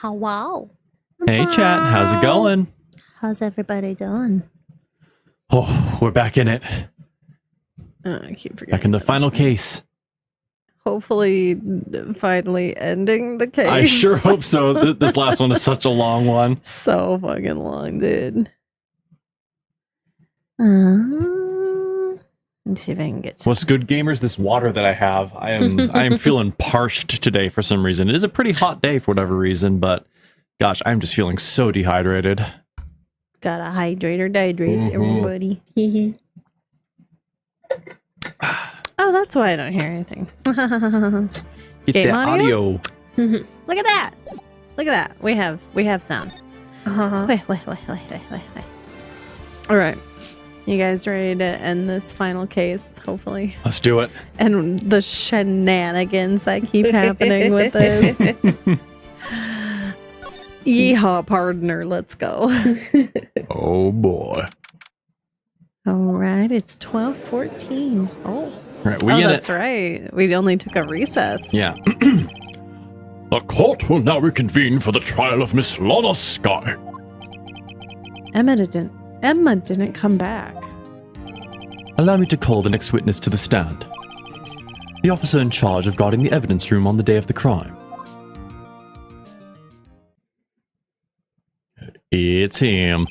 Hello. Hey, chat. How's it going? How's everybody doing? Oh, we're back in it. I keep forgetting. Back in the final case. Hopefully, finally ending the case. I sure hope so. This last one is such a long one. So fucking long, dude. Let's see if I can get some. What's good, gamers? This water that I have, I am feeling parched today for some reason. It is a pretty hot day for whatever reason, but gosh, I'm just feeling so dehydrated. Gotta hydrate or dehydrate, everybody. Oh, that's why I don't hear anything. Get Game that audio. Look at that. Look at that. We have sound. Wait. All right. You guys ready to end this final case, hopefully? Let's do it. And the shenanigans that keep happening with this. Yeehaw, partner. Let's go. Oh, boy. All right. It's 12:14. Oh. Right, That's right. We only took a recess. Yeah. The court will now reconvene for the trial of Miss Lana Sky. Emma didn't come back. Allow me to call the next witness to the stand. The officer in charge of guarding the evidence room on the day of the crime. It's him.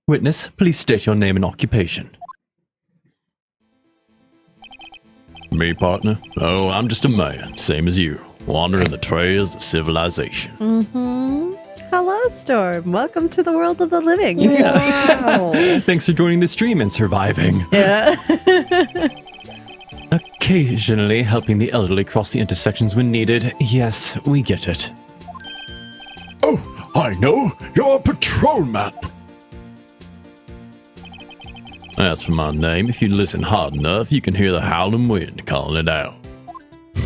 Witness, please state your name and occupation. Me, partner? Oh, I'm just a man, same as you, wandering the trails of civilization. Hello, Storm. Welcome to the world of the living. Yeah. Thanks for joining the stream and surviving. Yeah. Occasionally helping the elderly cross the intersections when needed. Yes, we get it. Oh, I know, you're a patrolman. As for my name, if you listen hard enough, you can hear the howling wind calling it out.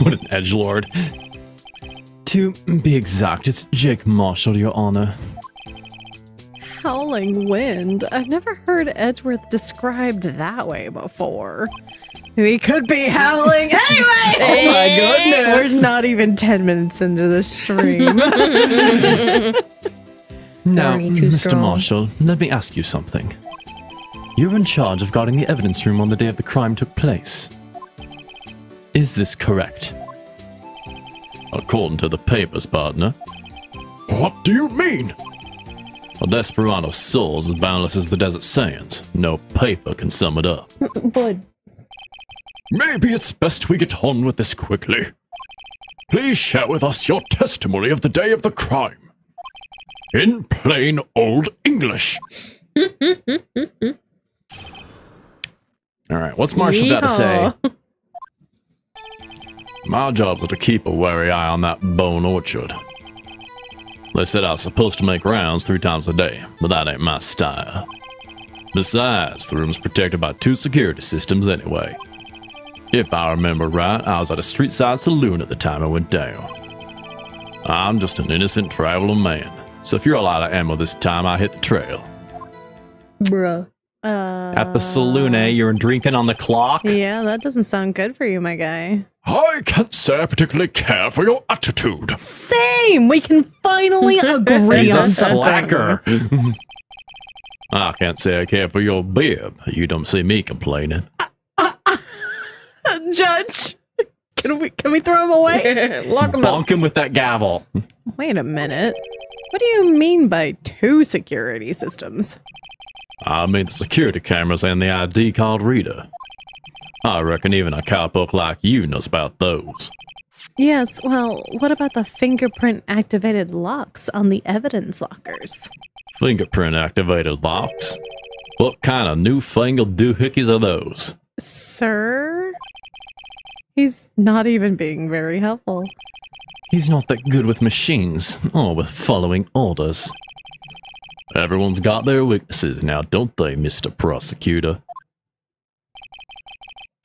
What an edgelord. To be exact, it's Jake Marshall, Your Honor. Howling wind. I've never heard Edgeworth described that way before. We could be howling anyway. Oh my goodness. We're not even 10 minutes into the stream. Now, Too Mr. strong. Marshall, let me ask you something. You're in charge of guarding the evidence room on the day of the crime took place. Is this correct? According to the papers, partner. What do you mean? A Desperado's soul is as boundless as the desert sands. No paper can sum it up. Bud. Maybe it's best we get on with this quickly. Please share with us your testimony of the day of the crime. In plain old English. All right, what's Marshall got to say? My job's to keep a wary eye on that bone orchard. They said I was supposed to make rounds 3 times a day, but that ain't my style. Besides, the room's protected by 2 security systems anyway. If I remember right, I was at a street side saloon at the time I went down. I'm just an innocent traveling man, so if you're all out of ammo this time, I hit the trail. Bruh. At the saloon, eh? You're drinking on the clock? Yeah, that doesn't sound good for you, my guy. I can't say I particularly care for your attitude. Same. We can finally agree He's on a something. slacker. I can't say I care for your bib. You don't see me complaining. Judge, can we throw him away? Lock him up. Bonk him with that gavel. Wait a minute. What do you mean by 2 security systems? I mean the security cameras and the ID card reader. I reckon even a cowpoke like you knows about those. Yes, well, what about the fingerprint activated locks on the evidence lockers? Fingerprint activated locks? What kind of newfangled doohickeys are those? Sir? He's not even being very helpful. He's not that good with machines or with following orders. Everyone's got their weaknesses now, don't they, Mr. Prosecutor?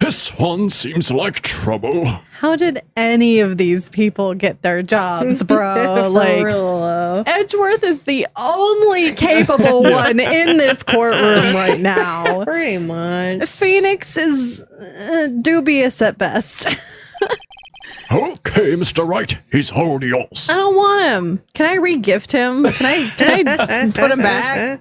This one seems like trouble. How did any of these people get their jobs, bro? For Like, real, though. Edgeworth is the only capable one in this courtroom right now. Pretty much. Phoenix is dubious at best. Okay, Mr. Wright, he's all yours. I don't want him. Can I re-gift him? Can I put him back?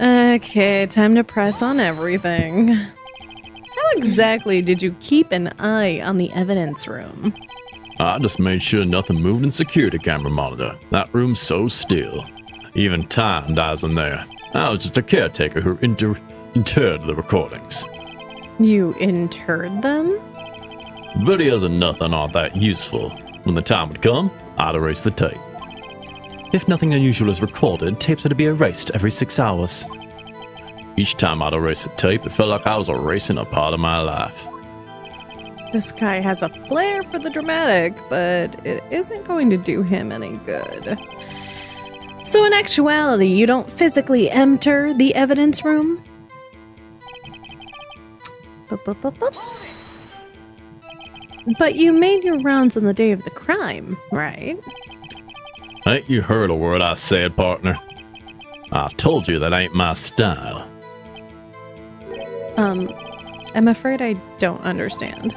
Okay, time to press on everything. How exactly did you keep an eye on the evidence room? I just made sure nothing moved in security camera monitor. That room's so still. Even time dies in there. I was just a caretaker who interred the recordings. You interred them? Videos and nothing aren't that useful. When the time would come, I'd erase the tape. If nothing unusual is recorded, tapes are to be erased every 6 hours. Each time I'd erase a tape, it felt like I was erasing a part of my life. This guy has a flair for the dramatic, but it isn't going to do him any good. So in actuality, you don't physically enter the evidence room? Boop, boop, boop, boop. But you made your rounds on the day of the crime, right? Ain't you heard a word I said, partner? I told you that ain't my style. I'm afraid I don't understand.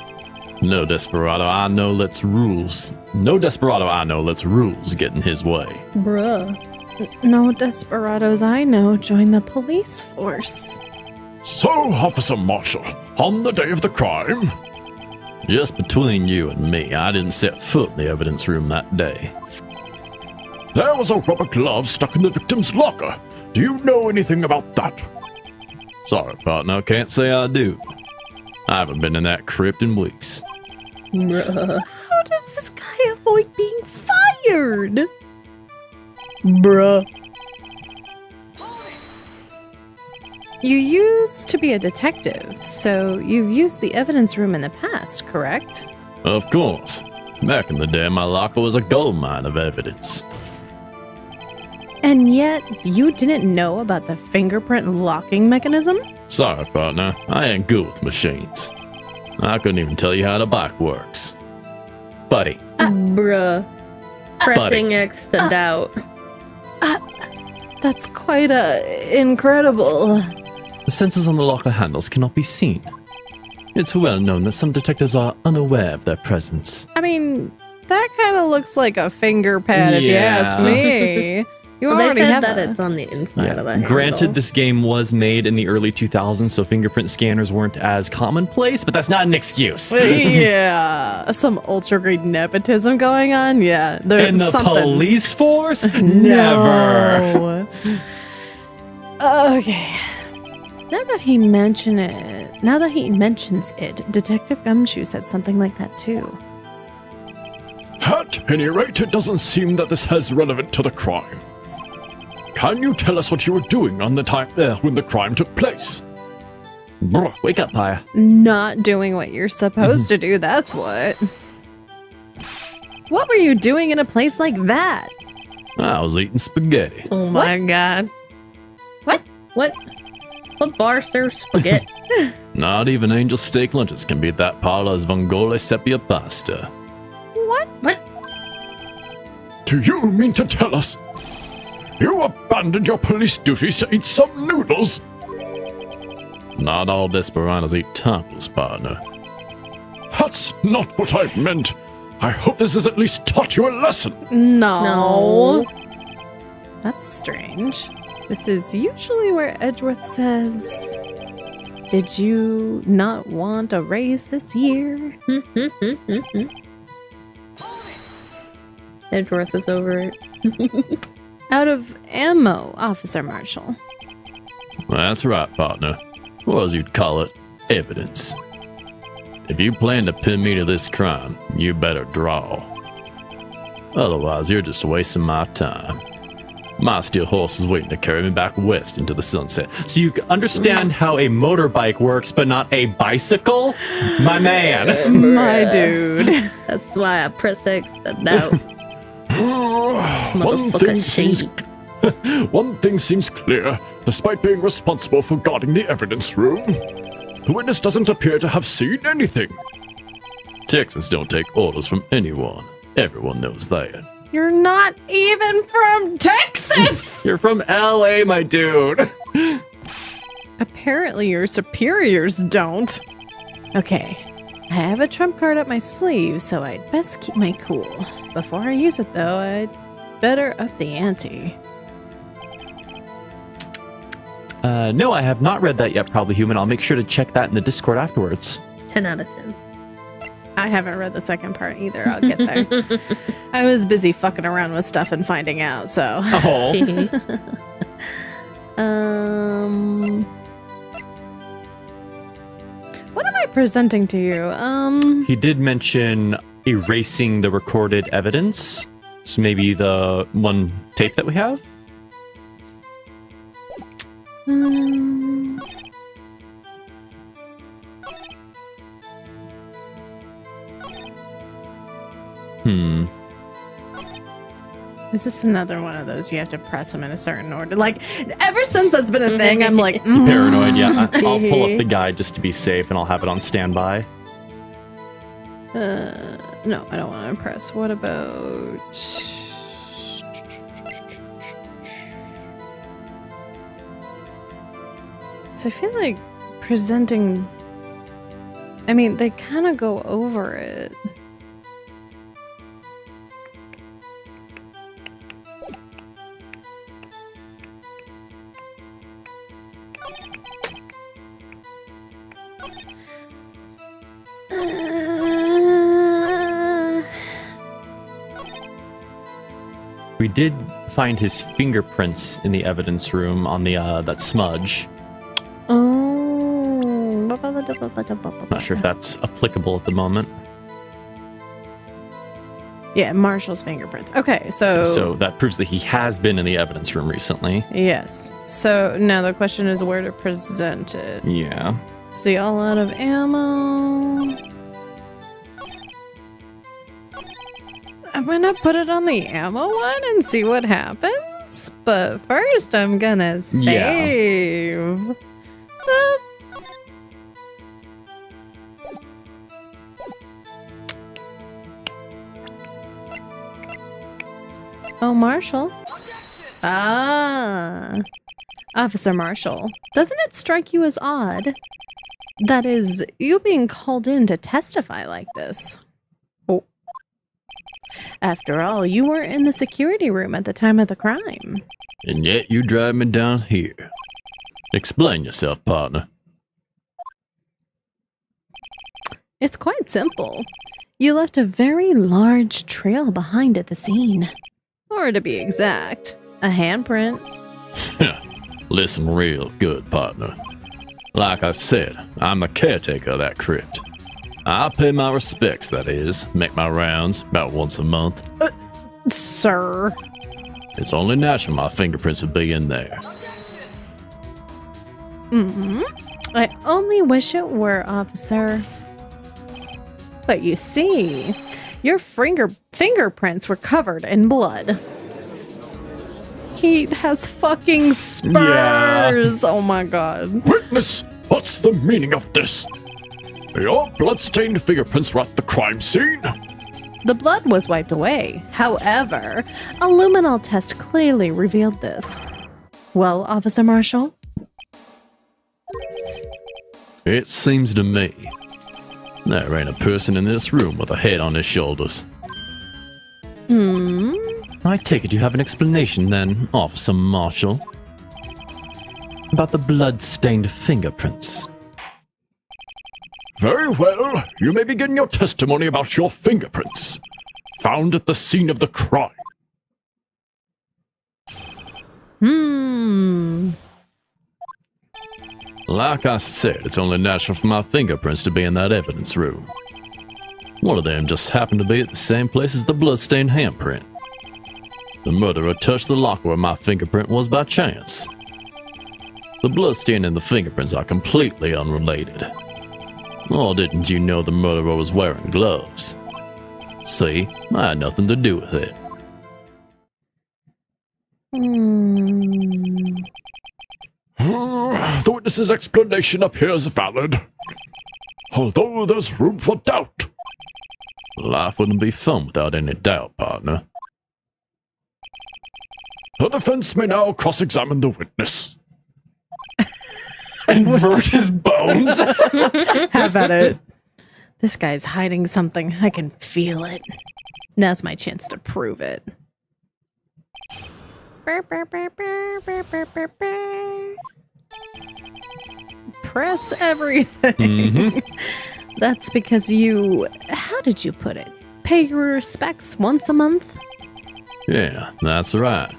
No desperado I know lets rules. No desperado I know lets rules get in his way. Bruh. No desperados I know join the police force. So, Officer Marshall, on the day of the crime? Just between you and me, I didn't set foot in the evidence room that day. There was a rubber glove stuck in the victim's locker. Do you know anything about that? Sorry, partner, can't say I do. I haven't been in that crypt in weeks. Bruh. How does this guy avoid being fired? Bruh. You used to be a detective, so you've used the evidence room in the past, correct? Of course. Back in the day, my locker was a goldmine of evidence. And yet, you didn't know about the fingerprint locking mechanism? Sorry, partner, I ain't good with machines. I couldn't even tell you how the bike works. Buddy, Bruh. Pressing X to doubt. That's quite incredible. the sensors on the locker handles cannot be seen. It's well known that some detectives are unaware of their presence. I mean, that kind of looks like a finger pad, if you ask Yeah. me. You Well, they already said have that a- it's on the inside of the Granted, handle. this game was made in the early 2000s, so fingerprint scanners weren't as commonplace, but that's not an excuse. Yeah, some ultra great nepotism going on. Yeah, there's In the something. police force? Never. No. Okay. Now that he mentions it, Detective Gumshoe said something like that too. At any rate, it doesn't seem that this has relevant to the crime. Can you tell us what you were doing on the time when the crime took place? Brr, wake up, Paya. Not doing what you're supposed to do, that's what. What were you doing in a place like that? I was eating spaghetti. Oh my god. What? What bar serves spaghetti? Not even angel steak lunches can beat that Paola's Vongole sepia pasta. What? Do you mean to tell us you abandoned your police duties to eat some noodles? Not all desperados eat tacos, partner. That's not what I meant. I hope this has at least taught you a lesson. No. That's strange. This is usually where Edgeworth says, "Did you not want a raise this year?" Edgeworth is over it. Out of ammo, Officer Marshall. That's right, partner. Or as you'd call it, evidence. If you plan to pin me to this crime, you better draw. Otherwise, you're just wasting my time. My steel horse is waiting to carry me back west into the sunset. So you understand how a motorbike works, but not a bicycle? My man. My dude. That's why I press X to doubt. One Motherfucker thing seems clear. Despite being responsible for guarding the evidence room, the witness doesn't appear to have seen anything. Texans don't take orders from anyone. Everyone knows that. You're not even from Texas! You're from LA, my dude. Apparently your superiors don't. Okay, I have a trump card up my sleeve, so I'd best keep my cool. Before I use it, though, I'd better up the ante. No, I have not read that yet, Probably Human. I'll make sure to check that in the Discord afterwards. 10 out of 10. I haven't read the second part either. I'll get there. I was busy fucking around with stuff and finding out, so. Oh. What am I presenting to you? He did mention erasing the recorded evidence. So maybe the one tape that we have? Is this another one of those you have to press them in a certain order? Like, ever since that's been a thing, I'm like, Paranoid, yeah. I'll pull up the guide just to be safe, and I'll have it on standby. No, I don't want to press. What about... So I feel like presenting... I mean, they kind of go over it. We did find his fingerprints in the evidence room on the that smudge. Oh. Not sure if that's applicable at the moment. Yeah, Marshall's fingerprints. Okay, so that proves that he has been in the evidence room recently. yes. So now the question is where to present it. Yeah. See, all out of ammo. I'm gonna put it on the ammo one and see what happens. But first, I'm gonna save. Oh, Marshall. Ah. Officer Marshall, doesn't it strike you as odd? That is, you being called in to testify like this. Oh. After all, you were in the security room at the time of the crime. And yet you drive me down here. Explain yourself, partner. It's quite simple. You left a very large trail behind at the scene. Or to be exact, a handprint. Listen real good, partner. Like I said, I'm the caretaker of that crypt. I pay my respects, that is, make my rounds about once a month. Sir. It's only natural my fingerprints would be in there. I only wish it were, officer. But you see, your fingerprints were covered in blood. He has fucking spurs. Oh my god. Witness, what's the meaning of this? Your bloodstained fingerprints were at the crime scene? The blood was wiped away. However, a luminol test clearly revealed this. Well, Officer Marshall? It seems to me there ain't a person in this room with a head on his shoulders. I take it you have an explanation then, Officer Marshall, about the blood-stained fingerprints. Very well, you may begin your testimony about your fingerprints, found at the scene of the crime. Like I said, it's only natural for my fingerprints to be in that evidence room. One of them just happened to be at the same place as the bloodstained handprint. The murderer touched the locker where my fingerprint was by chance. The bloodstain and the fingerprints are completely unrelated. Or didn't you know the murderer was wearing gloves? See, I had nothing to do with it. The witness's explanation appears valid, although there's room for doubt. Life wouldn't be fun without any doubt, partner. The defense may now cross-examine the witness. Invert his bones. Have at it. This guy's hiding something. I can feel it. Now's my chance to prove it. Press everything. Mm-hmm. That's because you... How did you put it? Pay your respects once a month? Yeah, that's right.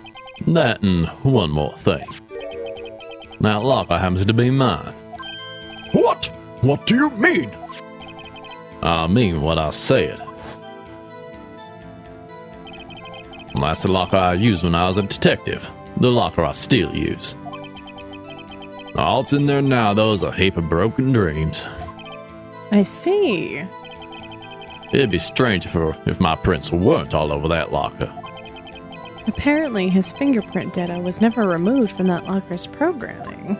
That and one more thing. That locker happens to be mine. What? What do you mean? I mean what I said. That's the locker I used when I was a detective. The locker I still use. All that's in there now, though, is a heap of broken dreams. I see. It'd be strange if my prints weren't all over that locker. Apparently, his fingerprint data was never removed from that locker's programming.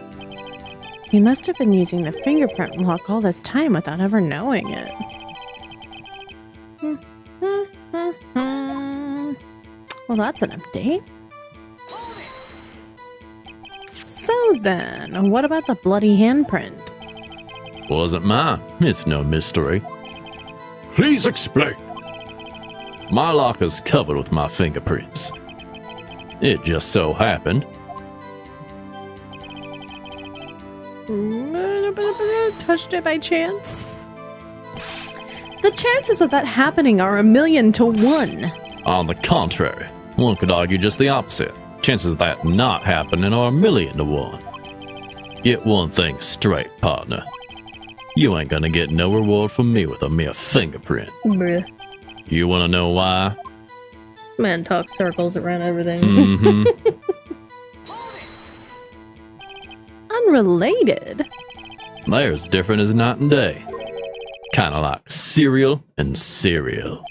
He must have been using the fingerprint lock all this time without ever knowing it. Well, that's an update. So then, what about the bloody handprint? Wasn't mine. It's no mystery. Please explain. My locker's covered with my fingerprints. It just so happened. Touched it by chance? The chances of that happening are 1,000,000 to 1. On the contrary, one could argue just the opposite. Chances of that not happening are 1,000,000 to 1. Get one thing straight, partner. You ain't gonna get no reward from me with a mere fingerprint. Bruh. You wanna know why? This man talks circles around everything. Mm-hmm. Unrelated. There's different as night and day. Kinda like cereal and cereal.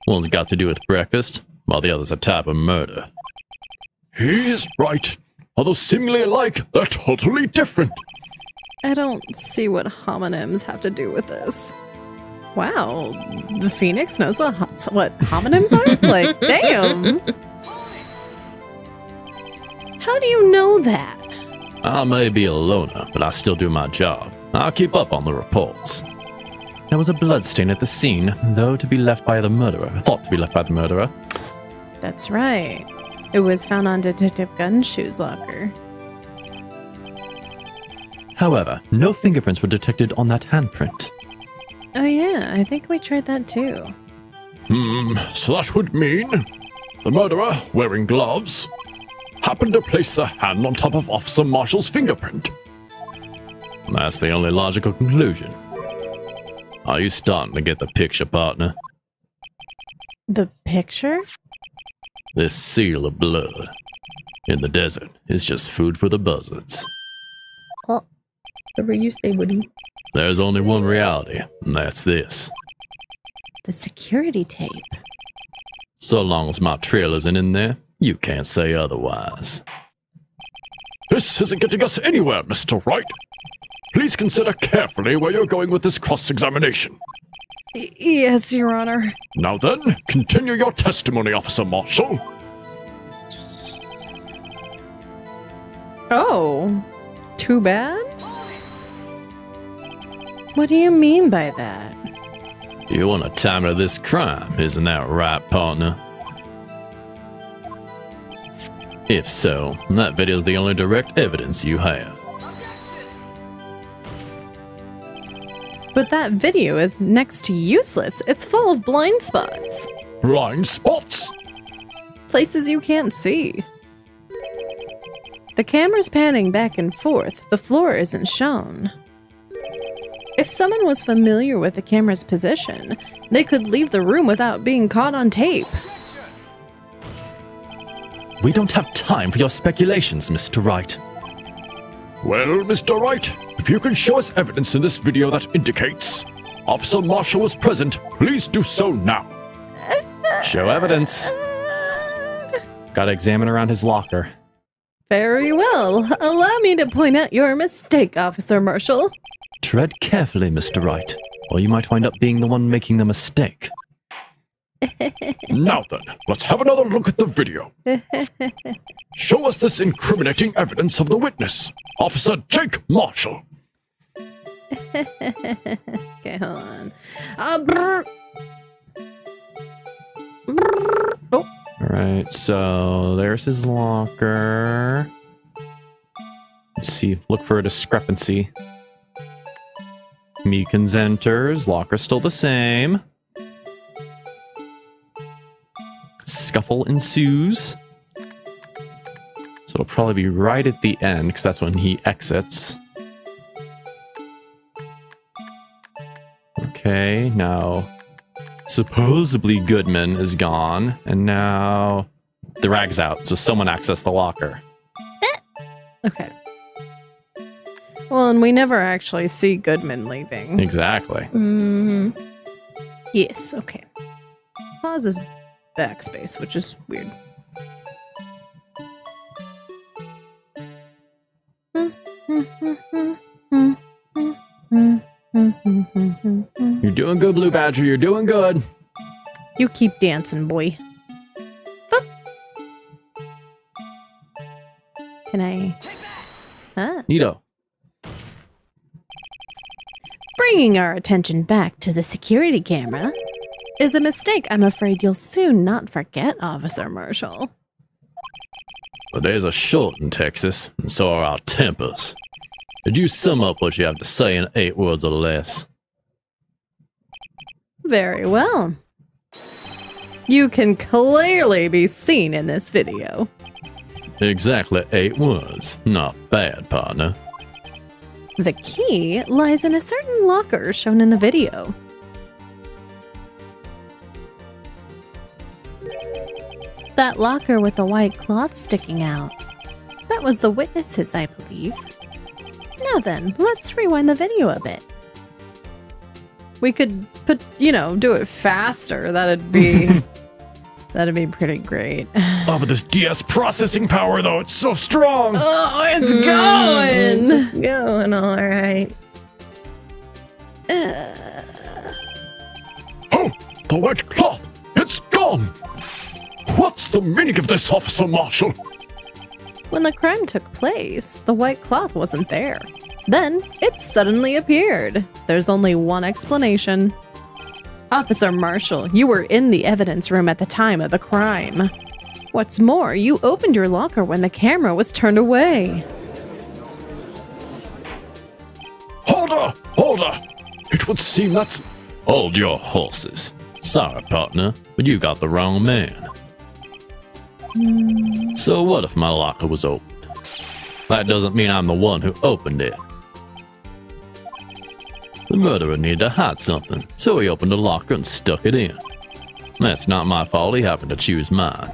One's got to do with breakfast, while the other's a type of murder. He is right. Although seemingly alike, they're totally different. I don't see what homonyms have to do with this. Wow, the Phoenix knows what homonyms are? Like, damn. How do you know that? I may be a loner, but I still do my job. I'll keep up on the reports. There was a bloodstain at the scene, though to be left by the murderer. Thought to be left by the murderer. That's right. It was found on Detective Gunshoe's locker. However, no fingerprints were detected on that handprint. Oh yeah, I think we tried that too. So that would mean the murderer, wearing gloves, happened to place the hand on top of Officer Marshall's fingerprint. That's the only logical conclusion. Are you starting to get the picture, partner? The picture? This seal of blood in the desert is just food for the buzzards. Whatever you say, Woody. There's only one reality, and that's this. The security tape. So long as my trail isn't in there, you can't say otherwise. This isn't getting us anywhere, Mr. Wright. Please consider carefully where you're going with this cross-examination. Yes, Your Honor. Now then, continue your testimony, Officer Marshall. Oh, too bad? What do you mean by that? You want a timer to this crime, isn't that right, partner? If so, that video's the only direct evidence you have. But that video is next to useless. It's full of blind spots. Blind spots? Places you can't see. The camera's panning back and forth. The floor isn't shown. If someone was familiar with the camera's position, they could leave the room without being caught on tape. We don't have time for your speculations, Mr. Wright. Well, Mr. Wright, if you can show us evidence in this video that indicates Officer Marshall was present, please do so now. Show evidence. Gotta examine around his locker. Very well. Allow me to point out your mistake, Officer Marshall. Tread carefully, Mr. Wright, or you might wind up being the one making the mistake. Now then, let's have another look at the video. Show us this incriminating evidence of the witness, Officer Jake Marshall. Okay, hold on. Brr. Brr. Oh, Alright, so there's his locker. Let's see, look for a discrepancy. Meekins enters, locker's still the same. Scuffle ensues. So it'll probably be right at the end, because that's when he exits. Okay, now supposedly Goodman is gone, and now the rag's out, so someone accessed the locker. okay. Well, and we never actually see Goodman leaving. Exactly. Mm, Yes, okay. Pause is backspace, which is weird. You're doing good, Blue Badger, you're doing good. You keep dancing, boy. Boop. Can I? Huh? Neato. Bringing our attention back to the security camera is a mistake I'm afraid you'll soon not forget, Officer Marshall. The days are short in Texas, and so are our tempers. Could you sum up what you have to say in 8 words or less? Very well. You can clearly be seen in this video. Exactly 8 words. Not bad, partner. The key lies in a certain locker shown in the video. That locker with the white cloth sticking out. That was the witnesses, I believe. Now then, let's rewind the video a bit. We could do it faster. That'd be pretty great. Oh, but this DS processing power, though, it's so strong. Oh, it's going! it's going all right. Oh, the white cloth, it's gone. What's the meaning of this, Officer Marshall? When the crime took place, the white cloth wasn't there. Then, it suddenly appeared. There's only one explanation. Officer Marshall, you were in the evidence room at the time of the crime. What's more, you opened your locker when the camera was turned away. Hold her! It would seem that's... Hold your horses. Sorry, partner, but you got the wrong man. So what if my locker was opened? That doesn't mean I'm the one who opened it. The murderer needed to hide something, so he opened the locker and stuck it in. That's not my fault, he happened to choose mine.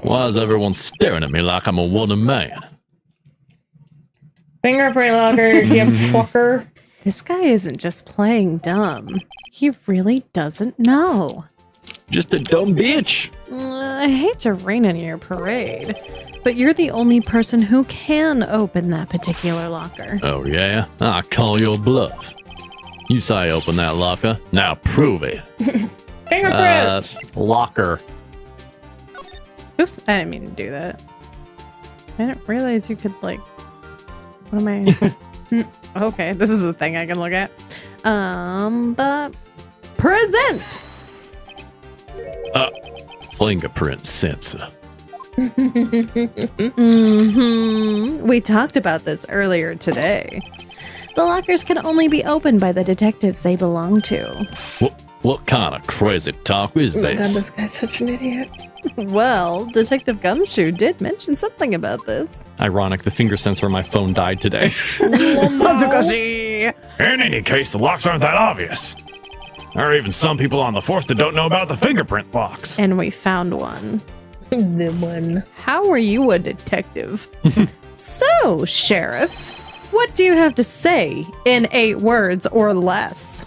Why is everyone staring at me like I'm a wooden man? Fingerprint lockers, you fucker. This guy isn't just playing dumb. He really doesn't know. Just a dumb bitch. I hate to rain on your parade, but you're the only person who can open that particular locker. Oh yeah? I call your bluff. You say I opened that locker, now prove it. Fingerprints. Locker. Oops, I didn't mean to do that. I didn't realize you could, like... What am I... Okay, this is the thing I can look at. But... Present! Fingerprint sensor. We talked about this earlier today. The lockers can only be opened by the detectives they belong to. What kind of crazy talk is Oh my god, this? this guy's such an idiot. Well, Detective Gumshoe did mention something about this. Ironic, the finger sensor on my phone died today. Hazukoshi! In any case, the locks aren't that obvious. There are even some people on the force that don't know about the fingerprint locks. And we found one. The one. How are you a detective? So, Sheriff, what do you have to say in 8 words or less?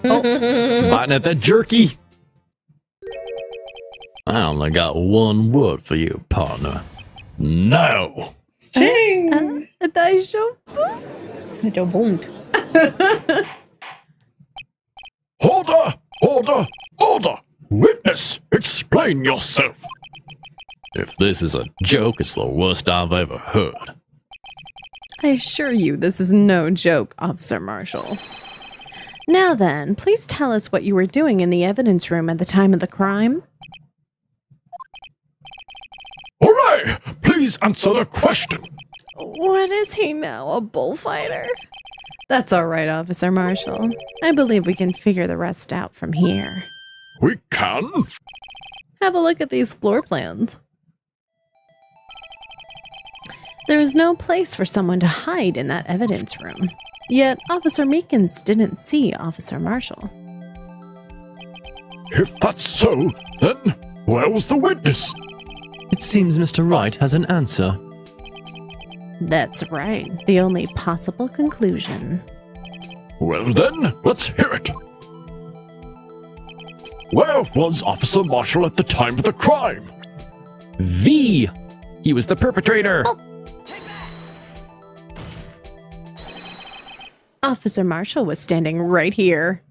Biting at that jerky. I only got one word for you, partner. No. Ching! Daijoubu? Don't. Hold her! Witness, explain yourself. If this is a joke, it's the worst I've ever heard. I assure you this is no joke, Officer Marshall. Now then, please tell us what you were doing in the evidence room at the time of the crime. Hooray! Please answer the question. What is he now, a bullfighter? That's all right, Officer Marshall. I believe we can figure the rest out from here. We can? Have a look at these floor plans. There is no place for someone to hide in that evidence room. Yet Officer Meekins didn't see Officer Marshall. If that's so, then where was the witness? It seems Mr. Wright has an answer. That's right, the only possible conclusion. Well then, let's hear it. Where was Officer Marshall at the time of the crime? V! He was the perpetrator! Officer Marshall was standing right here.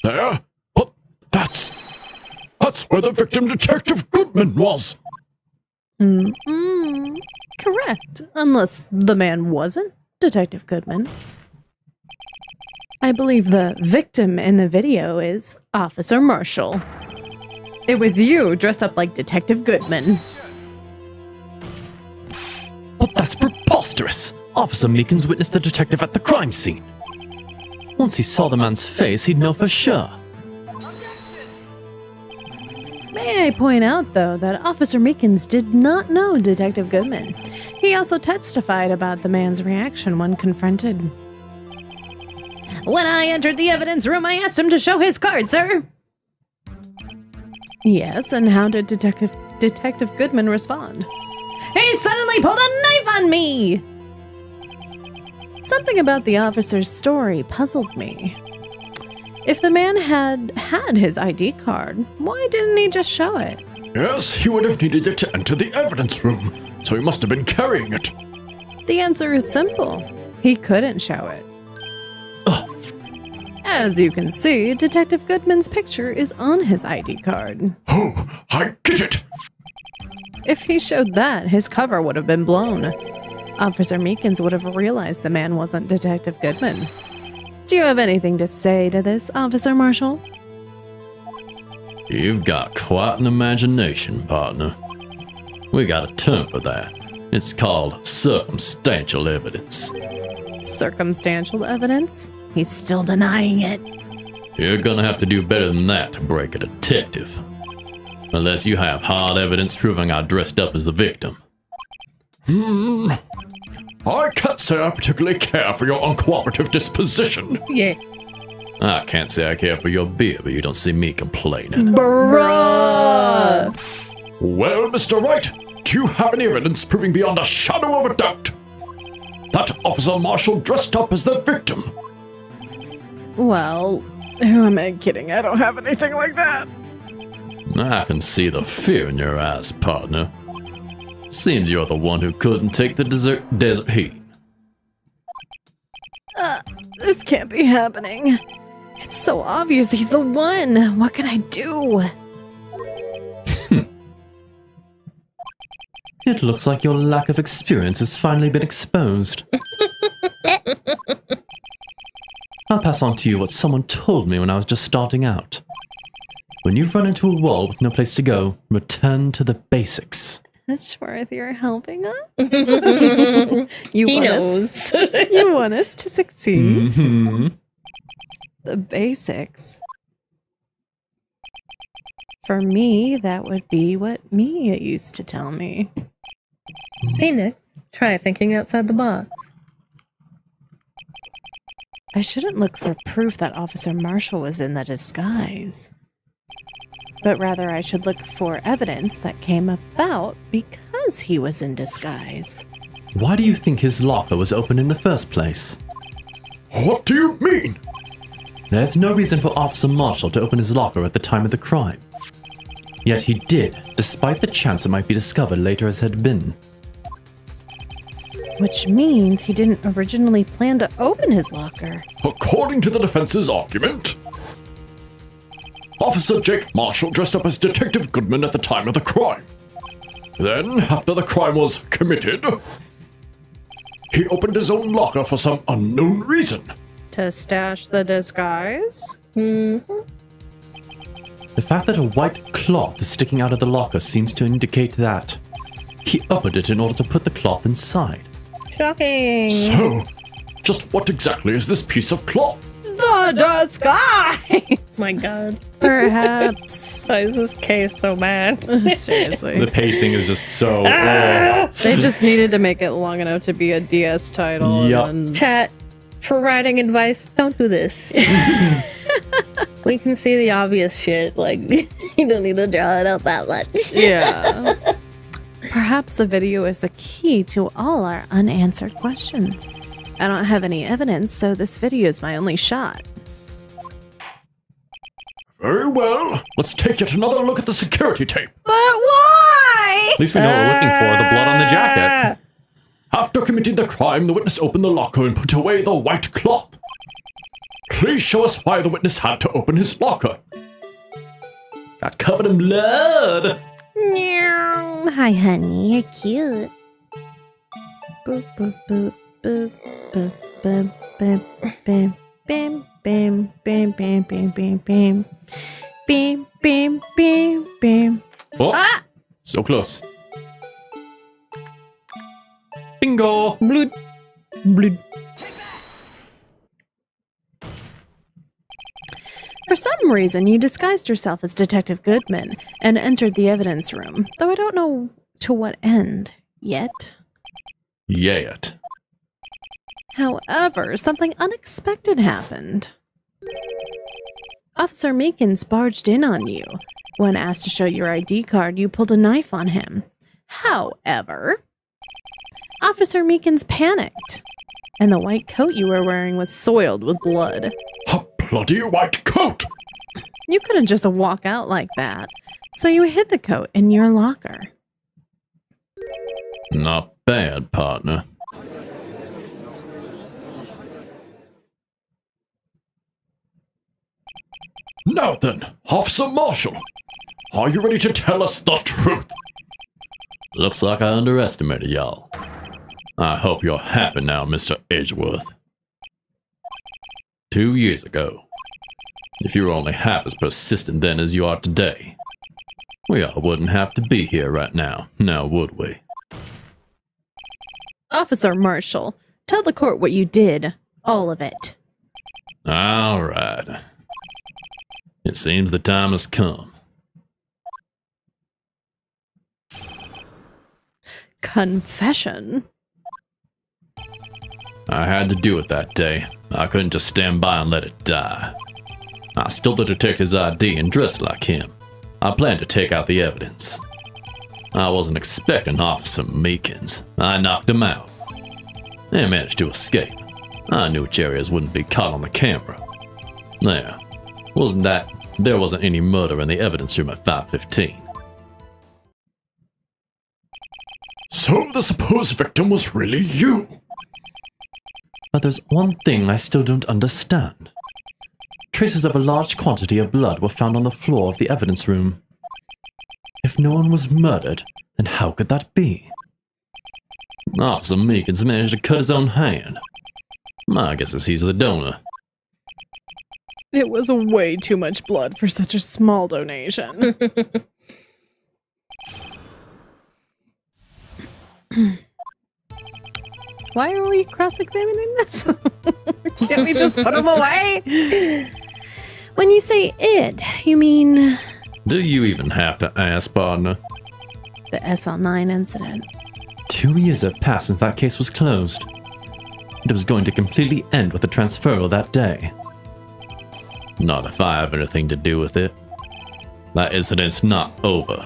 There? But that's where the victim, Detective Goodman, was. Correct, unless the man wasn't Detective Goodman. I believe the victim in the video is Officer Marshall. It was you dressed up like Detective Goodman. But that's preposterous! Officer Meekins witnessed the detective at the crime scene. Once he saw the man's face, he'd know for sure. May I point out, though, that Officer Meekins did not know Detective Goodman. He also testified about the man's reaction when confronted. When I entered the evidence room, I asked him to show his card, sir. Yes, and how did Detective Goodman respond? He suddenly pulled a knife on me! Something about the officer's story puzzled me. If the man had his ID card, why didn't he just show it? Yes, he would have needed it to enter the evidence room, so he must have been carrying it. The answer is simple. He couldn't show it. As you can see, Detective Goodman's picture is on his ID card. Oh, I get it! If he showed that, his cover would have been blown. Officer Meekins would have realized the man wasn't Detective Goodman. Do you have anything to say to this, Officer Marshall? You've got quite an imagination, partner. We got a term for that. It's called circumstantial evidence. Circumstantial evidence? He's still denying it. You're gonna have to do better than that to break a detective. Unless you have hard evidence proving I dressed up as the victim. I can't say I particularly care for your uncooperative disposition. Yeah. I can't say I care for your beer, but you don't see me complaining. Bruh! Well, Mr. Wright, do you have any evidence proving beyond a shadow of a doubt that Officer Marshall dressed up as the victim? Well, who am I kidding? I don't have anything like that. I can see the fear in your eyes, partner. Seems you're the one who couldn't take the desert heat. This can't be happening. It's so obvious he's the one. What can I do? It looks like your lack of experience has finally been exposed. I'll pass on to you what someone told me when I was just starting out. When you run into a wall with no place to go, return to the basics. That's worth your helping us. He You knows. want us to succeed. Mm-hmm. The basics. For me, that would be what Mia used to tell me. Phoenix, try thinking outside the box. I shouldn't look for proof that Officer Marshall was in the disguise. But rather I should look for evidence that came about because he was in disguise. Why do you think his locker was open in the first place? What do you mean? There's no reason for Officer Marshall to open his locker at the time of the crime. Yet he did, despite the chance it might be discovered later as had been. Which means he didn't originally plan to open his locker. According to the defense's argument, Officer Jake Marshall dressed up as Detective Goodman at the time of the crime. Then, after the crime was committed, He opened his own locker for some unknown reason. To stash the disguise? Hmm. The fact that a white cloth is sticking out of the locker seems to indicate that he opened it in order to put the cloth inside. Shocking. So, just what exactly is this piece of cloth? The disguise! My God. Perhaps. Why is this case so bad? Seriously. The pacing is just so. They just needed to make it long enough to be a DS title. Yup. And Chat, for writing advice, don't do this. We can see the obvious shit. Like, you don't need to draw it out that much. yeah. Perhaps the video is the key to all our unanswered questions. I don't have any evidence, so this video is my only shot. Very well. Let's take yet another look at the security tape. But why? At least we know what we're looking for, the blood on the jacket. After committing the crime, the witness opened the locker and put away the white cloth. Please show us why the witness had to open his locker. Got covered in blood. Meow. Hi, honey. You're cute. Boop, boop, boop, boop, boop, boop, boop, boop. Bam, bam, bam, bam, bam, bam, bam. Bam, bam, bam, bam. Oh, so close. Bingo. Blood. Blood. For some reason, you disguised yourself as Detective Goodman and entered the evidence room, though I don't know to what end yet. Yet. However, something unexpected happened. Officer Meekins barged in on you. When asked to show your ID card, you pulled a knife on him. However, Officer Meekins panicked, and the white coat you were wearing was soiled with blood. A bloody white coat! You couldn't just walk out like that, so you hid the coat in your locker. Not bad, partner. Now then, Officer Marshall, are you ready to tell us the truth? Looks like I underestimated y'all. I hope you're happy now, Mr. Edgeworth. 2 years ago, if you were only half as persistent then as you are today, we all wouldn't have to be here right now would we? Officer Marshall, tell the court what you did. All of it. All right. It seems the time has come. Confession. I had to do it that day. I couldn't just stand by and let it die. I stole the detective's ID and dressed like him. I planned to take out the evidence. I wasn't expecting Officer Meekins. I knocked him out. And managed to escape. I knew which areas wouldn't be caught on the camera. There wasn't any murder in the evidence room at 5:15. So the supposed victim was really you? But there's one thing I still don't understand. Traces of a large quantity of blood were found on the floor of the evidence room. If no one was murdered, then how could that be? Officer Meekins managed to cut his own hand. My guess is he's the donor. It was way too much blood for such a small donation. Why are we cross-examining this? Can't we just put him away? When you say it, you mean Do you even have to ask, partner? the SL9 incident. 2 years have passed since that case was closed. It was going to completely end with the transferal that day. Not if I have anything to do with it. That incident's not over.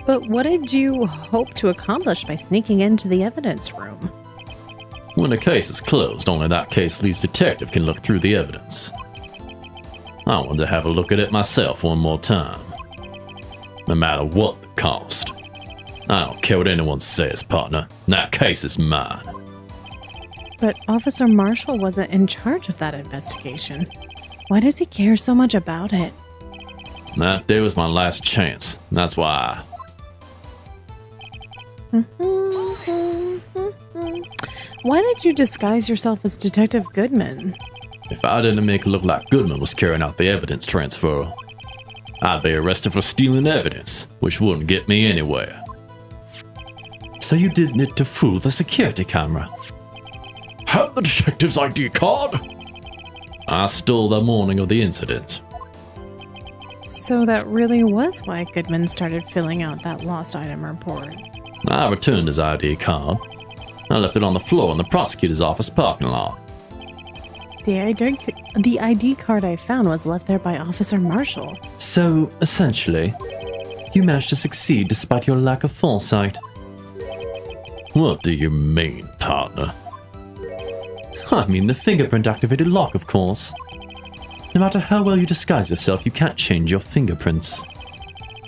But what did you hope to accomplish by sneaking into the evidence room? When a case is closed, only that case lead's detective can look through the evidence. I wanted to have a look at it myself one more time. No matter what the cost. I don't care what anyone says, partner. That case is mine. But Officer Marshall wasn't in charge of that investigation. Why does he care so much about it? That day was my last chance. That's why Why did you disguise yourself as Detective Goodman? If I didn't make it look like Goodman was carrying out the evidence transfer, I'd be arrested for stealing evidence, which wouldn't get me anywhere. So you did it to fool the security camera? Had the detective's ID card? I stole the morning of the incident. So that really was why Goodman started filling out that lost item report. I returned his ID card. I left it on the floor in the prosecutor's office parking lot. The ID card I found was left there by Officer Marshall. So, essentially, you managed to succeed despite your lack of foresight. What do you mean, partner? I mean the fingerprint-activated lock, of course. No matter how well you disguise yourself, you can't change your fingerprints.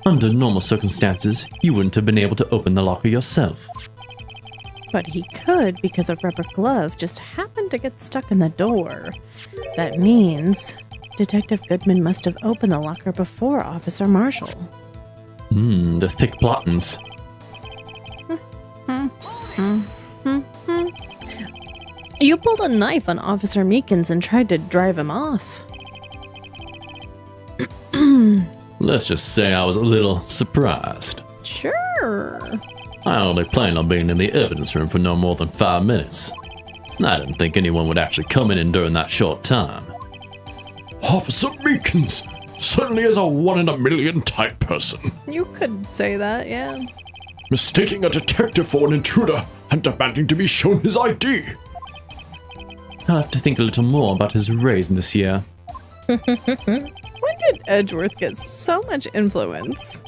Under normal circumstances, you wouldn't have been able to open the locker yourself. But he could because a rubber glove just happened to get stuck in the door. That means Detective Goodman must have opened the locker before Officer Marshall. The thick plottins. You pulled a knife on Officer Meekins and tried to drive him off. Let's just say I was a little surprised. Sure. I only planned on being in the evidence room for no more than 5 minutes. I didn't think anyone would actually come in during that short time. Officer Meekins certainly is a 1 in a million type person. You could say that, yeah. Mistaking a detective for an intruder and demanding to be shown his ID. I'll have to think a little more about his raise this year. When did Edgeworth get so much influence?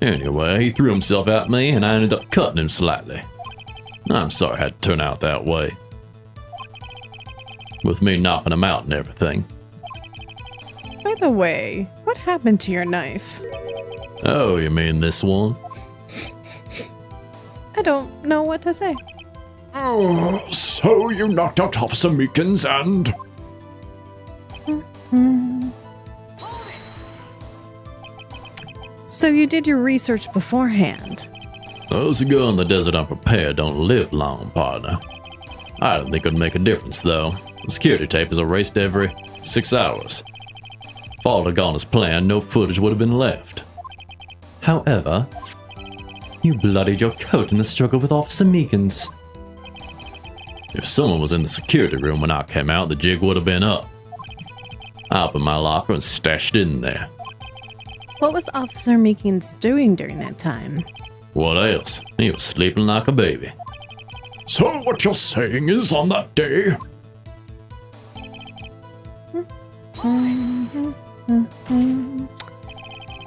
Anyway, he threw himself at me and I ended up cutting him slightly. I'm sorry it had to turn out that way. With me knocking him out and everything. By the way, what happened to your knife? Oh, you mean this one? I don't know what to say. Oh, so you knocked out Officer Meekins and... So you did your research beforehand. Those who go in the desert unprepared don't live long, partner. I don't think it'd make a difference, though. The security tape is erased every 6 hours. If all had gone as planned, no footage would have been left. However, you bloodied your coat in the struggle with Officer Meekins. If someone was in the security room when I came out, the jig would have been up. I opened my locker and stashed it in there. What was Officer Meekins doing during that time? What else? He was sleeping like a baby. So what you're saying is on that day...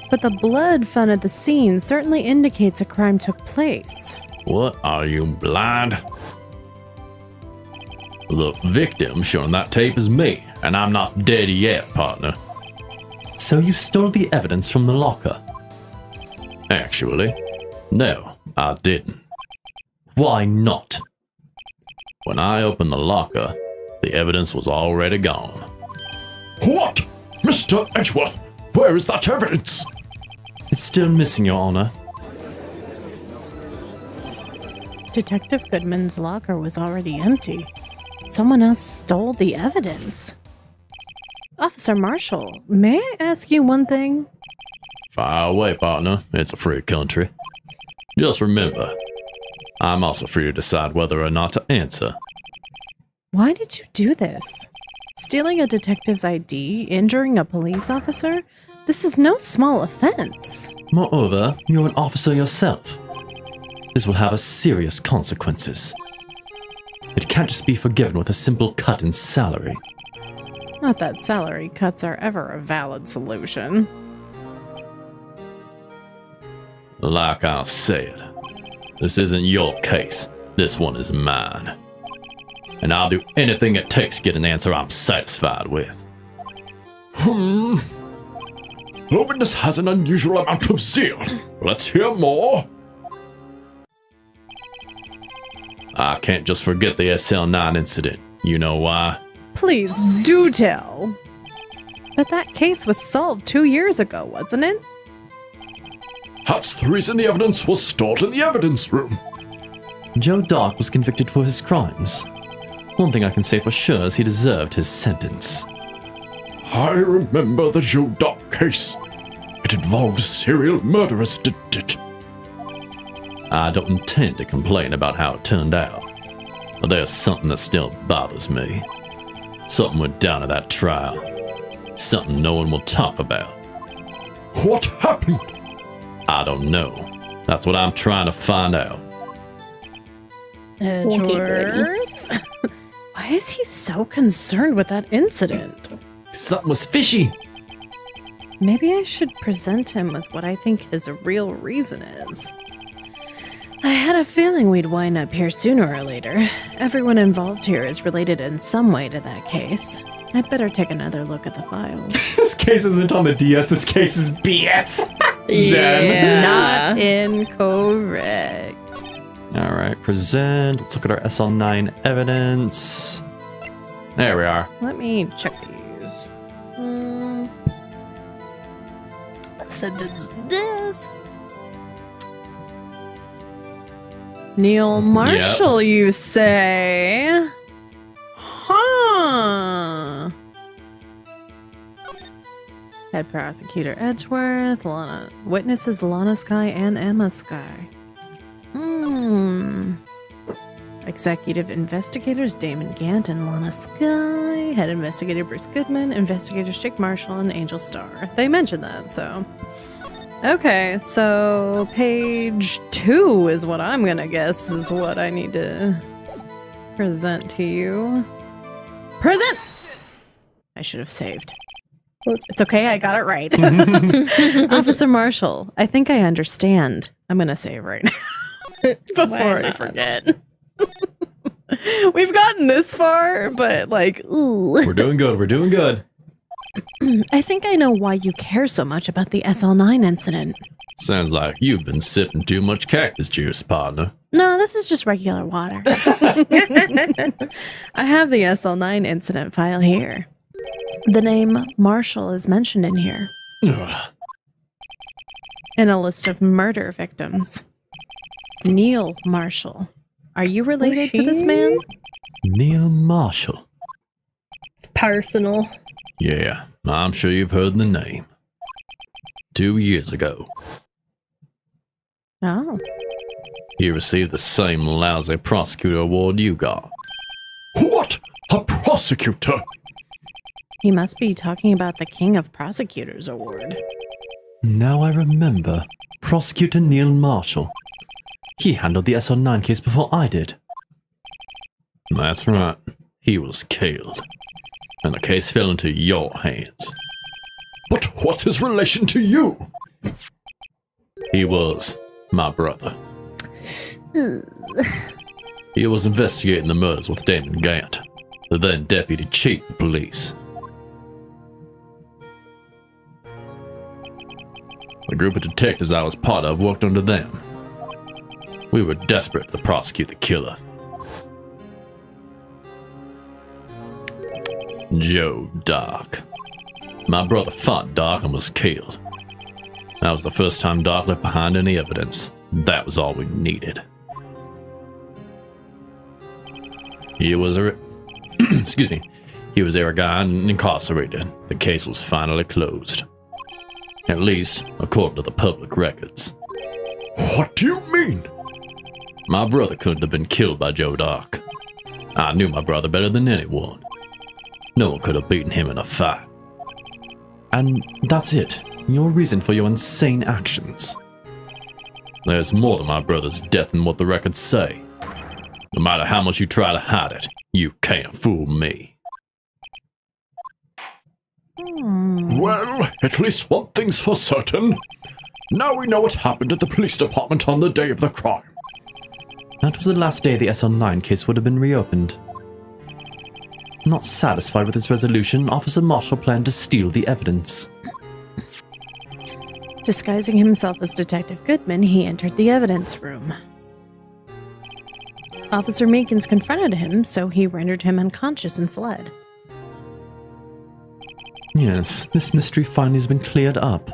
But the blood found at the scene certainly indicates a crime took place. What, are you blind? The victim shown that tape is me, and I'm not dead yet, partner. So you stole the evidence from the locker? Actually, no, I didn't. Why not? When I opened the locker, the evidence was already gone. What? Mr. Edgeworth, where is that evidence? It's still missing, Your Honor. Detective Goodman's locker was already empty. Someone else stole the evidence. Officer Marshall, may I ask you one thing? Fire away, partner. It's a free country. Just remember, I'm also free to decide whether or not to answer. Why did you do this? Stealing a detective's ID, injuring a police officer? This is no small offense. Moreover, you're an officer yourself. This will have serious consequences. It can't just be forgiven with a simple cut in salary. Not that salary cuts are ever a valid solution. Like I said, this isn't your case. This one is mine. And I'll do anything it takes to get an answer I'm satisfied with. The witness has an unusual amount of zeal. Let's hear more. I can't just forget the SL9 incident. You know why? Please do tell. But that case was solved 2 years ago, wasn't it? That's the reason the evidence was stored in the evidence room. Joe Dark was convicted for his crimes. One thing I can say for sure is he deserved his sentence. I remember the Joe Dock case. It involved serial murderers, didn't it? I don't intend to complain about how it turned out, but there's something that still bothers me. Something went down at that trial. Something no one will talk about. What happened? I don't know. That's what I'm trying to find out. Edgeworth? Why is he so concerned with that incident? Something was fishy. Maybe I should present him with what I think his real reason is. I had a feeling we'd wind up here sooner or later. Everyone involved here is related in some way to that case. I'd better take another look at the files. This case isn't on the DS, this case is BS. Yeah. Not incorrect. Alright, present. Let's look at our SL9 evidence. There we are. Let me check these. Sentence death. Neil Marshall, you say? Huh. Head prosecutor Edgeworth, witnesses Lana Skye and Emma Skye. Executive investigators Damon Gant and Lana Skye. Head investigator Bruce Goodman. Investigators Jake Marshall and Angel Starr. They mentioned that, so. Okay, so page 2 is what I'm gonna guess is what I need to present to you. Present! I should have saved. It's okay, I got it right. Officer Marshall, I think I understand. I'm gonna save right now before I forget. We've gotten this far, but like, ooh. We're doing good, we're doing good. I think I know why you care so much about the SL9 incident. Sounds like you've been sipping too much cactus juice, partner. No, this is just regular water. I have the SL9 incident file here. The name Marshall is mentioned in here. Ugh. In a list of murder victims. Neil Marshall. Are you related to this man? Neil Marshall. Personal. Yeah, I'm sure you've heard the name. 2 years ago, Oh. he received the same lousy prosecutor award you got. What? A prosecutor? He must be talking about the King of Prosecutors award. Now I remember. Prosecutor Neil Marshall. He handled the SL9 case before I did. That's right. He was killed. And the case fell into your hands. But what's his relation to you? He was my brother. He was investigating the murders with Damon Gant, the then deputy chief of police. The group of detectives I was part of worked under them. We were desperate to prosecute the killer. Joe Dock. My brother fought Dock and was killed. That was the first time Dock left behind any evidence. That was all we needed. He was excuse me. He was arrogant and incarcerated. The case was finally closed. At least, according to the public records. What do you mean? My brother couldn't have been killed by Joe Dock. I knew my brother better than anyone. No one could have beaten him in a fight. And that's it. Your reason for your insane actions. There's more to my brother's death than what the records say. No matter how much you try to hide it, you can't fool me. Well, at least one thing's for certain. Now we know what happened at the police department on the day of the crime. That was the last day the SL9 case would have been reopened. Not satisfied with its resolution, Officer Marshall planned to steal the evidence. Disguising himself as Detective Goodman, he entered the evidence room. Officer Meekins confronted him, so he rendered him unconscious and fled. Yes, this mystery finally has been cleared up.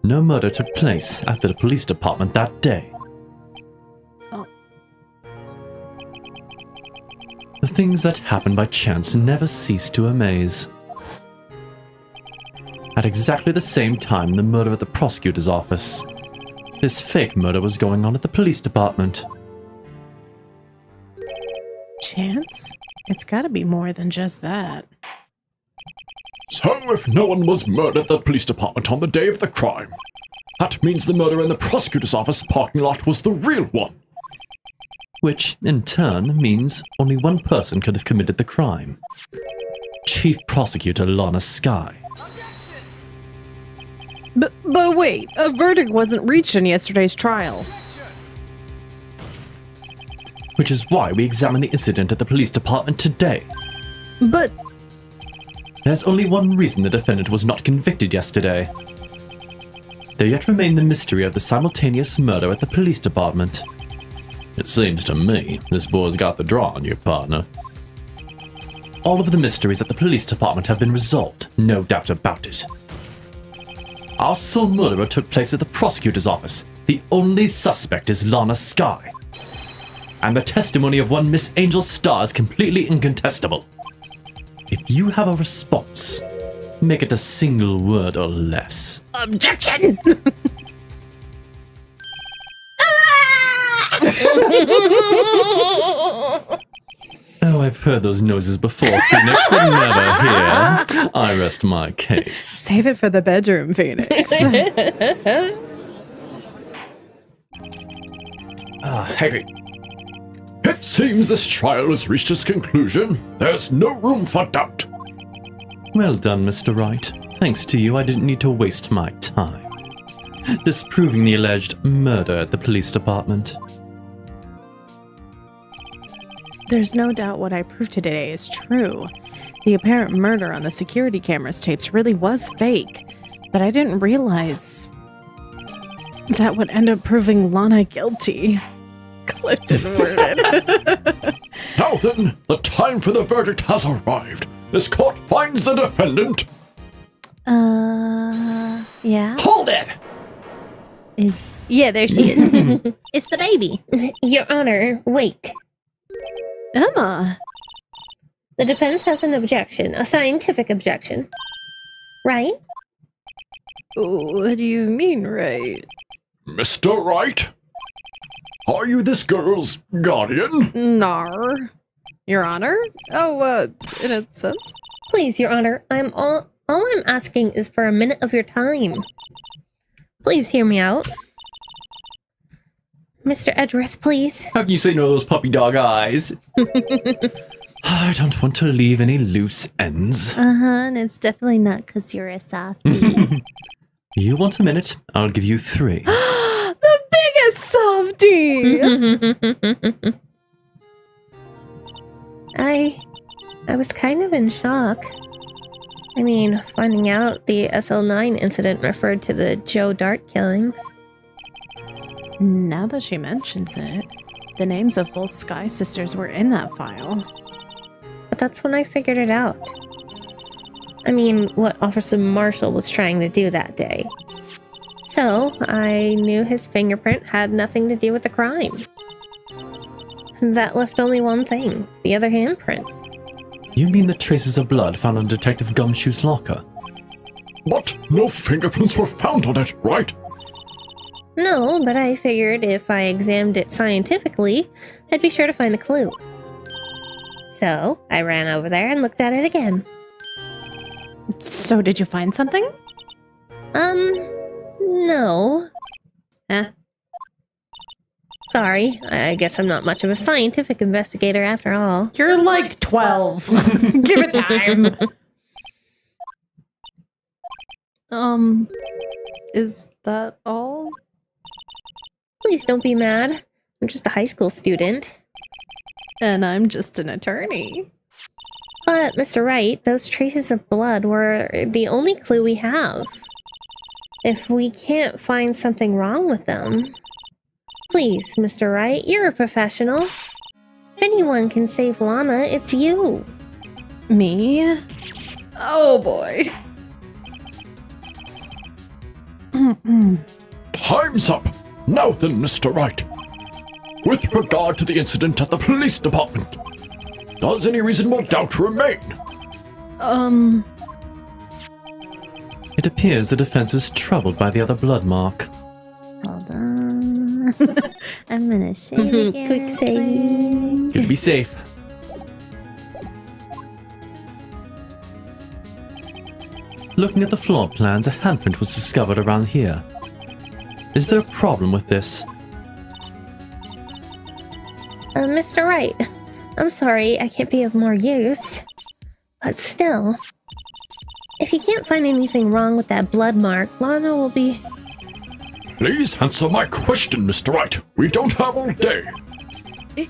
No murder took place at the police department that day. Oh. The things that happen by chance never cease to amaze. At exactly the same time the murder at the prosecutor's office, this fake murder was going on at the police department. Chance? It's gotta be more than just that. So if no one was murdered at the police department on the day of the crime, that means the murder in the prosecutor's office parking lot was the real one. Which, in turn, means only one person could have committed the crime. Chief Prosecutor Lana Skye. But wait, a verdict wasn't reached in yesterday's trial. Which is why we examine the incident at the police department today. But There's only one reason the defendant was not convicted yesterday. There yet remained the mystery of the simultaneous murder at the police department. It seems to me this boy's got the draw on you, partner. All of the mysteries at the police department have been resolved, no doubt about it. Our sole murderer took place at the prosecutor's office. The only suspect is Lana Skye. And the testimony of one Miss Angel Star is completely incontestable. If you have a response, make it a single word or less. Objection! Oh, I've heard those noises before, Phoenix, but never here. I rest my case. save it for the bedroom, Phoenix. Harry. It seems this trial has reached its conclusion. There's no room for doubt. Well done, Mr. Wright. Thanks to you, I didn't need to waste my time disproving the alleged murder at the police department. There's no doubt what I proved today is true. The apparent murder on the security cameras tapes really was fake, but I didn't realize that would end up proving Lana guilty. Clifton worded. Now then, the time for the verdict has arrived. This court finds the defendant. Yeah? Hold it! Yeah, there she is. It's the baby. Your Honor, wait. Emma. The defense has an objection, a scientific objection. Right? What do you mean, right? Mr. Wright? Are you this girl's guardian? Nar. Your Honor? Oh, in a sense. Please, Your Honor, all I'm asking is for a minute of your time. Please hear me out. Mr. Edgeworth, please. How can you say no to those puppy dog eyes? I don't want to leave any loose ends. And it's definitely not because you're a softie. You want a minute? I'll give you 3. The biggest softie! I was kind of in shock. I mean, finding out the SL9 incident referred to the Joe Dart killings. Now that she mentions it, the names of both Sky sisters were in that file. But that's when I figured it out. I mean, what Officer Marshall was trying to do that day. So, I knew his fingerprint had nothing to do with the crime. That left only one thing, the other handprint. You mean the traces of blood found on Detective Gumshoe's locker? But no fingerprints were found on it, right? No, but I figured if I examined it scientifically, I'd be sure to find a clue. So, I ran over there and looked at it again. So did you find something? No. Sorry, I guess I'm not much of a scientific investigator after all. You're like 12. Give it time. Is that all? Please don't be mad. I'm just a high school student. And I'm just an attorney. But, Mr. Wright, those traces of blood were the only clue we have. If we can't find something wrong with them... Please, Mr. Wright, you're a professional. If anyone can save Lana, it's you. Me? Oh boy. Time's up. Now then, Mr. Wright. With regard to the incident at the police department, Does any reasonable doubt remain? It appears the defense is troubled by the other blood mark. Hold on. I'm gonna save again. Quick save. Good to be safe. Looking at the floor plans, a handprint was discovered around here. Is there a problem with this? Mr. Wright, I'm sorry I can't be of more use. But still, if you can't find anything wrong with that blood mark, Lana will be... Please answer my question, Mr. Wright. We don't have all day.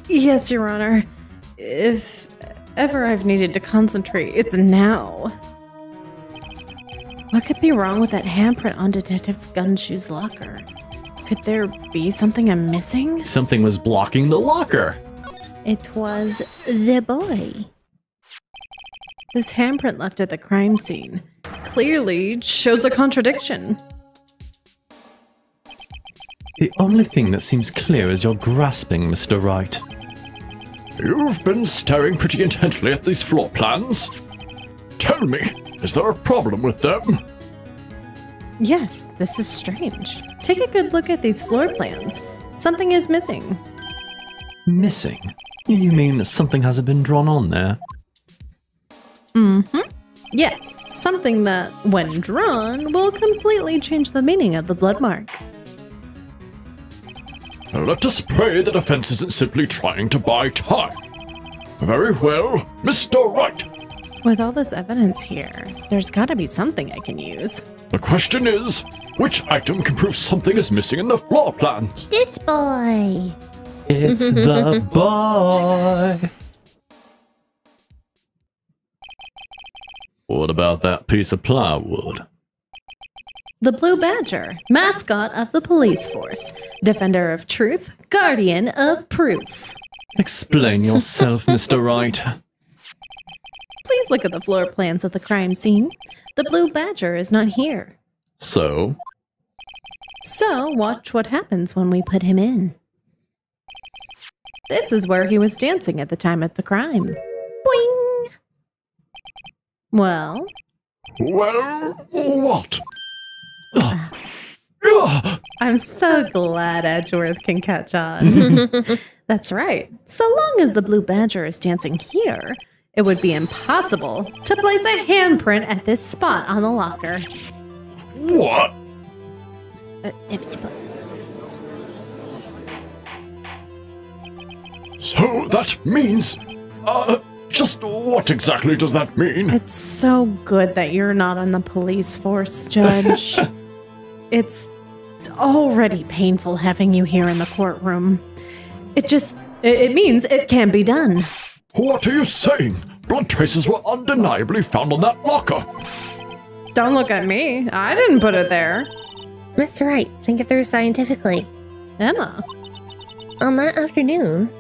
Yes, Your Honor. If ever I've needed to concentrate, it's now. What could be wrong with that handprint on Detective Gunshoe's locker? Could there be something I'm missing? Something was blocking the locker. It was the boy. This handprint left at the crime scene clearly shows a contradiction. The only thing that seems clear is your grasping, Mr. Wright. You've been staring pretty intently at these floor plans. Tell me, is there a problem with them? Yes, this is strange. Take a good look at these floor plans. Something is missing. Missing? You mean something hasn't been drawn on there? Yes, something that, when drawn, will completely change the meaning of the blood mark. Let us pray the defense isn't simply trying to buy time. Very well, Mr. Wright. With all this evidence here, there's gotta be something I can use. The question is, which item can prove something is missing in the floor plans? This boy. It's the boy. What about that piece of plywood? The Blue Badger, mascot of the police force, defender of truth, guardian of proof. Explain yourself, Mr. Wright. Please look at the floor plans of the crime scene. The Blue Badger is not here. So, So, watch what happens when we put him in. This is where he was dancing at the time of the crime. Boing! Well, Well, what? I'm so glad Edgeworth can catch on. That's right. So long as the Blue Badger is dancing here, it would be impossible to place a handprint at this spot on the locker. What? So that means, just what exactly does that mean? It's so good that you're not on the police force, Judge. It's already painful having you here in the courtroom. It means it can be done. What are you saying? Blood traces were undeniably found on that locker. Don't look at me. I didn't put it there. Mr. Wright, think it through scientifically. Emma. On that afternoon,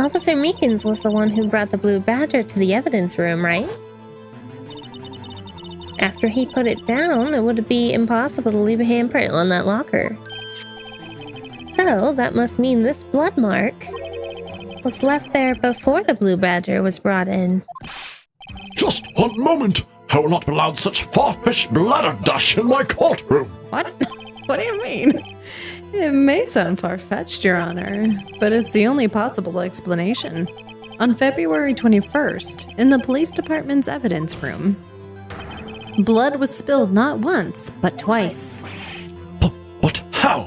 Officer Meekins was the one who brought the Blue Badger to the evidence room, right? After he put it down, it would be impossible to leave a handprint on that locker. So, that must mean this blood mark was left there before the Blue Badger was brought in. Just one moment. I will not be allowed such far-fetched bladderdash in my courtroom. What? What do you mean? It may sound far-fetched, Your Honor, but it's the only possible explanation. On February 21st, in the police department's evidence room, blood was spilled not once, but twice. But how?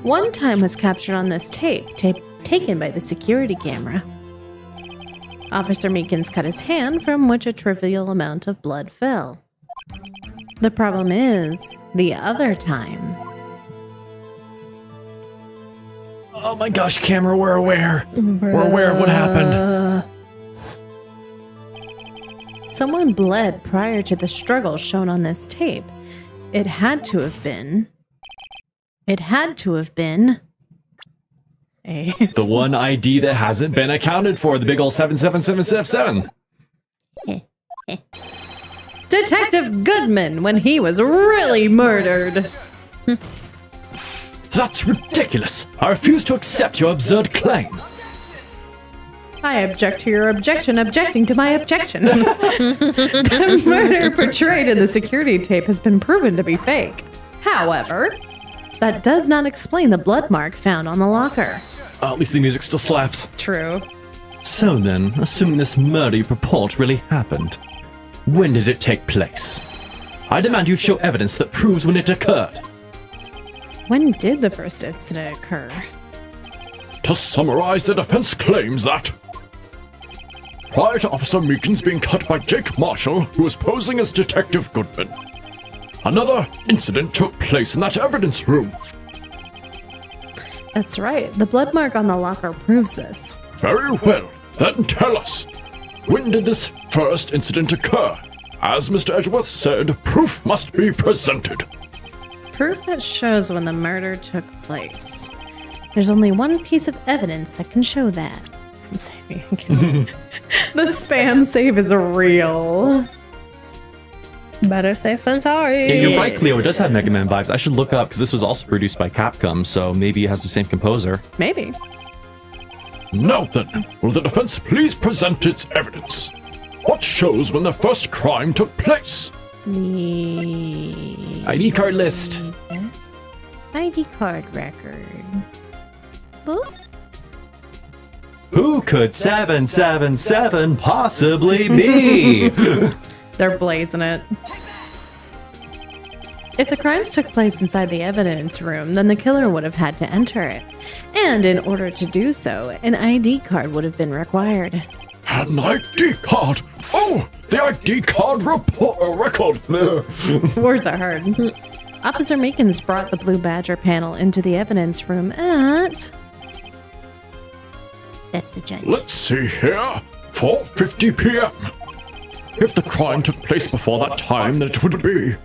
One time was captured on this tape taken by the security camera. Officer Meekins cut his hand, from which a trivial amount of blood fell. The problem is, the other time... Oh my gosh, camera, we're aware. We're aware of what happened. Someone bled prior to the struggle shown on this tape. It had to have been... The one ID that hasn't been accounted for, the big ol' 77777. Detective Goodman when he was really murdered. That's ridiculous! I refuse to accept your absurd claim! I object to your objection, objecting to my objection. The murder portrayed in the security tape has been proven to be fake. However, that does not explain the blood mark found on the locker. At least the music still slaps. True. So then, assuming this murder you purport really happened, when did it take place? I demand you show evidence that proves when it occurred. When did the first incident occur? To summarize, the defense claims that prior to Officer Meekins being cut by Jake Marshall, who was posing as Detective Goodman, another incident took place in that evidence room. That's right. The blood mark on the locker proves this. Very well. Then tell us, when did this first incident occur? As Mr. Edgeworth said, proof must be presented. Proof that shows when the murder took place. There's only one piece of evidence that can show that. I'm saving again. The spam save is real. Better safe than sorry. Yeah, you're right, Cleo. It does have Mega Man vibes. I should look up because this was also produced by Capcom, so maybe it has the same composer. Maybe. Now then, will the defense please present its evidence? What shows when the first crime took place? The ID card list. ID card record. Boop. Who could 777 possibly be? They're blazing it. If the crimes took place inside the evidence room, then the killer would have had to enter it. And in order to do so, an ID card would have been required. An ID card? Oh, the ID card record. Words are hard. Officer Meekins brought the Blue Badger panel into the evidence room at... That's the judge. Let's see here. 4:50 p.m. If the crime took place before that time, then it would be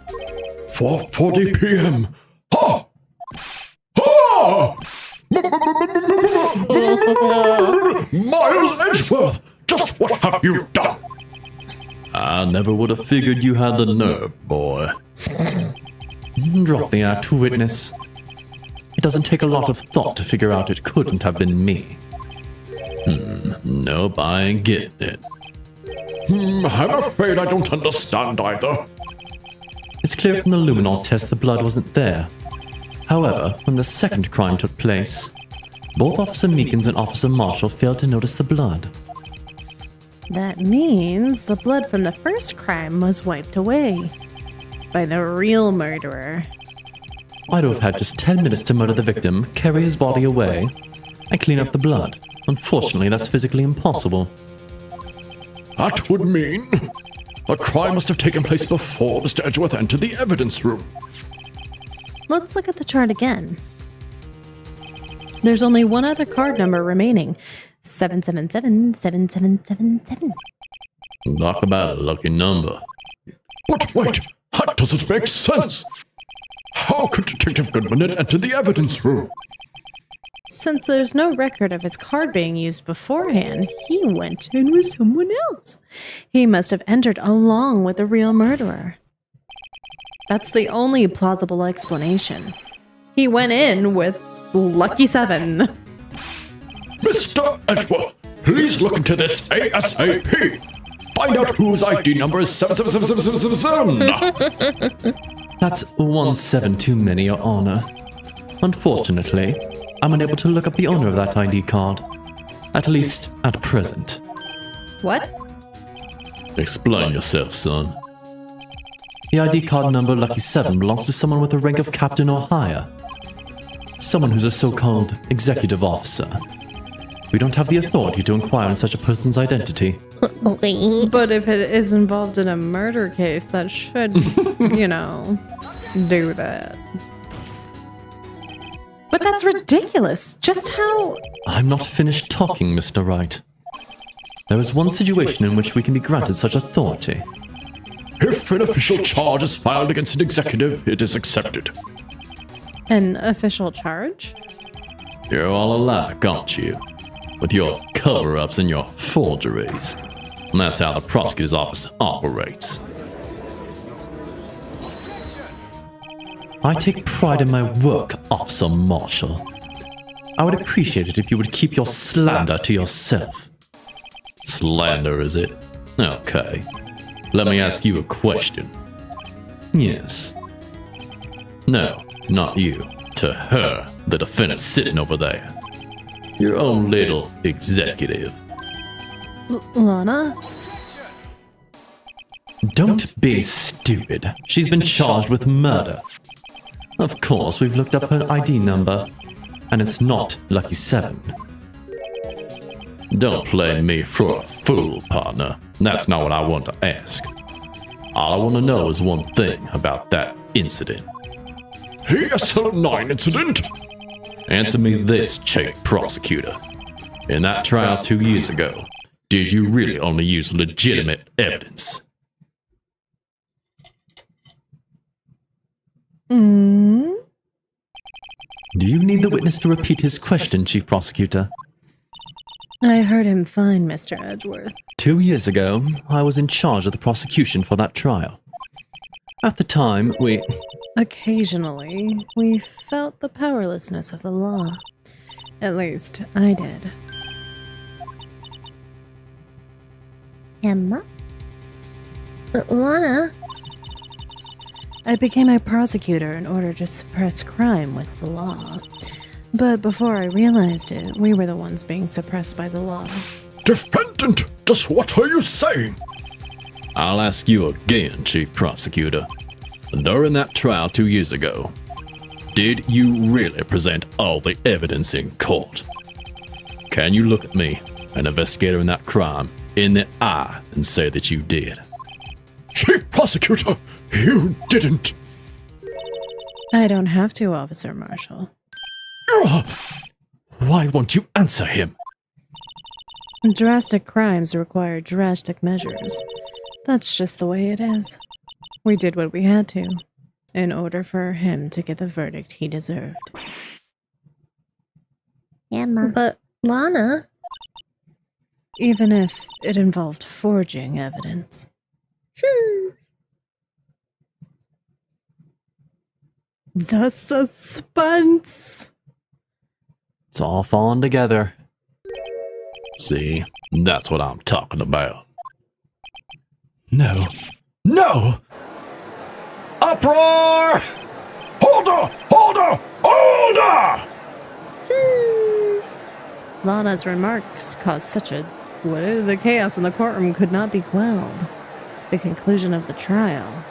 4:40 p.m. Ha! Ha! Miles Edgeworth, just what have you done? I never would have figured you had the nerve, boy. Drop the act, witness. It doesn't take a lot of thought to figure out it couldn't have been me. Nope, I ain't getting it. I'm afraid I don't understand either. It's clear from the luminol test the blood wasn't there. However, when the second crime took place, both Officer Meekins and Officer Marshall failed to notice the blood. That means the blood from the first crime was wiped away by the real murderer. I'd have had just 10 minutes to murder the victim, carry his body away, and clean up the blood. Unfortunately, that's physically impossible. That would mean the crime must have taken place before Mr. Edgeworth entered the evidence room. Let's look at the chart again. There's only one other card number remaining. 777-7777. Talk about a lucky number. But wait, that doesn't make sense. How could Detective Goodman have entered the evidence room? Since there's no record of his card being used beforehand, he went in with someone else. He must have entered along with the real murderer. That's the only plausible explanation. He went in with Lucky 7. Mr. Edgeworth, please look into this ASAP. Find out whose ID number is 77777. That's 17 too many, Your Honor. Unfortunately, I'm unable to look up the owner of that ID card. At least, at present. What? Explain yourself, son. The ID card number Lucky 7 belongs to someone with the rank of captain or higher. Someone who's a so-called executive officer. We don't have the authority to inquire on such a person's identity. But if it is involved in a murder case, that should, do that. But that's ridiculous. Just how... I'm not finished talking, Mr. Wright. There is one situation in which we can be granted such authority. If an official charge is filed against an executive, it is accepted. An official charge? You're all alike, aren't you? With your cover-ups and your forgeries. And that's how the prosecutor's office operates. I take pride in my work, Officer Marshall. I would appreciate it if you would keep your slander to yourself. Slander, is it? Okay. Let me ask you a question. Yes. No, not you. To her, the defendant sitting over there. Your own little executive. Lana? Don't be stupid. She's been charged with murder. Of course, we've looked up her ID number, and it's not Lucky 7. Don't play me for a fool, partner. That's not what I want to ask. All I want to know is one thing about that incident. PyahEXEthon incident? Answer me this, Chief Prosecutor. In that trial 2 years ago, did you really only use legitimate evidence? Mm? Do you need the witness to repeat his question, Chief Prosecutor? I heard him fine, Mr. Edgeworth. 2 years ago, I was in charge of the prosecution for that trial. At the time, Occasionally, we felt the powerlessness of the law. At least, I did. Emma? Lana? I became a prosecutor in order to suppress crime with the law. But before I realized it, we were the ones being suppressed by the law. Defendant, just what are you saying? I'll ask you again, Chief Prosecutor. During that trial 2 years ago, did you really present all the evidence in court? Can you look at me, an investigator in that crime, in the eye and say that you did? Chief Prosecutor, you didn't. I don't have to, Officer Marshall. why won't you answer him? Drastic crimes require drastic measures. That's just the way it is. We did what we had to, in order for him to get the verdict he deserved. Emma? But Lana? Even if it involved forging evidence. The suspense! It's all falling together. See, that's what I'm talking about. No. No! Uproar! Order! Order! Order! Lana's remarks caused such a... The chaos in the courtroom could not be quelled. The conclusion of the trial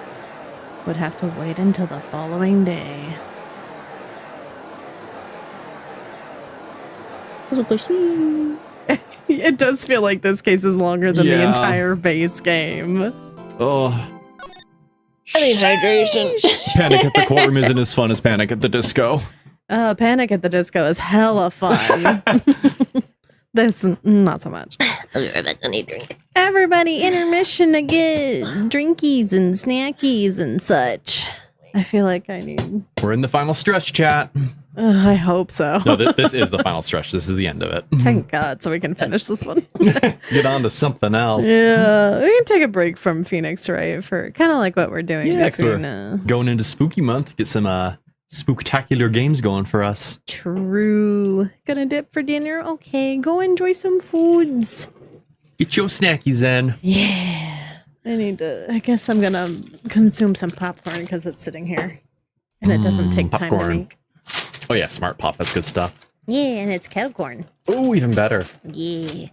would have to wait until the following day. It does feel like this case is longer than the Yeah. entire base game. Oh, I need hydration. Panic at the Courtroom isn't as fun as Panic at the Disco. Panic at the Disco is hella fun. This, not so much. I'll be right back. I need a drink. Everybody, intermission to get drinkies and snackies and such. I feel like I need... We're in the final stretch, chat. I hope so. No, this is the final stretch. This is the end of it. Thank God, so we can finish this one. Get on to something else. Yeah, we can take a break from Phoenix, right? For kind of like what we're doing. Yeah, 'cause we're between, going into spooky month. Get some spooktacular games going for us. True. Gonna dip for dinner? Okay, go enjoy some foods. Get your snackies in. Yeah. I guess I'm gonna consume some popcorn because it's sitting here. And it doesn't take time to popcorn. make. Oh yeah, Smart Pop. That's good stuff. Yeah, and it's kettle corn. Oh, even better. Yeah.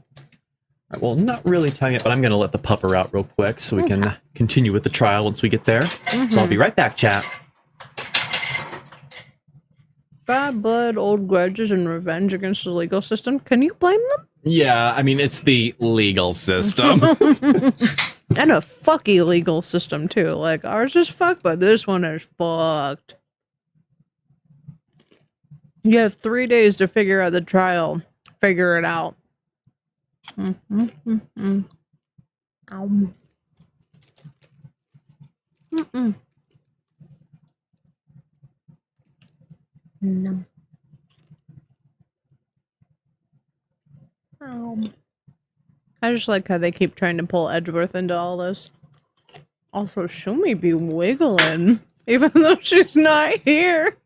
Well, not really telling it, but I'm going to let the pupper out real quick so we can continue with the trial once we get there. So I'll be right back, chat. Bad blood, old grudges, and revenge against the legal system. Can you blame them? Yeah, I mean, it's the legal system. And a fucky legal system, too. Like, ours is fucked, but this one is fucked. You have 3 days to figure out the trial. Figure it out. Ow. No. I just like how they keep trying to pull Edgeworth into all this. Also, Sumi be wiggling. even though she's not here.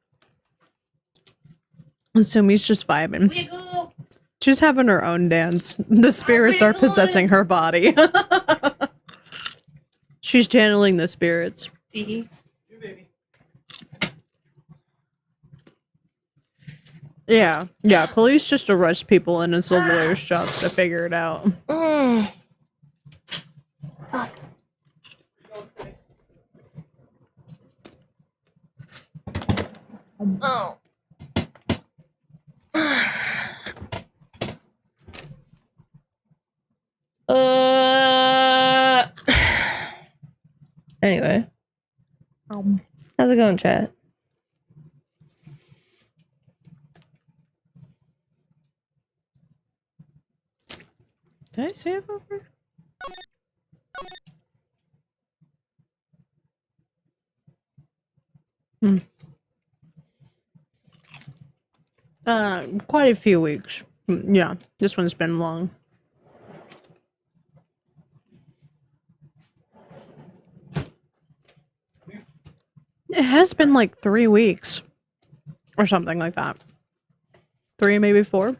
Sumi's just vibing. Wiggle. She's having her own dance. The spirits are possessing her body. She's channeling the spirits. See? Yeah, police just arrest people and it's the lawyer's job to figure it out. Fuck. Oh. Anyway. How's it going, chat? Did I save over? Quite a few weeks. Yeah, this one's been long. It has been like 3 weeks. Or something like that. 3, maybe 4.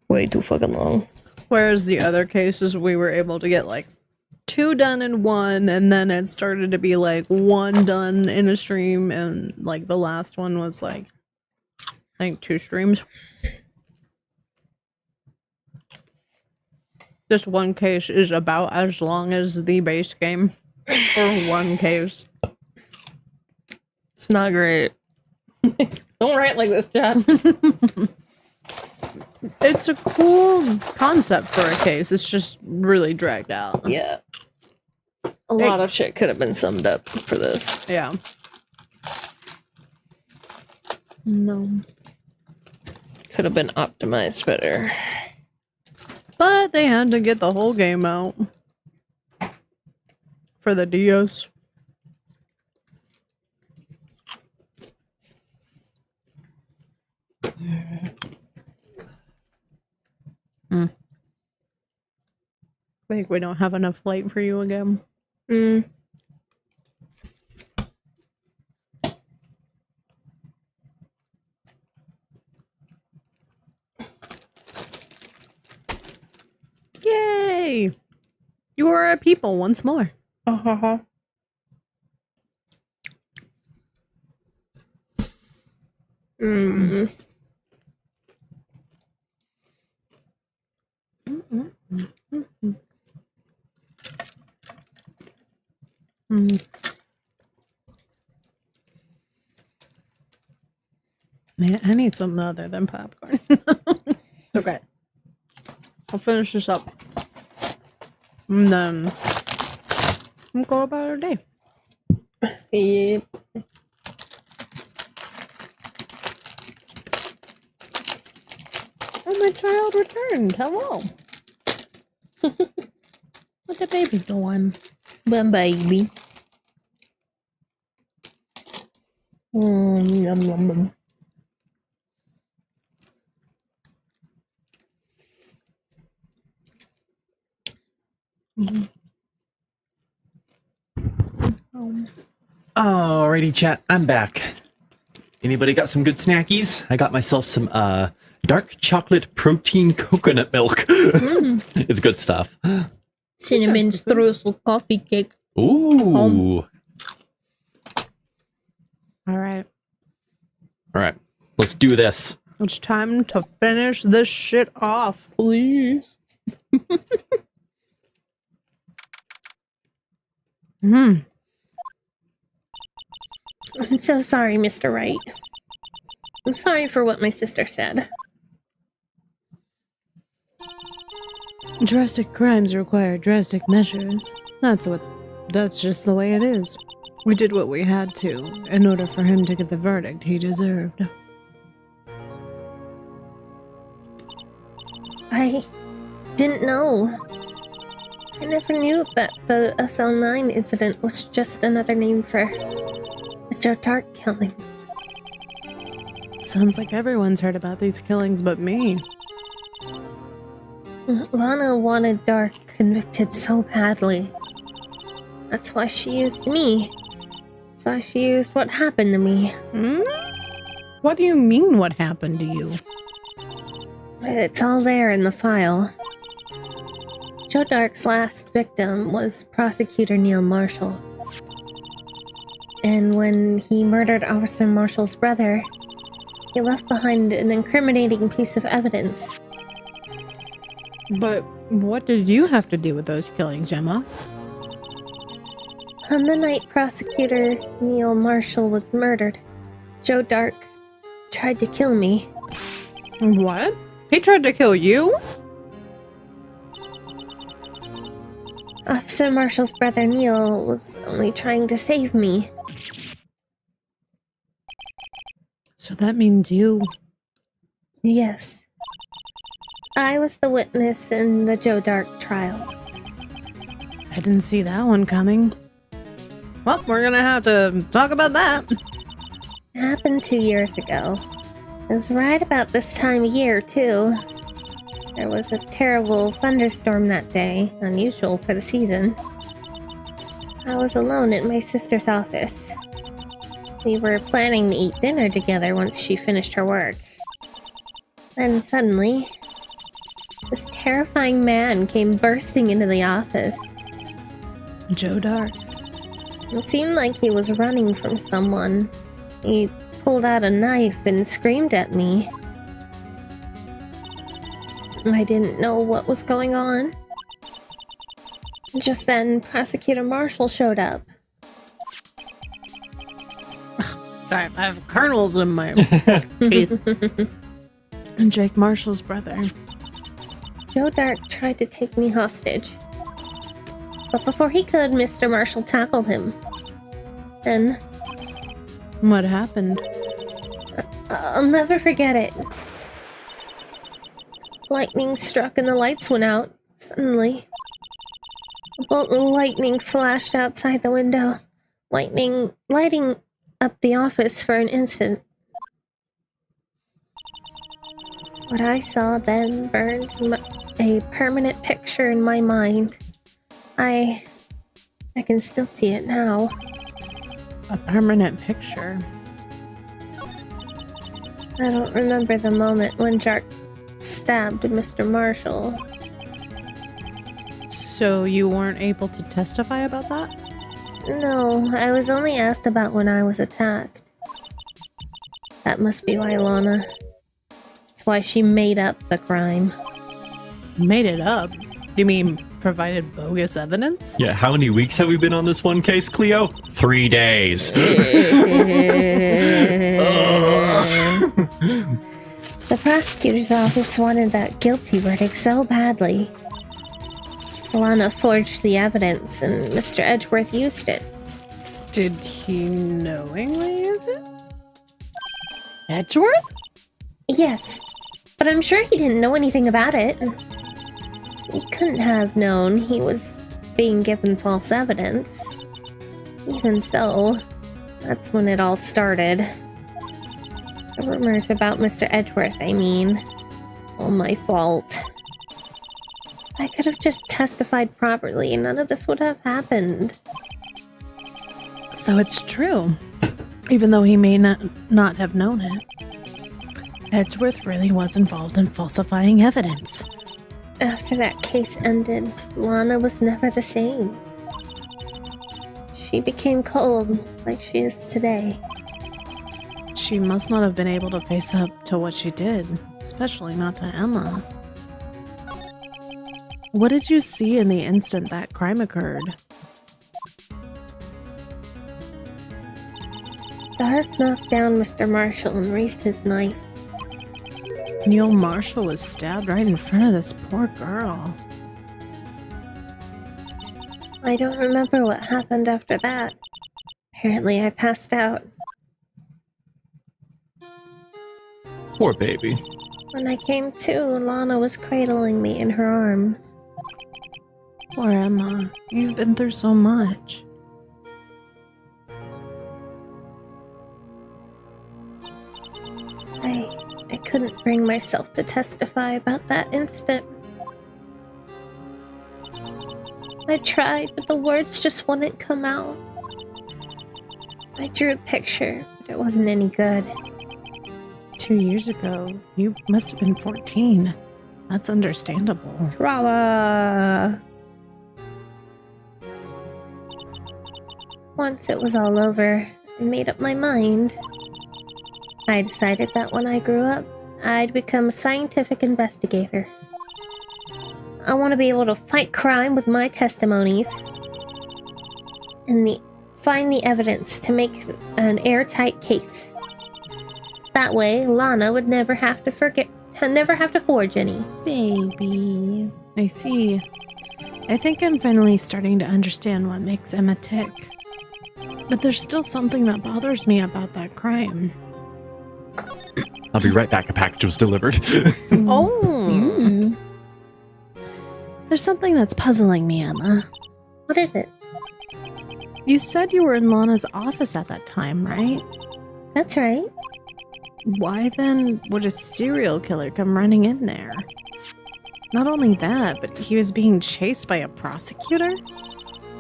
Way too fucking long. Whereas the other cases, we were able to get like 2 done in 1, and then it started to be like 1 done in a stream, and like the last one was like, I think 2 streams. This one case is about as long as the base game for one case. It's not great. Don't write like this, Chad. It's a cool concept for a case. It's just really dragged out. Yeah. A lot of shit could have been summed up for this. Yeah. No. Could have been optimized better. But they had to get the whole game out. For the DS. I think we don't have enough light for you again. Yay! You are a people once more. Man, I need something other than popcorn. Okay. I'll finish this up. And then we'll go about our day. Yep. Oh, my child returned. Hello. What the baby doing? Bye, baby. Yum, yum, yum. Alrighty, chat, I'm back. Anybody got some good snackies? I got myself some dark chocolate protein coconut milk. It's good stuff. Cinnamon streusel coffee cake. Ooh. Alright. Alright, let's do this. It's time to finish this shit off. Please. Hmm. I'm so sorry, Mr. Wright. I'm sorry for what my sister said. Drastic crimes require drastic measures. That's just the way it is. We did what we had to in order for him to get the verdict he deserved. I didn't know. I never knew that the SL9 incident was just another name for the Jotart killings. Sounds like everyone's heard about these killings but me. Lana wanted Dark convicted so badly. That's why she used me. So she used what happened to me. Hmm? What do you mean, what happened to you? It's all there in the file. Joe Dark's last victim was Prosecutor Neil Marshall. And when he murdered Officer Marshall's brother, he left behind an incriminating piece of evidence. But what did you have to do with those killings, Gemma? On the night Prosecutor Neil Marshall was murdered, Joe Dark tried to kill me. What? He tried to kill you? Officer Marshall's brother Neil was only trying to save me. So that means you... Yes. I was the witness in the Joe Dark trial. I didn't see that one coming. Well, we're gonna have to talk about that. It happened 2 years ago. It was right about this time of year, too. There was a terrible thunderstorm that day, unusual for the season. I was alone in my sister's office. We were planning to eat dinner together once she finished her work. Then suddenly, this terrifying man came bursting into the office. Joe Dark. It seemed like he was running from someone. He pulled out a knife and screamed at me. I didn't know what was going on. Just then, Prosecutor Marshall showed up. Sorry, I have kernels in my teeth. And Jake Marshall's brother. Joe Dark tried to take me hostage. But before he could, Mr. Marshall tackled him. Then, What happened? I'll never forget it. Lightning struck and the lights went out. Suddenly, a bolt of lightning flashed outside the window, lighting up the office for an instant. What I saw then burned a permanent picture in my mind. I can still see it now. A permanent picture. I don't remember the moment when Jark stabbed Mr. Marshall. So you weren't able to testify about that? No, I was only asked about when I was attacked. That must be why Lana. That's why she made up the crime. Made it up? You mean provided bogus evidence? Yeah, how many weeks have we been on this one case, Cleo? 3 days. The prosecutor's office wanted that guilty verdict so badly. Lana forged the evidence, and Mr. Edgeworth used it. Did he knowingly use it? Edgeworth? Yes, but I'm sure he didn't know anything about it. He couldn't have known he was being given false evidence. Even so, that's when it all started. The rumors about Mr. Edgeworth, I mean. All my fault. I could have just testified properly and none of this would have happened. So it's true. Even though he may not have known it. Edgeworth really was involved in falsifying evidence. After that case ended, Lana was never the same. She became cold, like she is today. She must not have been able to face up to what she did, especially not to Emma. What did you see in the instant that crime occurred? Dark knocked down Mr. Marshall and raised his knife. Neil Marshall was stabbed right in front of this poor girl. I don't remember what happened after that. Apparently I passed out. Poor baby. When I came to, Lana was cradling me in her arms. Poor Emma, you've been through so much. I couldn't bring myself to testify about that instant. I tried, but the words just wouldn't come out. I drew a picture, but it wasn't any good. 2 years ago, you must have been 14. That's understandable. Drama! Once it was all over, I made up my mind. I decided that when I grew up, I'd become a scientific investigator. I want to be able to fight crime with my testimonies and find the evidence to make an airtight case. That way, Lana would never have to forge any. Baby. I see. I think I'm finally starting to understand what makes Emma tick. But there's still something that bothers me about that crime. I'll be right back. A package was delivered. Oh! There's something that's puzzling me, Emma. What is it? You said you were in Lana's office at that time, right? That's right. Why then would a serial killer come running in there? Not only that, but he was being chased by a prosecutor?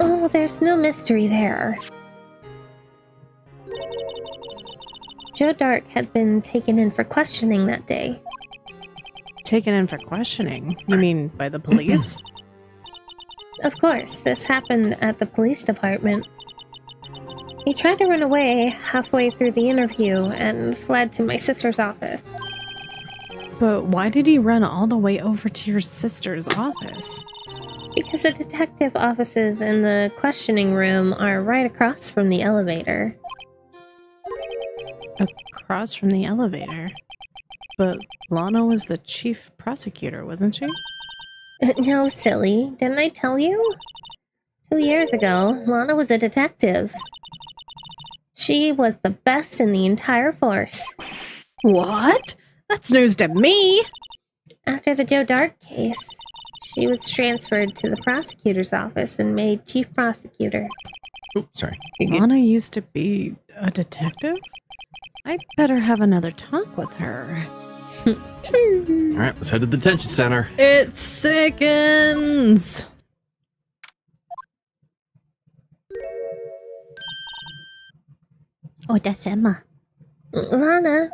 Oh, there's no mystery there. Joe Dark had been taken in for questioning that day. Taken in for questioning? You mean by the police? Of course, this happened at the police department. He tried to run away halfway through the interview and fled to my sister's office. But why did he run all the way over to your sister's office? Because the detective offices and the questioning room are right across from the elevator. Across from the elevator? But Lana was the chief prosecutor, wasn't she? No, silly. Didn't I tell you? 2 years ago, Lana was a detective. She was the best in the entire force. What? That's news to me! After the Joe Dark case, she was transferred to the prosecutor's office and made chief prosecutor. Oh, sorry. Lana used to be a detective? I'd better have another talk with her. All right, let's head to the detention center. It thickens! Oh, that's Emma. Lana,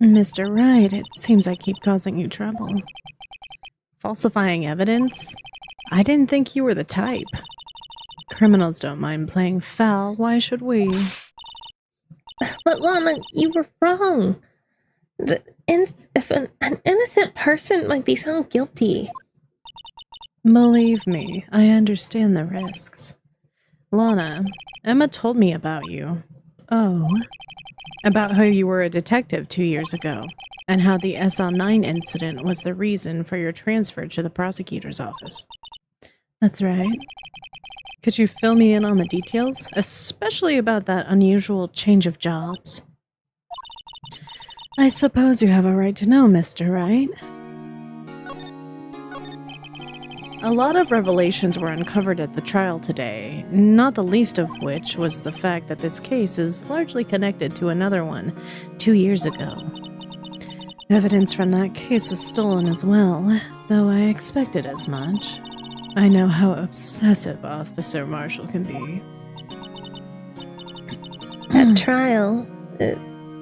Mr. Wright, it seems I keep causing you trouble. Falsifying evidence? I didn't think you were the type. Criminals don't mind playing foul, why should we? but Lana, you were wrong. If an innocent person might be found guilty. Believe me, I understand the risks. Lana, Emma told me about you. Oh, about how you were a detective 2 years ago, and how the SL9 incident was the reason for your transfer to the prosecutor's office. That's right. Could you fill me in on the details, especially about that unusual change of jobs? I suppose you have a right to know, Mr. Wright. A lot of revelations were uncovered at the trial today, not the least of which was the fact that this case is largely connected to another one 2 years ago. Evidence from that case was stolen as well, though I expected as much. I know how obsessive Officer Marshall can be. That trial, it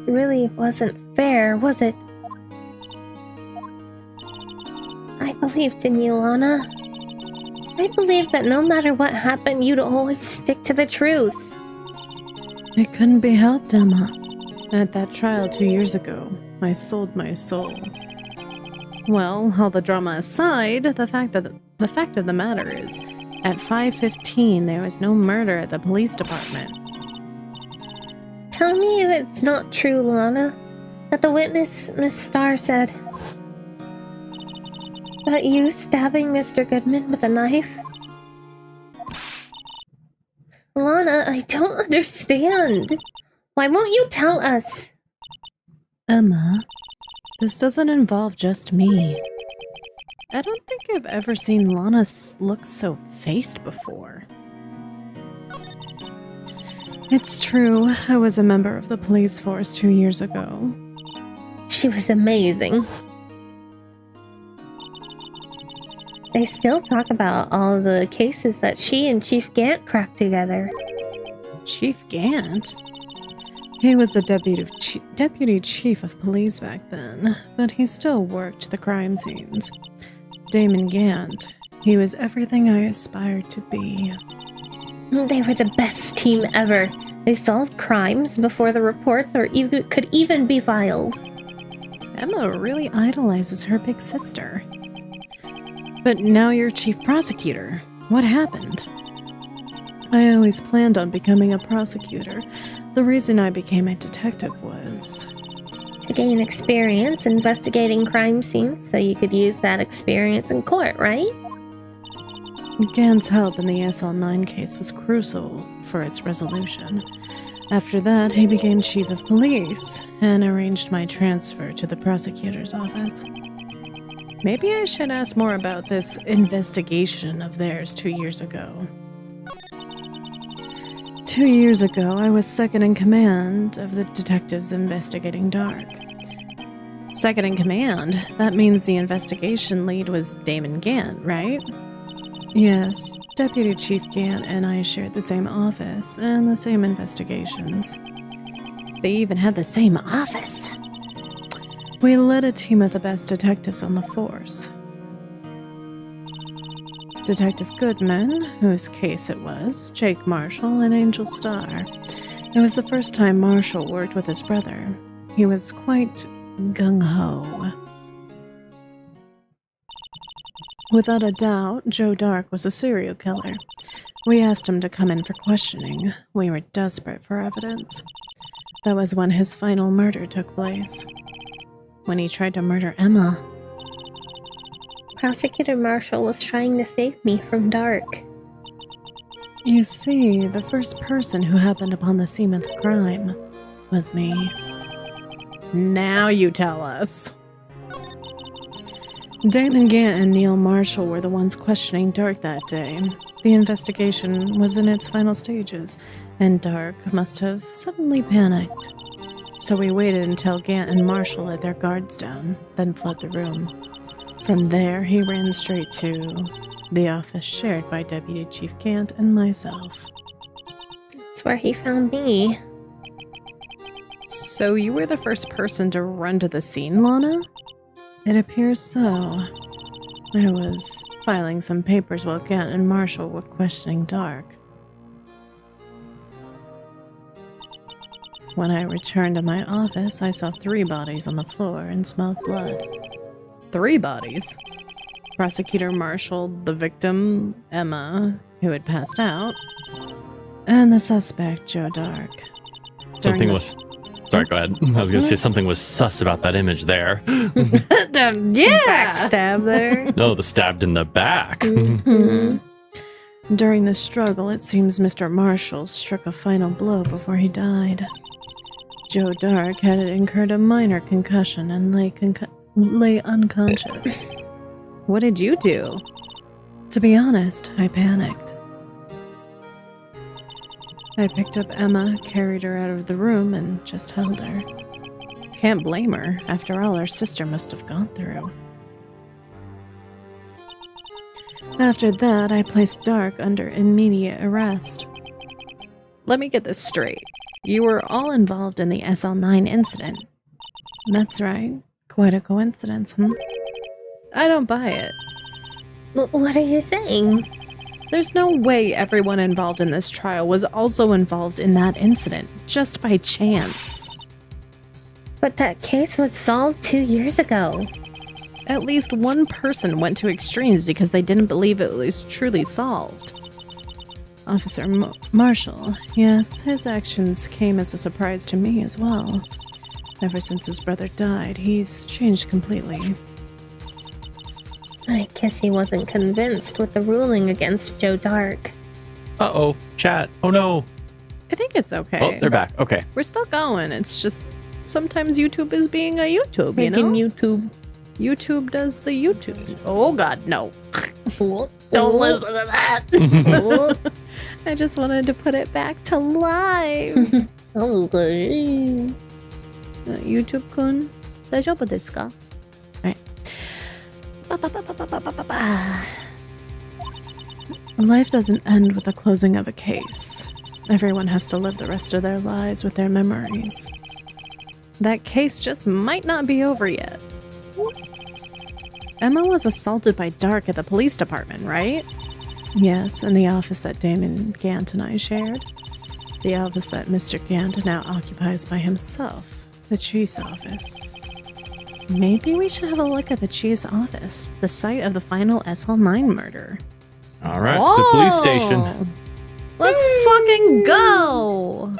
really wasn't fair, was it? I believed in you, Lana. I believed that no matter what happened, you'd always stick to the truth. It couldn't be helped, Emma. At that trial 2 years ago, I sold my soul. Well, all the drama aside, the fact of the matter is, at 5:15 there was no murder at the police department. Tell me that it's not true, Lana. That the witness, Miss Starr, said about you stabbing Mr. Goodman with a knife. Lana, I don't understand. Why won't you tell us? Emma, this doesn't involve just me. I don't think I've ever seen Lana look so faced before. It's true, I was a member of the police force 2 years ago. She was amazing. They still talk about all the cases that she and Chief Gant cracked together. Chief Gant? He was the deputy chief of police back then, but he still worked the crime scenes. Damon Gant. He was everything I aspired to be. They were the best team ever. They solved crimes before the reports could even be filed. Emma really idolizes her big sister. But now you're chief prosecutor. What happened? I always planned on becoming a prosecutor. The reason I became a detective was to gain experience investigating crime scenes so you could use that experience in court, right? Gant's help in the SL9 case was crucial for its resolution. After that, he became chief of police and arranged my transfer to the prosecutor's office. Maybe I should ask more about this investigation of theirs 2 years ago. 2 years ago, I was second in command of the detectives investigating Dark. Second in command? That means the investigation lead was Damon Gant, right? Yes, Deputy Chief Gant and I shared the same office and the same investigations. They even had the same office. We led a team of the best detectives on the force. Detective Goodman, whose case it was, Jake Marshall, and Angel Starr. It was the first time Marshall worked with his brother. He was quite gung-ho. Without a doubt, Joe Dark was a serial killer. We asked him to come in for questioning. We were desperate for evidence. That was when his final murder took place. When he tried to murder Emma. Prosecutor Marshall was trying to save me from Dark. You see, the first person who happened upon the scene of the crime was me. Now you tell us. Damon Gant and Neil Marshall were the ones questioning Dark that day. The investigation was in its final stages, and Dark must have suddenly panicked. So we waited until Gant and Marshall let their guards down, then fled the room. From there, he ran straight to the office shared by Deputy Chief Gant and myself. That's where he found me. So you were the first person to run to the scene, Lana? It appears so. I was filing some papers while Gant and Marshall were questioning Dark. When I returned to my office, I saw 3 bodies on the floor and smelled blood. 3 bodies? Prosecutor Marshall, the victim, Emma, who had passed out, and the suspect, Joe Dark. Something was... Sorry, go ahead. I was going to say something was sus about that image there. Yeah! Backstab there. No, the stabbed in the back. Mm-hmm. During the struggle, it seems Mr. Marshall struck a final blow before he died. Joe Dark had incurred a minor concussion and lay unconscious. What did you do? To be honest, I panicked. I picked up Emma, carried her out of the room, and just held her. Can't blame her. After all, her sister must have gone through. After that, I placed Dark under immediate arrest. Let me get this straight. You were all involved in the SL9 incident. That's right. Quite a coincidence, I don't buy it. What are you saying? There's no way everyone involved in this trial was also involved in that incident, just by chance. But that case was solved 2 years ago. At least one person went to extremes because they didn't believe it was truly solved. Officer Marshall, yes, his actions came as a surprise to me as well. Ever since his brother died, he's changed completely. I guess he wasn't convinced with the ruling against Joe Dark. Uh-oh, chat. Oh no. I think it's okay. Oh, they're back. Okay. We're still going. It's just sometimes YouTube is being a YouTube, you know? YouTube. YouTube does the YouTube. Oh god, no. Don't listen to that. I just wanted to put it back to live. YouTube-kun, 大丈夫ですか? Right. Life doesn't end with the closing of a case. Everyone has to live the rest of their lives with their memories. That case just might not be over yet. Emma was assaulted by Dark at the police department, right? Yes, in the office that Damon Gant and I shared. The office that Mr. Gant now occupies by himself. The chief's office. Maybe we should have a look at the chief's office, the site of the final SL9 murder. All right, the police station. Let's fucking go!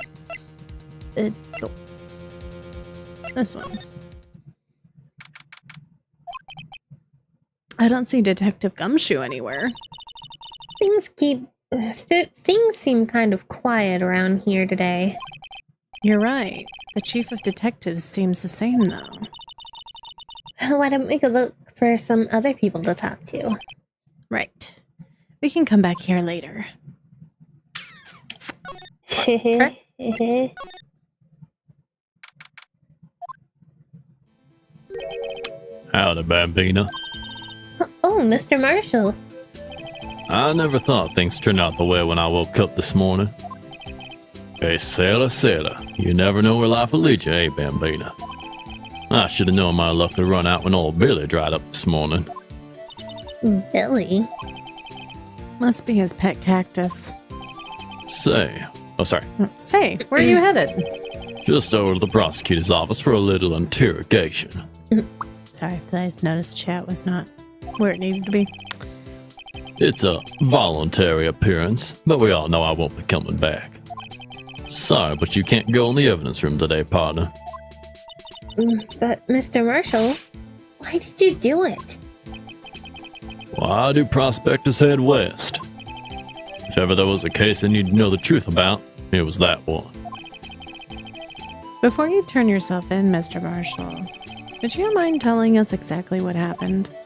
This one. I don't see Detective Gumshoe anywhere. Things seem kind of quiet around here today. You're right. The chief of detectives seems the same, though. Why don't we go look for some other people to talk to? Right. We can come back here later. Howdy, Bambina. Oh, Mr. Marshall. I never thought things turned out the way when I woke up this morning. Hey, sailor, you never know where life will lead you, eh, Bambina? I should have known my luck would run out when old Billy dried up this morning. Billy? Must be his pet cactus. Say, Say, where are you headed? just over to the prosecutor's office for a little interrogation. Sorry, I just noticed chat was not where it needed to be. It's a voluntary appearance, but we all know I won't be coming back. Sorry, but you can't go in the evidence room today, partner. But, Mr. Marshall, why did you do it? Why do prospectors head west? If ever there was a case I need to know the truth about, it was that one. Before you turn yourself in, Mr. Marshall, would you mind telling us exactly what happened?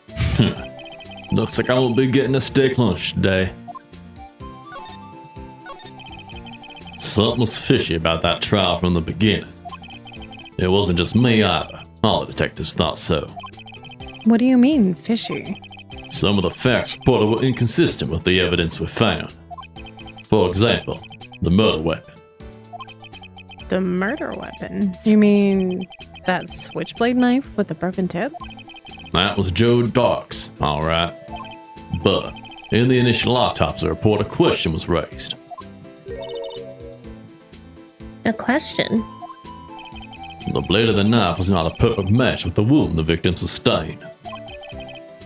Looks like I won't be getting a steak lunch today. Something was fishy about that trial from the beginning. It wasn't just me either. All the detectives thought so. What do you mean, fishy? Some of the facts reported were inconsistent with the evidence we found. For example, the murder weapon. The murder weapon? You mean that switchblade knife with the broken tip? That was Joe Dark's, alright. But, in the initial autopsy report, a question was raised. A question? The blade of the knife was not a perfect match with the wound the victim sustained.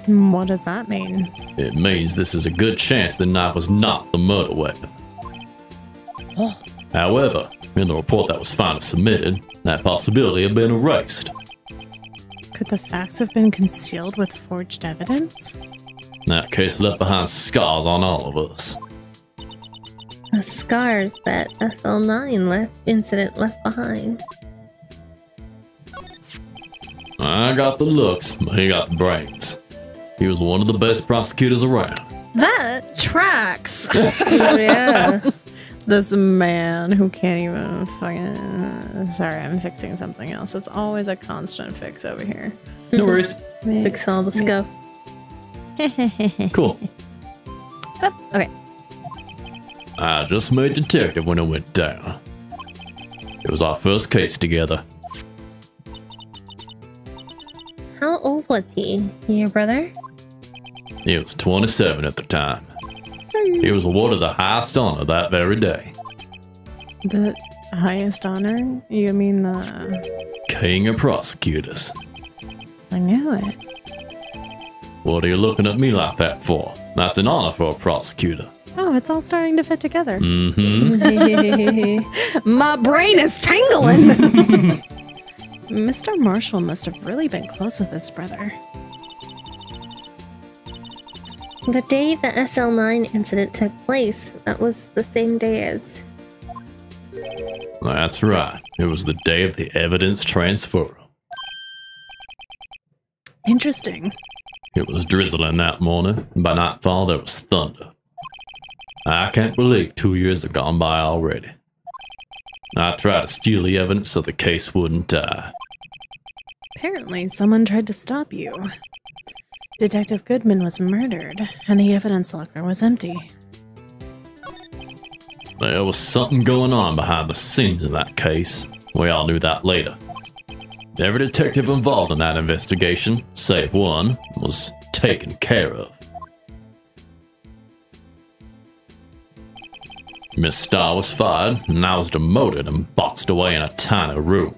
What does that mean? It means this is a good chance the knife was not the murder weapon. However, in the report that was finally submitted, that possibility had been erased. Could the facts have been concealed with forged evidence? That case left behind scars on all of us. The scars that SL9 incident left behind. I got the looks, but he got the brains. He was one of the best prosecutors around. That tracks! Oh, yeah. This man who can't even fucking... Sorry, I'm fixing something else. It's always a constant fix over here. No worries. Fix all the scuff. Cool. Oh, okay. I just made detective when it went down. It was our first case together. How old was he? Your brother? He was 27 at the time. He was awarded the highest honor that very day. The highest honor? You mean the... King of prosecutors. I knew it. What are you looking at me like that for? That's an honor for a prosecutor. Oh, it's all starting to fit together. Mm-hmm. My brain is tingling! Mr. Marshall must have really been close with his brother. The day the SL9 incident took place, that was the same day as... That's right. It was the day of the evidence transfer. Interesting. It was drizzling that morning, and by nightfall there was thunder. I can't believe 2 years have gone by already. I tried to steal the evidence so the case wouldn't die. Apparently, someone tried to stop you. Detective Goodman was murdered, and the evidence locker was empty. There was something going on behind the scenes in that case. We all knew that later. Every detective involved in that investigation, save one, was taken care of. Miss Starr was fired, and I was demoted and boxed away in a tiny room.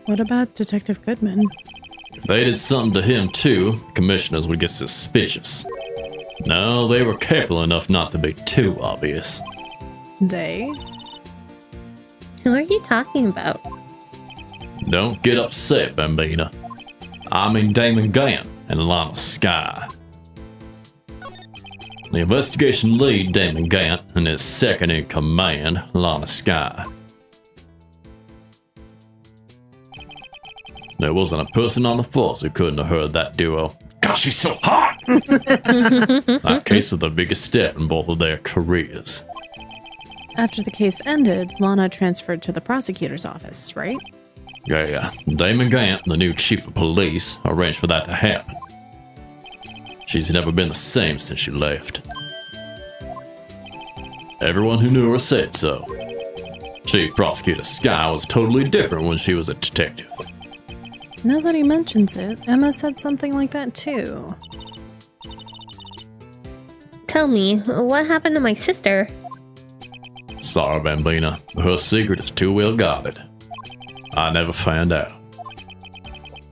What about Detective Goodman? If they did something to him too, commissioners would get suspicious. No, they were careful enough not to be too obvious. They? Who are you talking about? Don't get upset, Bambina. I mean Damon Gant and Lana Sky. The investigation lead, Damon Gant, and his second in command, Lana Sky. There wasn't a person on the force who couldn't have heard that duo. Gosh, she's so hot! That case was the biggest step in both of their careers. After the case ended, Lana transferred to the prosecutor's office, right? Yeah. Damon Gant, the new chief of police, arranged for that to happen. She's never been the same since she left. Everyone who knew her said so. Chief Prosecutor Sky was totally different when she was a detective. Now that he mentions it, Emma said something like that too. Tell me, what happened to my sister? Sorry, Bambina, but her secret is too well guarded. I never found out.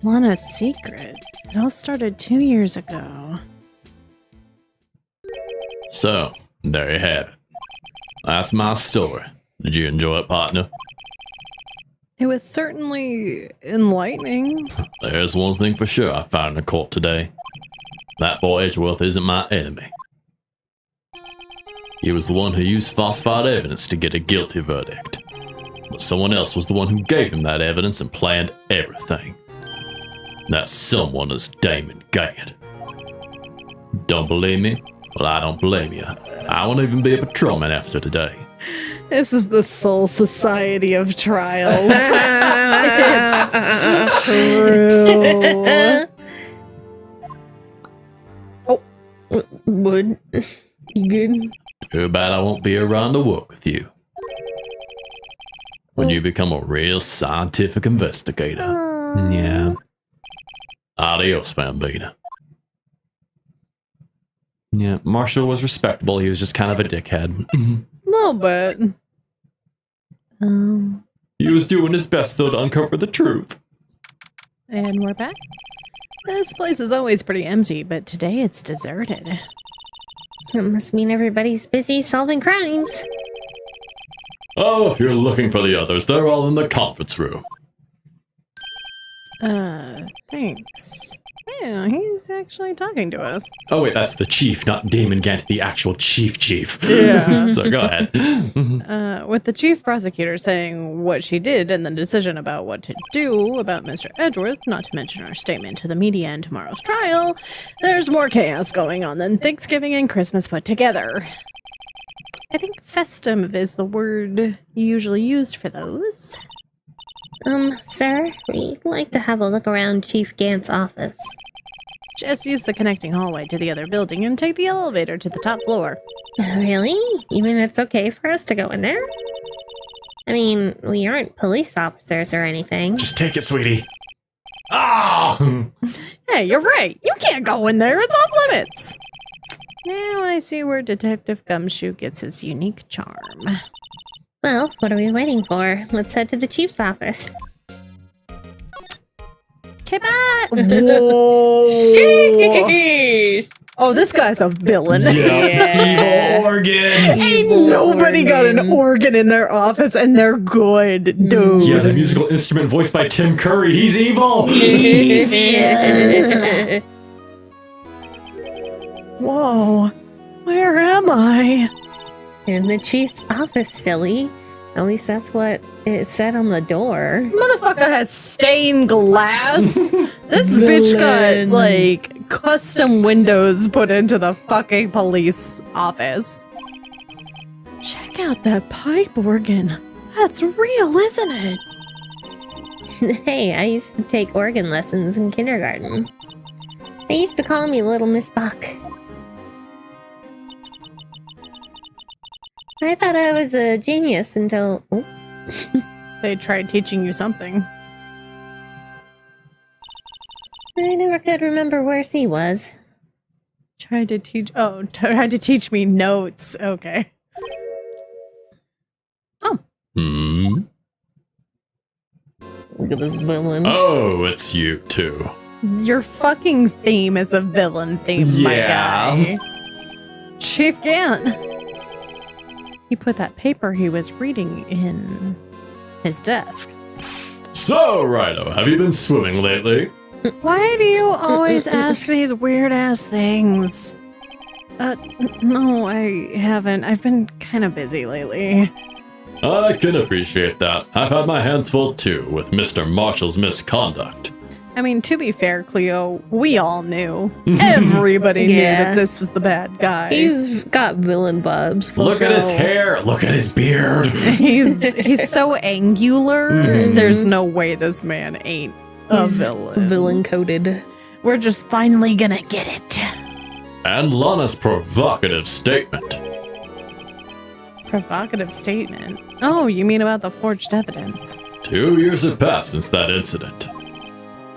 Lana's secret. It all started 2 years ago. So, there you have it. That's my story. Did you enjoy it, partner? It was certainly enlightening. There's one thing for sure I found in court today. That boy Edgeworth isn't my enemy. He was the one who used falsified evidence to get a guilty verdict. But someone else was the one who gave him that evidence and planned everything. That someone is Damon Gant. Don't believe me? Well, I don't blame you. I won't even be a patrolman after today. This is the Soul Society of Trials. It's true. Would you good? Too bad I won't be around to work with you. When you become a real scientific investigator. Yeah. Adios, Bambina. Yeah, Marshall was respectable. He was just kind of a dickhead. A little bit. He was doing his best, though, to uncover the truth. And we're back. This place is always pretty empty, but today it's deserted. That must mean everybody's busy solving crimes. Oh, if you're looking for the others, they're all in the conference room. Thanks. Yeah, he's actually talking to us. Oh, wait, that's the chief, not Damon Gant, the actual chief. Yeah. So go ahead. With the chief prosecutor saying what she did and the decision about what to do about Mr. Edgeworth, not to mention our statement to the media in tomorrow's trial, there's more chaos going on than Thanksgiving and Christmas put together. I think festive is the word usually used for those. Sir, we'd like to have a look around Chief Gant's office. Just use the connecting hallway to the other building and take the elevator to the top floor. Really? You mean it's okay for us to go in there? I mean, we aren't police officers or anything. Just take it, sweetie. Oh! Hey, you're right. You can't go in there. It's off limits. Now I see where Detective Gumshoe gets his unique charm. Well, what are we waiting for? Let's head to the chief's office. Okay, bye. Whoa. Sheesh! Oh, this guy's a villain. Yeah. Evil organ. Ain't nobody got an organ in their office and they're good, dude. He has a musical instrument voiced by Tim Curry. He's evil. Whoa. Where am I? In the chief's office, silly. At least that's what it said on the door. Motherfucker has stained glass. This bitch got, like, custom windows put into the fucking police office. Check out that pipe organ. That's real, isn't it? Hey, I used to take organ lessons in kindergarten. They used to call me Little Miss Buck. I thought I was a genius until... Oh. They tried teaching you something. I never could remember where C was. Tried to teach me notes. Okay. Oh. Look at this villain. Oh, it's you too. Your fucking theme is a villain theme, my guy. Chief Gant. He put that paper he was reading in his desk. So, Rhino, have you been swimming lately? Why do you always ask these weird-ass things? No, I haven't. I've been kind of busy lately. I can appreciate that. I've had my hands full too with Mr. Marshall's misconduct. I mean, to be fair, Cleo, we all knew. Everybody knew that this was the bad guy. He's got villain vibes. Look at his hair. Look at his beard. He's so angular. There's no way this man ain't a villain. Villain coded. We're just finally gonna get it. And Lana's provocative statement. Provocative statement? Oh, you mean about the forged evidence? 2 years have passed since that incident.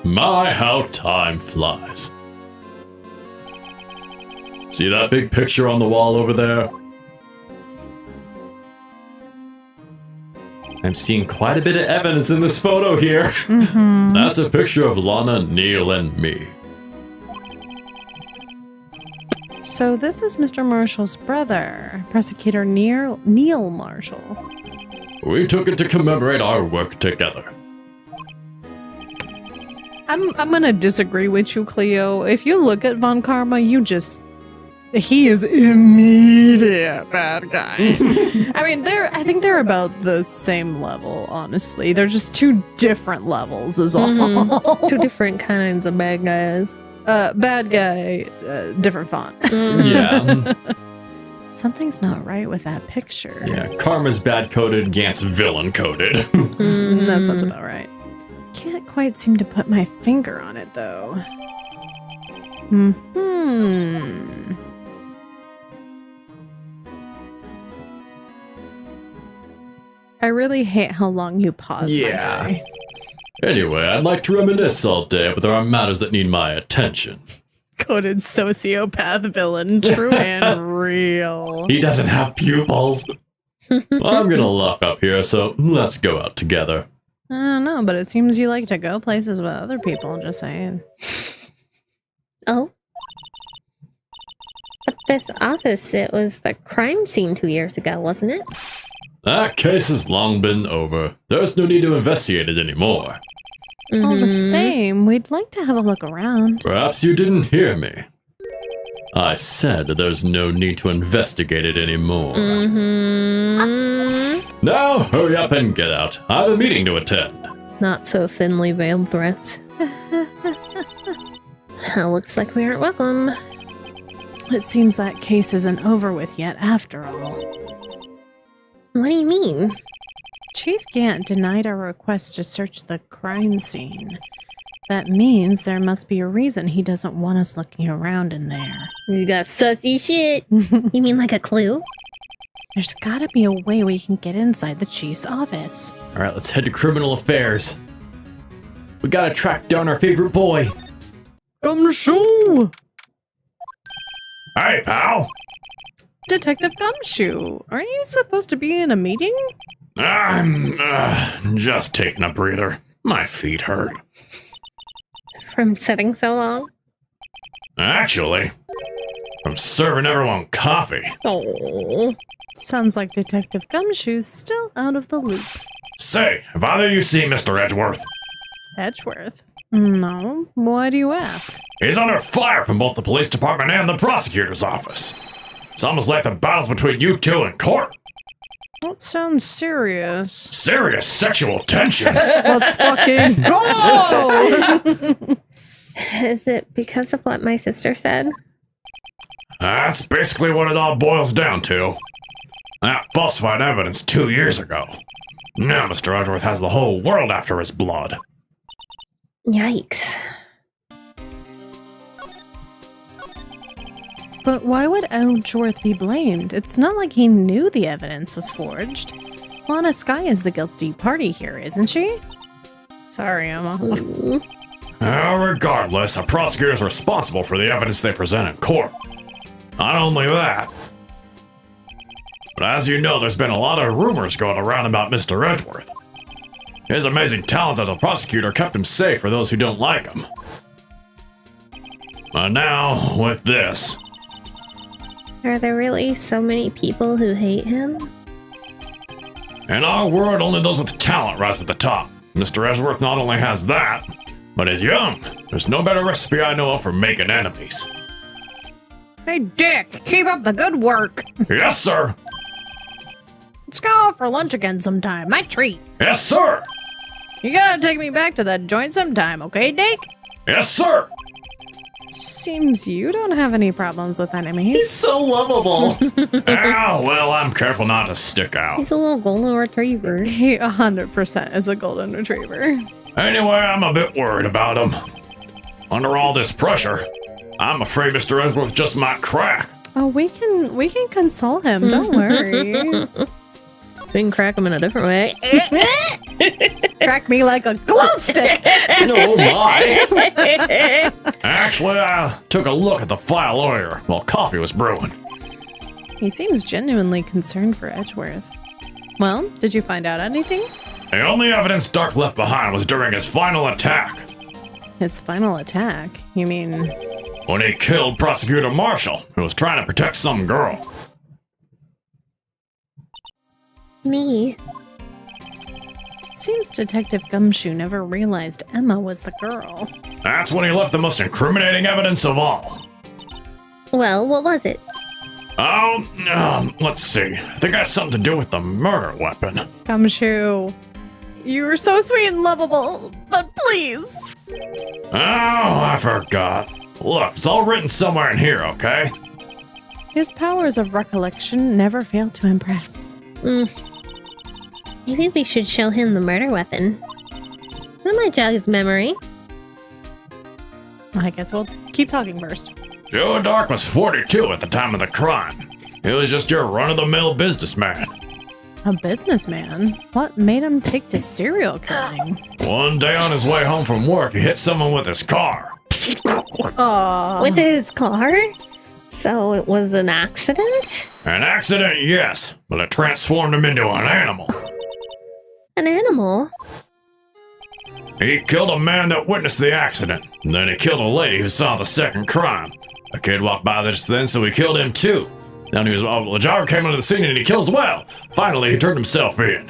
My, how time flies. See that big picture on the wall over there? I'm seeing quite a bit of evidence in this photo here. That's a picture of Lana, Neil, and me. So this is Mr. Marshall's brother, Prosecutor Neil Marshall. We took it to commemorate our work together. I'm gonna disagree with you, Cleo. If you look at Von Karma, he is immediate bad guy. I mean, I think they're about the same level, honestly. They're just two different levels is all. Two different kinds of bad guys. Bad guy, different font. Yeah. Something's not right with that picture. Yeah, Karma's bad coded, Gant's villain coded. That sounds about right. Can't quite seem to put my finger on it, though. I really hate how long you pause, my guy. Anyway, I'd like to reminisce all day, but there are matters that need my attention. Coded sociopath villain, true and real. He doesn't have pupils. I'm gonna lock up here, so let's go out together. I don't know, but it seems you like to go places with other people, just saying. Oh. But this office, it was the crime scene 2 years ago, wasn't it? That case has long been over. There's no need to investigate it anymore. All the same, we'd like to have a look around. Perhaps you didn't hear me. I said there's no need to investigate it anymore. Now, hurry up and get out. I have a meeting to attend. Not so thinly veiled threats. Looks like we aren't welcome. It seems that case isn't over with yet, after all. What do you mean? Chief Gant denied our request to search the crime scene. That means there must be a reason he doesn't want us looking around in there. You got sussy shit. You mean like a clue? There's gotta be a way we can get inside the chief's office. All right, let's head to criminal affairs. We gotta track down our favorite boy. Gumshoe! Hey, pal! Detective Gumshoe, aren't you supposed to be in a meeting? I'm just taking a breather. My feet hurt. From sitting so long? Actually, I'm serving everyone coffee. Oh. Sounds like Detective Gumshoe's still out of the loop. Say, have either of you seen Mr. Edgeworth? Edgeworth? No. Why do you ask? He's under fire from both the police department and the prosecutor's office. It's almost like the battles between you two in court. That sounds serious. Serious sexual tension. Let's fucking go! Is it because of what my sister said? That's basically what it all boils down to. That falsified evidence 2 years ago. Now Mr. Edgeworth has the whole world after his blood. Yikes. But why would Edgeworth be blamed? It's not like he knew the evidence was forged. Lana Sky is the guilty party here, isn't she? Sorry, Emma. Regardless, a prosecutor's responsible for the evidence they present in court. Not only that, but as you know, there's been a lot of rumors going around about Mr. Edgeworth. His amazing talent as a prosecutor kept him safe for those who don't like him. But now, with this, Are there really so many people who hate him? in our world, only those with talent rise at the top. Mr. Edgeworth not only has that, but is young. There's no better recipe I know of for making enemies. Hey, Dick, keep up the good work. Yes, sir. Let's go out for lunch again sometime. My treat. Yes, sir. You gotta take me back to that joint sometime, okay, Dick? Yes, sir. Seems you don't have any problems with He's enemies. so lovable. Well, I'm careful not to stick out. He's a little golden retriever. He 100% is a golden retriever. Anyway, I'm a bit worried about him. Under all this pressure, I'm afraid Mr. Edgeworth just might crack. Oh, we can console him. Don't worry. We can crack him in a different way. Crack me like a glow stick. Oh my. Actually, I took a look at the file earlier while coffee was brewing. He seems genuinely concerned for Edgeworth. Well, did you find out anything? The only evidence Dark left behind was during his final attack, His final attack? You mean... when he killed Prosecutor Marshall, who was trying to protect some girl. Me. Seems Detective Gumshoe never realized Emma was the girl. That's when he left the most incriminating evidence of all. Well, what was it? Let's see. I think it has something to do with the murder weapon. Gumshoe, you were so sweet and lovable, but please. Oh, I forgot. Look, it's all written somewhere in here, okay? His powers of recollection never fail to impress. Maybe we should show him the murder weapon. That might jog his memory. I guess we'll keep talking first. Joe Dark was 42 at the time of the crime. He was just your run-of-the-mill businessman. A businessman? What made him take to serial killing? One day on his way home from work, he hit someone with his car. Aww. With his car? So it was an accident? An accident, yes, but it transformed him into an animal. An animal? He killed a man that witnessed the accident, and then he killed a lady who saw the second crime. A kid walked by just then, so he killed him too. Then the jogger came into the scene and he killed as well. Finally, he turned himself in.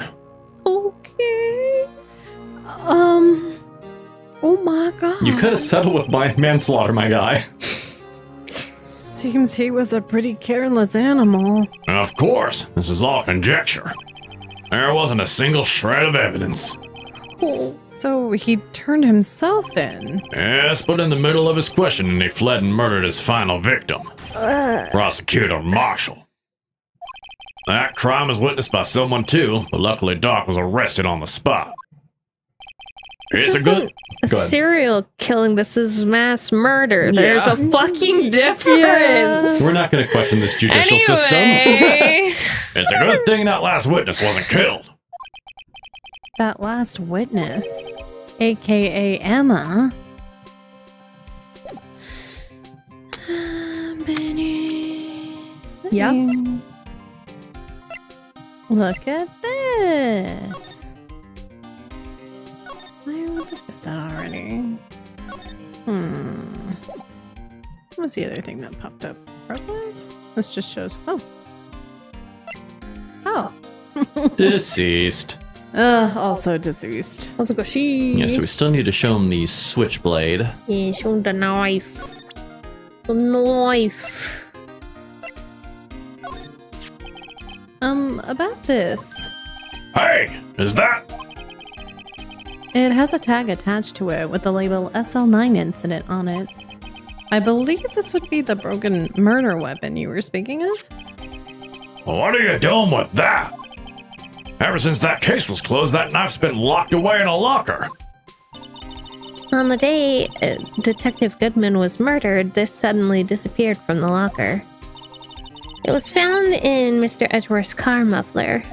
Okay. Oh my god. You could have settled with manslaughter, my guy. Seems he was a pretty careless animal. Of course, this is all conjecture. There wasn't a single shred of evidence. So he turned himself in. Yes, but in the middle of his questioning, he fled and murdered his final victim, Prosecutor Marshall. That crime was witnessed by someone too, but luckily Doc was arrested on the spot. It's a good... Go ahead. Serial killing. This is mass murder. Yeah. There's a fucking difference. We're not going to question this judicial system. Anyway. It's a good thing that last witness wasn't killed. That last witness, aka Emma. Yep. Look at this. Why would I put that already? What's the other thing that popped up? Profiles? This just shows. Oh. Deceased. Also deceased. Also go she. Yeah, so we still need to show him the switchblade. Yeah, show him the knife. The knife. About this. Hey, is that... It has a tag attached to it with the label SL9 incident on it. I believe this would be the broken murder weapon you were speaking of? What are you doing with that? Ever since that case was closed, that knife's been locked away in a locker. On the day Detective Goodman was murdered, this suddenly disappeared from the locker. It was found in Mr. Edgeworth's car muffler.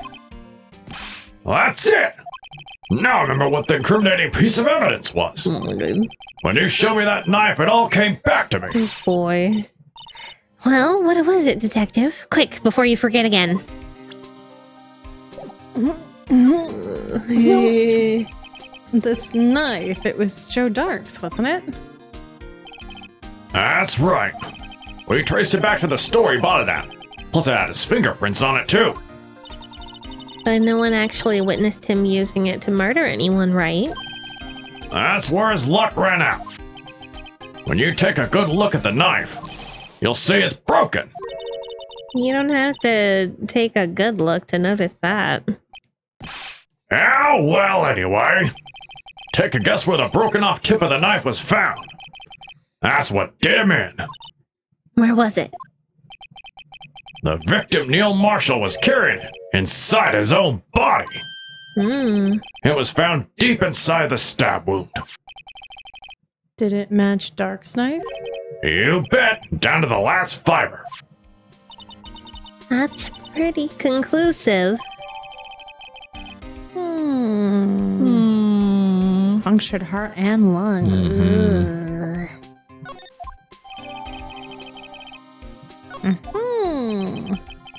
Well, that's it! Now I remember what the incriminating piece of evidence was. When you showed me that knife, it all came back to me. This boy. Well, what was it, Detective? Quick, before you forget again. This knife, it was Joe Dark's, wasn't it? That's right. We traced it back to the store he bought it at. Plus it had his fingerprints on it too. But no one actually witnessed him using it to murder anyone, right? That's where his luck ran out. When you take a good look at the knife, you'll see it's broken. You don't have to take a good look to notice that. Yeah, well, anyway. Take a guess where the broken off tip of the knife was found. That's what did him in. Where was it? The victim, Neil Marshall, was carrying it inside his own body. It was found deep inside the stab wound. Did it match Dark's knife? You bet, down to the last fiber. That's pretty conclusive. Punctured heart and lung.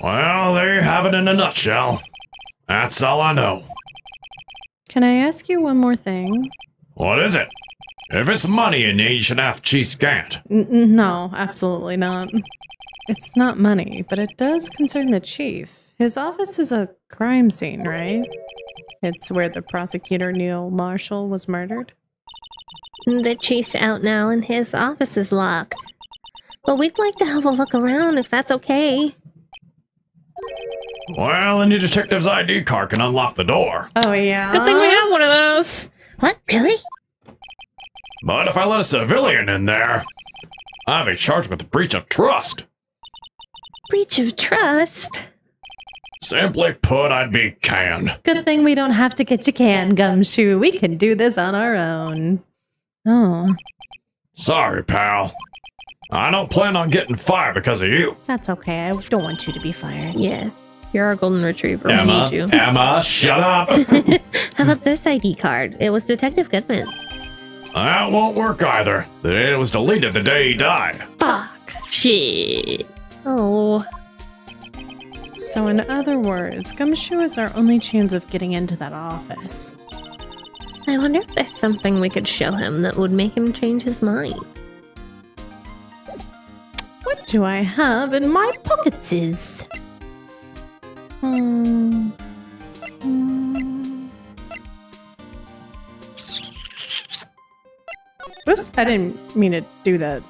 Well, there you have it in a nutshell. That's all I know. Can I ask you one more thing? What is it? If it's money you need, you should have Chief Scant. No, absolutely not. It's not money, but it does concern the chief. His office is a crime scene, right? It's where the prosecutor Neil Marshall was murdered. The chief's out now and his office is locked. But we'd like to have a look around if that's okay. Well, any detective's ID card can unlock the door. Oh, yeah? Good thing we have one of those. What? Really? But if I let a civilian in there, I'll be charged with breach of trust. Breach of trust? Simply put, I'd be canned. Good thing we don't have to get you canned, Gumshoe. We can do this on our own. Oh, Sorry, pal. I don't plan on getting fired because of you. that's okay. I don't want you to be fired. Yeah. You're our golden retriever. We need you. Emma, shut up. How about this ID card? It was Detective Goodman's. That won't work either. It was deleted the day he died. Fuck. Shit. Oh. So in other words, Gumshoe is our only chance of getting into that office. I wonder if there's something we could show him that would make him change his mind. What do I have in my pockets? Oops, I didn't mean to do that.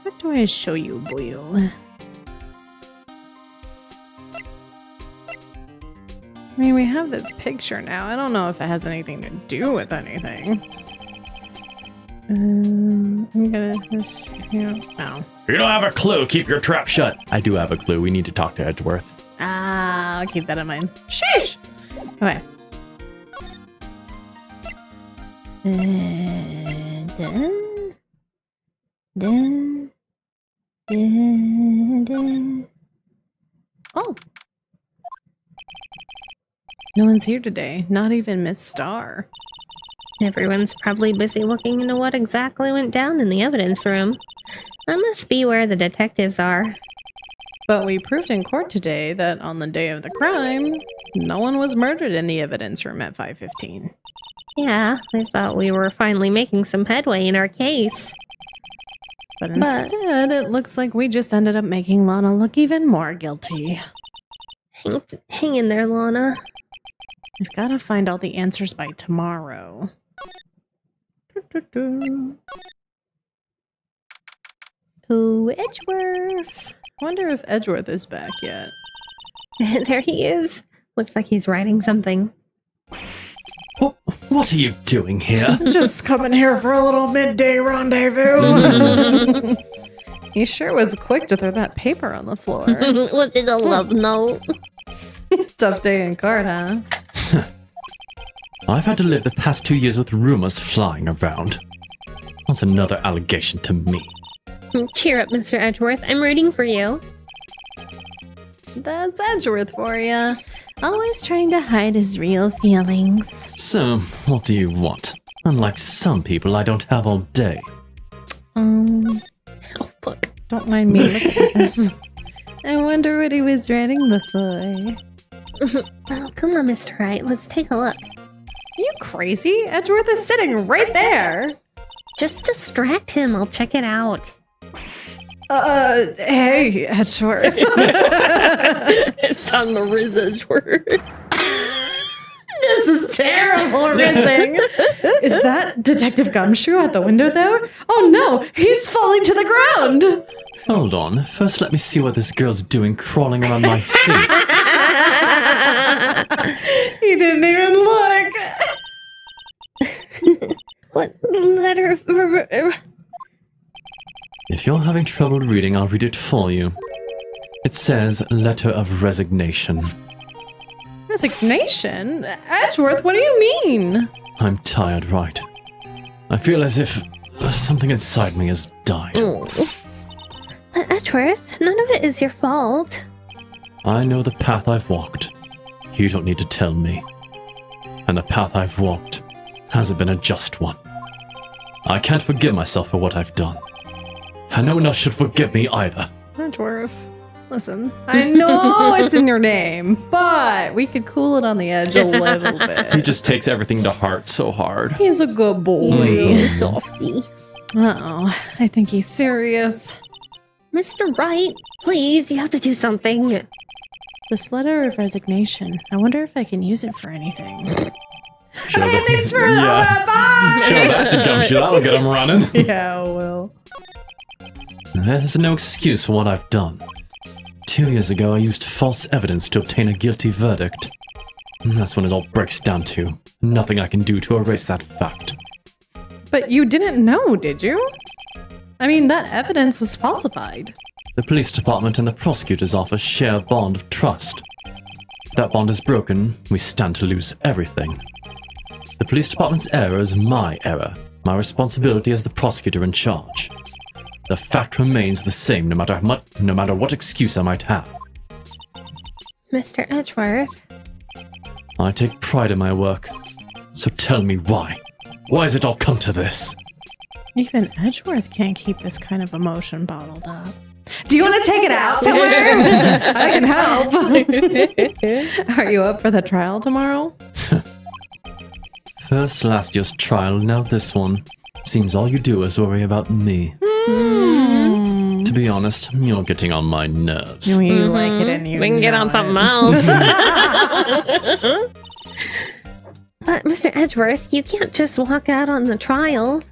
What do I show you, boyo? I mean, we have this picture now. I don't know if it has anything to do with anything. I'm gonna just, no. You don't have a clue. Keep your trap shut. I do have a clue. We need to talk to Edgeworth. Ah, I'll keep that in mind. Sheesh! Okay. Oh! No one's here today. Not even Miss Star. Everyone's probably busy looking into what exactly went down in the evidence room. That must be where the detectives are. But we proved in court today that on the day of the crime, no one was murdered in the evidence room at 5:15. Yeah, I thought we were finally making some headway in our case. But instead, it looks like we just ended up making Lana look even more guilty. Hang in there, Lana. We've got to find all the answers by tomorrow. Oh, Edgeworth. Wonder if Edgeworth is back yet. There he is. Looks like he's writing something. What are you doing here? Just coming here for a little midday rendezvous. He sure was quick to throw that paper on the floor. Was it a love note? Tough day in court, huh? I've had to live the past 2 years with rumors flying around. What's another allegation to me? Cheer up, Mr. Edgeworth. I'm rooting for you. That's Edgeworth for ya. Always trying to hide his real feelings. So, what do you want? Unlike some people, I don't have all day. Oh, fuck. Don't mind me. Look at this. I wonder what he was writing before. Oh, come on, Mr. Wright. Let's take a look. Are you crazy? Edgeworth is sitting right there. Just distract him. I'll check it out. Hey, Edgeworth. It's on the Riz Edgeworth. This is terrible, rizzing. Is that Detective Gumshoe at the window there? Oh no, he's falling to the ground. Hold on. First, let me see what this girl's doing crawling around my feet. He didn't even look. What letter of... If you're having trouble reading, I'll read it for you. It says, Letter of Resignation. Resignation? Edgeworth, what do you mean? I'm tired, Wright. I feel as if something inside me has died. But Edgeworth, none of it is your fault. I know the path I've walked. You don't need to tell me. And the path I've walked hasn't been a just one. I can't forgive myself for what I've done. And no one else should forgive me either. Edgeworth, listen, I know it's in your name, but we could cool it on the edge a little bit. He just takes everything to heart so hard. He's a good boy. Softy. Uh-oh, I think he's serious. Mr. Wright, please, you have to do something. This letter of resignation, I wonder if I can use it for anything. Show Okay, that- thanks for Yeah. bye! Show that to Gumshoe, that'll get him running. Yeah, well. There's no excuse for what I've done. 2 years ago, I used false evidence to obtain a guilty verdict. That's when it all breaks down to. Nothing I can do to erase that fact. But you didn't know, did you? I mean, that evidence was falsified. The police department and the prosecutor's office share a bond of trust. If that bond is broken, we stand to lose everything. The police department's error is my error. My responsibility as the prosecutor in charge. The fact remains the same no matter what excuse I might have. Mr. Edgeworth, I take pride in my work. So tell me why. Why has it all come to this? Even Edgeworth can't keep this kind of emotion bottled up. Do you want to take it out somewhere? I can help. Are you up for the trial tomorrow? First last year's trial, now this one. Seems all you do is worry about me. To be honest, you're getting on my nerves. You like it and you we can get on know something it. else. But Mr. Edgeworth, you can't just walk out on the trial.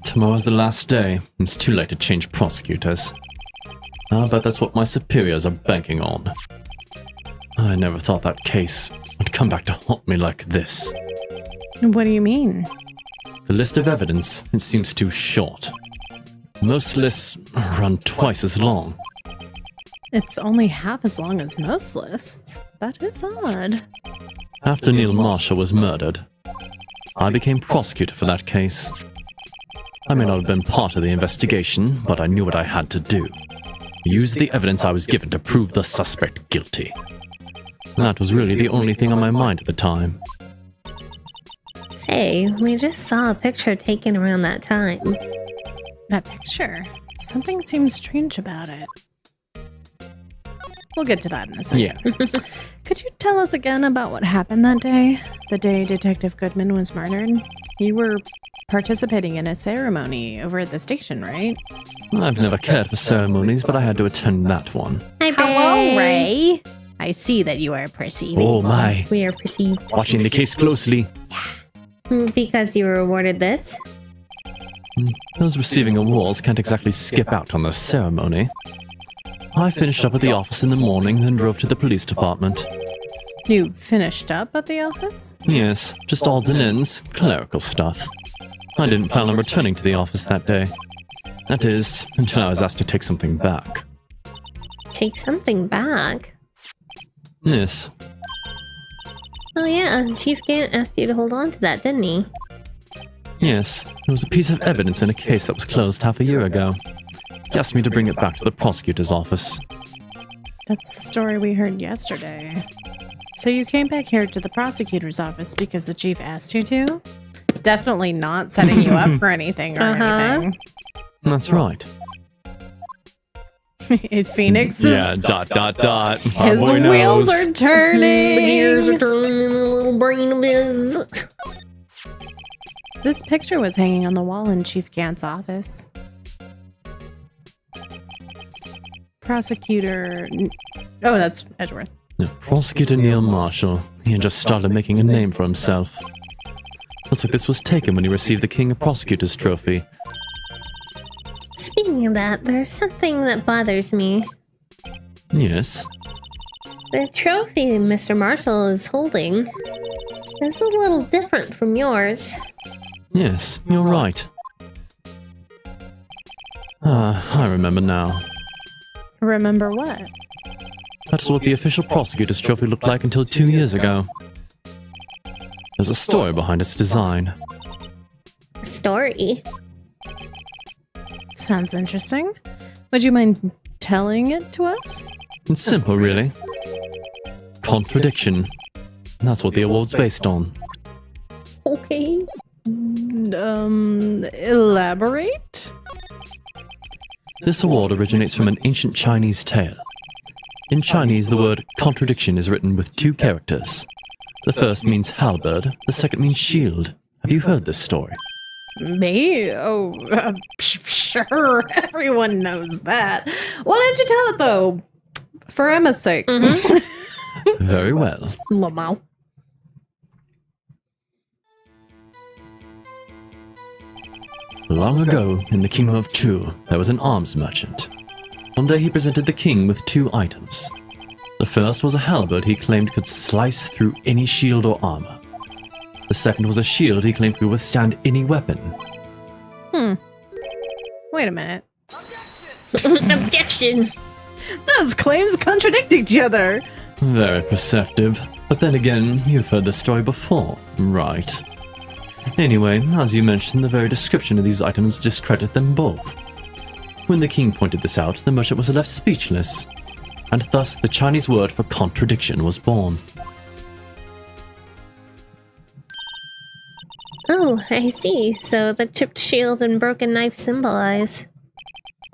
Tomorrow's the last day. It's too late to change prosecutors. I bet that's what my superiors are banking on. I never thought that case would come back to haunt me like this. What do you mean? The list of evidence, it seems too short. Most lists run twice as long. It's only half as long as most lists. That is odd. After Neil Marshall was murdered, I became prosecutor for that case. I may not have been part of the investigation, but I knew what I had to do. Use the evidence I was given to prove the suspect guilty. That was really the only thing on my mind at the time. Say, we just saw a picture taken around that time. That picture. Something seems strange about it. We'll get to that in a second. Yeah. Could you tell us again about what happened that day? The day Detective Goodman was murdered? You were participating in a ceremony over at the station, right? I've never cared for ceremonies, but I had to attend that one. Hi, Hello, Ray. I see that you are perceiving. Oh my. We are perceived. Watching the case closely. Because you were awarded this. Those receiving awards can't exactly skip out on the ceremony. I finished up at the office in the morning, then drove to the police department. You finished up at the office? Yes, just odds and ends, clerical stuff. I didn't plan on returning to the office that day. That is, until I was asked to take something back. Take something back. Yes. Oh yeah, Chief Gant asked you to hold on to that, didn't he? Yes. It was a piece of evidence in a case that was closed half a year ago. He asked me to bring it back to the prosecutor's office. That's the story we heard yesterday. So you came back here to the prosecutor's office because the chief asked you to? Definitely not setting you up for anything or anything. That's right. Phoenix Yeah, is... dot. His Boy wheels knows. are turning. The gears are turning in the little brain of his. This picture was hanging on the wall in Chief Gant's office. Prosecutor... Oh, that's Edgeworth. Yeah, Prosecutor Neil Marshall. He had just started making a name for himself. Looks like this was taken when he received the King of Prosecutors trophy. Speaking of that, there's something that bothers me. Yes. The trophy Mr. Marshall is holding is a little different from yours. Yes, you're right. I remember now. Remember what? That's what the official prosecutor's trophy looked like until 2 years ago. There's a story behind its design. A story? Sounds interesting. Would you mind telling it to us? It's simple, really. Contradiction. That's what the award's based on. Okay. Elaborate? This award originates from an ancient Chinese tale. In Chinese, the word contradiction is written with 2 characters. The first means halberd, the second means shield. Have you heard this story? Me? Oh, sure. Everyone knows that. Why don't you tell it, though? For Emma's sake. Very well. Lamau. Long ago, in the kingdom of Chu, there was an arms merchant. One day he presented the king with 2 items. The first was a halberd he claimed could slice through any shield or armor. The second was a shield he claimed could withstand any weapon. Wait a minute. Objection! Those claims contradict each other. Very perceptive. But then again, you've heard this story before, right? Anyway, as you mentioned, the very description of these items discredit them both. When the king pointed this out, the merchant was left speechless, and thus the Chinese word for contradiction was born. Oh, I see. So the chipped shield and broken knife symbolize.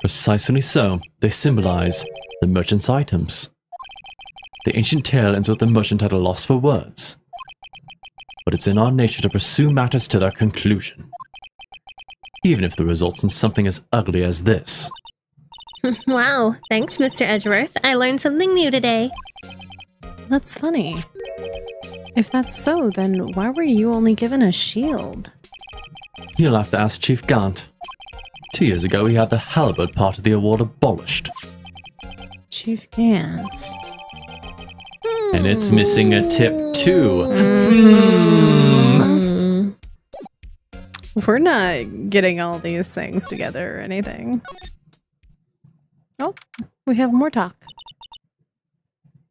Precisely so, they symbolize the merchant's items. The ancient tale ends with the merchant at a loss for words. But it's in our nature to pursue matters to their conclusion, even if the results in something as ugly as this. Wow, thanks, Mr. Edgeworth. I learned something new today. That's funny. If that's so, then why were you only given a shield? You'll have to ask Chief Gant. 2 years ago, he had the halberd part of the award abolished. Chief Gant. And it's missing a tip, too. We're not getting all these things together or anything. Oh, we have more talk.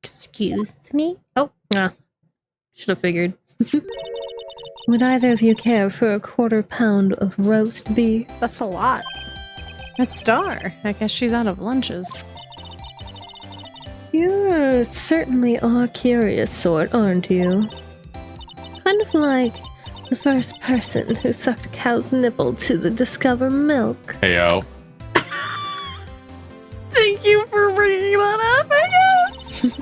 Excuse me? Oh, Should have figured. Would either of you care for a 1/4 pound of roast beef? that's a lot. A star. I guess she's out of lunches. You certainly are curious sort, aren't you? Kind of like the first person who sucked a cow's nipple to discover milk. Heyo. Thank you for bringing that up, I guess.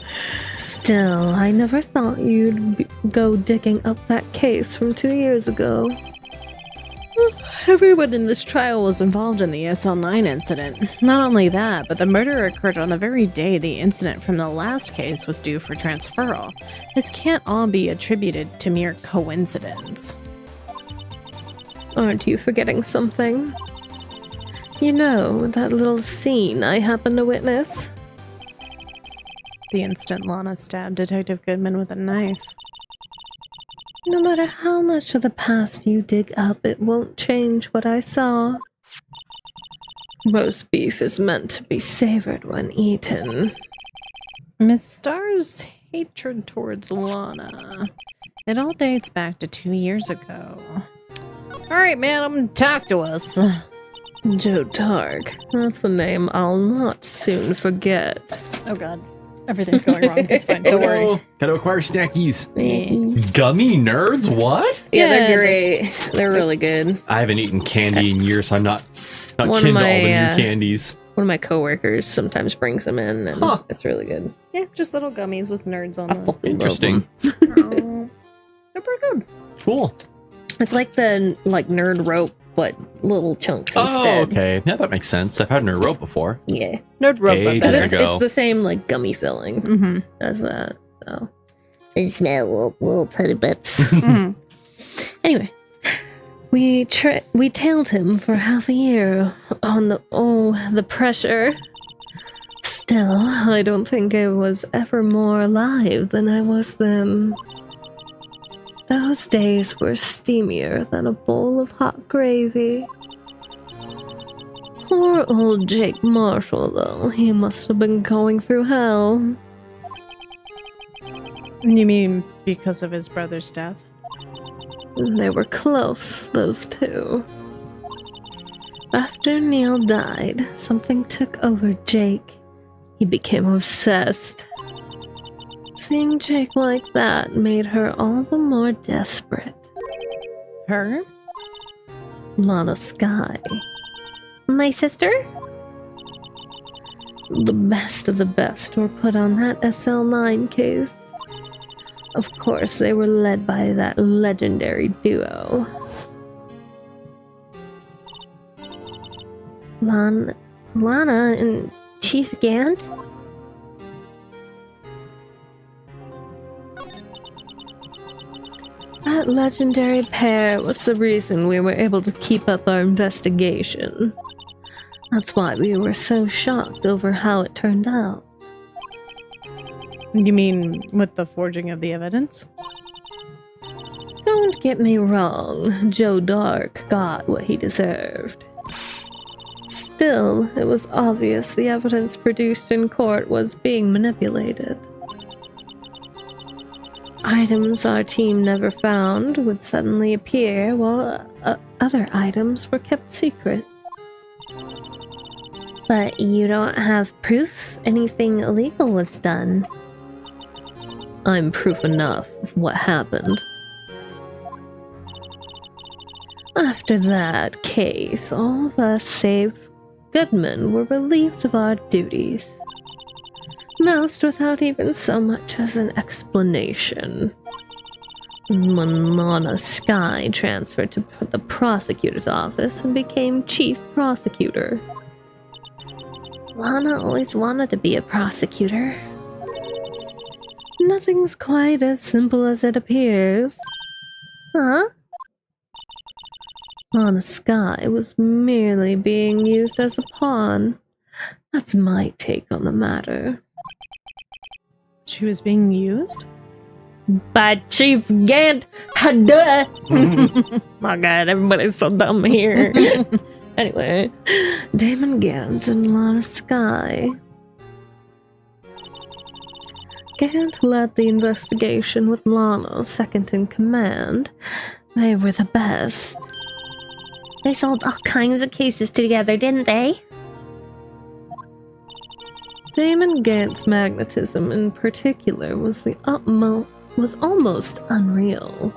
Still, I never thought you'd go digging up that case from 2 years ago. Everyone in this trial was involved in the SL9 incident. Not only that, but the murder occurred on the very day the incident from the last case was due for transferal. This can't all be attributed to mere coincidence. Aren't you forgetting something? You know, that little scene I happened to witness? The instant Lana stabbed Detective Goodman with a knife. No matter how much of the past you dig up, it won't change what I saw. Roast beef is meant to be savored when eaten. Miss Star's hatred towards Lana. It all dates back to 2 years ago. Alright, madam, talk to us. Joe Dark. That's a name I'll not soon forget. Oh god. Everything's going wrong. It's fine. Don't worry. Gotta acquire snackies. Yeah, Gummy nerds? What? they're great. They're really good. I haven't eaten candy in years, so I'm not One of kin to all my, the new candies. One of my coworkers sometimes brings them in, and it's really good. Yeah, just little gummies with nerds on I them. fucking love Interesting. them. They're pretty good. Cool. It's like the nerd rope, but little chunks Oh, instead. okay. Yeah, that makes sense. I've had nerd rope before. Yeah, Nerd rope. Ages but better. ago. it's the same gummy filling Mm-hmm. as that. So I smell little putty butts. Mm-hmm. anyway, we tailed him for half a year on the pressure. Still, I don't think I was ever more alive than I was then. Those days were steamier than a bowl of hot gravy. Poor old Jake Marshall, though. He must have been going through hell. You mean because of his brother's death? They were close, those two. After Neil died, something took over Jake. He became obsessed. Seeing Jake like that made her all the more desperate. Her? Lana Sky. My sister? The best of the best were put on that SL9 case. Of course, they were led by that legendary duo. Lana and Chief Gant? That legendary pair was the reason we were able to keep up our investigation. That's why we were so shocked over how it turned out. You mean with the forging of the evidence? Don't get me wrong, Joe Dark got what he deserved. Still, it was obvious the evidence produced in court was being manipulated. Items our team never found would suddenly appear while other items were kept secret. But you don't have proof anything illegal was done. I'm proof enough of what happened. After that case, all of us save Goodman were relieved of our duties. Most without even so much as an explanation. When Lana Sky transferred to the prosecutor's office and became chief prosecutor. Lana always wanted to be a prosecutor. Nothing's quite as simple as it appears. Huh? Lana Sky was merely being used as a pawn. That's my take on the matter. She was being used? By Chief Gant. Duh. My God, everybody's so dumb here. Anyway, Damon Gant and Lana Sky. Gant led the investigation with Lana second in command. They were the best. They sold all kinds of cases together, didn't they? Damon Gant's magnetism in particular was almost unreal.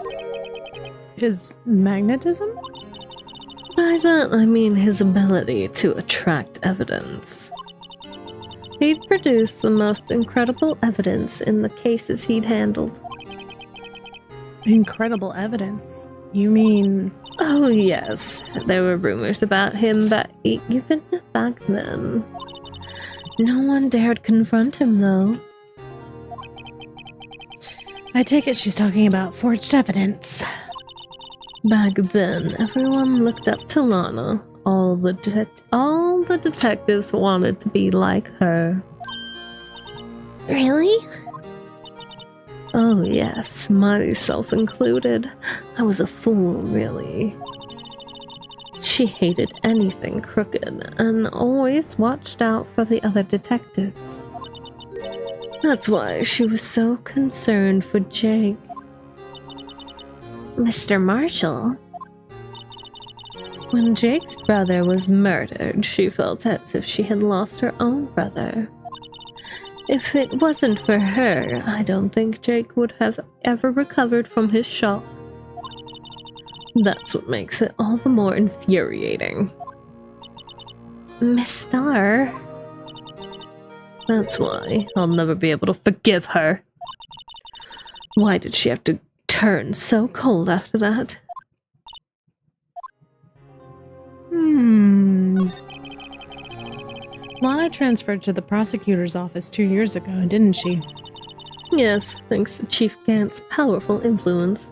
His magnetism? By that I mean his ability to attract evidence. He'd produce the most incredible evidence in the cases he'd handled. Incredible evidence. You mean... Oh yes, there were rumors about him, but even back then. No one dared confront him, though. I take it she's talking about forged evidence. Back then, everyone looked up to Lana. All the detectives wanted to be like her. Really? Oh yes, myself included. I was a fool, really. She hated anything crooked and always watched out for the other detectives. That's why she was so concerned for Jake. Mr. Marshall? When Jake's brother was murdered, she felt as if she had lost her own brother. If it wasn't for her, I don't think Jake would have ever recovered from his shock. That's what makes it all the more infuriating. Miss Star? That's why I'll never be able to forgive her. Why did she have to turn so cold after that? Lana transferred to the prosecutor's office 2 years ago, didn't she? Yes, thanks to Chief Gant's powerful influence.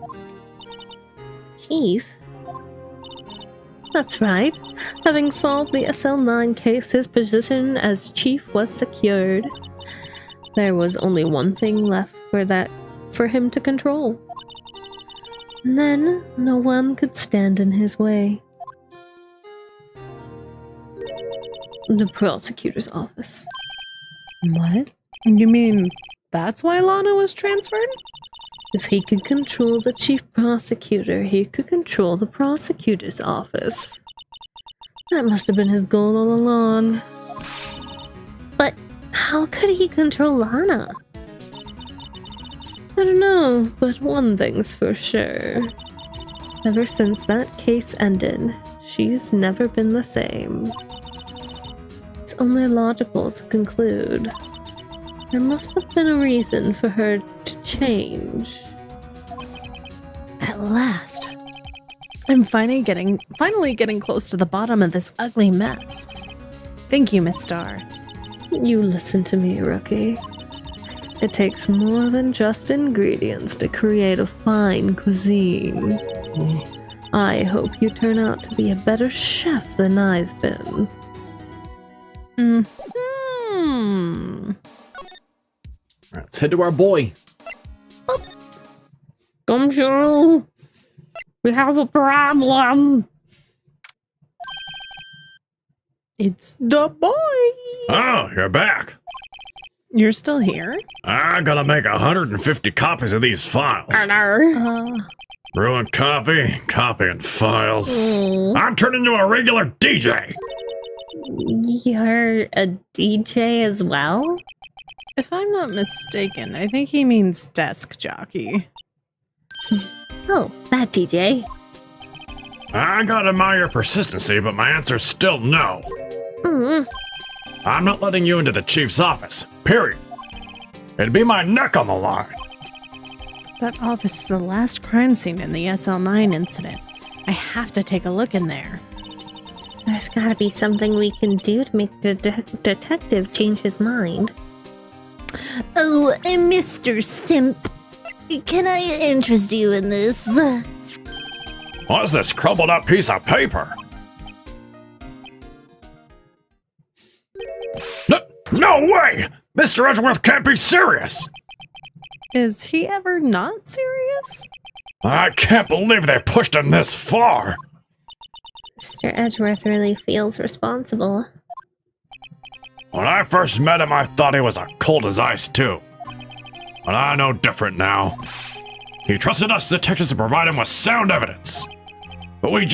Chief? That's right. Having solved the SL9 case, his position as chief was secured. There was only one thing left for him to control. And then no one could stand in his way. The prosecutor's office. What? You mean that's why Lana was transferred? If he could control the chief prosecutor, he could control the prosecutor's office. That must have been his goal all along. But how could he control Lana? I don't know, but one thing's for sure. Ever since that case ended, she's never been the same. It's only logical to conclude. There must have been a reason for her to change. At last. I'm finally getting close to the bottom of this ugly mess. Thank you, Miss Star. You listen to me, Rookie. It takes more than just ingredients to create a fine cuisine. I hope you turn out to be a better chef than I've been. Alright, let's head to our boy. Gumshoe! We have a problem! It's the boy! Oh, you're back. You're still here? I gotta make 150 copies of these files. Brewing coffee, copying files. I'm turning into a regular DJ. You're a DJ as well? If I'm not mistaken, I think he means desk jockey. Oh, that DJ. I gotta admire your persistency, but my answer's still no. I'm not letting you into the chief's office, period. It'd be my neck on the line. That office is the last crime scene in the SL9 incident. I have to take a look in there. There's gotta be something we can do to make the detective change his mind. Oh, Mr. Simp. Can I interest you in this? What's this crumpled up piece of paper? No way! Mr. Edgeworth can't be serious! Is he ever not serious? I can't believe they pushed him this far! Mr. Edgeworth really feels responsible. When I first met him, I thought he was as cold as ice, too. But I know different now. He trusted us detectives to provide him with sound evidence. But we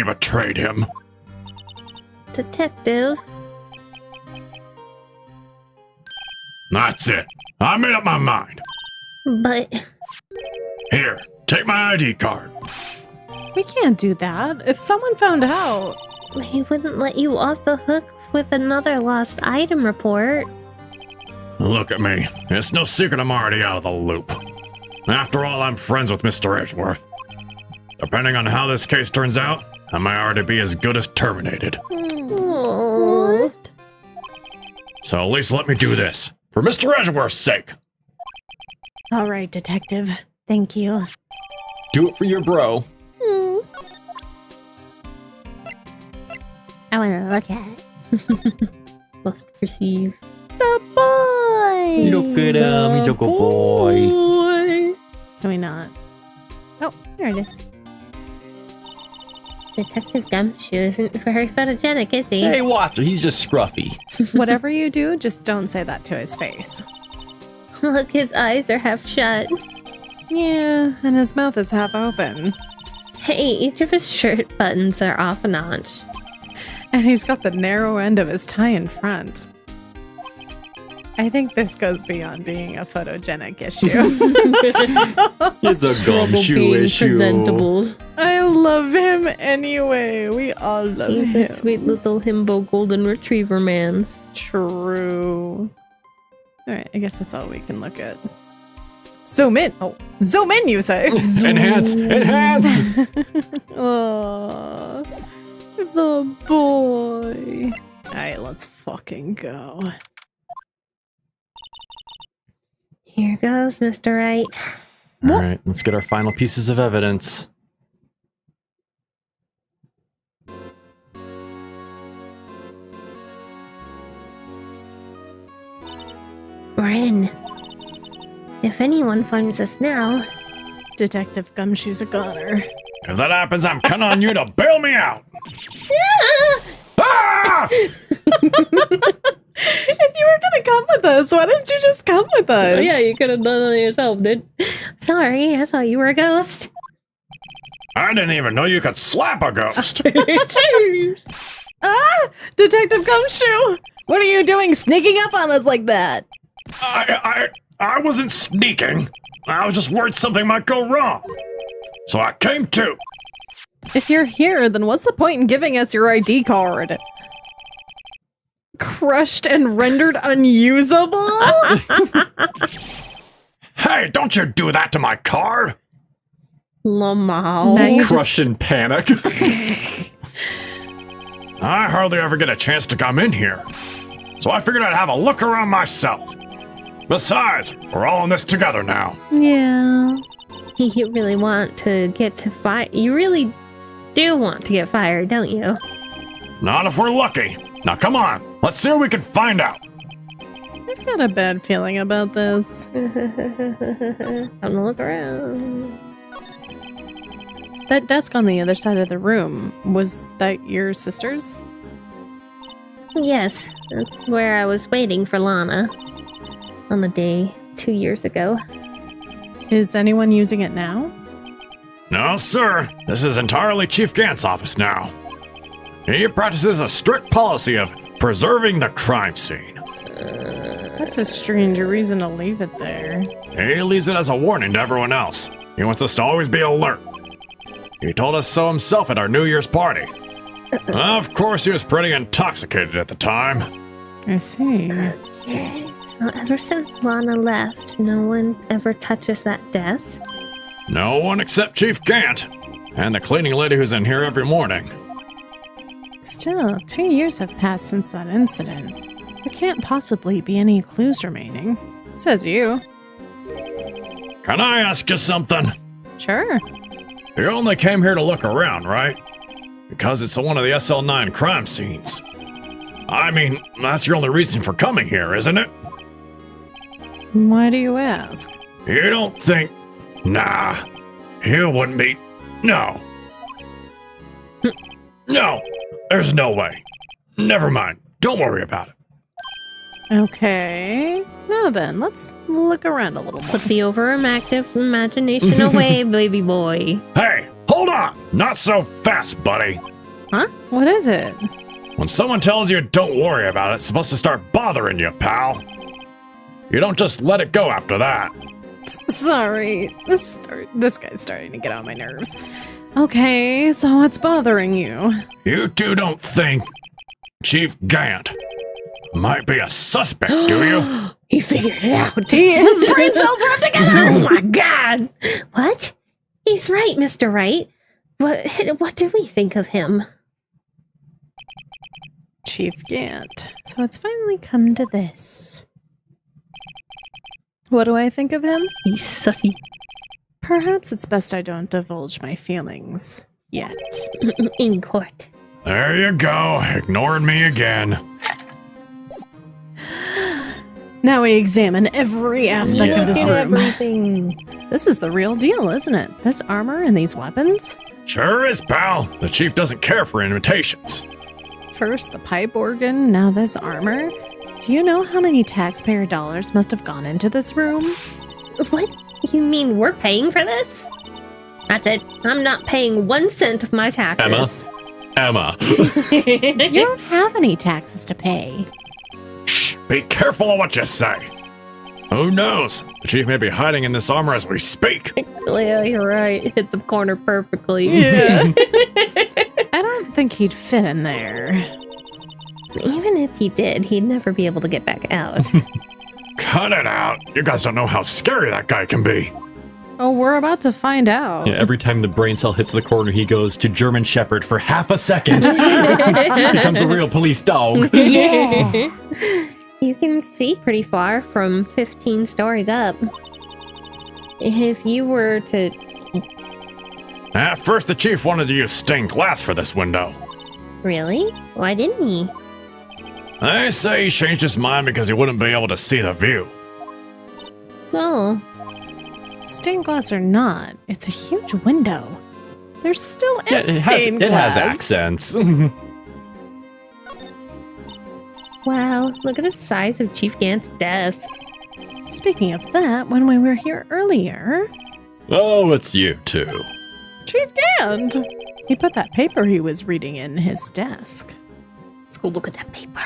betrayed him. Detective? That's it. I made up my mind. But... Here, take my ID card. We can't do that. If someone found out... he wouldn't let you off the hook with another lost item report. Look at me. It's no secret I'm already out of the loop. After all, I'm friends with Mr. Edgeworth. Depending on how this case turns out, I might already be as good as terminated. What? So at least let me do this, for Mr. Edgeworth's sake. All right, detective. Thank you. Do it for your bro. I want to look at it. Must perceive. The boy! Look at him, he's a good boy. Can we not? Oh, there it is. Detective Gumshoe isn't very photogenic, is he? Hey, watch it. He's just scruffy. Whatever you do, just don't say that to his face. Look, his eyes are half shut. Yeah, and his mouth is half open. Hey, each of his shirt buttons are off a notch. And he's got the narrow end of his tie in front. I think this goes beyond being a photogenic issue. It's a gumshoe issue. Presentable. I love him anyway. We all love He's him. a sweet little himbo golden retriever man. True. Alright, I guess that's all we can look at. Zoom in! Oh, zoom in, you say? Enhance! Enhance! Oh, the boy. Alright, let's fucking go. Here goes, Mr. Wright. Alright, let's get our final pieces of evidence. We're in. If anyone finds us now, Detective Gumshoe's a goner. If that happens, I'm counting on you to bail me out. Ah! If you were gonna come with us, why didn't you just come with us? oh yeah, you could have done it yourself, dude. Sorry, I thought you were a ghost. I didn't even know you could slap a ghost. Ah! Detective Gumshoe! What are you doing sneaking up on us like that? I wasn't sneaking. I was just worried something might go wrong. So I came to. If you're here, then what's the point in giving us your ID card? Crushed and rendered unusable? Hey, don't you do that to my card. Lamau. Now you Crush in panic. I hardly ever get a chance to come in here. So I figured I'd have a look around myself. Besides, we're all in this together now. Yeah. You really want to get to fire. You really do want to get fired, don't you? Not if we're lucky. Now come on, let's see what we can find out. I've got a bad feeling about this. I'm gonna look around. That desk on the other side of the room, was that your sister's? Yes, that's where I was waiting for Lana on the day 2 years ago. Is anyone using it now? No, sir. This is entirely Chief Gant's office now. He practices a strict policy of preserving the crime scene. That's a strange reason to leave it there. He leaves it as a warning to everyone else. He wants us to always be alert. He told us so himself at our New Year's party. Of course, he was pretty intoxicated at the time. I see. So ever since Lana left, no one ever touches that desk? No one except Chief Gant, and the cleaning lady who's in here every morning. Still, 2 years have passed since that incident. There can't possibly be any clues remaining. Says you. Can I ask you something? Sure. You only came here to look around, right? Because it's one of the SL9 crime scenes. I mean, that's your only reason for coming here, isn't it? Why do you ask? You don't think... Nah, you wouldn't be... No. No, there's no way. Never mind, don't worry about it. Okay. Now then, let's look around a little more. Put the overactive imagination away, baby boy. Hey, hold on! Not so fast, buddy. Huh? What is it? When someone tells you don't worry about it, it's supposed to start bothering you, pal. You don't just let it go after that. Sorry. This guy's starting to get on my nerves. Okay, so what's bothering you? You two don't think Chief Gant might be a suspect, do you? He figured it out. His brain cells rubbed together! Oh my god! What? He's right, Mr. Wright. What do we think of him? Chief Gant. So it's finally come to this. What do I think of him? He's sussy. Perhaps it's best I don't divulge my feelings yet. In court. There you go, ignoring me again. Now we examine every aspect of this room. Everything. This is the real deal, isn't it? This armor and these weapons? Sure is, pal. The chief doesn't care for invitations. First the pipe organ, now this armor. Do you know how many taxpayer dollars must have gone into this room? What? You mean we're paying for this? That's it. I'm not paying 1 cent of my taxes. Emma. You don't have any taxes to pay. Shh, be careful of what you say. Who knows? The chief may be hiding in this armor as we speak. Yeah, you're right. Hit the corner perfectly. Yeah. I don't think he'd fit in there. Even if he did, he'd never be able to get back out. Cut it out. You guys don't know how scary that guy can be. Oh, we're about to find out. Yeah, every time the brain cell hits the corner, he goes to German Shepherd for half a second. Becomes a real police dog. Yeah. You can see pretty far from 15 stories up. If you were to... At first, the chief wanted to use stained glass for this window. Really? Why didn't he? They say he changed his mind because he wouldn't be able to see the view. Oh, Stained glass or not, it's a huge window. There's still Yeah, stained it has glass. accents. wow. Look at the size of Chief Gant's desk. Speaking of that, when we were here earlier, Oh, it's you too. Chief Gant! He put that paper he was reading in his desk. Let's go look at that paper.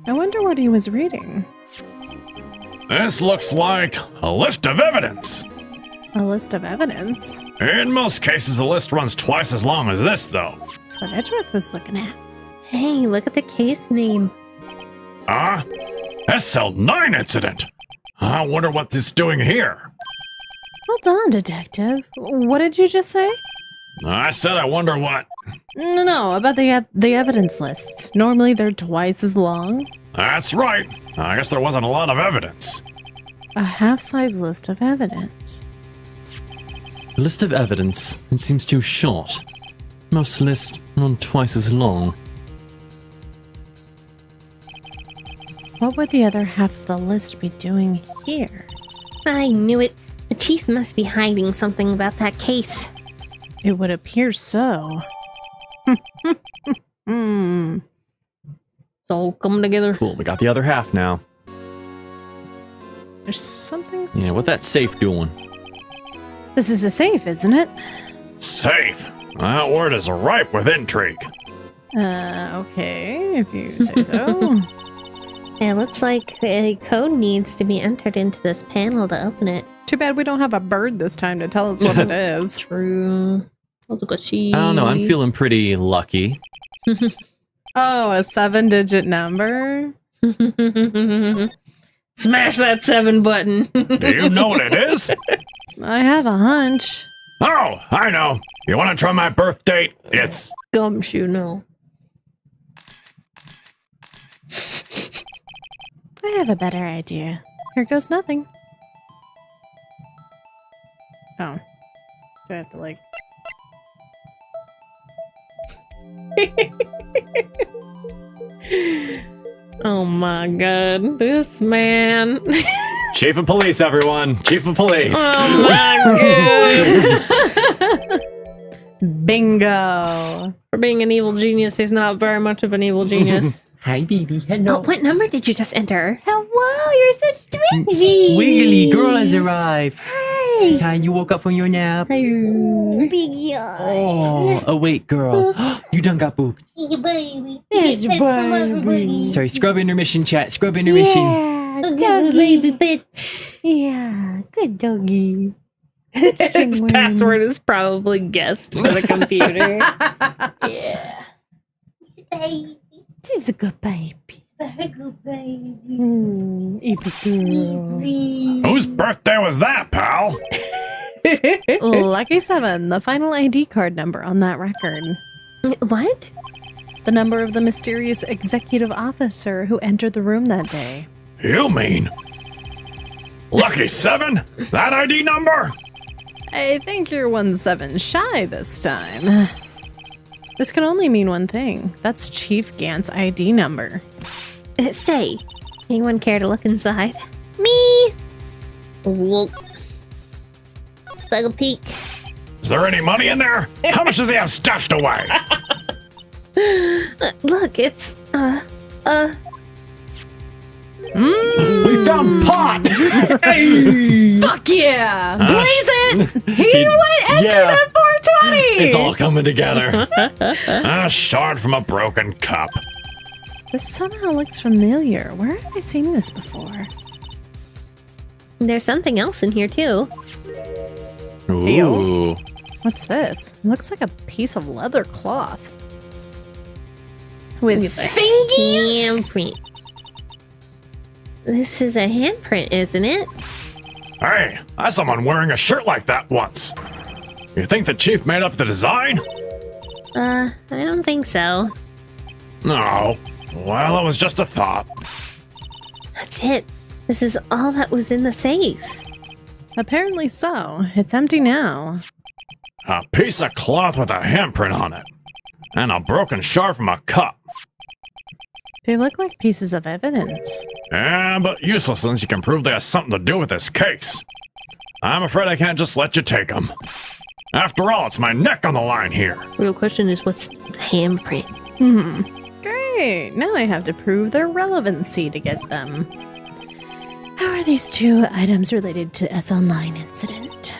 I wonder what he was reading. This looks like a list of evidence. A list of evidence? In most cases, the list runs twice as long as this, though. That's what Edgeworth was looking at. Hey, look at the case name. SL9 incident. I wonder what this is doing here. Well done, Detective. What did you just say? I said I wonder what. No, about the evidence lists. Normally they're twice as long. That's right. I guess there wasn't a lot of evidence. A half-size list of evidence. List of evidence. It seems too short. Most lists run twice as long. What would the other half of the list be doing here? I knew it. The chief must be hiding something about that case. It would appear so. Hmm. It's all coming together. Cool, we got the other half now. There's something. Yeah, what that safe doing? This is a safe, isn't it? Safe. That word is ripe with intrigue. Okay, if you say so. It looks like a code needs to be entered into this panel to open it. Too bad we don't have a bird this time to tell us what it is. True. I don't know, I'm feeling pretty lucky. Oh, a 7-digit number? Smash that 7 button. Do you know what it is? I have a hunch. Oh, I know. You want to try my birth date? It's... Gumshoe, no. I have a better idea. Here goes nothing. Oh. Do I have to, like... Oh my god, this man. Chief of police, everyone! Chief of police! Oh my god. Bingo! For being an evil genius, he's not very much of an evil genius. Hi, baby. Hello. Oh, what number did you just enter? Hello, you're so sweet. Wiggly, girl has arrived. Hi. Hi, you woke up from your nap? Oh, big eye. Oh, wait, girl. You done got booped. Hey, baby. Yes, Pets from baby. everybody. Sorry, scrub intermission, chat. Scrub intermission. Yeah, Good doggy. baby bits. Yeah, good doggy. His password is probably guessed for the computer. Yeah. Baby. She's a good baby. Very good baby. Epic girl. Whose birthday was that, pal? Lucky 7, the final ID card number on that record. What? The number of the mysterious executive officer who entered the room that day. You mean... Lucky 7? That ID number? I think you're 1-7 shy this time. This can only mean one thing. That's Chief Gant's ID number. Say, anyone care to look inside? Me. Look. Take a peek. Is there any money in there? How much does he have stashed away? Look, it's, We found pot! Fuck yeah! Blaze it! He went into yeah. the 420! It's all coming together. A shard from a broken cup. This somehow looks familiar. Where have I seen this before? there's something else in here too. Ooh. What's this? It looks like a piece of leather cloth. With fingies? Handprint. This is a handprint, isn't it? Hey, I saw someone wearing a shirt like that once. You think the chief made up the design? I don't think so. No. Well, it was just a thought. That's it. This is all that was in the safe. Apparently so. It's empty now. A piece of cloth with a handprint on it. And a broken shard from a cup. They look like pieces of evidence. Yeah, but useless since you can prove they have something to do with this case. I'm afraid I can't just let you take them. After all, it's my neck on the line here. Real question is, what's the handprint? Great. Now I have to prove their relevancy to get them. How are these two items related to SL9 incident?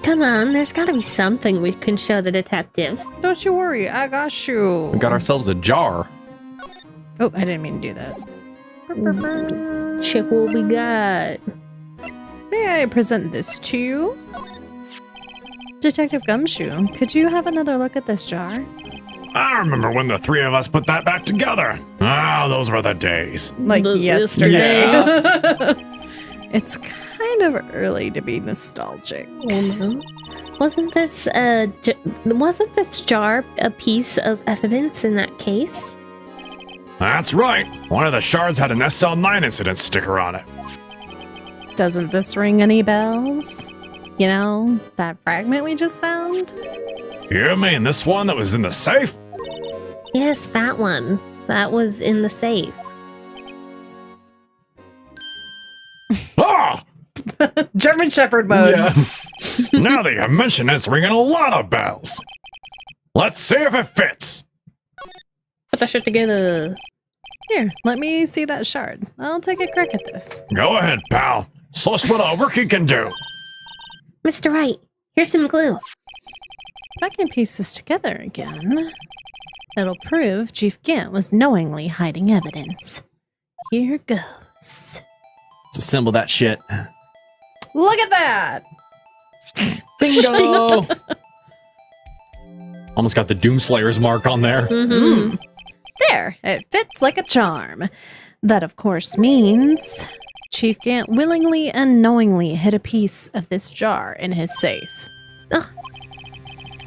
Come on, there's gotta be something we can show the detective. Don't you worry, I got you. We got ourselves a jar. Oh, I didn't mean to do that. Check what we got. May I present this to you? Detective Gumshoe, could you have another look at this jar? I remember when the three of us put that back together. Ah, those were the days. Like The- yesterday. It's kind of early to be nostalgic. Wasn't this jar a piece of evidence in that case? That's right. One of the shards had an SL9 incident sticker on it. Doesn't this ring any bells? You know, that fragment we just found? You mean this one that was in the safe? Yes, that one. That was in the safe. Ah! German Shepherd mode. Now that you mention it, it's ringing a lot of bells. Let's see if it fits. Put that shit together. Here, let me see that shard. I'll take a crack at this. Go ahead, pal. So what a rookie can do. Mr. Wright, here's some glue. If I can piece this together again, it'll prove Chief Gant was knowingly hiding evidence. Here goes. Let's assemble that shit. Look at that! Bingo! Almost got the Doomslayer's mark on there. There, it fits like a charm. That, of course, means Chief Gant willingly and knowingly hid a piece of this jar in his safe. Ugh.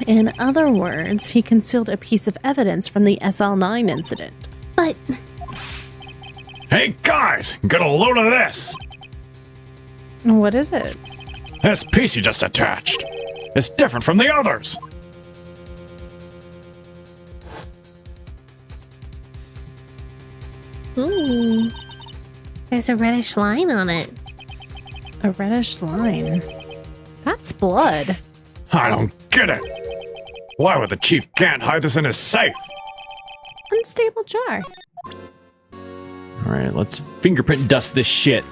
In other words, he concealed a piece of evidence from the SL9 incident. But Hey, guys, get a load of this. What is it? This piece you just attached. It's different from the others. there's a reddish line on it. A reddish line. That's blood. I don't get it. Why would the Chief Gant hide this in his safe? Unstable jar. Alright, let's fingerprint dust this shit.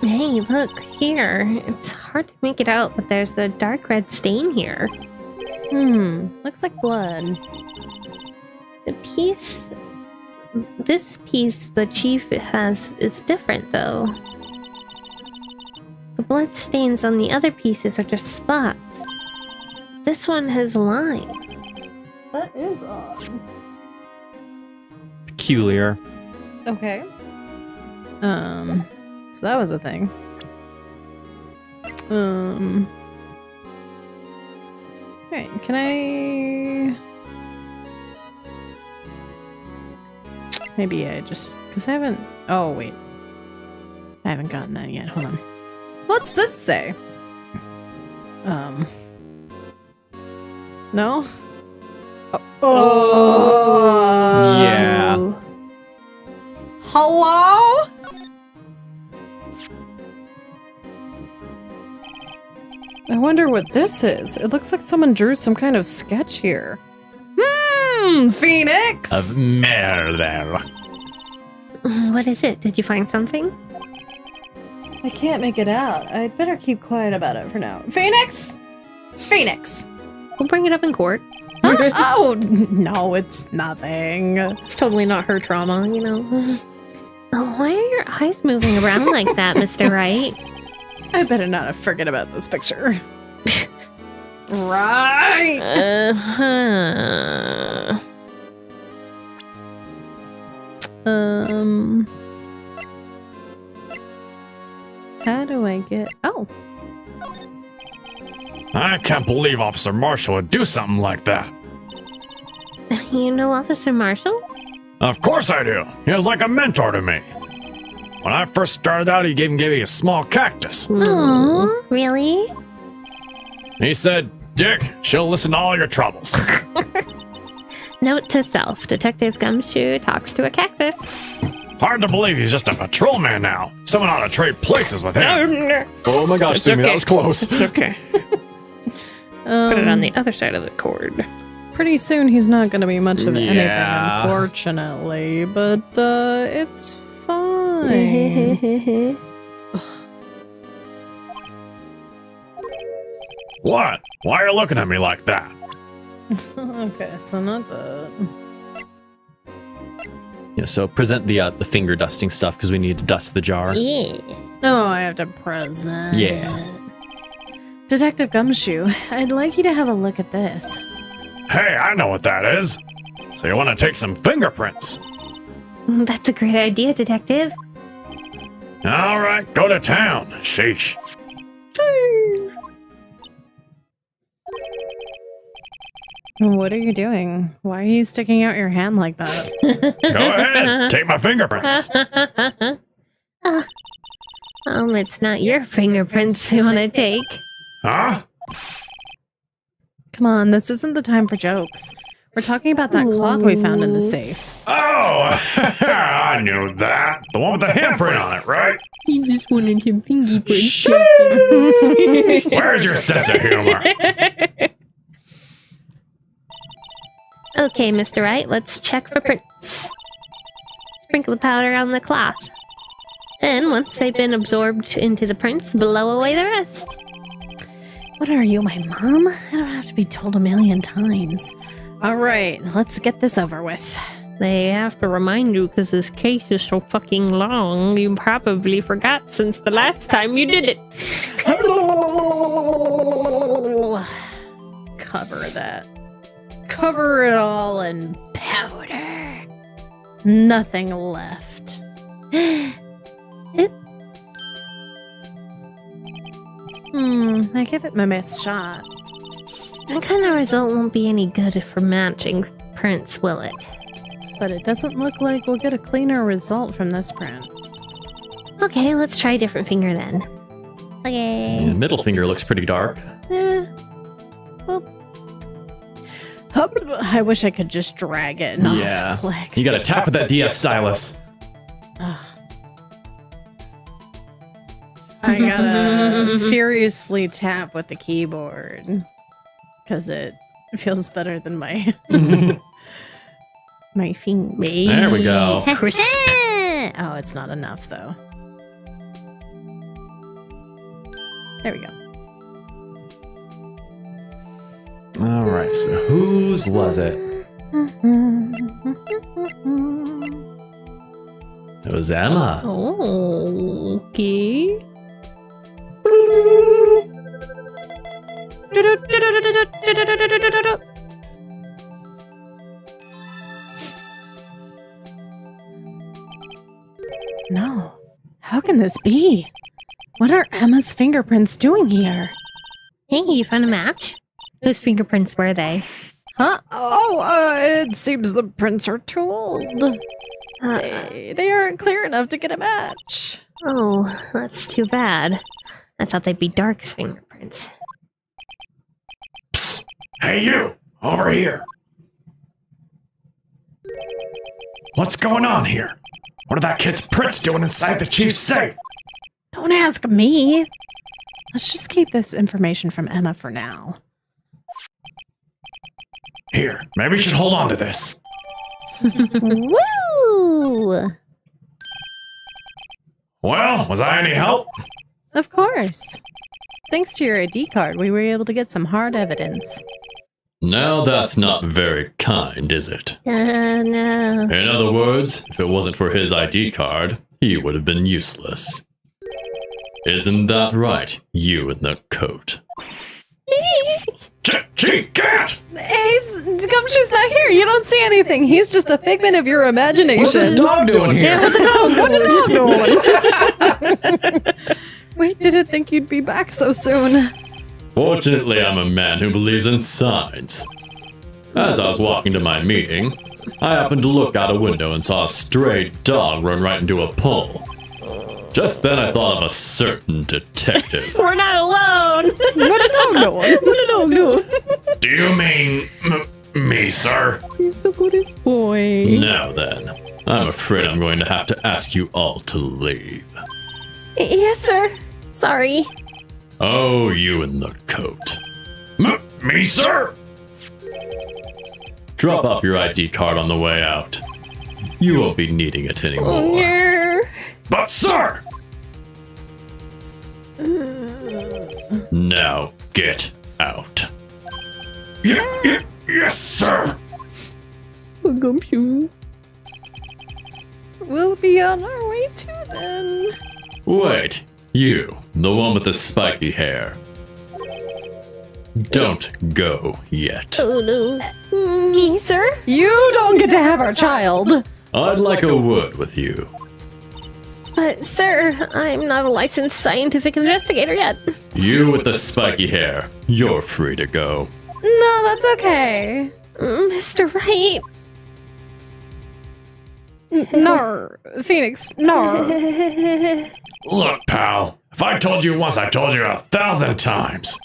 Hey, look, here. It's hard to make it out, but there's a dark red stain here. Looks like blood. This piece the chief has is different, though. The blood stains on the other pieces are just spots. This one has lines. That is odd. Peculiar. Okay. So that was a thing. Alright, can I... Maybe I just... Because I haven't... Oh, wait. I haven't gotten that yet. Hold on. What's this say? No? Yeah. wonder what this is. It looks like someone drew some kind of sketch here. Phoenix! Of murder. What is it? Did you find something? I can't make it out. I'd better keep quiet about it for now. Phoenix! Phoenix! We'll bring it up in court. Huh? Oh, no, it's nothing. It's totally not her trauma, you know. Oh, why are your eyes moving around like that, Mr. Wright? I better not forget about this picture. Right! Uh-huh. How do I get... Oh. I can't believe Officer Marshall would do something like that. You know Officer Marshall? Of course I do. He was like a mentor to me. When I first started out, he gave me a small cactus. Aww, really? He said, Dick, she'll listen to all your troubles. Note to self, Detective Gumshoe talks to a cactus. Hard to believe he's just a patrolman now. Someone ought to trade places with him. Oh my gosh, Sumi, that was close. It's okay. Put it on the other side of the cord. Pretty soon he's not going to be much of anything, Yeah. unfortunately. But, it's fine. What? Why are you looking at me like that? Okay, so not that. Yeah, so present the finger dusting stuff because we need to dust the jar. Yeah. Oh, I have to present. Yeah. Detective Gumshoe, I'd like you to have a look at this. Hey, I know what that is. So you want to take some fingerprints? That's a great idea, Detective. All right, go to town. Sheesh. What are you doing? Why are you sticking out your hand like that? Go ahead, take my fingerprints. It's not your fingerprints we want to take. Huh? Come on, this isn't the time for jokes. We're talking about that cloth we found in the safe. Oh, I knew that. The one with the handprint on it, right? He just wanted him fingerprints. Where's your sense of humor? Okay, Mr. Wright, let's check for prints. Sprinkle the powder on the cloth. And once they've been absorbed into the prints, blow away the rest. What are you, my mom? I don't have to be told a million times. All right, let's get this over with. They have to remind you because this case is so fucking long, you probably forgot since the last time you did it. Cover that. Cover it all in powder. Nothing left. I give it my best shot. That kind of result won't be any good for matching prints, will it? But it doesn't look like we'll get a cleaner result from this print. Okay, let's try a different finger then. Okay. The middle finger looks pretty dark. I wish I could just drag it and not have Yeah. to click. You gotta tap with that DS stylus. I gotta furiously tap with the keyboard because it feels better than my my finger. There we go. Crisp. Oh, it's not enough though. There we go. All right, so whose was it? It was Emma. Oh, okay. No. How can this be? What are Emma's fingerprints doing here? Hey, you found a match? Whose fingerprints were they? Huh? Oh, it seems the prints are too old. They aren't clear enough to get a match. Oh, that's too bad. I thought they'd be Dark's fingerprints. Psst. Hey, you! Over here! What's going on here? What are that kid's prints doing inside the chief's safe? Don't ask me. Let's just keep this information from Emma for now. Here, maybe we should hold on to this. Woo! Well, was I any help? Of course. Thanks to your ID card, we were able to get some hard evidence. Now that's not very kind, is it? No. In other words, if it wasn't for his ID card, he would have been useless. Isn't that right, you in the coat? Chief Cat! Hey, Gumshoe's not here. You don't see anything. He's just a figment of your imagination. What's this dog doing here? What the dog doing? We didn't think you'd be back so soon. Fortunately, I'm a man who believes in signs. As I was walking to my meeting, I happened to look out a window and saw a stray dog run right into a pole. Just then I thought of a certain detective. We're not alone. What a dog doing? What a dog doing? Do you mean me, sir? He's the goodest boy. Now then, I'm afraid I'm going to have to ask you all to leave. Yes, sir. Sorry. Oh, you in the coat. Me, sir? Drop off your ID card on the way out. You won't be needing it anymore. Yeah. But, sir! Now get out. Yes, sir! Gumshoe. We'll be on our way too then. Wait, you, the one with the spiky hair. Don't go yet. Oh no. Me, sir? You don't get to have our child. I'd like a word with you. But, sir, I'm not a licensed scientific investigator yet. You with the spiky hair, you're free to go. No, that's okay. Mr. Wright. No, Phoenix, no. Look, pal, if I told you once, I told you 1,000 times.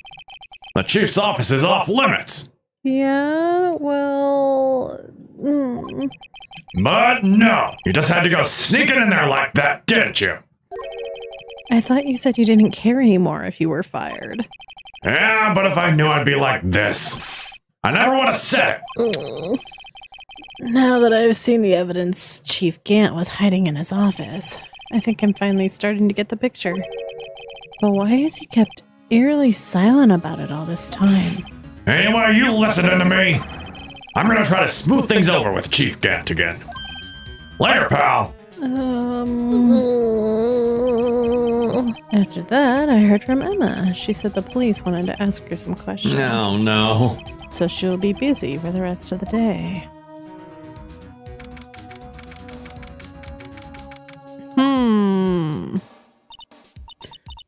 The chief's office is off limits. Yeah, well... But no, you just had to go sneaking in there like that, didn't you? I thought you said you didn't care anymore if you were fired. Yeah, but if I knew I'd be like this, I never would have said it. Now that I've seen the evidence Chief Gant was hiding in his office, I think I'm finally starting to get the picture. But why has he kept eerily silent about it all this time? Anyway, you listening to me? I'm gonna try to smooth things over with Chief Gant again. Later, pal. After that, I heard from Emma. She said the police wanted to ask her some questions. No. So she'll be busy for the rest of the day.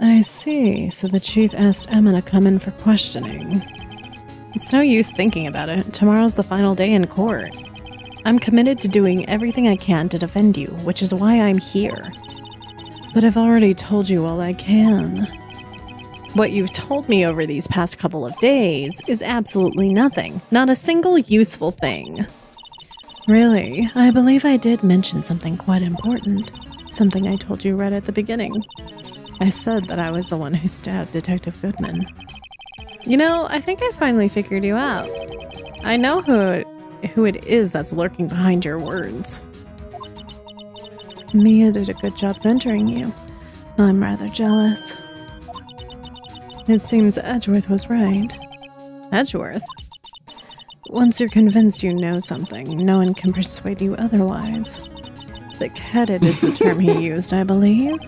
I see. So the chief asked Emma to come in for questioning. It's no use thinking about it. Tomorrow's the final day in court. I'm committed to doing everything I can to defend you, which is why I'm here. But I've already told you all I can. What you've told me over these past couple of days is absolutely nothing. Not a single useful thing. Really, I believe I did mention something quite important. Something I told you right at the beginning. I said that I was the one who stabbed Detective Goodman. You know, I think I finally figured you out. I know who it is that's lurking behind your words. Mia did a good job mentoring you. I'm rather jealous. It seems Edgeworth was right. Edgeworth? Once you're convinced you know something, no one can persuade you otherwise. Thick-headed is the term he used, I believe.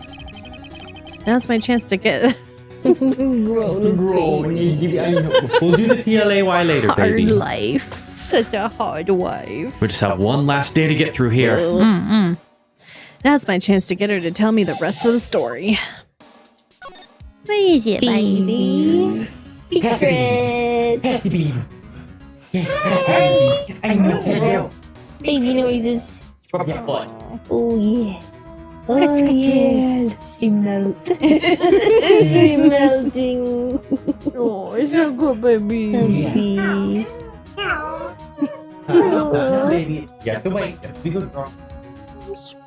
Now's my chance to get... Bro, we'll do the PLAY later, baby. Hard life. Such a hard wife. We just have one last day to get through here. Now's my chance to get her to tell me the rest of the story. Where is it, baby? Secret. Pass the baby. Yes, I know. Baby noises. Rub that butt. Oh yeah. Oh yes. She melts. She's melting. Oh, it's so good, baby. Baby. Now, baby. You have to wait. You have to be good, girl.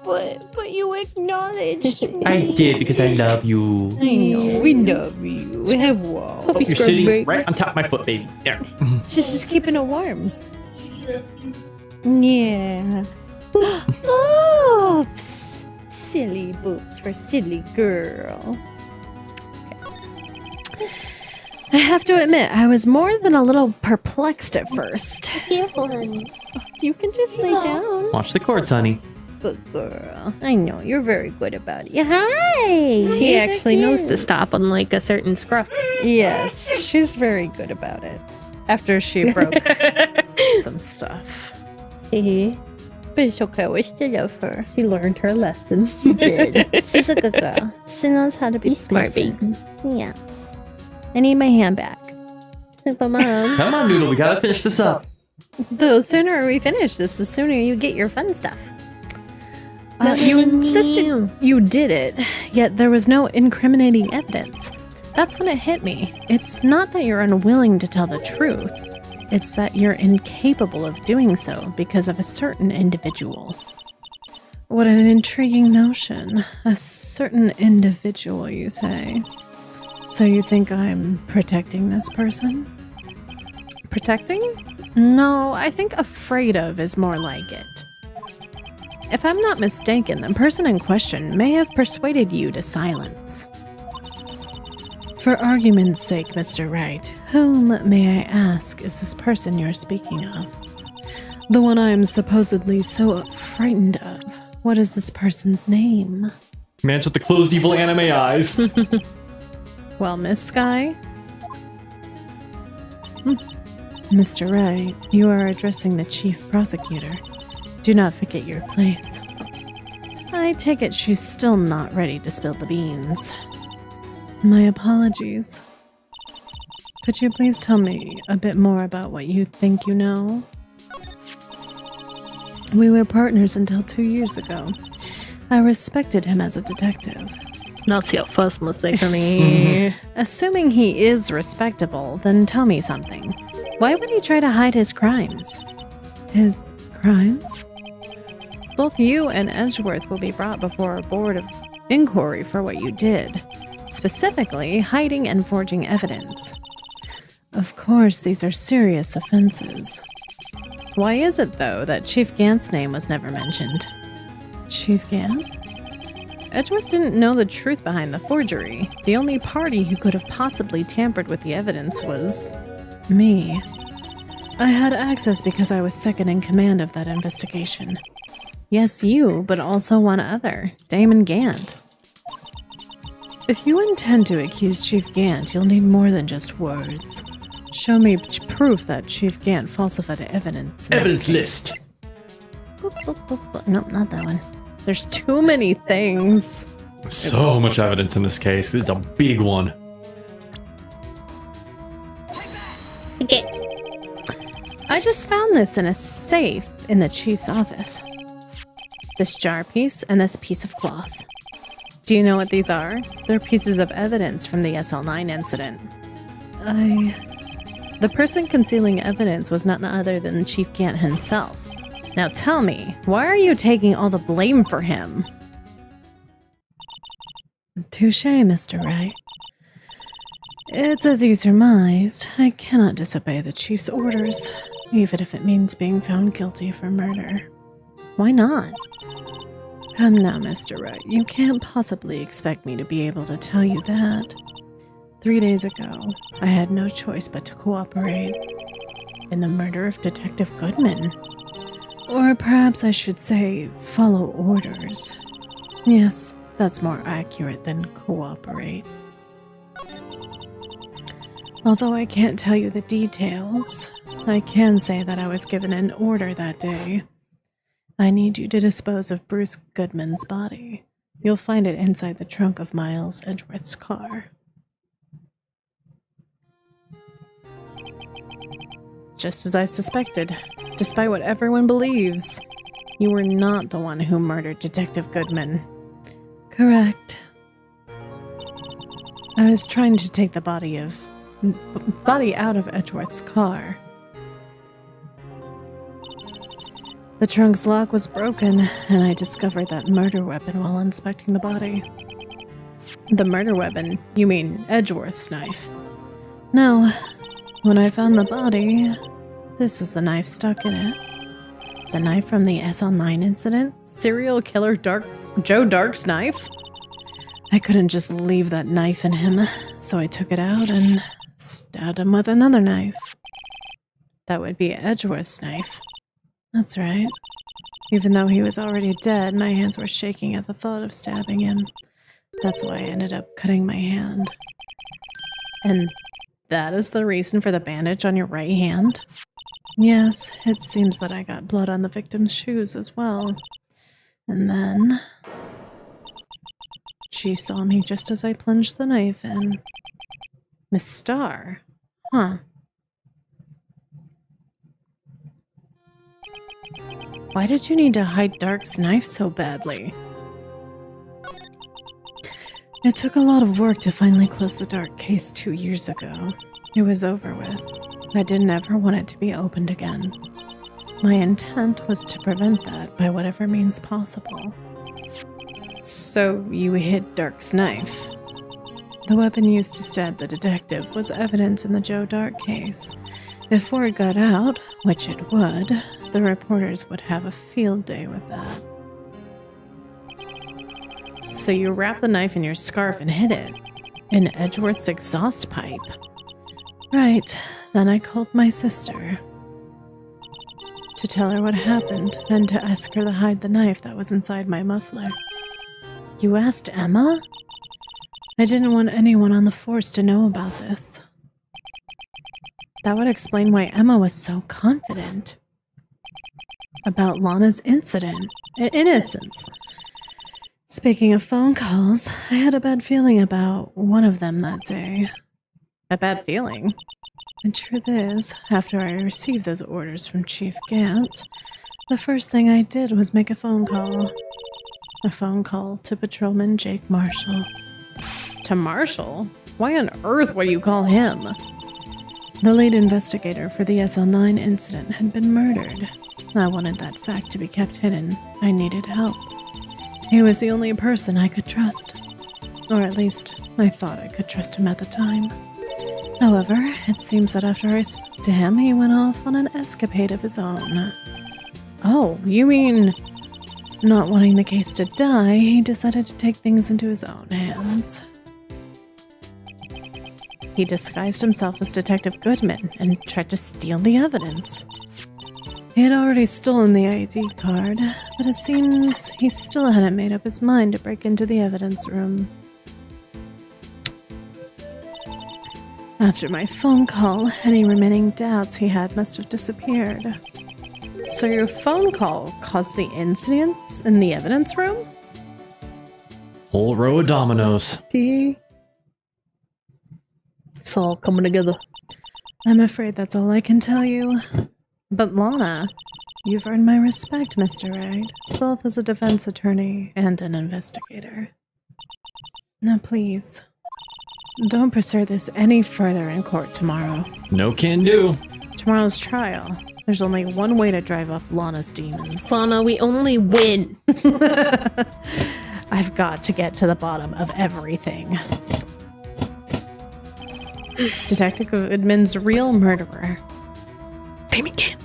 But you acknowledged me. I did because I love you. I know, we love you. We have walls. Oh, you're sitting right on top of my foot, baby. There. This is keeping it warm. Yeah. Oops. Silly boobs for silly girl. I have to admit, I was more than a little perplexed at first. Careful, honey. You can just lay down. Watch the cords, honey. Good girl. I know, you're very good about it. Hi! She You're so actually knows to cute. stop on like a certain scruff. Yes, she's very good about it. After she broke some stuff. She But it's okay, we still love her. learned her lessons. She's a good girl. She knows how to be Smart baby. Yeah. I need my hand back. But Mom, Come on, Noodle, we gotta finish this up. The sooner we finish this, the sooner you get your fun stuff. You insisted you did it, yet there was no incriminating evidence. That's when it hit me. It's not that you're unwilling to tell the truth. It's that you're incapable of doing so because of a certain individual. What an intriguing notion. A certain individual, you say. So you think I'm protecting this person? Protecting? No, I think afraid of is more like it. If I'm not mistaken, the person in question may have persuaded you to silence. For argument's sake, Mr. Wright, whom, may I ask, is this person you're speaking of? The one I'm supposedly so frightened of. What is this person's name? Man's with the closed evil anime eyes. Well, Miss Sky? Mr. Wright, you are addressing the chief prosecutor. Do not forget your place. I take it she's still not ready to spill the beans. My apologies. Could you please tell me a bit more about what you think you know? We were partners until 2 years ago. I respected him as a detective. not see a first mistake, honey. Assuming he is respectable, then tell me something. Why would he try to hide his crimes? His crimes? Both you and Edgeworth will be brought before a board of inquiry for what you did. Specifically, hiding and forging evidence. Of course, these are serious offenses. Why is it, though, that Chief Gant's name was never mentioned? Chief Gant? Edgeworth didn't know the truth behind the forgery. The only party who could have possibly tampered with the evidence was me. I had access because I was second in command of that investigation. Yes, you, but also one other, Damon Gant. If you intend to accuse Chief Gant, you'll need more than just words. Show me proof that Chief Gant falsified evidence. Evidence list. Nope, not that one. There's too many things. So much evidence in this case. It's a big one. Okay. I just found this in a safe in the chief's office. This jar piece and this piece of cloth. Do you know what these are? They're pieces of evidence from the SL9 incident. The person concealing evidence was none other than Chief Gant himself. Now tell me, why are you taking all the blame for him? Touché, Mr. Wright. It's as you surmised. I cannot disobey the chief's orders, even if it means being found guilty for murder. Why not? Come now, Mr. Wright. You can't possibly expect me to be able to tell you that. 3 days ago, I had no choice but to cooperate in the murder of Detective Goodman. Or perhaps I should say, follow orders. Yes, that's more accurate than cooperate. Although I can't tell you the details, I can say that I was given an order that day. I need you to dispose of Bruce Goodman's body. You'll find it inside the trunk of Miles Edgeworth's car. Just as I suspected, despite what everyone believes, you were not the one who murdered Detective Goodman. Correct. I was trying to take the body out of Edgeworth's car. The trunk's lock was broken, and I discovered that murder weapon while inspecting the body. The murder weapon? You mean Edgeworth's knife? No. When I found the body, this was the knife stuck in it. The knife from the SL9 incident? Serial killer Joe Dark's knife? I couldn't just leave that knife in him, so I took it out and stabbed him with another knife. That would be Edgeworth's knife. That's right. Even though he was already dead, my hands were shaking at the thought of stabbing him. That's why I ended up cutting my hand. And that is the reason for the bandage on your right hand? Yes, it seems that I got blood on the victim's shoes as well. And then she saw me just as I plunged the knife in. Miss Starr? Huh. Why did you need to hide Dark's knife so badly? It took a lot of work to finally close the Dark case 2 years ago. It was over with. I didn't ever want it to be opened again. My intent was to prevent that by whatever means possible. So you hid Dark's knife. The weapon used to stab the detective was evidence in the Joe Dark case. If word got out, which it would, the reporters would have a field day with that. So you wrapped the knife in your scarf and hid it in Edgeworth's exhaust pipe. Right, then I called my sister to tell her what happened and to ask her to hide the knife that was inside my muffler. You asked Emma? I didn't want anyone on the force to know about this. That would explain why Emma was so confident about Lana's innocence. Speaking of phone calls, I had a bad feeling about one of them that day. A bad feeling? The truth is, after I received those orders from Chief Gant, the first thing I did was make a phone call. A phone call to Patrolman Jake Marshall. To Marshall? Why on earth would you call him? The lead investigator for the SL9 incident had been murdered. I wanted that fact to be kept hidden. I needed help. He was the only person I could trust. Or at least, I thought I could trust him at the time. However, it seems that after I spoke to him, he went off on an escapade of his own. Oh, you mean... Not wanting the case to die, he decided to take things into his own hands. He disguised himself as Detective Goodman and tried to steal the evidence. He had already stolen the ID card, but it seems he still hadn't made up his mind to break into the evidence room. After my phone call, any remaining doubts he had must have disappeared. So your phone call caused the incidents in the evidence room? Whole row of dominoes. It's all coming together. I'm afraid that's all I can tell you. But Lana, you've earned my respect, Mr. Wright, both as a defense attorney and an investigator. Now please, don't pursue this any further in court tomorrow. No can do. Tomorrow's trial. There's only one way to drive off Lana's demons. Lana, we only win. I've got to get to the bottom of everything. Detective Goodman's real murderer. Same again.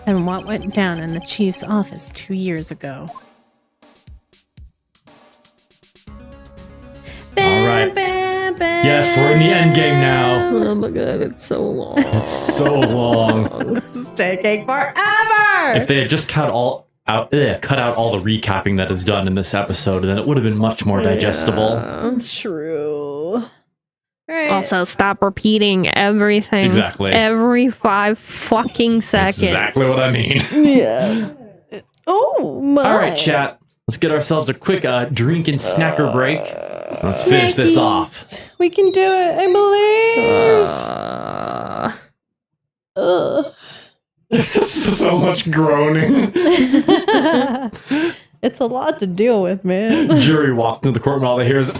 And what went down in the chief's office 2 years ago. All right. Yes, we're in the end game now. Oh my god, it's so long. It's so long. It's taking forever! If they had just cut out all the recapping that is done in this episode, then it would have been much more digestible. True. Right. Also, stop repeating everything. Exactly. Every 5 fucking seconds. Exactly what I mean. Yeah. Oh my. All right, chat. Let's get ourselves a quick drink and snacker break. Let's finish this off. We can do it. I believe. So much groaning. It's a lot to deal with, man. Jury walks into the courtroom, all they hear is,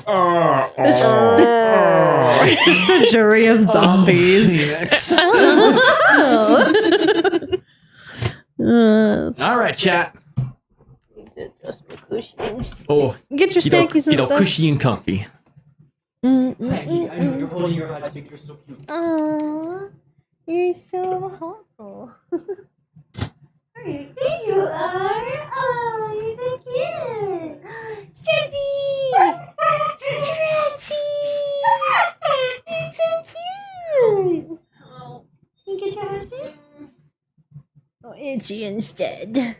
Just a jury of zombies. Phoenix. all right, chat. Oh, Get your spankies and Get all stuff. cushy and comfy. you're holding your high stick. You're so cute. Aww, you're so helpful. There you are. Oh, you're so cute. Stretchy. Stretchy. You're so cute. You get your husband? Oh, itchy instead.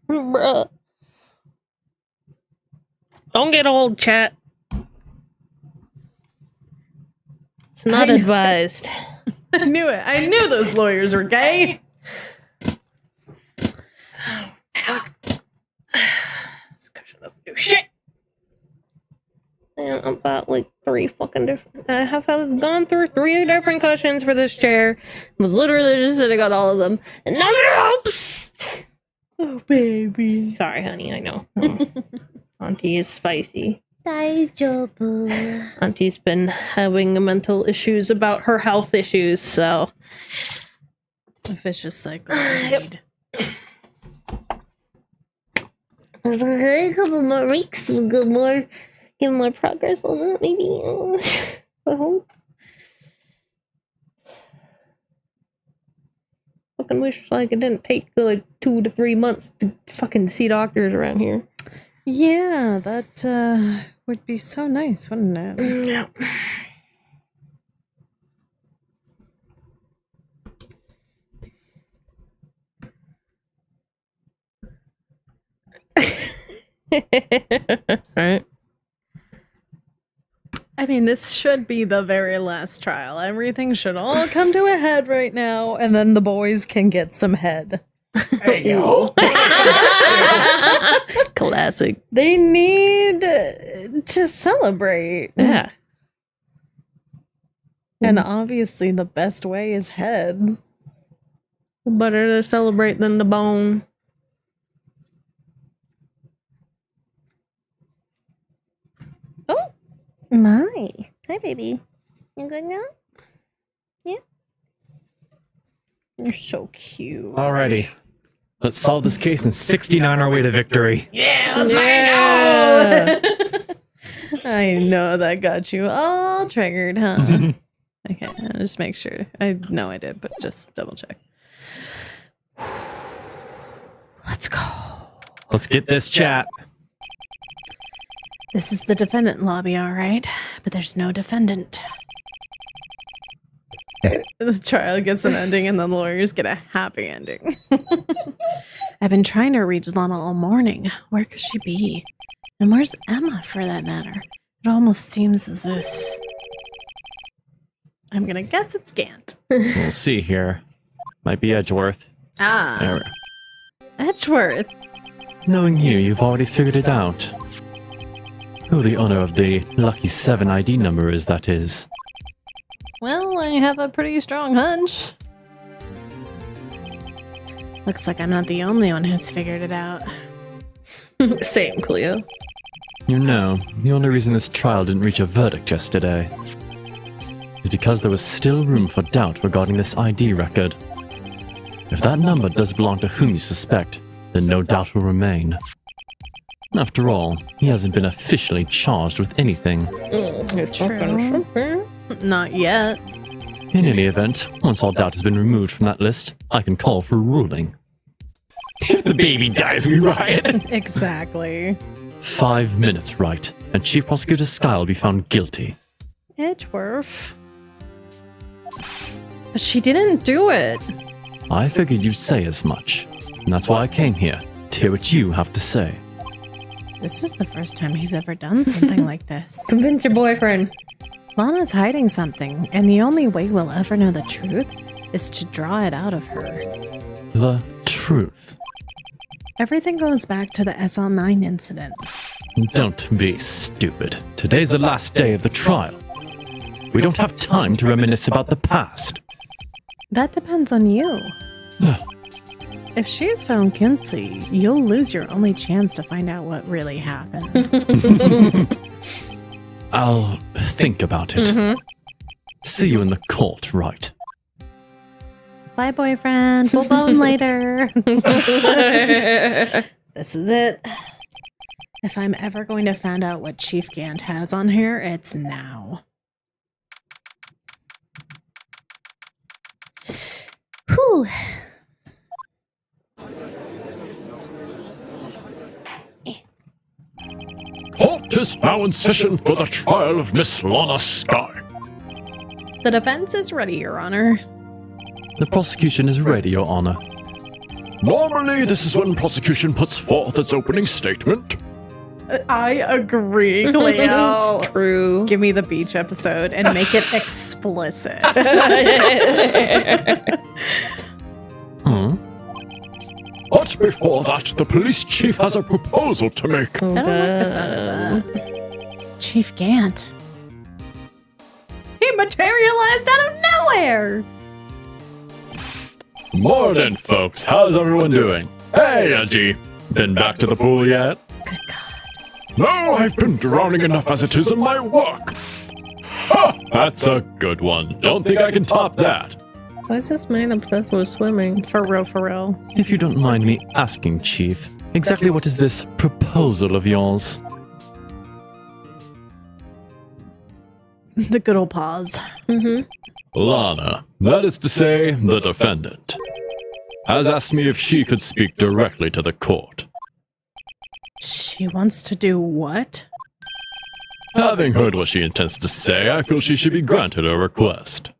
Bruh. Don't get old, chat. It's not advised. I knew it. I knew those lawyers were gay. This cushion doesn't do shit. And I've got like 3 fucking different. I have gone through 3 different cushions for this chair. Was literally just sitting on all of them, and none of it helps. Oh, baby. Sorry, honey. I know. Auntie is spicy. Daijobu. Auntie's been having mental issues about her health issues, so A vicious cycle, indeed. A couple more weeks, we'll get more progress on that, maybe. I hope. fucking wish like it didn't take like 2 to 3 months to fucking see doctors around here. Yeah, that would be so nice, wouldn't it? Yeah. Right. I mean, this should be the very last trial. Everything should all come to a head right now, and then the boys can get some head. Hey, yo. Classic. They need to celebrate. Yeah. And obviously, the best way is head. Better to celebrate than the bone. Oh, my. Hi, baby. You good now? Yeah? You're so cute. Alrighty. Let's solve this case and 69 our way to victory. I know that got you all triggered, huh? Okay, I'll just make sure. I know I did, but just double check. Let's go. Let's get this chat. This is the defendant lobby, all right? But there's no defendant. The trial gets an ending and the lawyers get a happy ending. I've been trying to reach Lana all morning. Where could she be? And where's Emma, for that matter? It almost seems as if... I'm gonna guess it's Gant. We'll see here. Might be Edgeworth. Ah, There. Edgeworth. Knowing you, you've already figured it out. Who the owner of the Lucky 7 ID number is, that is. Well, I have a pretty strong hunch. Looks like I'm not the only one who's figured it out. Same, Cleo. You know, the only reason this trial didn't reach a verdict yesterday is because there was still room for doubt regarding this ID record. If that number does belong to whom you suspect, then no doubt will remain. After all, he hasn't been officially charged with anything. True. Not yet. In any event, once all doubt has been removed from that list, I can call for a ruling. If the baby dies, we riot. Exactly. 5 minutes, Wright, and Chief Prosecutor Skye will be found guilty. Edgeworth. But she didn't do it. I figured you'd say as much, and that's why I came here, to hear what you have to say. This is the first time he's ever done something like this. Convince your boyfriend. Lana's hiding something, and the only way we'll ever know the truth is to draw it out of her. The truth. Everything goes back to the SL9 incident. Don't be stupid. Today's the last day of the trial. We don't have time to reminisce about the past. That depends on you. If she is found guilty, you'll lose your only chance to find out what really happened. I'll think about it. See you in the court, Wright. Bye, boyfriend. We'll bone later. This is it. If I'm ever going to find out what Chief Gant has on here, it's now. Whew. Court is now in session for the trial of Miss Lana Sky. The defense is ready, Your Honor. The prosecution is ready, Your Honor. Normally, this is when prosecution puts forth its opening statement. I agree, Cleo. It's true. Give me the beach episode and make it explicit. But before that, the police chief has a proposal to make. I don't like the sound of that. Chief Gant. He materialized out of nowhere! Morning, folks. How's everyone doing? Hey, Edgy. Been back to the pool yet? Good God. No, I've been drowning enough as it is in my work. Ha! That's a good one. Don't think I can top that. Why is this man obsessed with swimming? For real, for real. If you don't mind me asking, Chief, exactly what is this proposal of yours? The good old pause. Lana, that is to say, the defendant, has asked me if she could speak directly to the court. She wants to do what? Having heard what she intends to say, I feel she should be granted her request.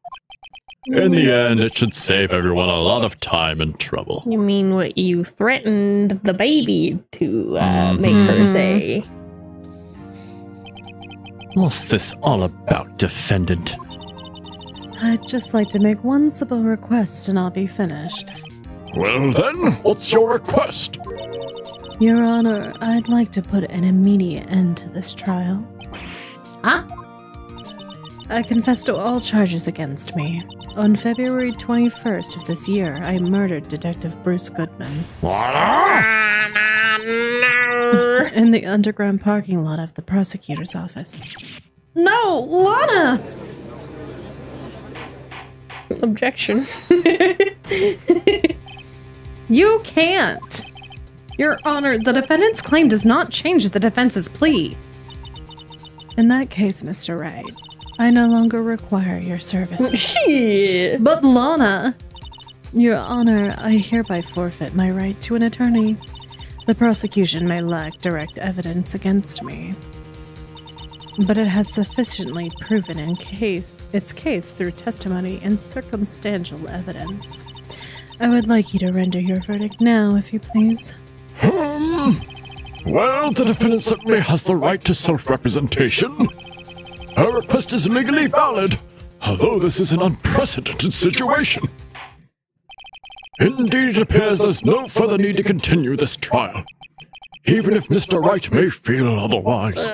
In the end, it should save everyone a lot of time and trouble. You mean what you threatened the baby to make her say? What's this all about, defendant? I'd just like to make one simple request and I'll be finished. Well then, what's your request? Your Honor, I'd like to put an immediate end to this trial. Huh? I confess to all charges against me. On February 21st of this year, I murdered Detective Bruce Goodman. In the underground parking lot of the prosecutor's office. No, Lana! Objection. You can't! Your Honor, the defendant's claim does not change the defense's plea. In that case, Mr. Wright, I no longer require your services. Shit. But Lana! Your Honor, I hereby forfeit my right to an attorney. The prosecution may lack direct evidence against me, but it has sufficiently proven its case through testimony and circumstantial evidence. I would like you to render your verdict now, if you please. Well, the defendant certainly has the right to self-representation. Her request is legally valid, although this is an unprecedented situation. Indeed, it appears there's no further need to continue this trial, even if Mr. Wright may feel otherwise.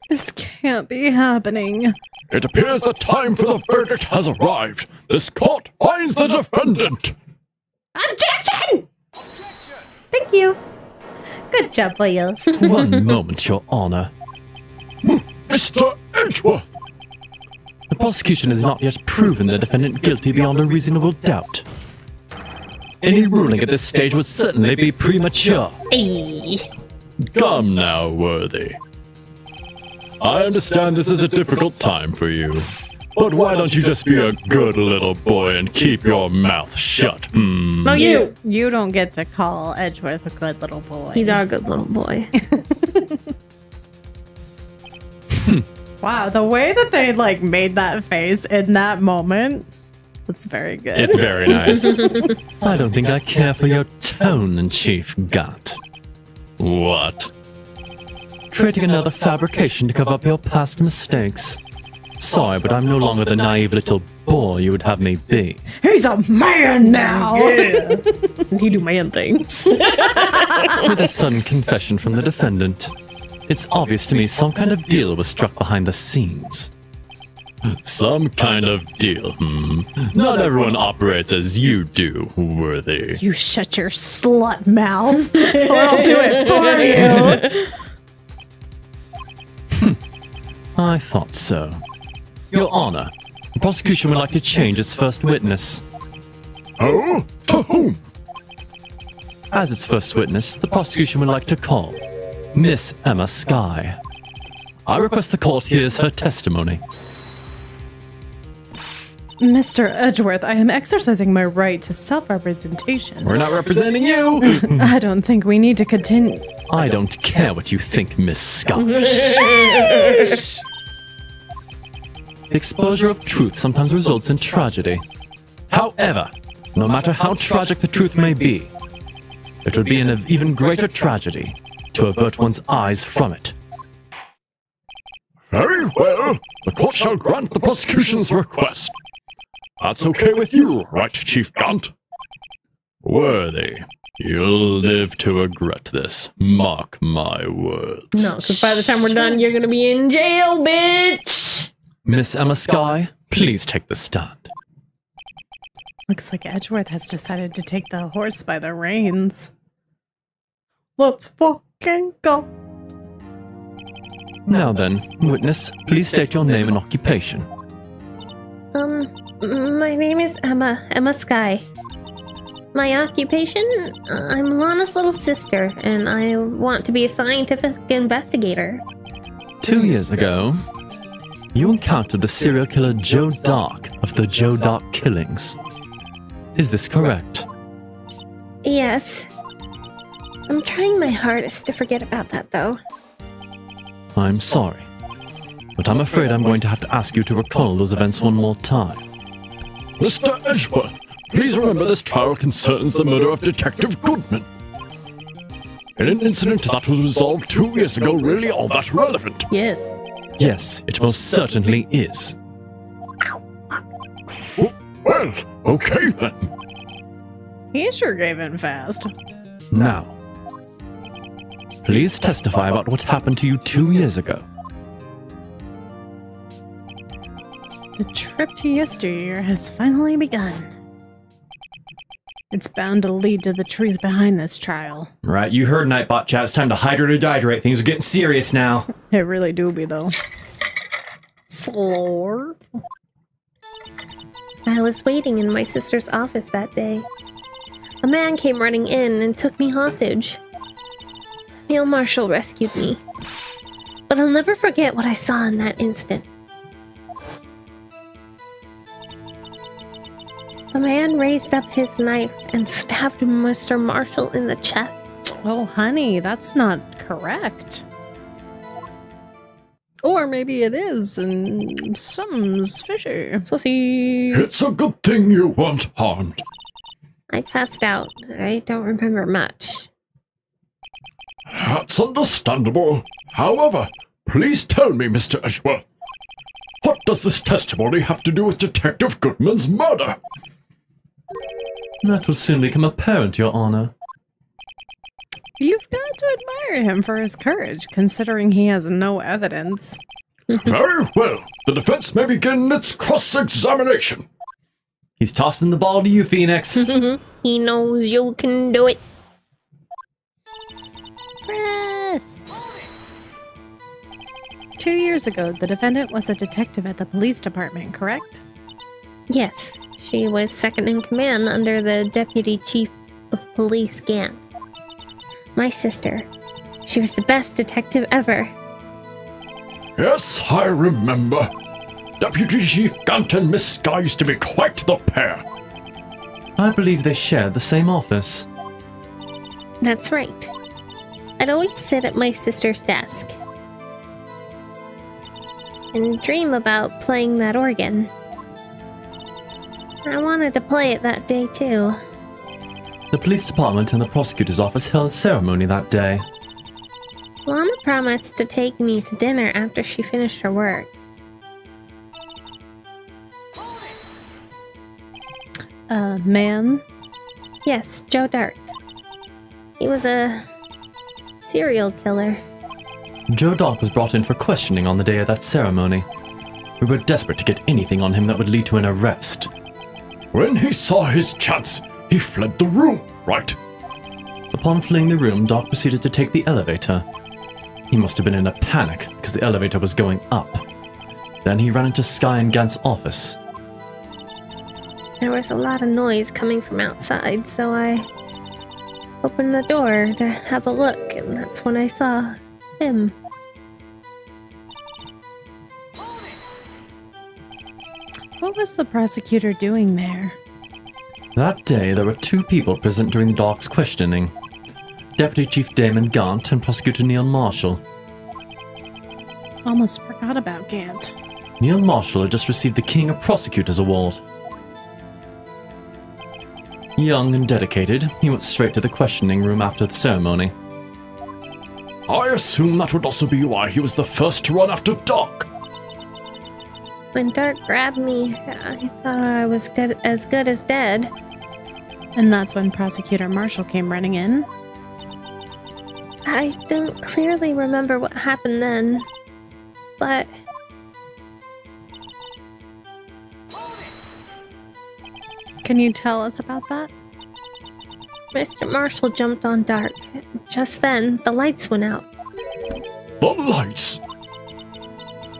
This can't be happening. It appears the time for the verdict has arrived. This court finds the defendant. Objection! Thank you. Good job, Leo. One moment, Your Honor. Mr. Edgeworth! The prosecution has not yet proven the defendant guilty beyond a reasonable doubt. Any ruling at this stage would certainly be premature. Hey. Come now, Worthy. I understand this is a difficult time for you, but why don't you just be a good little boy and keep your mouth shut? No, you. You don't get to call Edgeworth a good little boy. He's our good little boy. Wow, the way that they made that face in that moment, that's very good. It's very nice. I don't think I care for your tone, Chief Gant. What? Creating another fabrication to cover up your past mistakes. Sorry, but I'm no longer the naive little boy you would have me be. He's a man now! Yeah. He do man things. With a sudden confession from the defendant, it's obvious to me some kind of deal was struck behind the scenes. Some kind of deal, Not everyone operates as you do, Worthy. You shut your slut mouth, or I'll do it for you. I thought so. Your Honor, the prosecution would like to change its first witness. Oh? To whom? As its first witness, the prosecution would like to call Miss Emma Skye. I request the court hears her testimony. Mr. Edgeworth, I am exercising my right to self-representation. We're not representing you! I don't think we need to continue. I don't care what you think, Miss Skye. The exposure of truth sometimes results in tragedy. However, no matter how tragic the truth may be, it would be an even greater tragedy to avert one's eyes from it. Very well. The court shall grant the prosecution's request. That's okay with you, right, Chief Gaunt? Worthy, you'll live to regret this. Mark my words. No, because by the time we're done, you're gonna be in jail, bitch! Miss Emma Skye, please take the stand. Looks like Edgeworth has decided to take the horse by the reins. Let's fucking go. Now then, witness, please state your name and occupation. My name is Emma Skye. My occupation? I'm Lana's little sister, and I want to be a scientific investigator. 2 years ago, you encountered the serial killer Joe Dark of the Joe Dark killings. Is this correct? Yes. I'm trying my hardest to forget about that, though. I'm sorry, but I'm afraid I'm going to have to ask you to recall those events one more time. Mr. Edgeworth, please remember this trial concerns the murder of Detective Goodman. In an incident that was resolved 2 years ago, really all that relevant? Yes. Yes, it most certainly is. Well, okay then. He sure gave in fast. Now, please testify about what happened to you 2 years ago. The trip to yesteryear has finally begun. It's bound to lead to the truth behind this trial. Right, you heard Nightbot chat. It's time to hydrate or dehydrate. Things are getting serious now. It really do be, though. Slurp. I was waiting in my sister's office that day. A man came running in and took me hostage. Neil Marshall rescued me. But I'll never forget what I saw in that instant. The man raised up his knife and stabbed Mr. Marshall in the chest. Oh, honey, that's not correct. Or maybe it is, and something's fishy. Sussy. It's a good thing you weren't harmed. I passed out. I don't remember much. That's understandable. However, please tell me, Mr. Edgeworth, what does this testimony have to do with Detective Goodman's murder? That will soon become apparent, Your Honor. You've got to admire him for his courage, considering he has no evidence. Very well. The defense may begin its cross-examination. He's tossing the ball to you, Phoenix. He knows you can do it. Press. 2 years ago, the defendant was a detective at the police department, correct? Yes, she was second in command under the Deputy Chief of Police Gant. My sister. She was the best detective ever. Yes, I remember. Deputy Chief Gant and Miss Skye used to be quite the pair. I believe they shared the same office. That's right. I'd always sit at my sister's desk and dream about playing that organ. I wanted to play it that day too. The police department and the prosecutor's office held a ceremony that day. Lana promised to take me to dinner after she finished her work. Man? Yes, Joe Dark. He was a serial killer. Joe Dark was brought in for questioning on the day of that ceremony. We were desperate to get anything on him that would lead to an arrest. When he saw his chance, he fled the room, right? Upon fleeing the room, Doc proceeded to take the elevator. He must have been in a panic because the elevator was going up. Then he ran into Sky and Gant's office. There was a lot of noise coming from outside, so I opened the door to have a look, and that's when I saw him. What was the prosecutor doing there? That day, there were two people present during Doc's questioning. Deputy Chief Damon Gant and Prosecutor Neil Marshall. Almost forgot about Gant. Neil Marshall had just received the King of Prosecutors Award. Young and dedicated, he went straight to the questioning room after the ceremony. I assume that would also be why he was the first to run after Doc. When Dark grabbed me, I thought I was as good as dead. And that's when Prosecutor Marshall came running in. I don't clearly remember what happened then, but Can you tell us about that? Mr. Marshall jumped on Dark. Just then, the lights went out. The lights?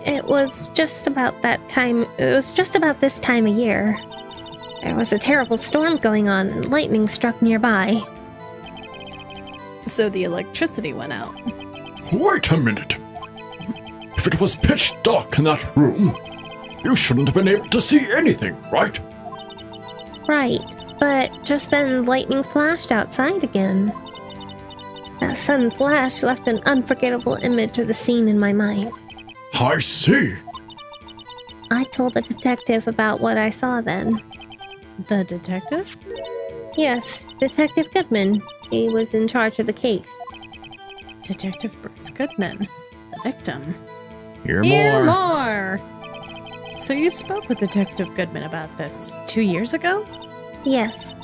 It was just about that time. It was just about this time of year. There was a terrible storm going on, and lightning struck nearby. So the electricity went out. Wait a minute. If it was pitch dark in that room, you shouldn't have been able to see anything, right? Right, but just then lightning flashed outside again. That sudden flash left an unforgettable image of the scene in my mind. I see. I told the detective about what I saw then. The detective? Yes, Detective Goodman. He was in charge of the case. Detective Bruce Goodman, the victim. Hear Hear more. more! So you spoke with Detective Goodman about this 2 years ago? Yes,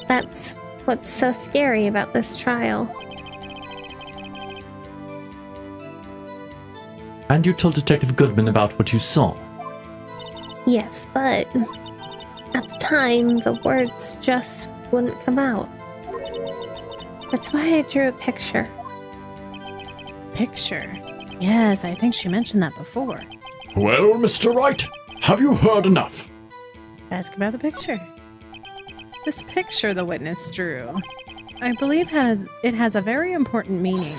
that's what's so scary about this trial. And you told Detective Goodman about what you saw. Yes, but at the time, the words just wouldn't come out. That's why I drew a picture. Picture? Yes, I think she mentioned that before. Well, Mr. Wright, have you heard enough? Ask about the picture. This picture the witness drew, I believe it has a very important meaning.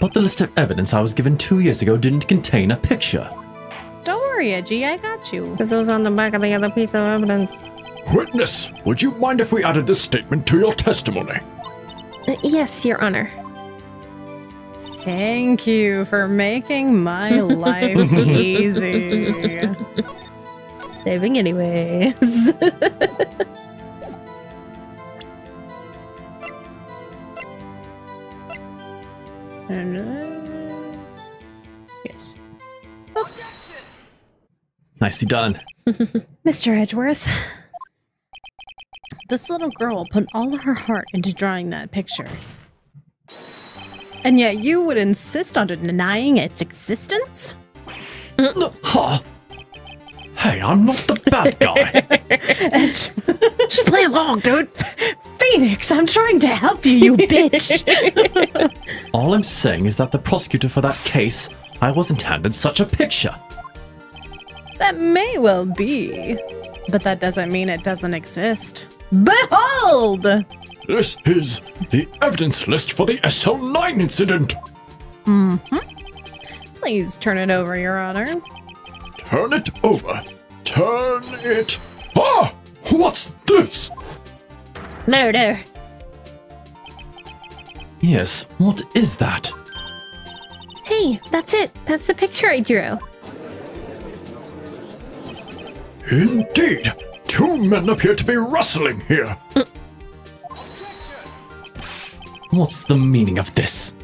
But the list of evidence I was given 2 years ago didn't contain a picture. Don't worry, Edgy, I got you. This was on the back of the other piece of evidence. Witness, would you mind if we added this statement to your testimony? Yes, Your Honor. Thank you for making my life easy. Saving anyways. Yes. Nicely done. Mr. Edgeworth, this little girl put all her heart into drawing that picture. And yet you would insist on denying its existence? Huh? Hey, I'm not the bad guy. Just play along, dude. Phoenix, I'm trying to help you, you bitch. All I'm saying is that the prosecutor for that case, I wasn't handed such a picture. That may well be, but that doesn't mean it doesn't exist. Behold! This is the evidence list for the SL9 incident. Please turn it over, Your Honor. Turn it over. Turn it. Ah! What's this? Murder. Yes, what is that? Hey, that's it. That's the picture I drew. Indeed. Two men appear to be wrestling here. What's the meaning of this?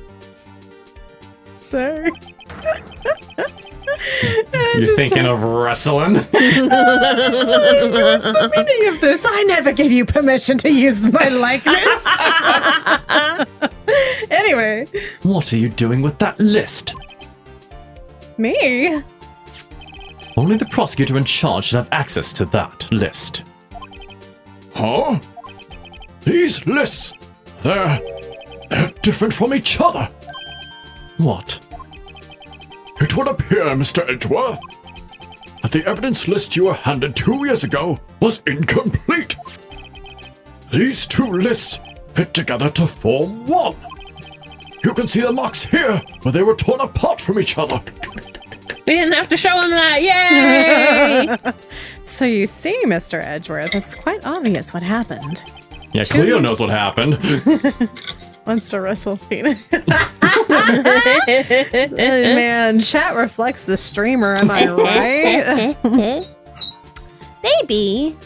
Sir. You're thinking of wrestling? What's the meaning of this? I never gave you permission to use my likeness. Anyway. What are you doing with that list? Me? Only the prosecutor in charge should have access to that list. Huh? These lists, they're different from each other. What? It would appear, Mr. Edgeworth, that the evidence list you were handed 2 years ago was incomplete. These two lists fit together to form one. You can see the marks here where they were torn apart from each other. We didn't have to show him that. Yay! So you see, Mr. Edgeworth, it's quite obvious what happened. Yeah, Cleo knows what happened. Wants to wrestle Phoenix. Man, chat reflects the streamer, am I right? Baby,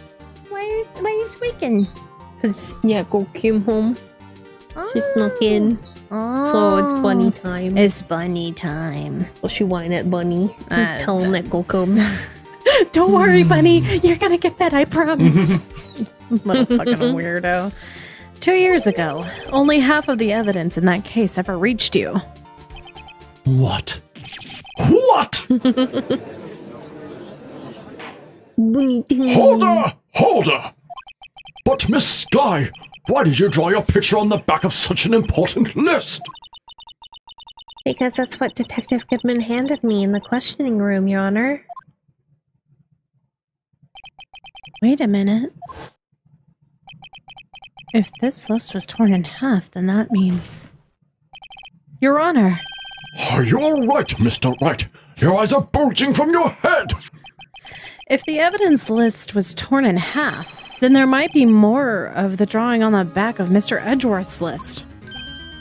why are you squeaking? Because Neko came home. She snuck in. So it's bunny time. It's bunny time. So she whine at Bunny. Tell him Neko come. Don't worry, Bunny. You're gonna get that, I promise. Little fucking weirdo. 2 years ago, only half of the evidence in that case ever reached you. What? What? Hold her! But Miss Sky, why did you draw your picture on the back of such an important list? Because that's what Detective Goodman handed me in the questioning room, Your Honor. Wait a minute. If this list was torn in half, then that means... Your Honor! Are you alright, Mr. Wright? Your eyes are bulging from your head! If the evidence list was torn in half, then there might be more of the drawing on the back of Mr. Edgeworth's list.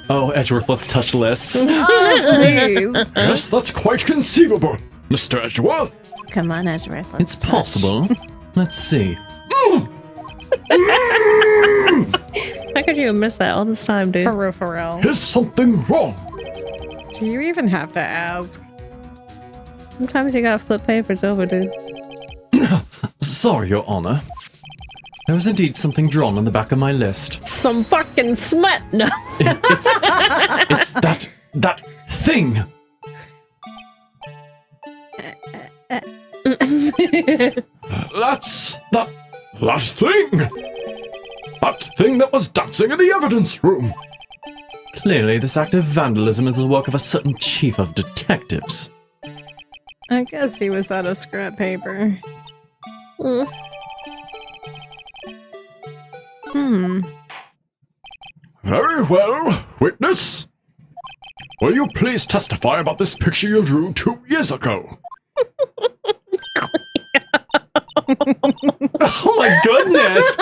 Oh, Edgeworth, let's touch lists. Oh, please! Yes, that's quite conceivable, Mr. Edgeworth. Come on, Edgeworth, let's It's touch. possible. Let's see. How could you have missed that all this time, dude? For real. Is something wrong? Do you even have to ask? Sometimes you gotta flip papers over, dude. Sorry, Your Honor. There was indeed something drawn on the back of my list. Some fucking smut! No. It's that thing. That's that thing! That thing that was dancing in the evidence room! Clearly, this act of vandalism is the work of a certain chief of detectives. I guess he was out of scrap paper. Very well, witness. Will you please testify about this picture you drew 2 years ago? Oh my goodness!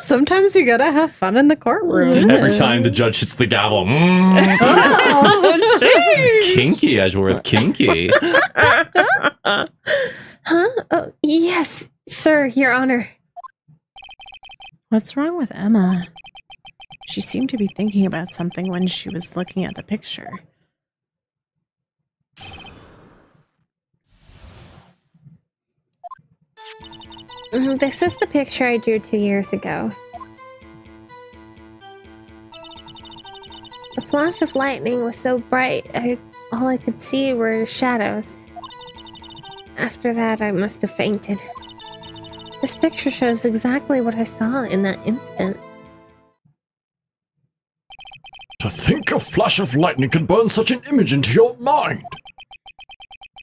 Sometimes you gotta have fun in the courtroom. Every time the judge hits the gavel. Oh, shit! Kinky, Edgeworth, kinky. Huh? Oh, yes, sir, Your Honor. What's wrong with Emma? She seemed to be thinking about something when she was looking at the picture. This is the picture I drew 2 years ago. The flash of lightning was so bright, all I could see were shadows. After that, I must have fainted. This picture shows exactly what I saw in that instant. To think a flash of lightning could burn such an image into your mind!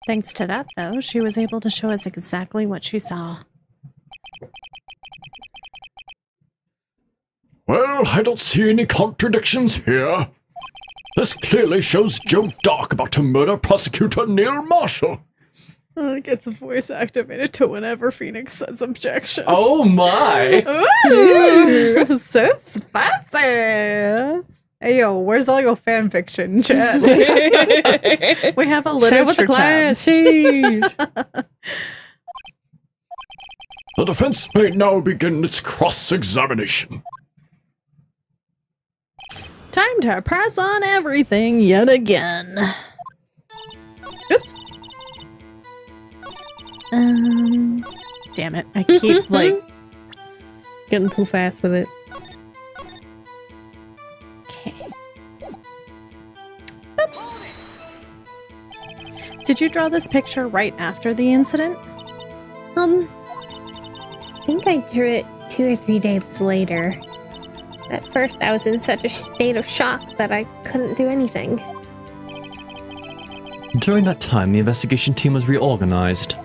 Thanks to that, though, she was able to show us exactly what she saw. Well, I don't see any contradictions here. This clearly shows Joe Dark about to murder prosecutor Neil Marshall. It gets voice activated to whenever Phoenix says objection. Oh my! Ooh, so spicy! Hey yo, where's all your fan fiction, chat? We have a literature Share with the class. Sheesh. The defense may now begin its cross-examination. Time to press on everything yet again. Oops. Damn it. I keep, like... Getting too fast with it. Okay. Did you draw this picture right after the incident? I think I drew it 2 or 3 days later. At first, I was in such a state of shock that I couldn't do anything. During that time, the investigation team was reorganized.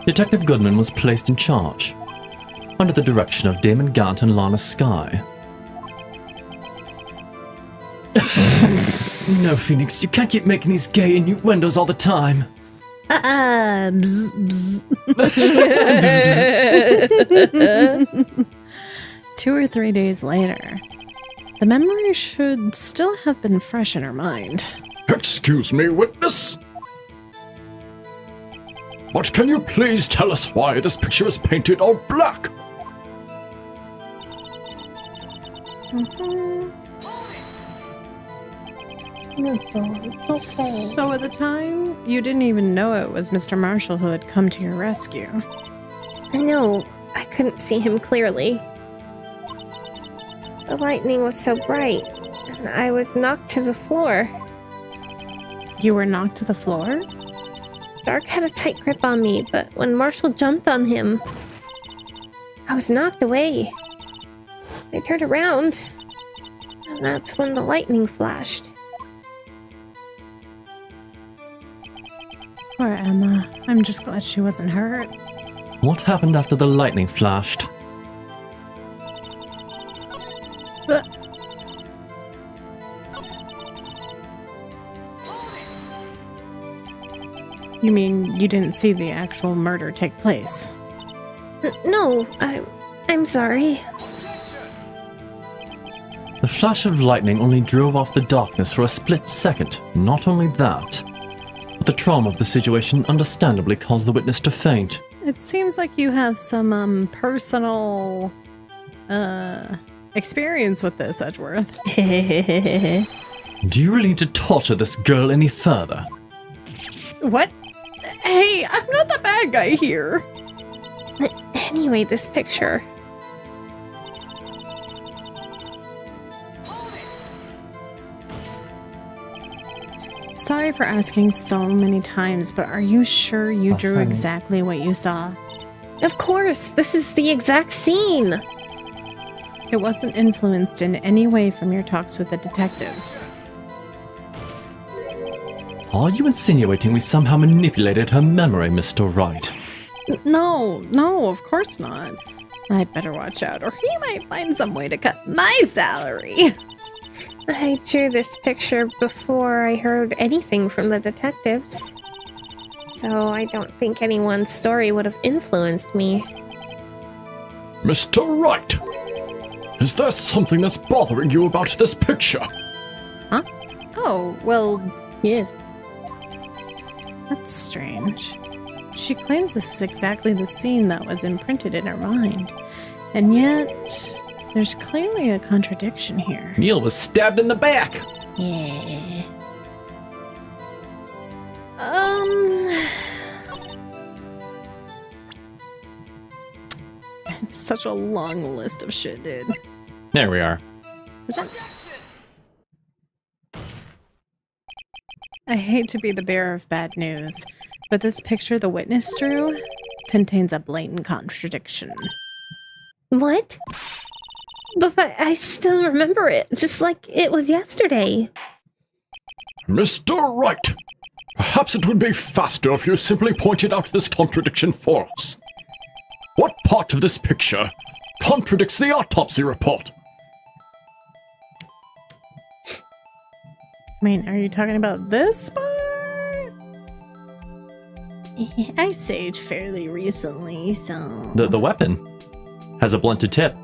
Detective Goodman was placed in charge, under the direction of Damon Gant and Lana Skye. No, Phoenix, you can't keep making these gay innuendos all the time. Bzz, bzz. 2 or 3 days later, the memory should still have been fresh in her mind. Excuse me, witness? But can you please tell us why this picture is painted all black? Okay. So at the time, you didn't even know it was Mr. Marshall who had come to your rescue. I know, I couldn't see him clearly. The lightning was so bright, and I was knocked to the floor. You were knocked to the floor? Dark had a tight grip on me, but when Marshall jumped on him, I was knocked away. I turned around, and that's when the lightning flashed. Poor Emma. I'm just glad she wasn't hurt. What happened after the lightning flashed? You mean you didn't see the actual murder take place? No, I'm sorry. The flash of lightning only drove off the darkness for a split second. Not only that, but the trauma of the situation understandably caused the witness to faint. It seems like you have some personal experience with this, Edgeworth. Do you really need to torture this girl any further? What? Hey, I'm not the bad guy here. Anyway, this picture. Sorry for asking so many times, but are you sure you drew exactly what you saw? Of course, this is the exact scene. It wasn't influenced in any way from your talks with the detectives. Are you insinuating we somehow manipulated her memory, Mr. Wright? No, of course not. I'd better watch out, or he might find some way to cut my salary. I drew this picture before I heard anything from the detectives. So I don't think anyone's story would have influenced me. Mr. Wright, is there something that's bothering you about this picture? Huh? Oh, well, Yes. that's strange. She claims this is exactly the scene that was imprinted in her mind. And yet, there's clearly a contradiction here. Neil was stabbed in the back! Yeah. It's such a long list of shit, dude. There we are. I hate to be the bearer of bad news, but this picture the witness drew contains a blatant contradiction. What? But I still remember it, just like it was yesterday. Mr. Wright, perhaps it would be faster if you simply pointed out this contradiction for us. What part of this picture contradicts the autopsy report? I mean, are you talking about this part? I saved fairly recently, so... The weapon has a blunted tip.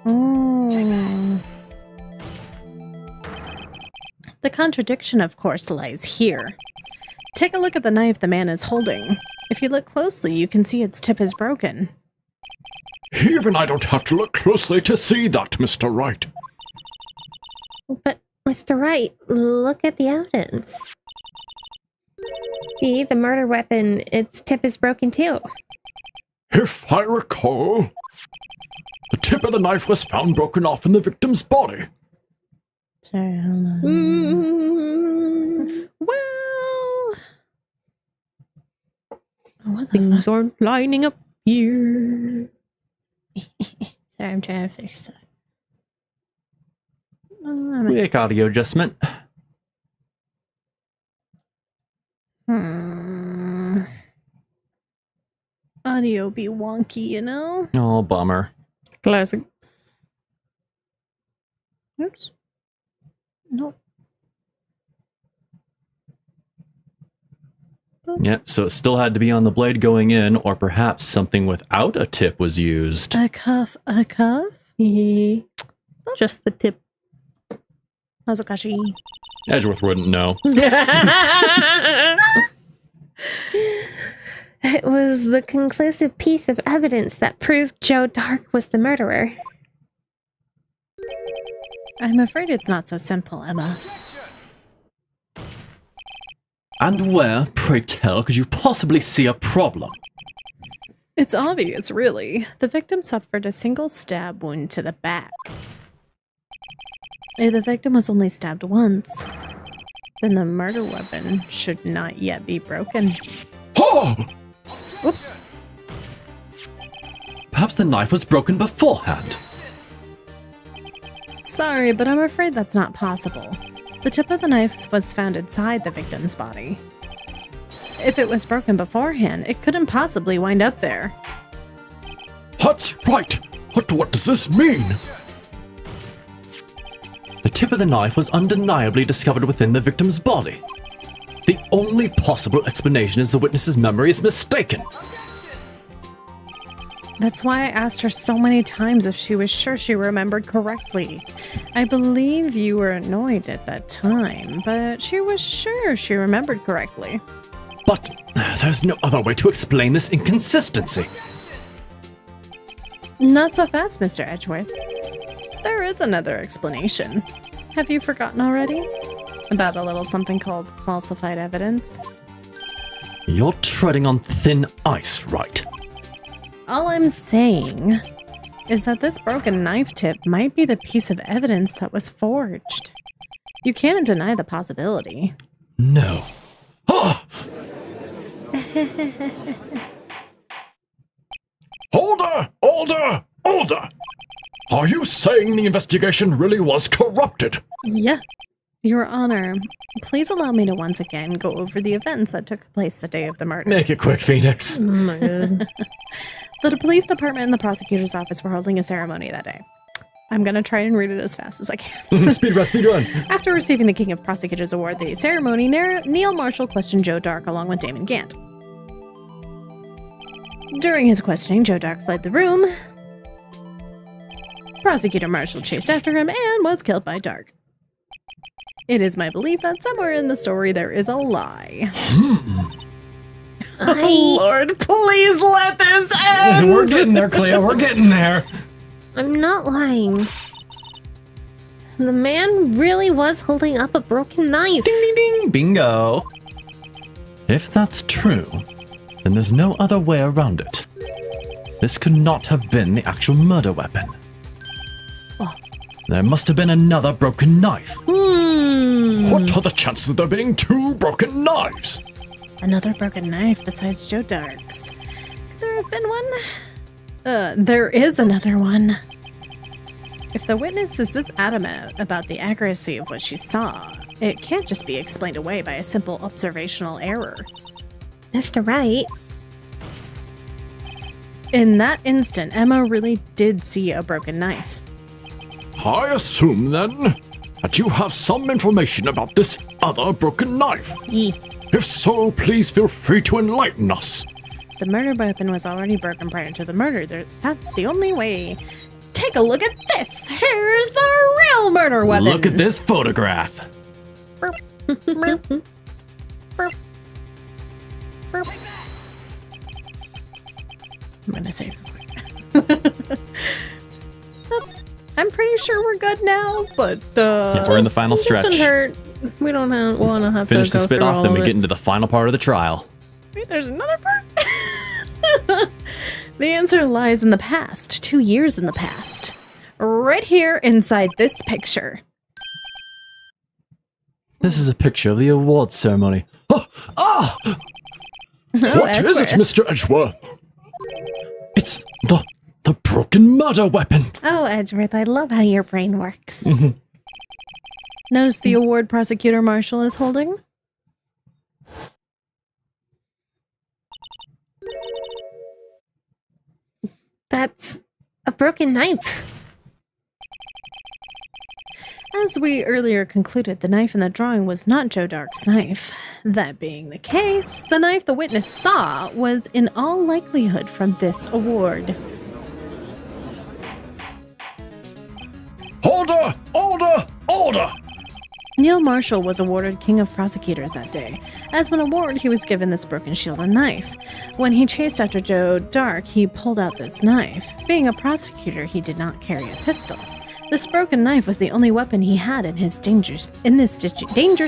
Oh. The contradiction, of course, lies here. Take a look at the knife the man is holding. If you look closely, you can see its tip is broken. Even I don't have to look closely to see that, Mr. Wright. But, Mr. Wright, look at the evidence. See, the murder weapon, its tip is broken too. If I recall, the tip of the knife was found broken off in the victim's body. Sorry, hold on. Things aren't lining up here. Sorry, I'm trying to fix stuff. Quick audio adjustment. Audio be wonky, you know? Oh, bummer. Classic. Oops. Nope. Yep, so it still had to be on the blade going in, or perhaps something without a tip was used. A cuff, a cuff? Just the tip. Hazukashi. Edgeworth wouldn't know. It was the conclusive piece of evidence that proved Joe Dark was the murderer. I'm afraid it's not so simple, Emma. And where, pray tell, could you possibly see a problem? It's obvious, really. The victim suffered a single stab wound to the back. If the victim was only stabbed once, then the murder weapon should not yet be broken. Oh! Oops. Perhaps the knife was broken beforehand. Sorry, but I'm afraid that's not possible. The tip of the knife was found inside the victim's body. If it was broken beforehand, it couldn't possibly wind up there. That's right! What does this mean? The tip of the knife was undeniably discovered within the victim's body. The only possible explanation is the witness's memory is mistaken. That's why I asked her so many times if she was sure she remembered correctly. I believe you were annoyed at that time, but she was sure she remembered correctly. But there's no other way to explain this inconsistency. Not so fast, Mr. Edgeworth. There is another explanation. Have you forgotten already? About a little something called falsified evidence? You're treading on thin ice, Wright. All I'm saying is that this broken knife tip might be the piece of evidence that was forged. You can't deny the possibility. No. Ah! Older! Are you saying the investigation really was corrupted? Yeah. Your Honor, please allow me to once again go over the events that took place the day of the murder. Make it quick, Phoenix. Oh my god. The police department and the prosecutor's office were holding a ceremony that day. I'm gonna try and read it as fast as I can. Speed run. After receiving the King of Prosecutors Award, the ceremony, Neil Marshall questioned Joe Dark along with Damon Gant. During his questioning, Joe Dark fled the room. Prosecutor Marshall chased after him and was killed by Dark. It is my belief that somewhere in the story there is a lie. Lord, please let this end! We're getting there, Cleo. We're getting there. I'm not lying. The man really was holding up a broken knife. Ding, ding, ding. Bingo. If that's true, then there's no other way around it. This could not have been the actual murder weapon. There must have been another broken knife. What are the chances of there being two broken knives? Another broken knife besides Joe Dark's. Could there have been one? There is another one. If the witness is this adamant about the accuracy of what she saw, it can't just be explained away by a simple observational error. Mr. Wright. In that instant, Emma really did see a broken knife. I assume, then, that you have some information about this other broken knife. If so, please feel free to enlighten us. The murder weapon was already broken prior to the murder. That's the only way. Take a look at this. Here's the real murder weapon. Look at this photograph. Burp. Burp. Burp. Burp. I'm gonna save real quick. I'm pretty sure we're good now, but We're in the final stretch. Doesn't hurt. We don't want to have Finish to the go spit through off, all then of we it. get into the final part of the trial. Wait, there's another part. The answer lies in the past, 2 years in the past. Right here inside this picture. This is a picture of the awards ceremony. What is it, Mr. Edgeworth? It's the broken murder weapon. Oh, Edgeworth, I love how your brain works. Notice the award Prosecutor Marshall is holding? That's a broken knife. As we earlier concluded, the knife in the drawing was not Joe Dark's knife. That being the case, the knife the witness saw was in all likelihood from this award. Order! Order! Order! Neil Marshall was awarded King of Prosecutors that day. As an award, he was given this broken shield and knife. When he chased after Joe Dark, he pulled out this knife. Being a prosecutor, he did not carry a pistol. This broken knife was the only weapon he had in his dangerous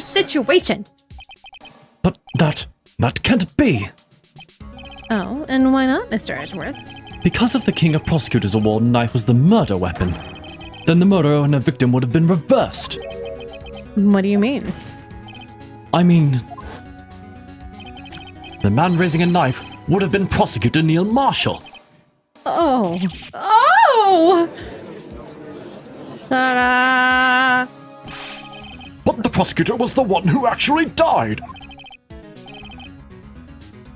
situation. But that can't be. Oh, and why not, Mr. Edgeworth? Because if the King of Prosecutors Award knife was the murder weapon, then the murderer and the victim would have been reversed. What do you mean? I mean, the man raising a knife would have been Prosecutor Neil Marshall. Oh. Oh! Ta-da! But the prosecutor was the one who actually died.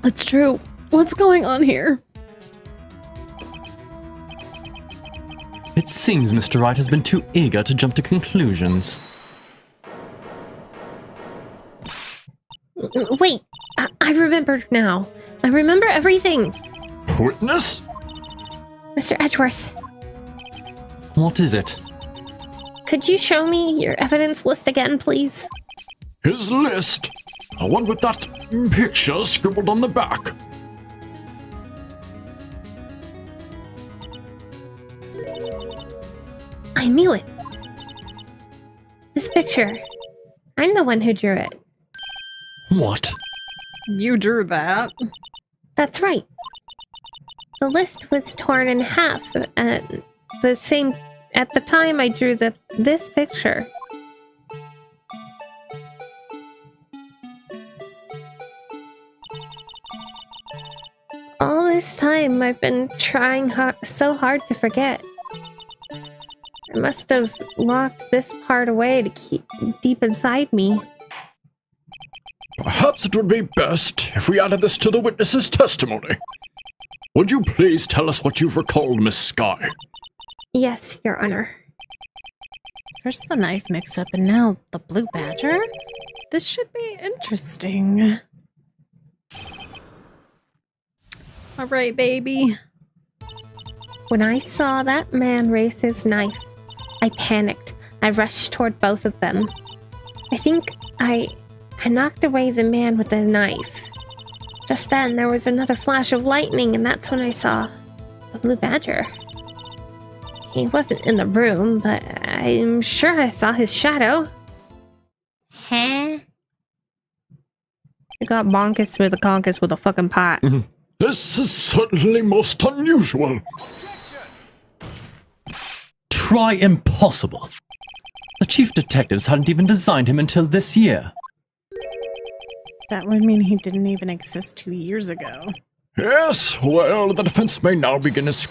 That's true. What's going on here? It seems Mr. Wright has been too eager to jump to conclusions. Wait, I remember now. I remember everything. Witness? Mr. Edgeworth, What is it? could you show me your evidence list again, please? His list? The one with that picture scribbled on the back. I knew it. This picture. I'm the one who drew it. What? You drew that. That's right. The list was torn in half at the time I drew this picture. All this time I've been trying so hard to forget. I must have locked this part away to keep deep inside me. Perhaps it would be best if we added this to the witness's testimony. Would you please tell us what you've recalled, Miss Skye? Yes, Your Honor. First the knife mix-up and now the blue badger? This should be interesting. All right, baby. When I saw that man raise his knife, I panicked. I rushed toward both of them. I think I knocked away the man with the knife. Just then, there was another flash of lightning, and that's when I saw the blue badger. He wasn't in the room, but I'm sure I saw his shadow. Huh? You got bonkus with a conkus with a fucking pot. This is certainly most unusual. Try impossible. The chief detectives hadn't even designed him until this year. That would mean he didn't even exist 2 years ago. Yes, well, the defense may now begin its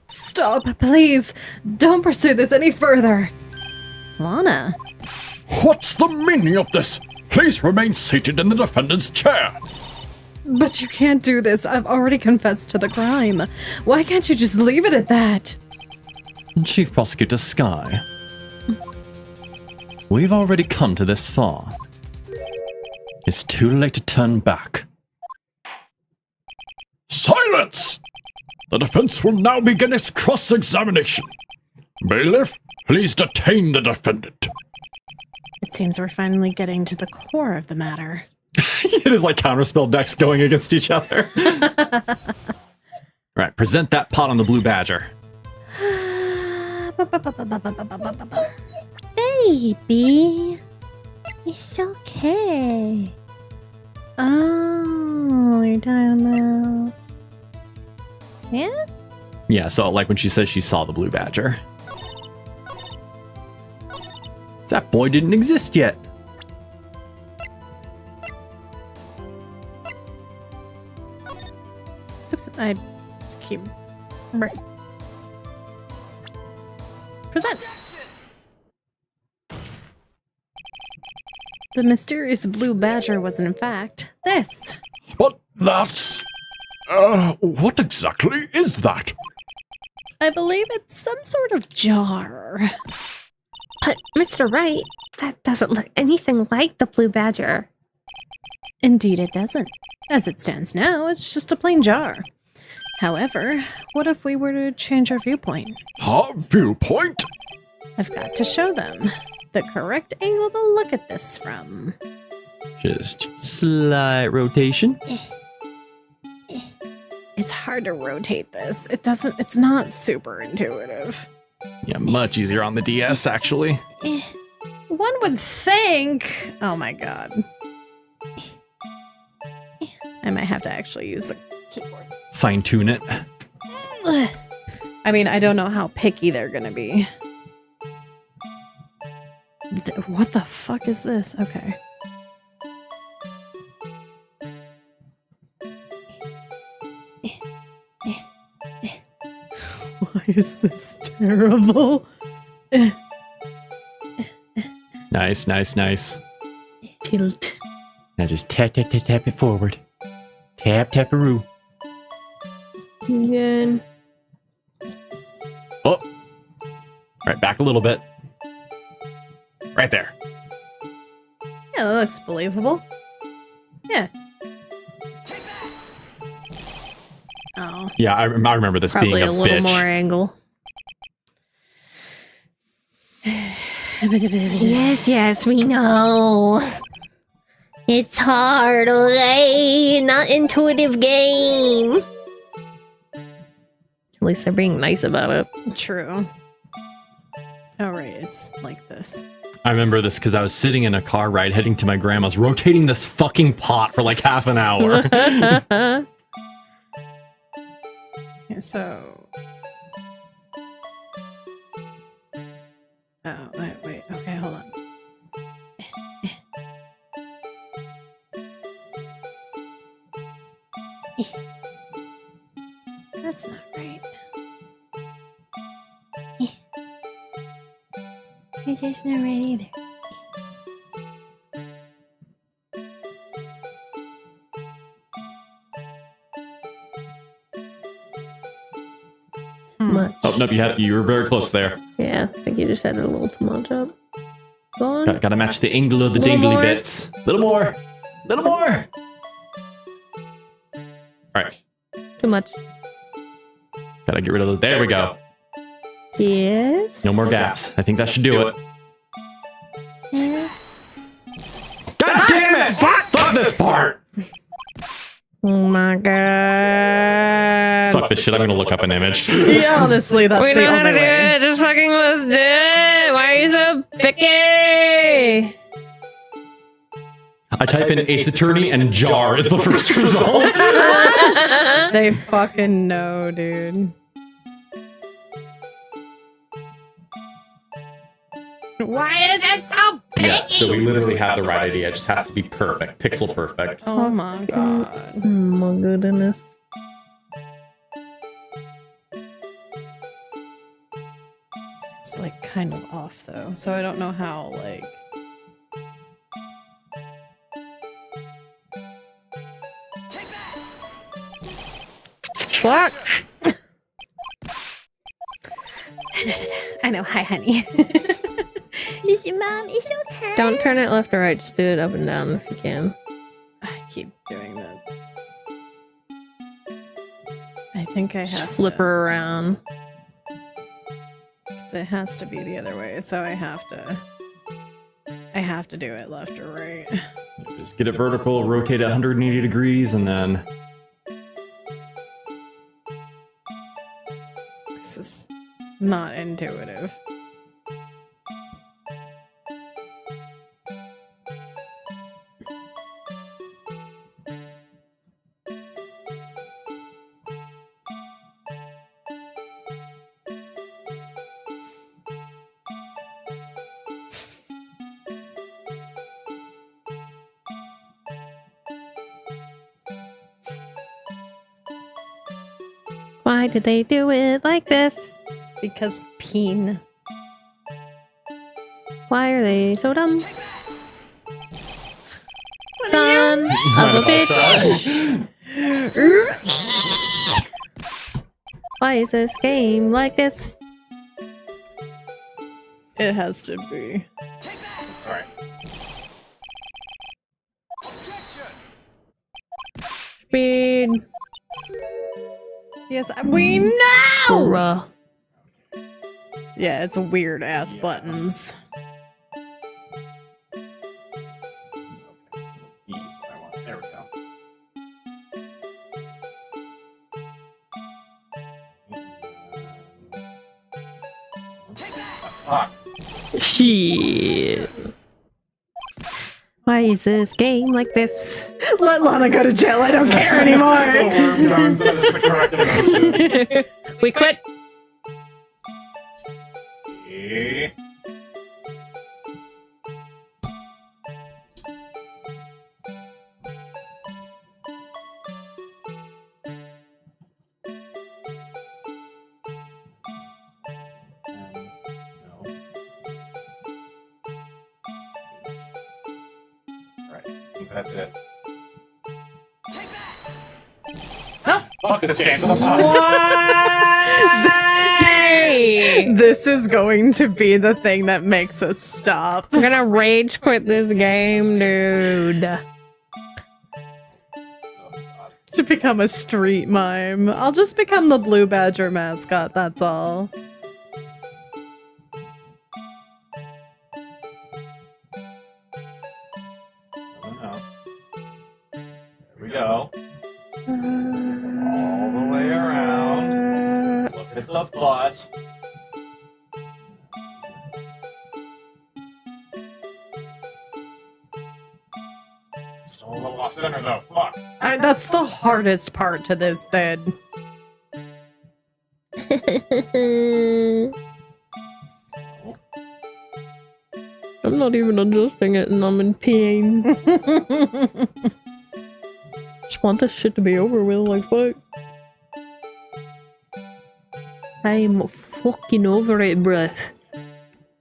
Stop, please. Don't pursue this any further. Lana. What's the meaning of this? Please remain seated in the defendant's chair. But you can't do this. I've already confessed to the crime. Why can't you just leave it at that? Chief Prosecutor Skye. We've already come to this far. It's too late to turn back. Silence! The defense will now begin its cross-examination. Bailiff, please detain the defendant. It seems we're finally getting to the core of the matter. It is like counterspell decks going against each other. Right, present that pot on the blue badger. Baby, it's okay. Oh, you're talking about... Yeah? Yeah, so like when she says she saw the blue badger. That boy didn't exist yet. I keep... Present! The mysterious blue badger was in fact this. But that's... what exactly is that? I believe it's some sort of jar. But, Mr. Wright, that doesn't look anything like the blue badger. Indeed it doesn't. As it stands now, it's just a plain jar. However, what if we were to change our viewpoint? Our viewpoint? I've got to show them the correct angle to look at this from. Just slight rotation. It's hard to rotate this. It's not super intuitive. Yeah, much easier on the DS, actually. One would think. Oh my god. I might have to actually use the keyboard. Fine tune it. I mean, I don't know how picky they're gonna be. What the fuck is this? Okay. Why is this terrible? Nice, nice, nice. Tilt. Now just tap, tap, tap, tap it forward. Tap, tap-a-roo. Again. Oh. Right, back a little bit. Right there. Yeah, that looks believable. Yeah. Oh. Yeah, I remember this Probably being a little bitch. more angle. Yes, yes, we know. It's hard, okay? Not intuitive game. At least they're being nice about it. True. Oh, right. It's like this. I remember this because I was sitting in a car ride heading to my grandma's, rotating this fucking pot for like half an hour. Okay, so... Oh, wait. Okay, hold on. That's not right. It's just not right either. Much. Oh, nope, you were very close there. Yeah, I think you just had it a little too much up. Go on. Gotta match the angle of the Little dingly more. bits. Little more. Little more. Alright, Too much. gotta get rid of those. There we go. Yes. No more gaps. I think that should do it. God damn it! Fuck this part! Oh my god. Fuck this shit, I'm gonna look up an image. Yeah, honestly, that's We the know how only to do way. it. Just fucking let's do it. Why are you so picky? I type in Ace Attorney and jar is the first result. They fucking know, dude. Why is it so picky? Yeah, so we literally have the right idea. It just has to be perfect. Pixel perfect. Oh my god. Oh my goodness. It's like kind of off though, so I don't know how, like... Fuck. I know, hi honey. Listen, Mom, it's okay. Don't turn it left or right. Just do it up and down if you can. I keep doing that. I think I have Just flip to, her around. 'cause it has to be the other way, so I have to do it left or right. Just get it vertical, rotate it 180 degrees, and then... This is not intuitive. Why did they do it like this? Because peen. Why are they so dumb? Son of a bitch. Why is this game like this? It has to be. Sorry. Speed. Yes, we know! Bruh. Yeah, it's weird ass buttons. E is what I want. There we go. Fuck. Shit. Why is this game like this? Let Lana go to jail, I don't care anymore! We quit. Yeah. That's it. Fuck this game sometimes. Why? This is going to be the thing that makes us stop. I'm gonna rage quit this game, dude. To become a street mime. I'll just become the Blue Badger mascot, that's all. There we go. All the way around. Look at the butt. Still a little off center though. Fuck. That's the hardest part to this thing. I'm not even adjusting it and I'm in pain. Just want this shit to be over with, like fuck. I'm fucking over it, bruh.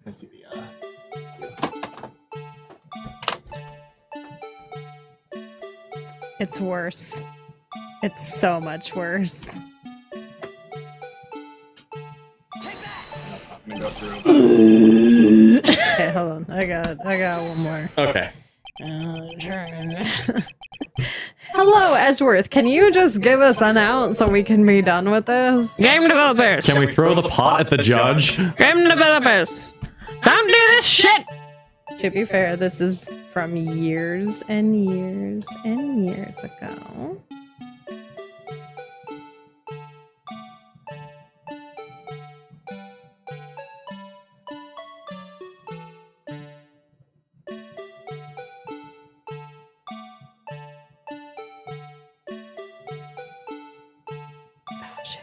I see the It's worse. It's so much worse. I'm gonna go through. Okay, hold on. I got one more. Okay. Hello, Edgeworth. Can you just give us an out so we can be done with this? Game developers! Can we throw the pot at the judge? Game developers! Don't do this shit! To be fair, this is from years and years and years ago. Oh, shit.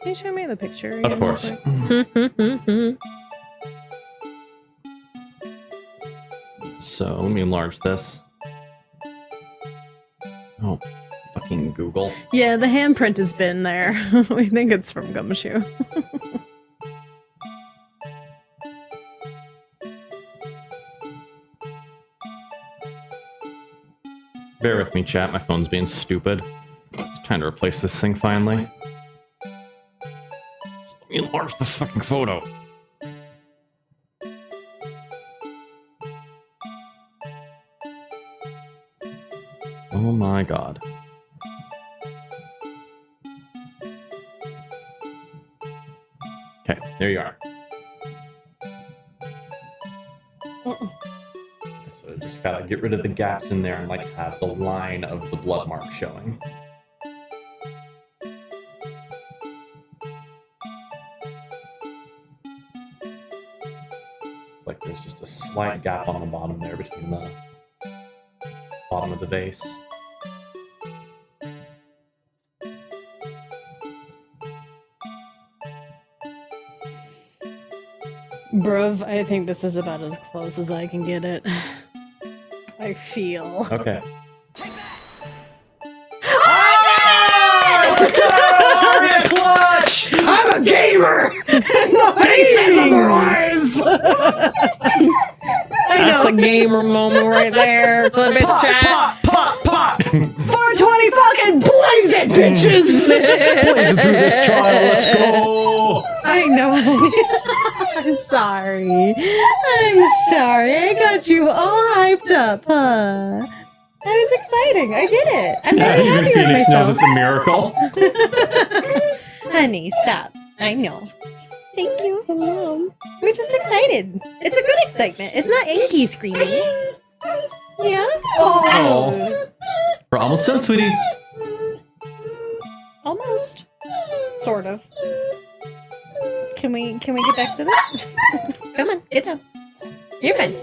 Can you show me the picture again? Of course. So let me enlarge this. Oh, fucking Google. Yeah, the handprint has been there. We think it's from Gumshoe. Bear with me, chat. My phone's being stupid. It's time to replace this thing finally. Just let me enlarge this fucking photo. Oh my god. Okay, there you are. So just gotta get rid of the gaps in there and like have the line of the blood mark showing. It's like there's just a slight gap on the bottom there between the bottom of the vase. Bruv, I think this is about as close as I can get it. I feel. Okay. Aria clutch! I'm a gamer! Nobody says otherwise! That's a gamer moment right there. Clip it, chat. Pop! 420 fucking blaze it, bitches! Blaze it through this trial, let's go! I know. I'm sorry. I'm sorry. I got you all hyped up, huh? That was exciting. I did it. I'm very Even happy with Phoenix knows myself. it's a miracle. Honey, stop. I know. Thank you. We're just excited. It's a good excitement. It's not Anki screaming. Yeah? Oh. We're almost done, sweetie. Almost. Sort of. Can we get back to this? Come on, get down. You're fine.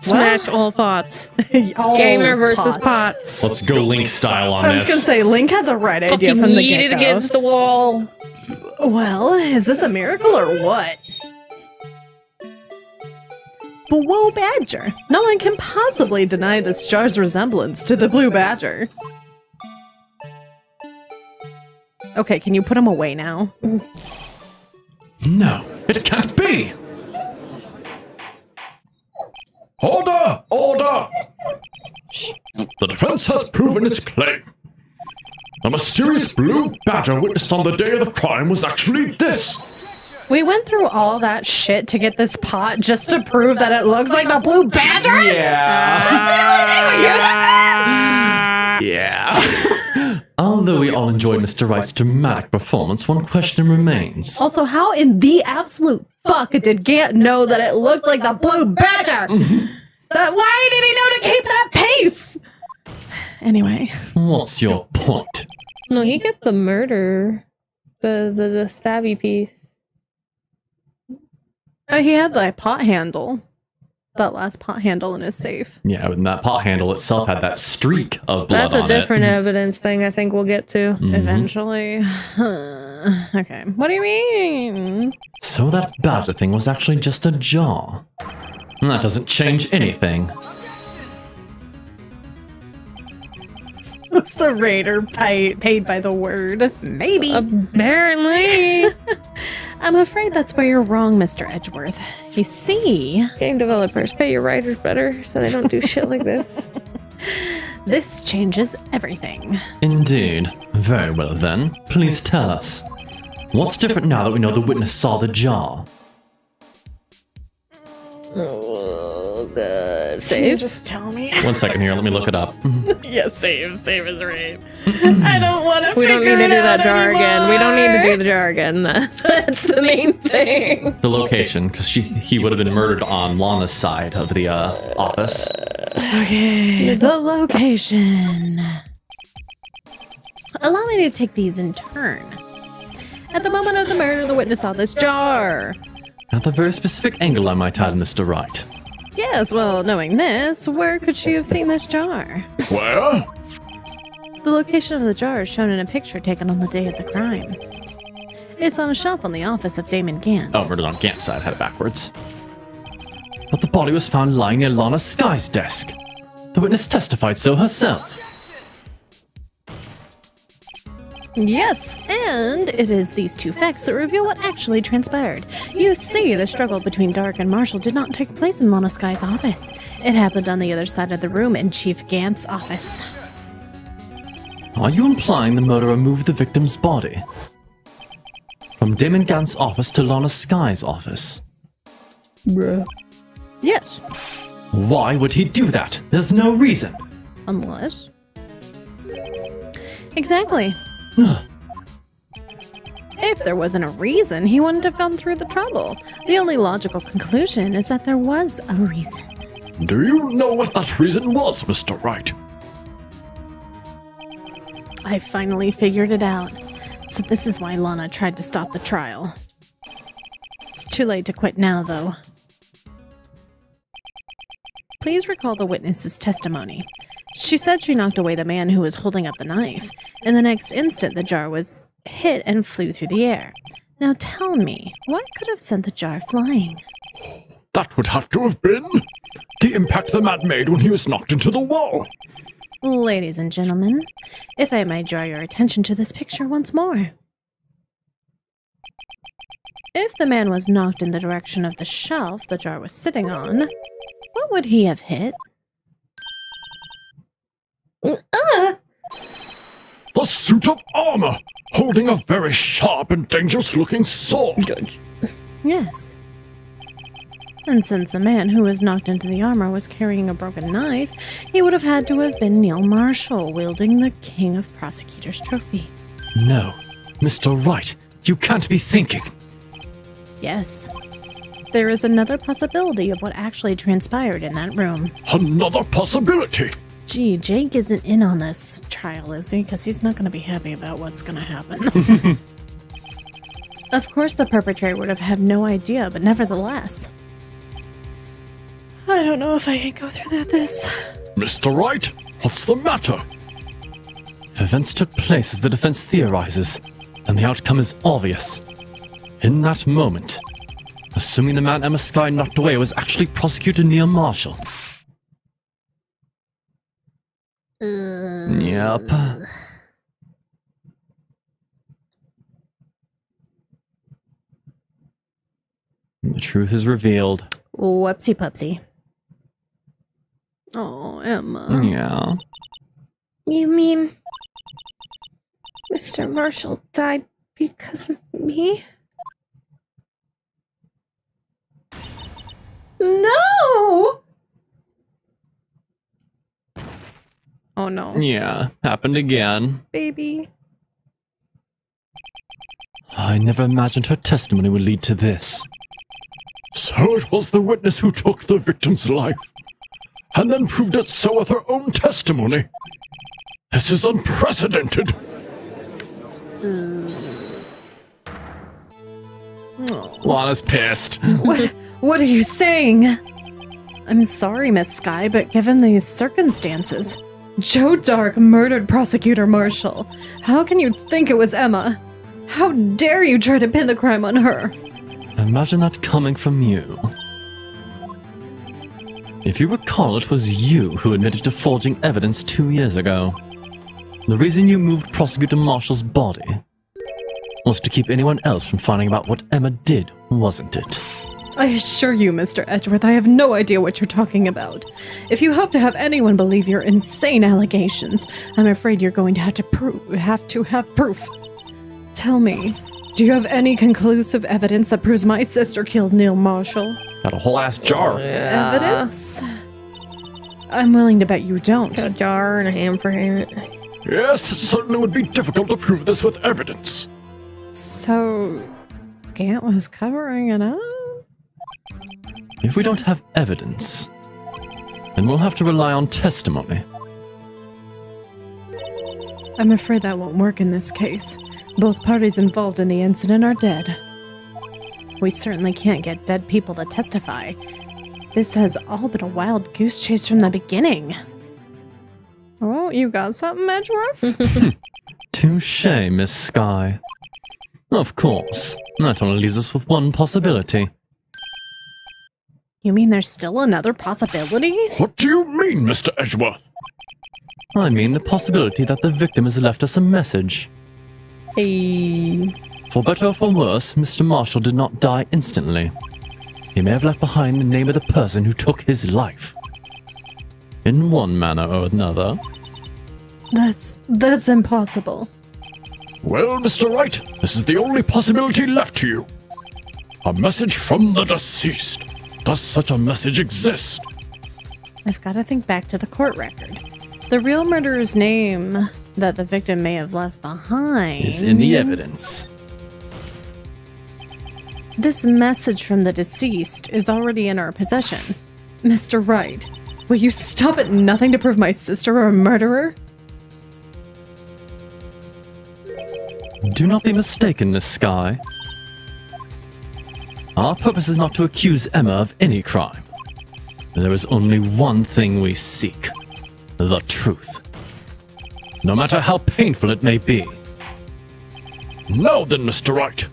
Smash all pots. Gamer versus pots. Let's go Link style on I was this. gonna say, Link had the right idea Fucking from the yeet it get-go. against the wall. Well, is this a miracle or what? But whoa, Badger. No one can possibly deny this jar's resemblance to the blue badger. Okay, can you put him away now? No, it can't be! Order! Order! The defense has proven its claim. A mysterious blue badger witnessed on the day of the crime was actually this. We went through all that shit to get this pot just to prove that it looks like the blue badger? Yeah. Although we all enjoyed Mr. Wright's dramatic performance, one question remains. Also, how in the absolute fuck did Gant know that it looked like the blue badger? Why did he know to keep that pace? Anyway. What's your point? No, he got the murder. The stabby piece. Oh, he had the pot handle. That last pot handle in his safe. Yeah, and that pot handle itself had that streak of blood That's a on different evidence thing I think we'll get to. it. Mhm. Eventually. Okay. What do you mean? So that badger thing was actually just a jar. That doesn't change anything. Was the raider paid by the word? Maybe. Apparently. I'm afraid that's where you're wrong, Mr. Edgeworth. You see, Game developers, pay your writers better so they don't do shit like this. this changes everything. Indeed. Very well then. Please tell us. What's different now that we know the witness saw the jar? Oh, God. Can you Save? just tell me? 1 second here, let me look it up. Yeah, save. Save is right. I don't want to We don't need to do that jar anymore. again. We don't need to do the jar again. That's the main thing. The location, because he would have been murdered on Lana's side of the office. Okay, the location. Allow me to take these in turn. At the moment of the murder, the witness saw this jar. At the very specific angle, I might add, Mr. Wright. Yes, well, knowing this, where could she have seen this jar? Where? The location of the jar is shown in a picture taken on the day of the crime. It's on a shelf in the office of Damon Gant. Oh, murdered on Gant's side, had it backwards. But the body was found lying near Lana Sky's desk. The witness testified so herself. Yes, and it is these two facts that reveal what actually transpired. You see, the struggle between Dark and Marshall did not take place in Lana Sky's office. It happened on the other side of the room in Chief Gant's office. Are you implying the murderer moved the victim's body from Damon Gant's office to Lana Sky's office? Yes. Why would he do that? There's no reason. Unless... Exactly. If there wasn't a reason, he wouldn't have gone through the trouble. The only logical conclusion is that there was a reason. Do you know what that reason was, Mr. Wright? I finally figured it out. So this is why Lana tried to stop the trial. It's too late to quit now, though. Please recall the witness's testimony. She said she knocked away the man who was holding up the knife. In the next instant, the jar was hit and flew through the air. Now tell me, what could have sent the jar flying? That would have to have been the impact the man made when he was knocked into the wall. Ladies and gentlemen, if I may draw your attention to this picture once more. If the man was knocked in the direction of the shelf the jar was sitting on, what would he have hit? The suit of armor, holding a very sharp and dangerous-looking sword. Yes. And since the man who was knocked into the armor was carrying a broken knife, he would have had to have been Neil Marshall, wielding the King of Prosecutors trophy. No. Mr. Wright, you can't be thinking. Yes. There is another possibility of what actually transpired in that room. Another possibility. Gee, Jake isn't in on this trial, is he? Because he's not going to be happy about what's going to happen. Of course the perpetrator would have had no idea, but nevertheless. I don't know if I can go through this. Mr. Wright, what's the matter? If events took place as the defense theorizes, then the outcome is obvious. In that moment, assuming the man Emma Skye knocked away was actually Prosecutor Neil Marshall. Yep. The truth is revealed. Whoopsie pupsie. Oh, Emma. Yeah. You mean Mr. Marshall died because of me? No! Oh no. Yeah, happened again. Baby. I never imagined her testimony would lead to this. So it was the witness who took the victim's life, and then proved it so with her own testimony. This is unprecedented. Lana's pissed. What are you saying? I'm sorry, Miss Skye, but given these circumstances, Joe Dark murdered Prosecutor Marshall. How can you think it was Emma? How dare you try to pin the crime on her? Imagine that coming from you. If you recall, it was you who admitted to forging evidence 2 years ago. The reason you moved Prosecutor Marshall's body was to keep anyone else from finding out what Emma did, wasn't it? I assure you, Mr. Edgeworth, I have no idea what you're talking about. If you hope to have anyone believe your insane allegations, I'm afraid you're going to have to have proof. Tell me, do you have any conclusive evidence that proves my sister killed Neil Marshall? Got a whole ass jar. Evidence? I'm willing to bet you don't. Got a jar and a ham for him. Yes, it certainly would be difficult to prove this with evidence. So, Gant was covering it up? If we don't have evidence, then we'll have to rely on testimony. I'm afraid that won't work in this case. Both parties involved in the incident are dead. We certainly can't get dead people to testify. This has all been a wild goose chase from the beginning. Oh, you got something, Edgeworth? Touche, Miss Skye. Of course, that only leaves us with one possibility. You mean there's still another possibility? What do you mean, Mr. Edgeworth? I mean the possibility that the victim has left us a message. Hey. For better or for worse, Mr. Marshall did not die instantly. He may have left behind the name of the person who took his life. In one manner or another. That's impossible. Well, Mr. Wright, this is the only possibility left to you. A message from the deceased. Does such a message exist? I've got to think back to the court record. The real murderer's name that the victim may have left behind Is in the evidence. This message from the deceased is already in our possession. Mr. Wright, will you stop at nothing to prove my sister a murderer? Do not be mistaken, Miss Skye. Our purpose is not to accuse Emma of any crime. There is only one thing we seek. The truth. No matter how painful it may be. Now then, Mr. Wright.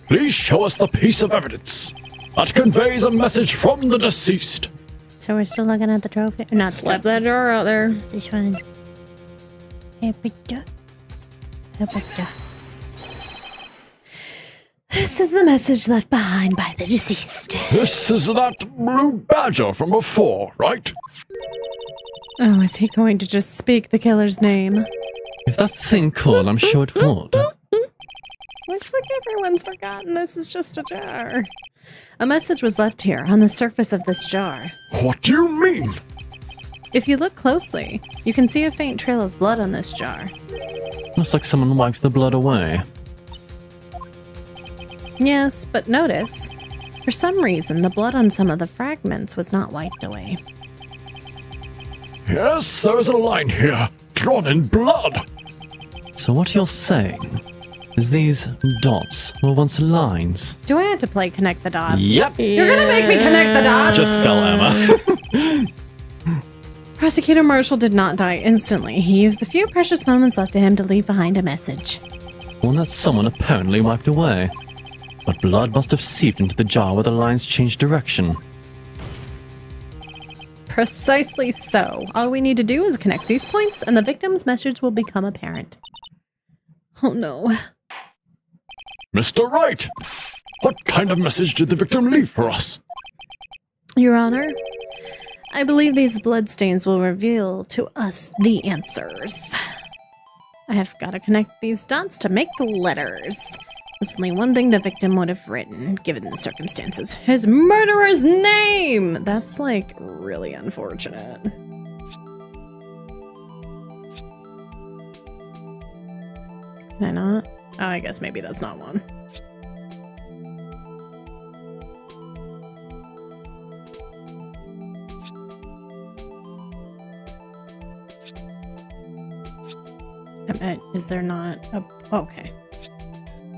please show us the piece of evidence that conveys a message from the deceased. So we're still looking at the trophy? Not the Slap that drawer out there. This one. This is the message left behind by the deceased. This is that blue badger from before, right? Oh, is he going to just speak the killer's name? If that thing could, I'm sure it would. Looks like everyone's forgotten this is just a jar. A message was left here on the surface of this jar. What do you mean? If you look closely, you can see a faint trail of blood on this jar. Looks like someone wiped the blood away. Yes, but notice, for some reason, the blood on some of the fragments was not wiped away. Yes, there is a line here, drawn in blood. So what you're saying is these dots were once lines? Do I have to play Connect the Dots? Yep. You're gonna make me connect the dots? Just spell Emma. Prosecutor Marshall did not die instantly. He used the few precious moments left to him to leave behind a message. One that someone apparently wiped away. But blood must have seeped into the jar where the lines changed direction. Precisely so. All we need to do is connect these points, and the victim's message will become apparent. Oh no. Mr. Wright, what kind of message did the victim leave for us? Your Honor, I believe these bloodstains will reveal to us the answers. I have got to connect these dots to make the letters. There's only one thing the victim would have written, given the circumstances. His murderer's name! That's, like, really unfortunate. Can I not? Oh, I guess maybe that's not one. Is there not a... Okay.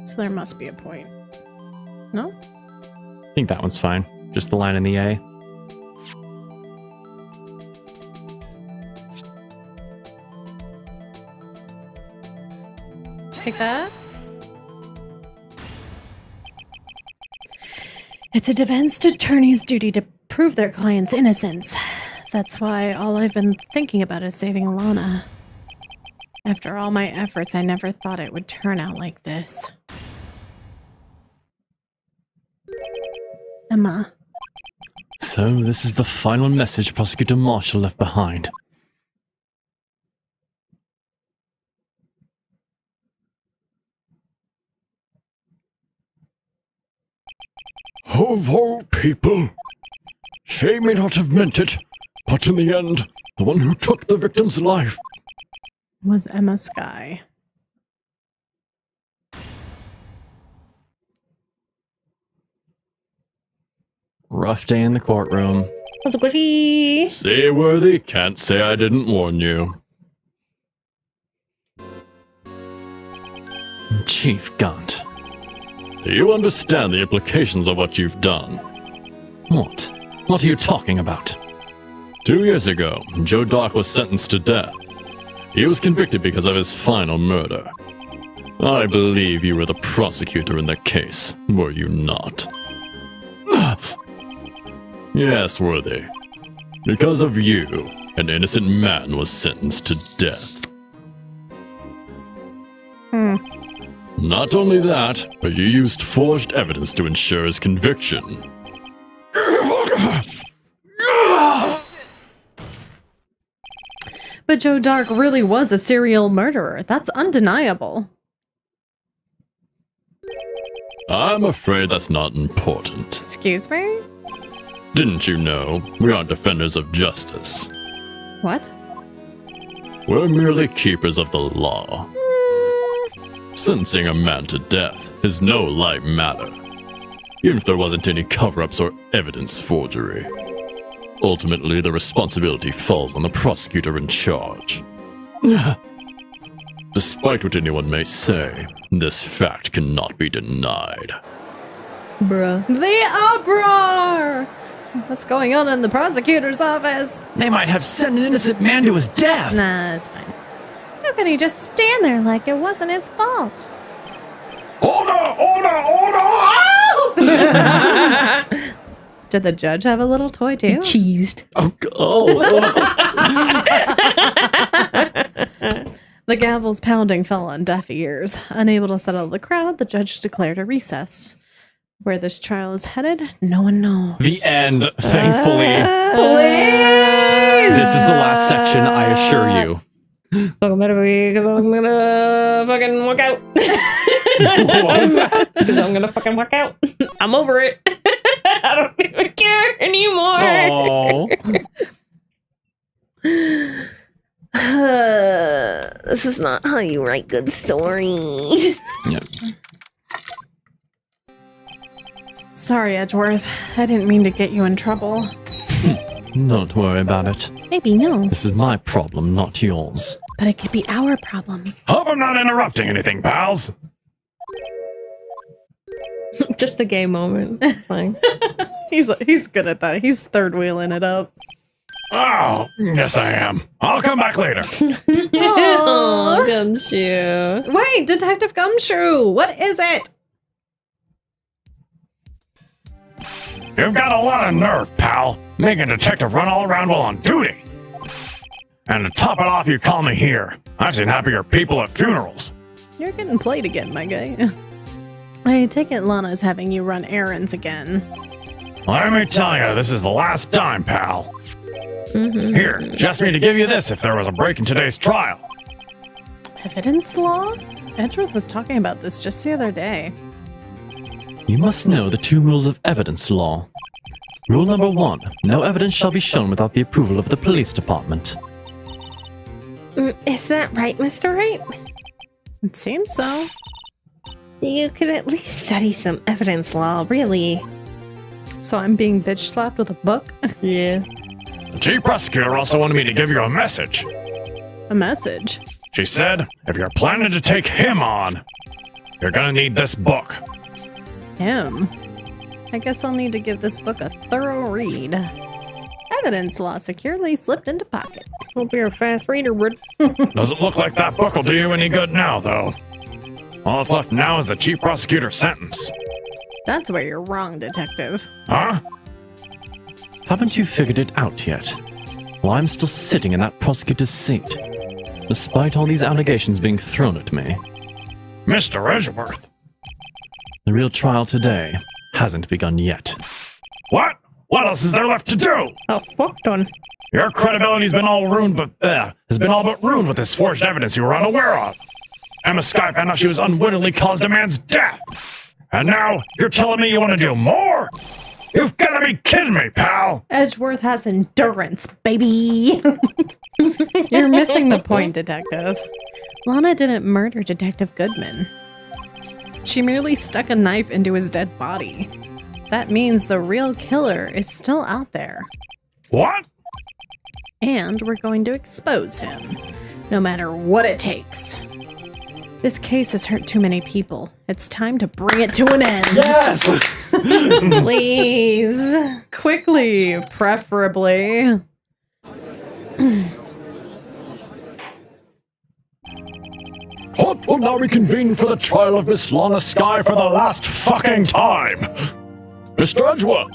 So there must be a point. No? I think that one's fine. Just the line in the A. Take that. It's a defense attorney's duty to prove their client's innocence. That's why all I've been thinking about is saving Alana. After all my efforts, I never thought it would turn out like this. Emma. So this is the final message Prosecutor Marshall left behind. Of all people. She may not have meant it, but in the end, the one who took the victim's life Was Emma Skye. Rough day in the courtroom. Seaworthy, can't say I didn't warn you. Chief Gunt. Do you understand the implications of what you've done? What? What are you talking about? 2 years ago, Joe Dark was sentenced to death. He was convicted because of his final murder. I believe you were the prosecutor in the case, were you not? Yes, Worthy. Because of you, an innocent man was sentenced to death. Not only that, but you used forged evidence to ensure his conviction. But Joe Dark really was a serial murderer. That's undeniable. I'm afraid that's not important. Excuse me? Didn't you know we aren't defenders of justice? What? We're merely keepers of the law. Sentencing a man to death is no light matter, even if there wasn't any cover-ups or evidence forgery. Ultimately, the responsibility falls on the prosecutor in charge. Despite what anyone may say, this fact cannot be denied. Bruh. The uproar! What's going on in the prosecutor's office? They might have sent an innocent man to his death! Nah, it's fine. How could he just stand there like it wasn't his fault? Order! Order! Order! Did the judge have a little toy too? Cheesed. Oh. The gavel's pounding fell on deaf ears. Unable to settle the crowd, the judge declared a recess. Where this trial is headed, no one knows. The end, thankfully. Please! This is the last section, I assure you. Fucking better be, because I'm gonna fucking walk out. What was that? Because I'm gonna fucking walk out. I'm over it. I don't even care anymore. Oh. This is not how you write good stories. Yeah. Sorry, Edgeworth. I didn't mean to get you in trouble. Don't worry about it. Maybe no, This is my problem, not yours. but it could be our problem. Hope I'm not interrupting anything, pals. Just a gay moment. It's fine. He's good at that. He's third wheeling it up. Oh, yes I am. I'll come back later. Oh, Gumshoe. Wait, Detective Gumshoe, what is it? You've got a lot of nerve, pal. Making a detective run all around while on duty. And to top it off, you call me here. I've seen happier people at funerals. You're getting played again, my guy. I take it Lana's having you run errands again. Let me tell you, this is the last time, pal. Here, just me to give you this if there was a break in today's trial. Evidence law? Edgeworth was talking about this just the other day. You must know the 2 rules of evidence law. Rule number 1, no evidence shall be shown without the approval of the police department. Is that right, Mr. Wright? It seems so. You could at least study some evidence law, really. So I'm being bitch slapped with a book? Yeah. The chief prosecutor also wanted me to give you a message. A message? She said, if you're planning to take him on, you're gonna need this book. Him? I guess I'll need to give this book a thorough read. Evidence law securely slipped into pocket. Hope you're a fast reader, bud. Doesn't look like that book will do you any good now, though. All that's left now is the chief prosecutor's sentence. That's where you're wrong, detective. Huh? Haven't you figured it out yet? Well, I'm still sitting in that prosecutor's seat, despite all these allegations being thrown at me. Mr. Edgeworth. The real trial today hasn't begun yet. What? What else is there left to do? Oh, fuck done. Your credibility's been all ruined, has been all but ruined with this forged evidence you were unaware of. Emma Sky found out she was unwittingly caused a man's death. And now you're telling me you want to do more? You've got to be kidding me, pal. Edgeworth has endurance, baby. You're missing the point, detective. Lana didn't murder Detective Goodman. She merely stuck a knife into his dead body. That means the real killer is still out there. What? And we're going to expose him, no matter what it takes. This case has hurt too many people. It's time to bring it to an end. Yes! Please. Quickly, preferably. Court will now reconvene for the trial of Miss Lana Sky for the last fucking time. Mr. Edgeworth,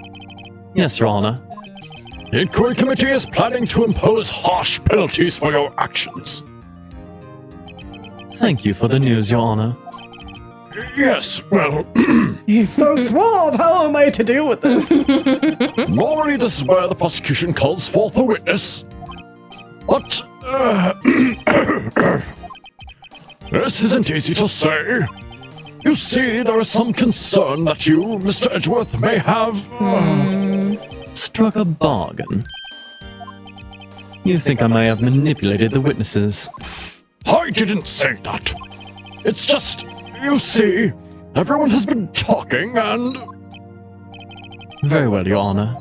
Yes, Your Honor. the inquiry committee is planning to impose harsh penalties for your actions. Thank you for the news, Your Honor. Yes, well, He's so suave. How am I to deal with this? normally this is where the prosecution calls forth a witness. But, this isn't easy to say. You see, there is some concern that you, Mr. Edgeworth, may have, Struck a bargain. You think I may have manipulated the witnesses? I didn't say that. It's just, you see, everyone has been talking and... Very well, Your Honor.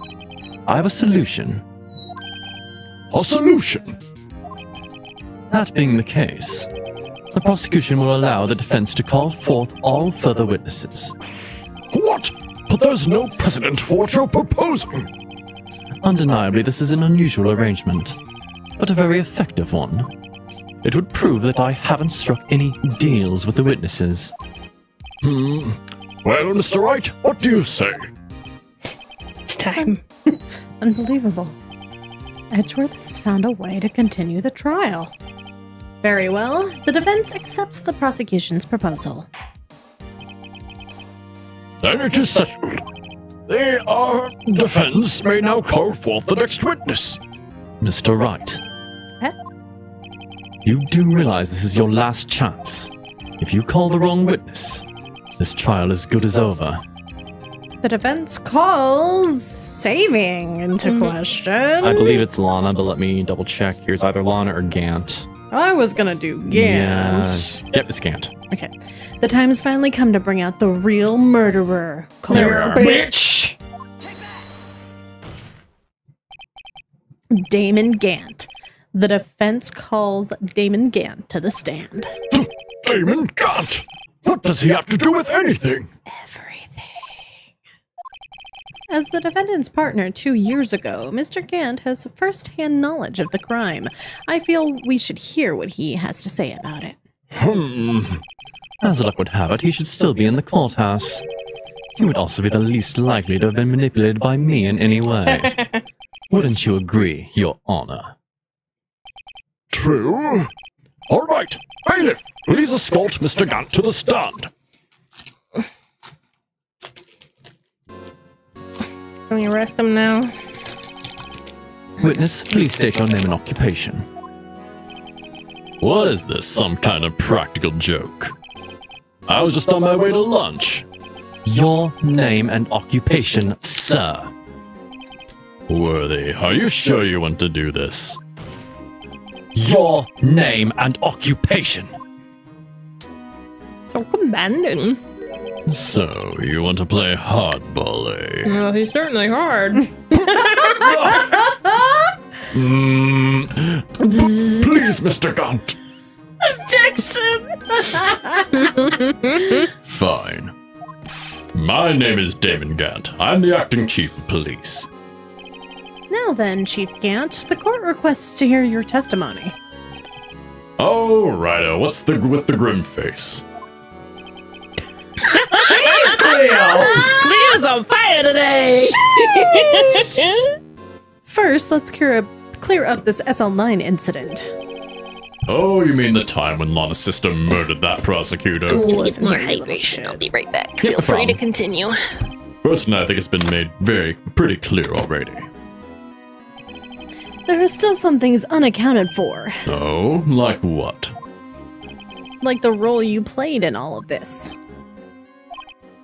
I have a solution. A solution. That being the case, the prosecution will allow the defense to call forth all further witnesses. What? But there's no precedent for what you're proposing. Undeniably, this is an unusual arrangement, but a very effective one. It would prove that I haven't struck any deals with the witnesses. Well, Mr. Wright, what do you say? It's time. Unbelievable. Edgeworth has found a way to continue the trial. Very well. The defense accepts the prosecution's proposal. Then it is settled. The defense may now call forth the next witness. Mr. Wright. Huh? You do realize this is your last chance. If you call the wrong witness, this trial is good as over. The defense calls saving into question. I believe it's Lana, but let me double check. Here's either Lana or Gant. I was gonna do Gant. Yeah. Yep, it's Gant. Okay. The time's finally come to bring out the real murderer. Come here, bitch! Damon Gant. The defense calls Damon Gant to the stand. Damon Gant! What does he have to do with anything? Everything. As the defendant's partner 2 years ago, Mr. Gant has first-hand knowledge of the crime. I feel we should hear what he has to say about it. As luck would have it, he should still be in the courthouse. He would also be the least likely to have been manipulated by me in any way. Wouldn't you agree, Your Honor? True. All right, bailiff, please escort Mr. Gant to the stand. Can we arrest him now? Witness, please state your name and occupation. What is this, some kind of practical joke? I was just on my way to lunch. Your name and occupation, sir. Worthy, are you sure you want to do this? Your name and occupation. So commanding. So, you want to play hardball, eh? Well, he's certainly hard. Please, Mr. Gant. Objection! Fine. My name is Damon Gant. I'm the acting chief of police. Now then, Chief Gant, the court requests to hear your testimony. Oh, righto. What's with the grim face? Cleo's on fire today! First, let's clear up this SL9 incident. Oh, you mean the time when Lana's sister murdered that prosecutor? Need more hydration. I'll be right back. Feel no free to problem. continue. Personally, I think it's been made pretty clear already. There are still some things unaccounted for, Oh, like what? like the role you played in all of this.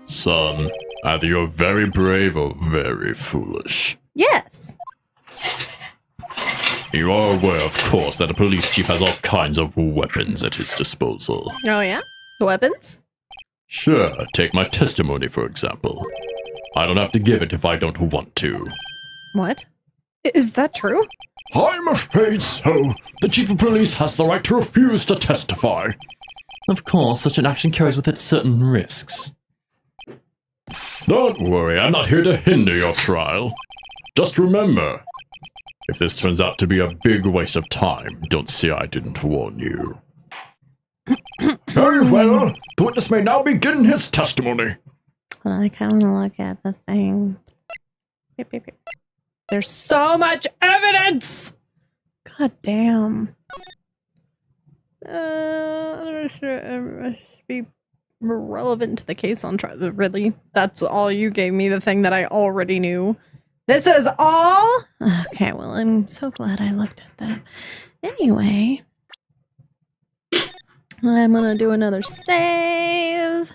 Son, either you're very brave or very foolish. Yes. You are aware, of course, that a police chief has all kinds of weapons at his disposal. Oh yeah? Weapons? Sure, take my testimony, for example. I don't have to give it if I don't want to. What? Is that true? I'm afraid so. The chief of police has the right to refuse to testify. Of course, such an action carries with it certain risks. Don't worry, I'm not here to hinder your trial. Just remember, if this turns out to be a big waste of time, don't say I didn't warn you. Very well. The witness may now begin his testimony. I kind of look at the thing. Beep, beep, beep. There's so much evidence! God damn. Must be relevant to the case on trial. Really? That's all you gave me, the thing that I already knew? This is all? Okay, well, I'm so glad I looked at that. Anyway. I'm gonna do another save.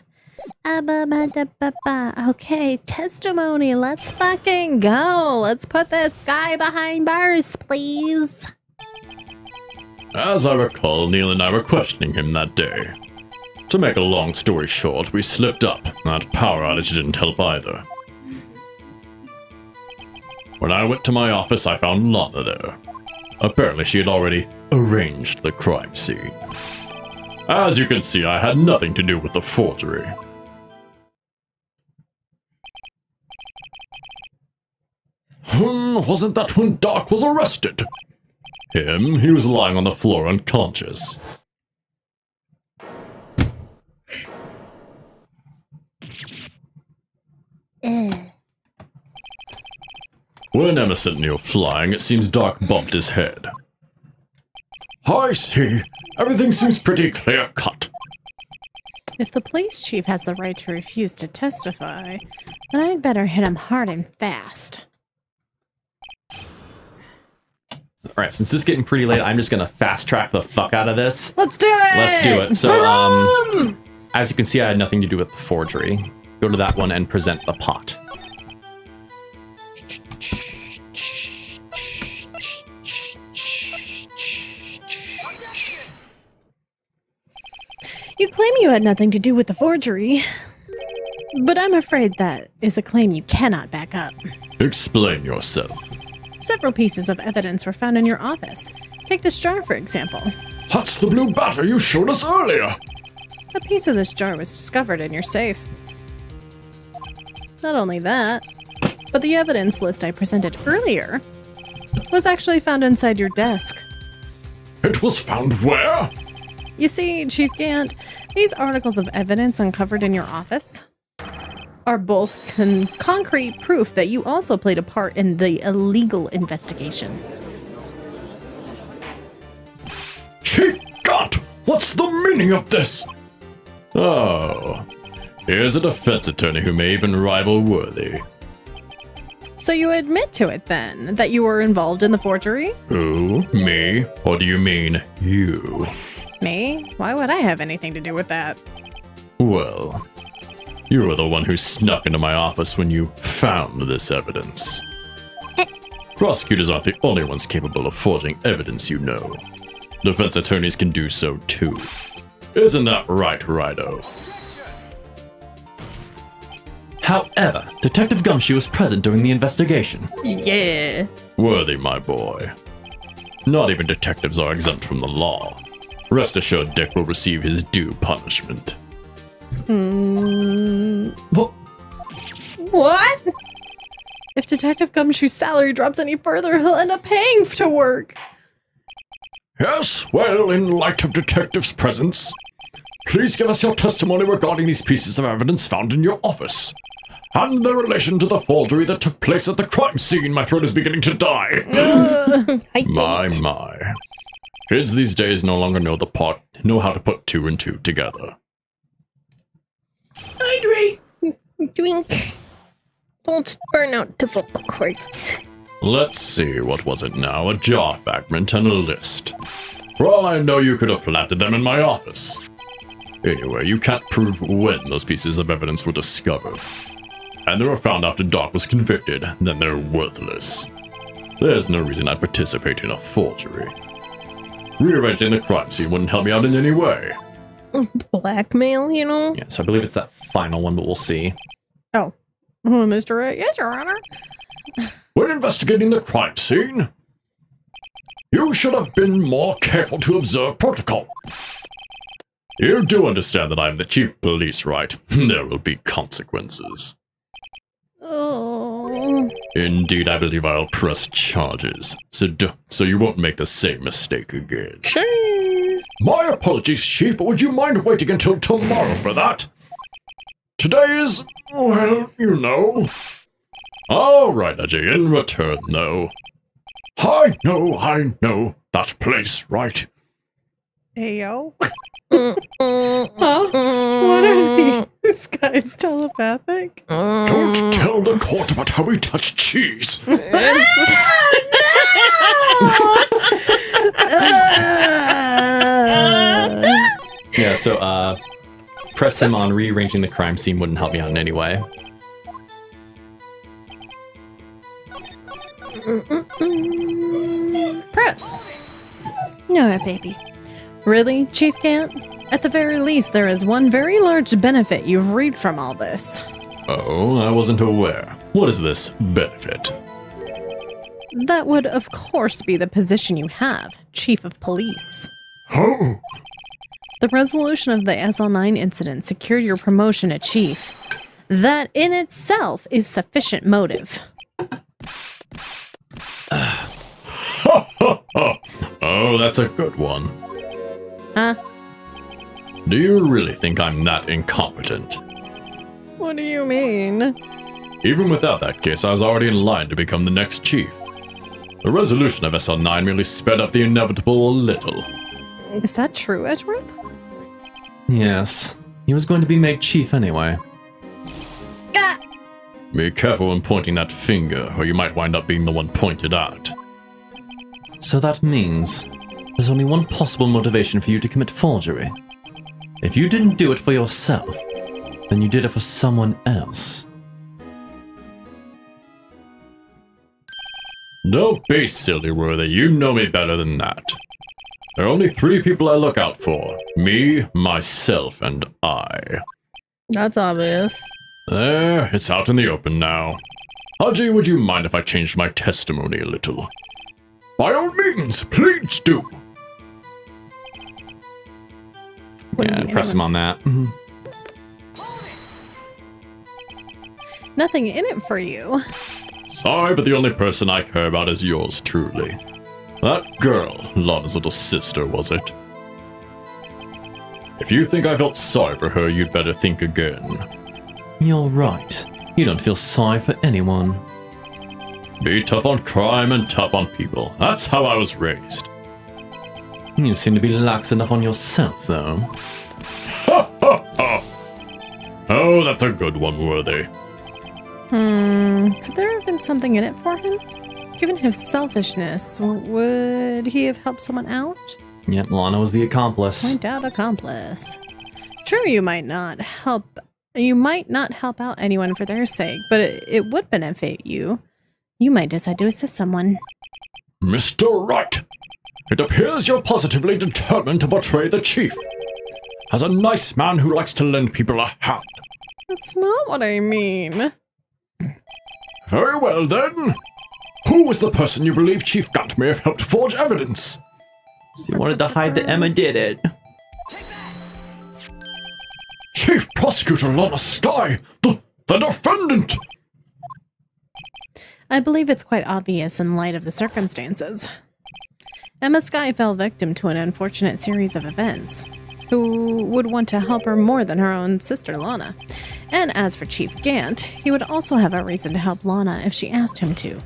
Okay, testimony. Let's fucking go. Let's put this guy behind bars, please. As I recall, Neil and I were questioning him that day. To make a long story short, we slipped up. That power outage didn't help either. When I went to my office, I found Lana there. Apparently, she had already arranged the crime scene. As you can see, I had nothing to do with the forgery. Wasn't that when Doc was arrested? He was lying on the floor unconscious. When Emma sent Neil flying, it seems Doc bumped his head. I see. Everything seems pretty clear-cut. If the police chief has the right to refuse to testify, then I'd better hit him hard and fast. Alright, since this is getting pretty late, I'm just gonna fast track the fuck out of this. Let's do it! Let's do it. So, as you can see, I had nothing to do with the forgery. Go to that one and present the pot. You claim you had nothing to do with the forgery, but I'm afraid that is a claim you cannot back up. Explain yourself. Several pieces of evidence were found in your office. Take this jar, for example. That's the blue batter you showed us earlier. A piece of this jar was discovered in your safe. Not only that, but the evidence list I presented earlier was actually found inside your desk. It was found where? You see, Chief Gant, these articles of evidence uncovered in your office are both concrete proof that you also played a part in the illegal investigation. Chief Gant, what's the meaning of this? Oh, here's a defense attorney who may even rival Worthy. So you admit to it then, that you were involved in the forgery? Who? Me? Or do you mean you? Me? Why would I have anything to do with that? Well, you were the one who snuck into my office when you found this evidence. Prosecutors aren't the only ones capable of forging evidence, you know. Defense attorneys can do so too. Isn't that right, Rido? However, Detective Gumshoe was present during the investigation. Yeah. Worthy, my boy. Not even detectives are exempt from the law. Rest assured Dick will receive his due punishment. What? If Detective Gumshoe's salary drops any further, he'll end up paying to work. Yes, well, in light of Detective's presence, please give us your testimony regarding these pieces of evidence found in your office. And their relation to the forgery that took place at the crime scene. My throat is beginning to die. My. Kids these days no longer know how to put two and two together. Hydrate. Drink. Don't burn out the vocal cords. Let's see, what was it now? A jar fragment and a list. For all I know, you could have planted them in my office. Anyway, you can't prove when those pieces of evidence were discovered. And they were found after Doc was convicted, then they're worthless. There's no reason I'd participate in a forgery. Rearranging the crime scene wouldn't help me out in any way. Blackmail, you know? Yeah, so I believe it's that final one, but we'll see. Oh, Mr. Wright, yes, Your Honor. When investigating the crime scene, you should have been more careful to observe protocol. You do understand that I'm the chief of police, right? There will be consequences. Oh. Indeed, I believe I'll press charges, so you won't make the same mistake again. Sure. My apologies, Chief, but would you mind waiting until tomorrow for that? Today is, well, you know. All right, Ajay, in return, though. I know. That place, right? Ayo. Huh? What are these guys telepathic? Don't tell the court about how we touch cheese. Yeah, so, press him on rearranging the crime scene wouldn't help me out in any way. Press. No, baby. Really, Chief Gant? At the very least, there is one very large benefit you've reaped from all this. Oh, I wasn't aware. What is this benefit? That would, of course, be the position you have, Chief of Police. Oh, The resolution of the SL9 incident secured your promotion to Chief. That in itself is sufficient motive. Oh, that's a good one. Huh? Do you really think I'm that incompetent? What do you mean? Even without that case, I was already in line to become the next chief. The resolution of SL9 merely sped up the inevitable a little. Is that true, Edgeworth? Yes, he was going to be made chief anyway. Be careful when pointing that finger, or you might wind up being the one pointed at. So that means there's only one possible motivation for you to commit forgery. If you didn't do it for yourself, then you did it for someone else. Don't be silly, Worthy. You know me better than that. There are only 3 people I look out for. Me, myself, and I. That's obvious. There, it's out in the open now. Haji, would you mind if I changed my testimony a little? By all means, please do. Yeah, press him on that. Nothing in it for you. Sorry, but the only person I care about is yours truly. That girl, Lana's little sister, was it? If you think I felt sorry for her, you'd better think again. You're right. You don't feel sorry for anyone. Be tough on crime and tough on people. That's how I was raised. You seem to be lax enough on yourself, though. Ha ha ha! Oh, that's a good one, Worthy. Could there have been something in it for him? Given his selfishness, would he have helped someone out? Yet Lana was the accomplice. Point out accomplice. True, you might not help out anyone for their sake, but it would benefit you. You might decide to assist someone. Mr. Wright, it appears you're positively determined to betray the chief. As a nice man who likes to lend people a hand. That's not what I mean. Very well then. Who was the person you believe Chief Gant may have helped forge evidence? She wanted to hide that Emma did it. Chief Prosecutor Lana Sky, the defendant! I believe it's quite obvious in light of the circumstances. Emma Sky fell victim to an unfortunate series of events. Who would want to help her more than her own sister Lana? And as for Chief Gant, he would also have a reason to help Lana if she asked him to.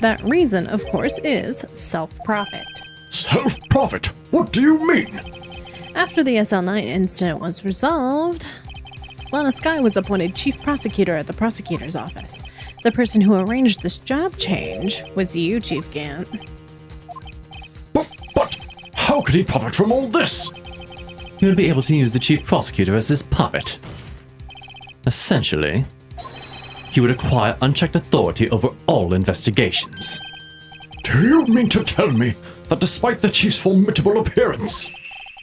That reason, of course, is self-profit. Self-profit? What do you mean? After the SL9 incident was resolved, Lana Sky was appointed chief prosecutor at the prosecutor's office. The person who arranged this job change was you, Chief Gant. But how could he profit from all this? He would be able to use the chief prosecutor as his puppet. Essentially, he would acquire unchecked authority over all investigations. Do you mean to tell me that despite the chief's formidable appearance,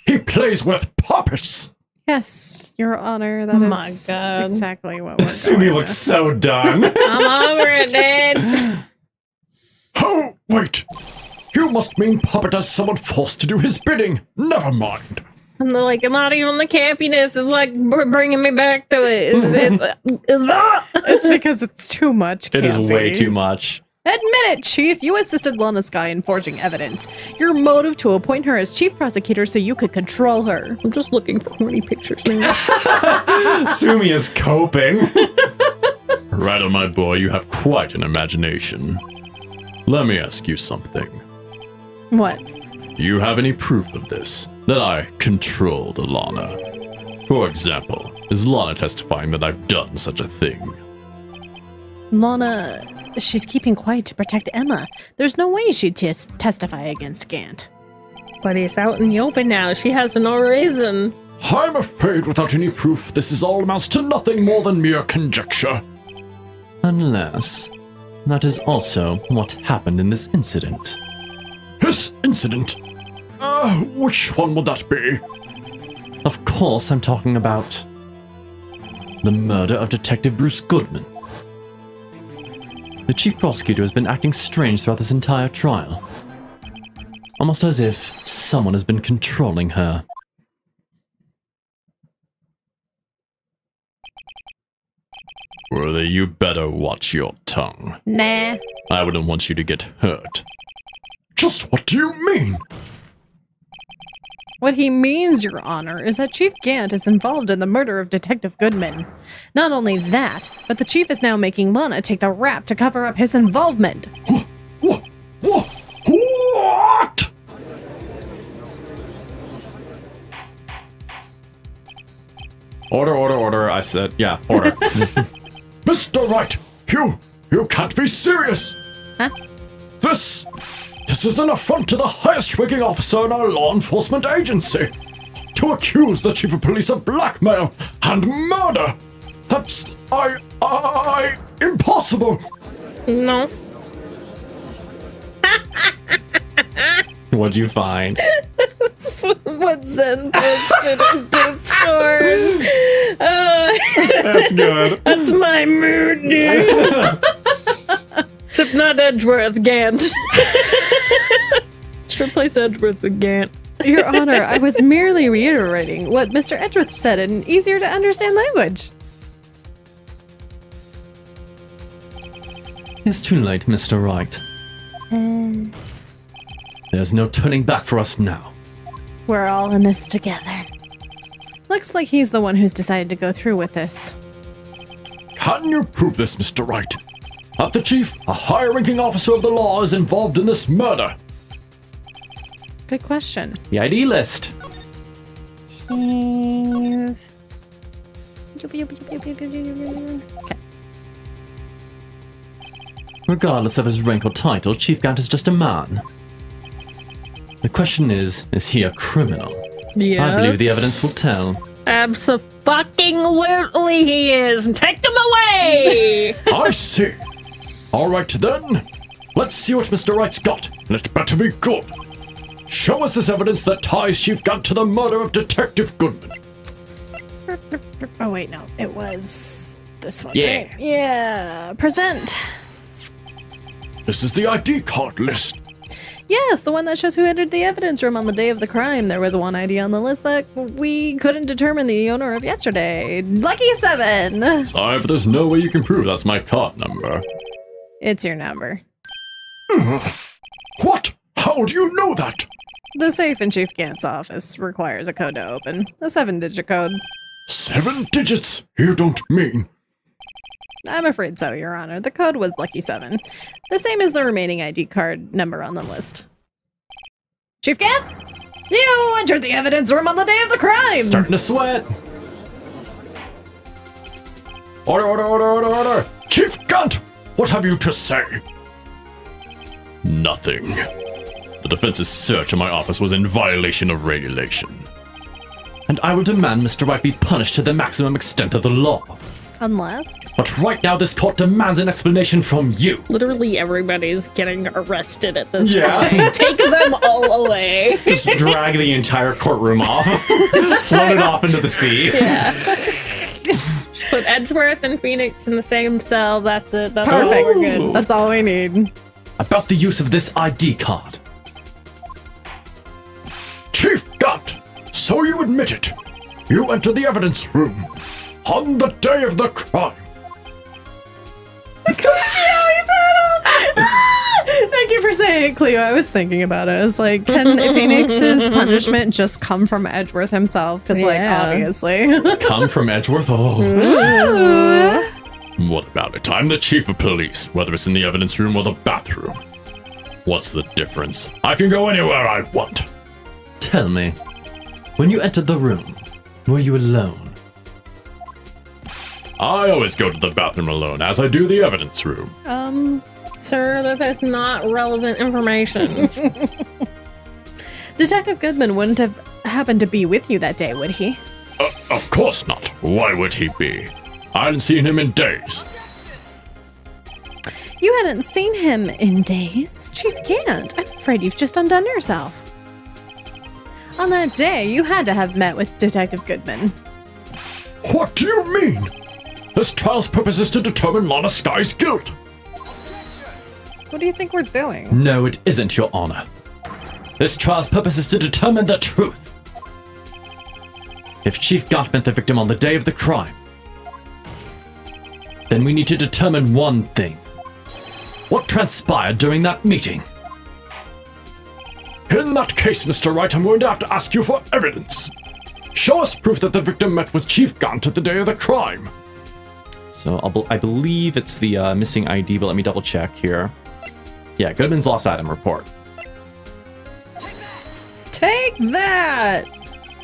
he plays with puppets? Yes, Your Honor, that is My God. exactly what we're Sumi going looks with. so done. I'm over it, dude. Oh, wait. You must mean puppet as someone forced to do his bidding. Never mind. And they're like, not even the campiness is like bringing me back to it. It's because it's too much, It is campy. way too much. Admit it, Chief. You assisted Lana Sky in forging evidence. Your motive to appoint her as chief prosecutor so you could control her. I'm just looking for horny pictures now. Sumi is coping. Rattle, my boy, you have quite an imagination. Let me ask you something. What? You have any proof of this? That I controlled Lana? For example, is Lana testifying that I've done such a thing? Lana, she's keeping quiet to protect Emma. There's no way she'd testify against Gant. But it's out in the open now. She has no reason. I'm afraid without any proof, this is all amounts to nothing more than mere conjecture. Unless that is also what happened in this incident. This incident? Which one would that be? Of course, I'm talking about the murder of Detective Bruce Goodman. The chief prosecutor has been acting strange throughout this entire trial. Almost as if someone has been controlling her. Worthy, you better watch your tongue. Nah. I wouldn't want you to get hurt. Just what do you mean? What he means, Your Honor, is that Chief Gant is involved in the murder of Detective Goodman. Not only that, but the Chief is now making Lana take the rap to cover up his involvement. What? Order. I said, yeah, order. Mr. Wright, you can't be serious. Huh? This is an affront to the highest-ranking officer in our law enforcement agency. To accuse the chief of police of blackmail and murder. That's, impossible. No. What'd you find? What Zen posted in Discord? That's good. That's my mood, dude. Except not Edgeworth, Gant. Let's replace Edgeworth with Gant. Your Honor, I was merely reiterating what Mr. Edgeworth said in easier to understand language. It's too late, Mr. Wright. There's no turning back for us now. We're all in this together. Looks like he's the one who's decided to go through with this. Can you prove this, Mr. Wright? That the chief, a higher-ranking officer of the law, is involved in this murder? Good question. The ID list. Okay. Regardless of his rank or title, Chief Gant is just a man. The question is he a criminal? Yes. I believe the evidence will tell. Abso-fucking-lutely he is. Take him away! I see. All right, then. Let's see what Mr. Wright's got, and it better be good. Show us this evidence that ties Chief Gant to the murder of Detective Goodman. Oh, wait, no. It was this one. Yeah. Right? Yeah. Present. This is the ID card list. Yes, the one that shows who entered the evidence room on the day of the crime. There was one ID on the list that we couldn't determine the owner of yesterday. Lucky 7! Sorry, but there's no way you can prove that's my card number. It's your number. What? How do you know that? The safe in Chief Gant's office requires a code to open. A 7-digit code. 7 digits? You don't mean... I'm afraid so, Your Honor. The code was Lucky 7. The same as the remaining ID card number on the list. Chief Gant? You entered the evidence room on the day of the crime! Starting to sweat. Order! Chief Gant, what have you to say? Nothing. The defense's search of my office was in violation of regulation. And I will demand Mr. Wright be punished to the maximum extent of the law. Unless? But right now this court demands an explanation from you. Literally everybody's getting arrested at this Yeah. point. Take them all away. Just drag the entire courtroom off. Float it off into the sea. Yeah. Just put Edgeworth and Phoenix in the same cell. That's it. That's all Perfect. we're good. That's all we need. About the use of this ID card. Chief Gant, so you admit it. You entered the evidence room on the day of the crime. Thank you for saying it, Cleo. I was thinking about it. I was like, can Phoenix's punishment just come from Edgeworth himself? Because, like, Yeah. obviously. Come from Edgeworth? Oh. What about it? I'm the chief of police, whether it's in the evidence room or the bathroom. What's the difference? I can go anywhere I want. Tell me, when you entered the room, were you alone? I always go to the bathroom alone, as I do the evidence room. Sir, that is not relevant information. Detective Goodman wouldn't have happened to be with you that day, would he? Of course not. Why would he be? I hadn't seen him in days. You hadn't seen him in days. Chief Gant, I'm afraid you've just undone yourself. On that day, you had to have met with Detective Goodman. What do you mean? This trial's purpose is to determine Lana Sky's guilt. What do you think we're doing? No, it isn't, Your Honor. This trial's purpose is to determine the truth. If Chief Gant met the victim on the day of the crime, then we need to determine one thing. What transpired during that meeting? In that case, Mr. Wright, I'm going to have to ask you for evidence. Show us proof that the victim met with Chief Gant at the day of the crime. So I believe it's the missing ID, but let me double check here. Yeah, Goodman's lost item report. Take that!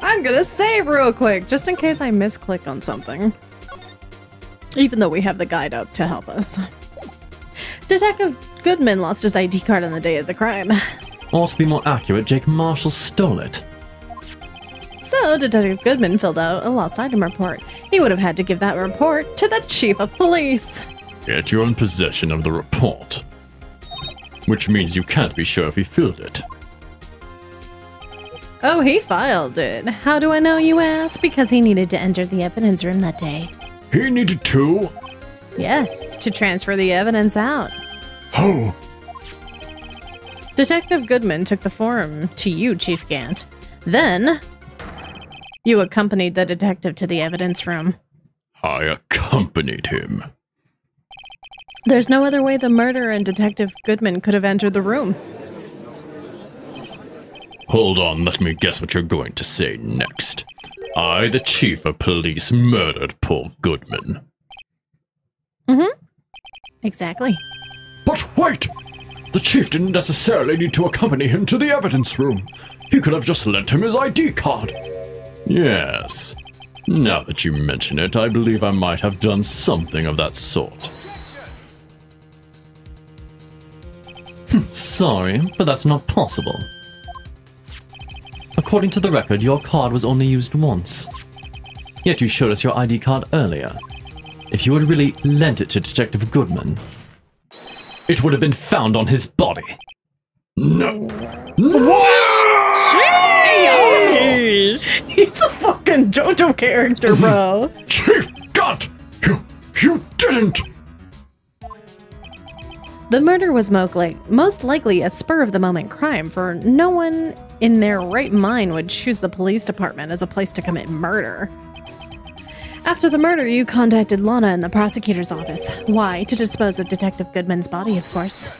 I'm gonna save real quick, just in case I misclick on something. Even though we have the guide up to help us. Detective Goodman lost his ID card on the day of the crime. Or to be more accurate, Jake Marshall stole it. So, Detective Goodman filled out a lost item report. He would have had to give that report to the Chief of Police. Yet you're in possession of the report. Which means you can't be sure if he filled it. Oh, he filed it. How do I know, you ask? Because he needed to enter the evidence room that day. He needed to? Yes, to transfer the evidence out. Oh. Detective Goodman took the form to you, Chief Gant. Then, you accompanied the detective to the evidence room. I accompanied him. There's no other way the murderer and Detective Goodman could have entered the room. Hold on, let me guess what you're going to say next. I, the Chief of Police, murdered Paul Goodman. Exactly. But wait! The chief didn't necessarily need to accompany him to the evidence room. He could have just lent him his ID card. Yes. Now that you mention it, I believe I might have done something of that sort. Sorry, but that's not possible. According to the record, your card was only used once. Yet you showed us your ID card earlier. If you had really lent it to Detective Goodman, it would have been found on his body. No. He's a fucking JoJo character, bro. Chief Gant! You didn't! The murder was most likely a spur-of-the-moment crime, for no one in their right mind would choose the police department as a place to commit murder. After the murder, you contacted Lana in the prosecutor's office. Why? To dispose of Detective Goodman's body, of course.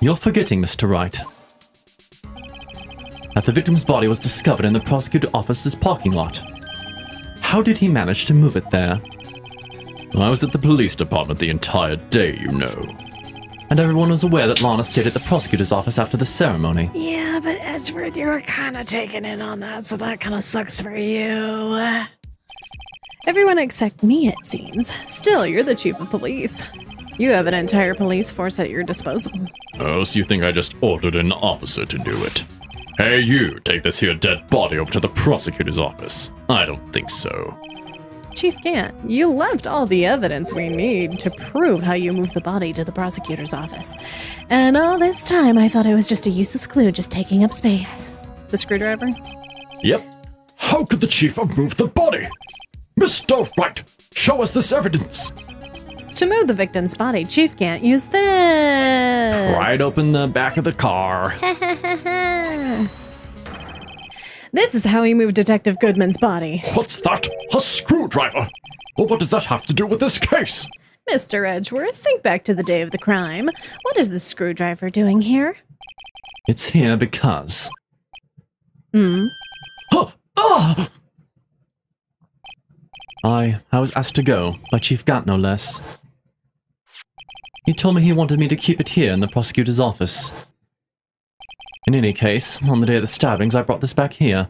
You're forgetting, Mr. Wright, that the victim's body was discovered in the prosecutor's office's parking lot. How did he manage to move it there? I was at the police department the entire day, you know. And everyone was aware that Lana stayed at the prosecutor's office after the ceremony. Yeah, but Edgeworth, you were kind of taking in on that, so that kind of sucks for you. Everyone except me, it seems. Still, you're the chief of police. You have an entire police force at your disposal. Oh, so you think I just ordered an officer to do it? Hey, you, take this here dead body over to the prosecutor's office. I don't think so. Chief Gant, you left all the evidence we need to prove how you moved the body to the prosecutor's office. And all this time, I thought it was just a useless clue just taking up space. The screwdriver? Yep. How could the chief have moved the body? Mr. Wright, show us this evidence. To move the victim's body, Chief Gant used this. Right open the back of the car. This is how he moved Detective Goodman's body. What's that? A screwdriver? Well, what does that have to do with this case? Mr. Edgeworth, think back to the day of the crime. What is this screwdriver doing here? It's here because... I was asked to go, by Chief Gant no less. He told me he wanted me to keep it here in the prosecutor's office. In any case, on the day of the stabbings, I brought this back here.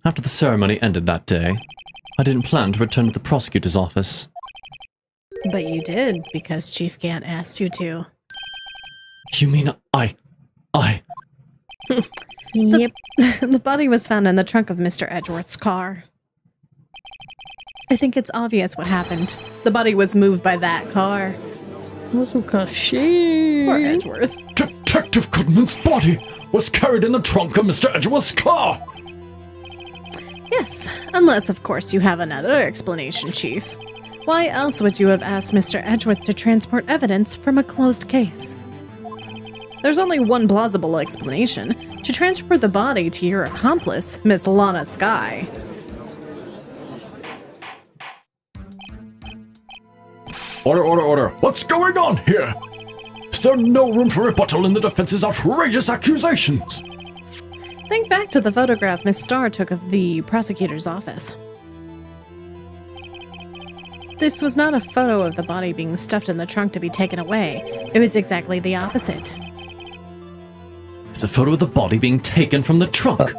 After the ceremony ended that day, I didn't plan to return to the prosecutor's office. But you did, because Chief Gant asked you to. You mean I... Yep. The body was found in the trunk of Mr. Edgeworth's car. I think it's obvious what happened. The body was moved by that car. Poor Edgeworth. Detective Goodman's body was carried in the trunk of Mr. Edgeworth's car. Yes, unless, of course, you have another explanation, Chief. Why else would you have asked Mr. Edgeworth to transport evidence from a closed case? There's only one plausible explanation: to transfer the body to your accomplice, Miss Lana Skye. Order. What's going on here? Is there no room for rebuttal in the defense's outrageous accusations? Think back to the photograph Miss Starr took of the prosecutor's office. This was not a photo of the body being stuffed in the trunk to be taken away. It was exactly the opposite. It's a photo of the body being taken from the trunk.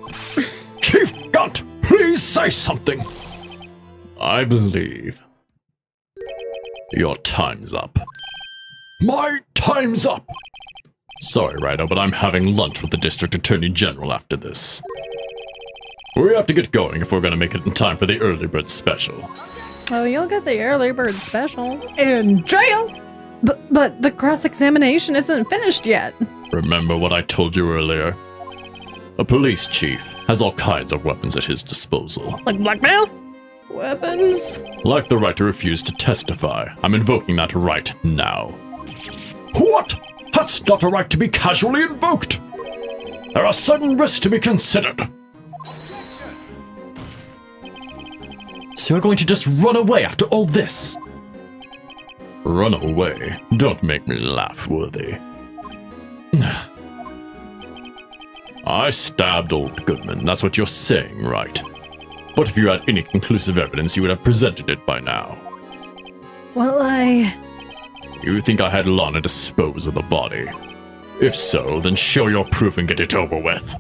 Chief Gunt, please say something. I believe your time's up. My time's up. Sorry, Ryder, but I'm having lunch with the District Attorney General after this. We have to get going if we're going to make it in time for the early bird special. Oh, you'll get the early bird special in jail. But the cross-examination isn't finished yet. Remember what I told you earlier? A police chief has all kinds of weapons at his disposal. Like blackmail? Weapons? Like the right to refuse to testify. I'm invoking that right now. What? That's not a right to be casually invoked. There are certain risks to be considered. So you're going to just run away after all this? Run away? Don't make me laugh, Worthy. I stabbed old Goodman, that's what you're saying, right? But if you had any conclusive evidence, you would have presented it by now. Well, You think I had Lana dispose of the body? If so, then show your proof and get it over with.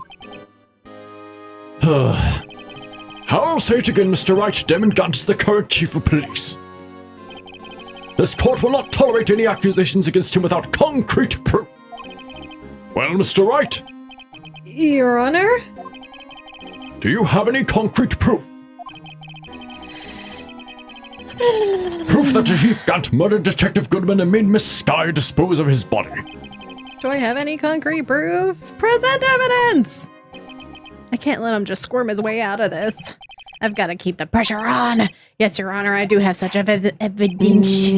I'll say it again, Mr. Wright. Damon Gunt is the current chief of police. This court will not tolerate any accusations against him without concrete proof. Well, Mr. Wright, Your Honor? do you have any concrete proof? Proof that Chief Gunt murdered Detective Goodman and made Miss Skye dispose of his body. Do I have any concrete proof? Present evidence! I can't let him just squirm his way out of this. I've got to keep the pressure on. Yes, Your Honor, I do have such evidence. Evidence.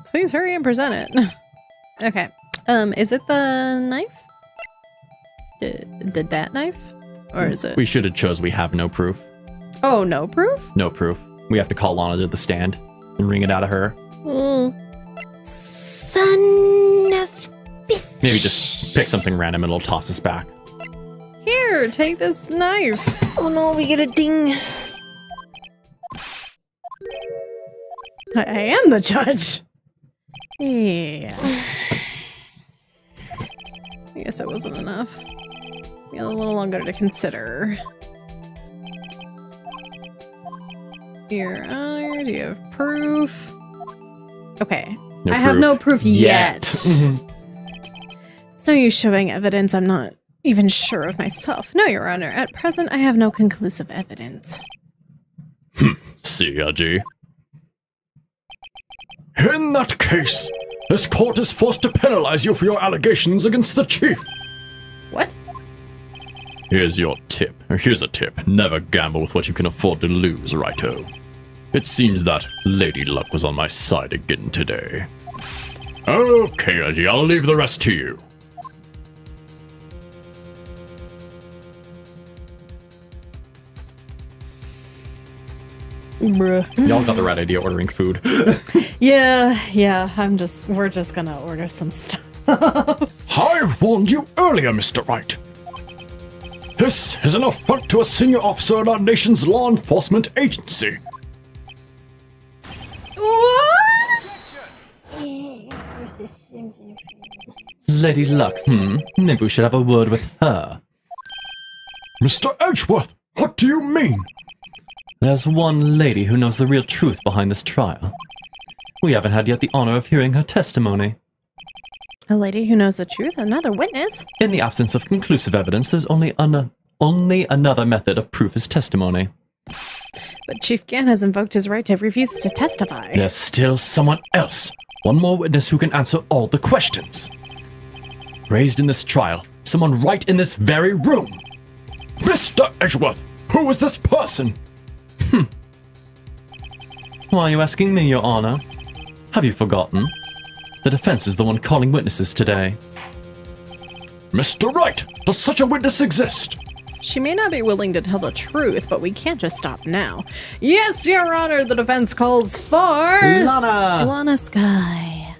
Please hurry and present it. Okay. Is it the knife? That knife? Or is it? We should have chose we have no proof. Oh, no proof? No proof. We have to call Lana to the stand and wring it out of her. Son of Maybe just pick something random and it'll toss us back. Here, take this knife. Oh no, we get a ding. I am the judge. Yeah. I guess that wasn't enough. A little longer to consider. Your Honor, do you have proof? Okay. No I have no proof yet. Mhm. It's no use showing evidence I'm not even sure of myself. No, Your Honor. At present, I have no conclusive evidence. See, Haji? In that case, this court is forced to penalize you for your allegations against the chief. What? Here's your tip. Or here's a tip. Never gamble with what you can afford to lose, righto. It seems that Lady Luck was on my side again today. Okay, Haji, I'll leave the rest to you. Y'all got the right idea ordering food. Yeah. We're just gonna order some stuff. I warned you earlier, Mr. Wright. This is an affront to a senior officer in our nation's law enforcement agency. Lady Luck, maybe we should have a word with her. Mr. Edgeworth, what do you mean? There's one lady who knows the real truth behind this trial. We haven't had yet the honor of hearing her testimony. A lady who knows the truth? Another witness? In the absence of conclusive evidence, there's only another method of proof is testimony. But Chief Gan has invoked his right to refuse to testify. There's still someone else. One more witness who can answer all the questions. Raised in this trial, someone right in this very room. Mr. Edgeworth, who is this person? Why are you asking me, Your Honor? Have you forgotten? The defense is the one calling witnesses today. Mr. Wright, does such a witness exist? She may not be willing to tell the truth, but we can't just stop now. Yes, Your Honor, the defense calls for... Lana! Lana Sky.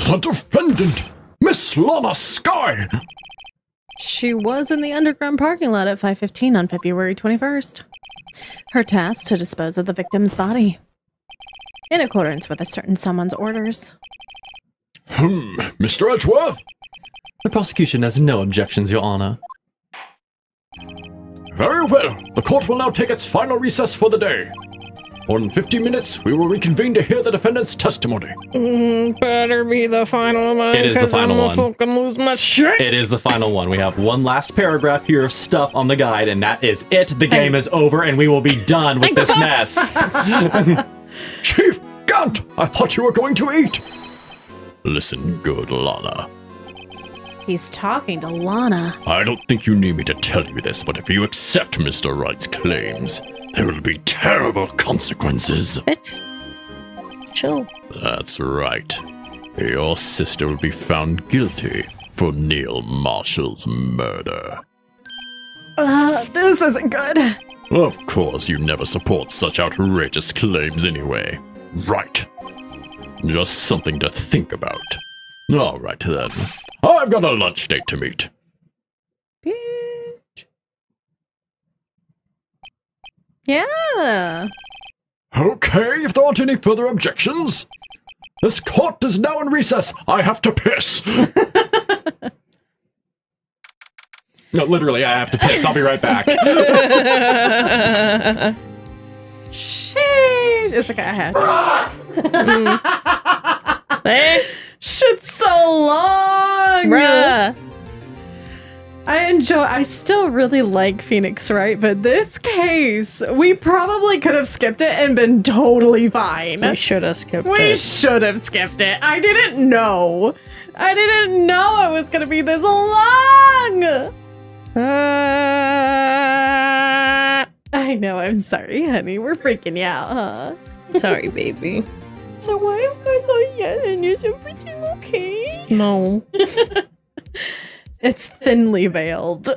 The defendant, Miss Lana Sky! She was in the underground parking lot at 5:15 on February 21st. Her task to dispose of the victim's body, in accordance with a certain someone's orders. Mr. Edgeworth? The prosecution has no objections, Your Honor. Very well. The court will now take its final recess for the day. More than 50 minutes, we will reconvene to hear the defendant's testimony. Better be the final one. It is the 'cause final I'm one. gonna fucking lose my shit. It is the final one. We have one last paragraph here of stuff on the guide, and that is it. The game is over, and we will be done with this mess. Chief Gant, I thought you were going to eat. Listen good, Lana. He's talking to Lana. I don't think you need me to tell you this, but if you accept Mr. Wright's claims, there will be terrible consequences. Bitch. Chill. That's right. Your sister will be found guilty for Neil Marshall's murder. This isn't good. Of course, you never support such outrageous claims anyway. Right. Just something to think about. All right then. I've got a lunch date to meet. Bitch. Yeah. Okay, if there aren't any further objections. This court is now in recess. I have to piss. No, literally, I have to piss. I'll be right back. Sheesh. It's okay, I had to. Hey, Shit's so long. bruh. I still really like Phoenix Wright, but this case, we probably could have skipped it and been totally fine. We should have skipped We it. should have skipped it. I didn't know it was gonna be this long. I know, I'm sorry, honey. We're freaking you out, huh? Sorry, baby. So why are you guys so young and is everything okay? No. It's thinly veiled.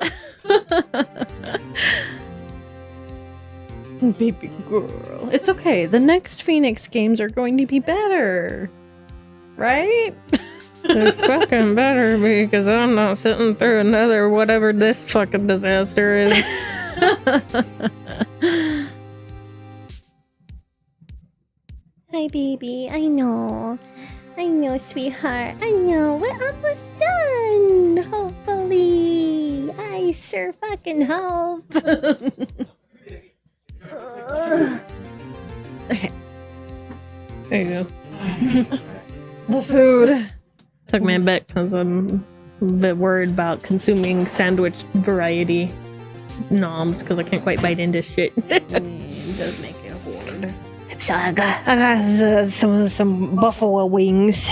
Baby girl. It's okay. The next Phoenix games are going to be better. Right? It fucking better be, because I'm not sitting through another whatever this fucking disaster is. Hi, baby. I know, sweetheart. I know. We're almost done. Hopefully. I sure fucking hope. Okay. There you go. The food. Took me a bit because I'm a bit worried about consuming sandwich variety noms because I can't quite bite into shit. It does make it hard. So I got some buffalo wings.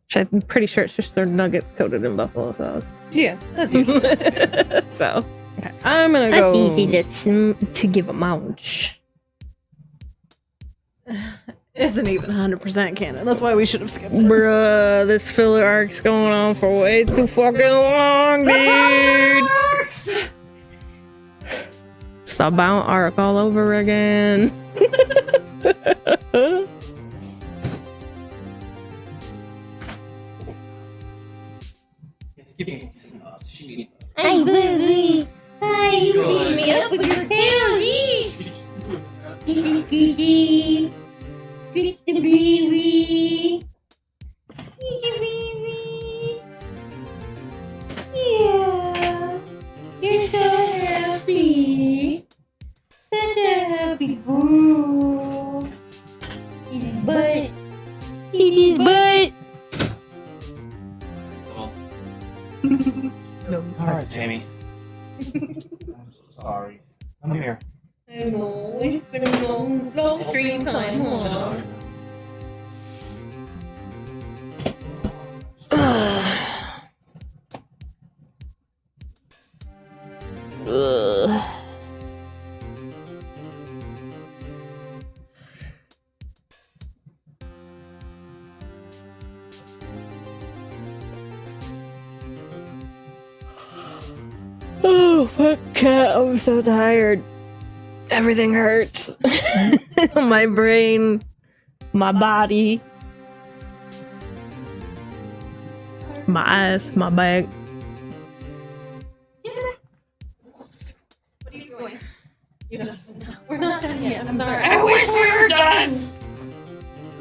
Which I'm pretty sure it's just their nuggets coated in buffalo sauce. Yeah, that's usually. So Okay, I'm gonna go. That's easy to give a munch. Isn't even 100% canon. That's why we should have skipped it. bruh, this filler arc's going on for way too fucking long, dude. Starbound arc all over again. Hi, baby. Hi, you picked me up with your tail. Scoochie, scoochie. Scooch the baby. Scooch the baby. Yeah. You're so happy. Such a happy boo. Eat his butt. Eat his butt. Alright, Sammy. I'm so sorry. Come here. I know, it's been a long stream time, huh? Cat, I'm so tired. Everything hurts. My brain, my body, my eyes, my back. What are you doing? We're not done yet. I'm sorry. I wish we were done.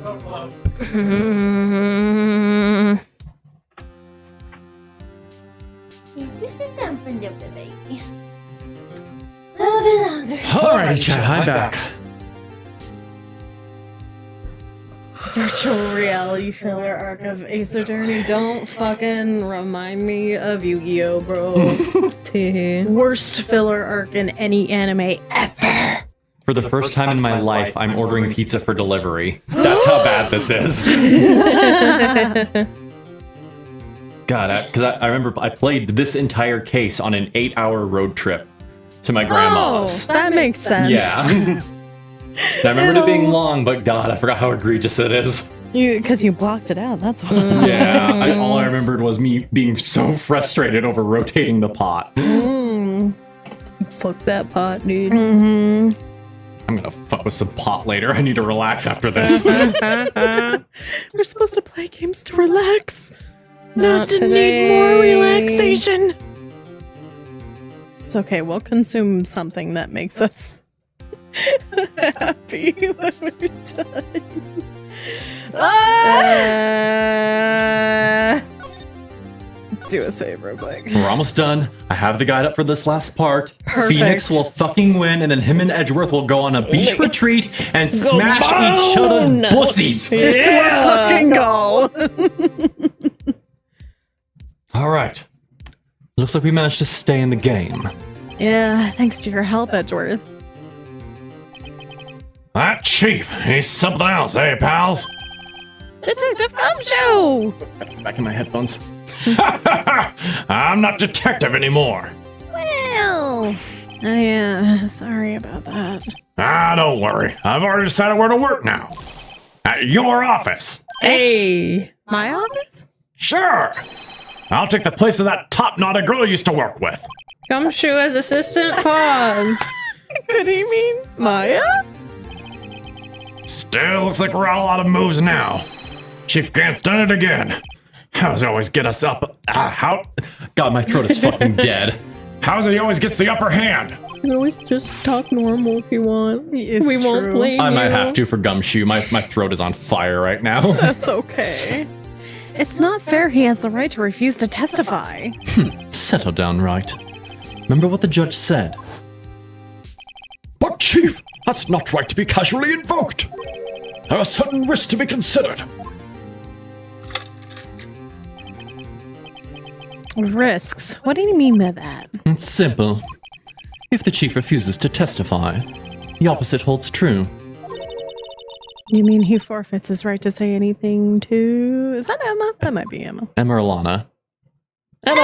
So close. Just sit down for a little bit, baby. A little bit longer. Alrighty, chat, I'm back. Virtual reality filler arc of Ace Attorney. Don't fucking remind me of Yu-Gi-Oh, bro. Worst filler arc in any anime ever. For the first time in my life, I'm ordering pizza for delivery. That's how bad this is. God, because I remember I played this entire case on an 8-hour road trip to my grandma's. Oh, that makes sense. Yeah. And I remembered it being long, but God, I forgot how egregious it is. Because you blocked it out, that's why. Yeah, all I remembered was me being so frustrated over rotating the pot. Fuck that pot, dude. Mm-hmm. I'm gonna fuck with some pot later. I need to relax after this. We're supposed to play games to relax. Not to today. need more relaxation. It's okay, we'll consume something that makes us happy when we're done. Do a save real quick. We're almost done. I have the guide up for this last part. Perfect. Phoenix will fucking win, and then him and Edgeworth will go on a beach retreat and smash each other's pussies. Let's fucking go. All right. Looks like we managed to stay in the game. Yeah, thanks to your help, Edgeworth. That chief, he's something else, eh, pals? Detective Gumshoe! Back in my headphones. I'm not detective anymore. Well, Oh yeah, sorry about that. Don't worry. I've already decided where to work now. At your office. Hey. My office? Sure. I'll take the place of that top-knotted girl you used to work with. Gumshoe as assistant pod. Could he mean Maya? Still looks like we're out a lot of moves now. Chief Gant's done it again. How's he always get us up? God, my throat is fucking dead. How's he always gets the upper hand? You can always just talk normal if you want. It's we won't true. blame I might you. have to for Gumshoe. My throat is on fire right now. That's okay. It's not fair he has the right to refuse to testify. Settle down, Wright. Remember what the judge said. But Chief, that's not right to be casually invoked. There are certain risks to be considered. Risks? What do you mean by that? It's simple. If the chief refuses to testify, the opposite holds true. You mean he forfeits his right to say anything to... Is that Emma? That might be Emma. Emma or Lana. Emma,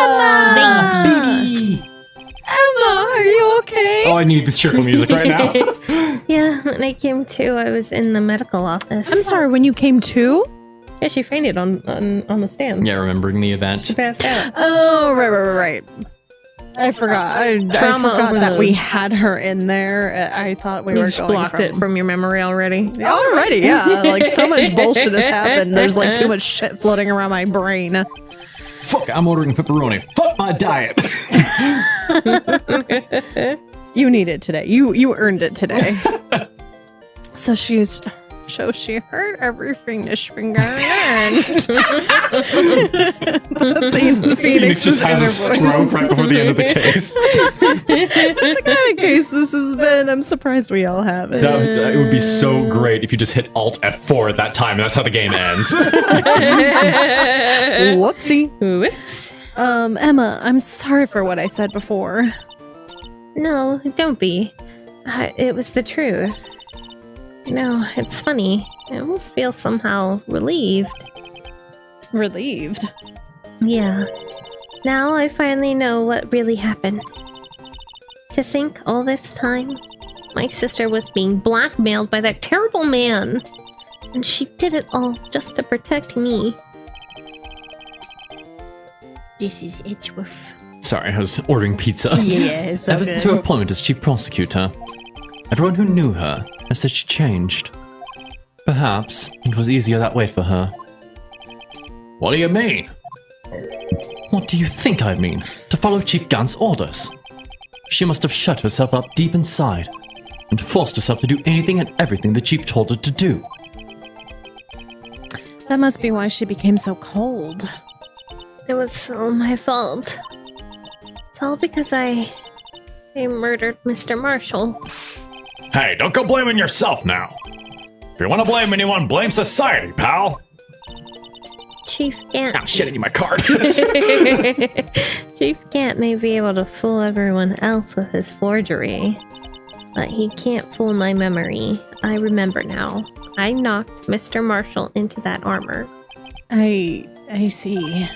are you okay? Oh, I need this cheerful music right now. Yeah, when I came to, I was in the medical office. I'm sorry, when you came to? Yeah, she fainted on the stand. Yeah, remembering the She event. passed out. Oh, right. I forgot. I Trauma forgot that overload. we had her in there. I thought we You were just going blocked it from your memory already. Already, yeah. Like, so much bullshit has happened. There's, like, too much shit floating around my brain. Fuck, I'm ordering pepperoni. Fuck my diet. You need it today. You earned it today. So she heard everything this finger learned. Phoenix just has a stroke right before the end of the case. The kind of case this has been, I'm surprised we all have it. It would be so great if you just hit Alt F4 at that time, and that's how the game ends. Whoopsie. Whoops. Emma, I'm sorry for what I said before. No, don't be. It was the truth. No, it's funny. I almost feel somehow relieved. Relieved. Yeah. Now I finally know what really happened. To think all this time, my sister was being blackmailed by that terrible man. And she did it all just to protect me. this is Edgeworth. Sorry, I was ordering pizza. Yeah, it's so Ever since her appointment as chief prosecutor, everyone who knew her has said she changed. Perhaps it was easier that way for her. What do you mean? What do you think I mean? To follow Chief Gant's orders. She must have shut herself up deep inside and forced herself to do anything and everything the chief told her to do. That must be why she became so cold. It was all my fault. It's all because I murdered Mr. Marshall. Hey, don't go blaming yourself now. If you want to blame anyone, blame society, pal. Chief Gant. Ah, shit, I need my card. Chief Gant may be able to fool everyone else with his forgery, but he can't fool my memory. I remember now. I knocked Mr. Marshall into that armor. I see.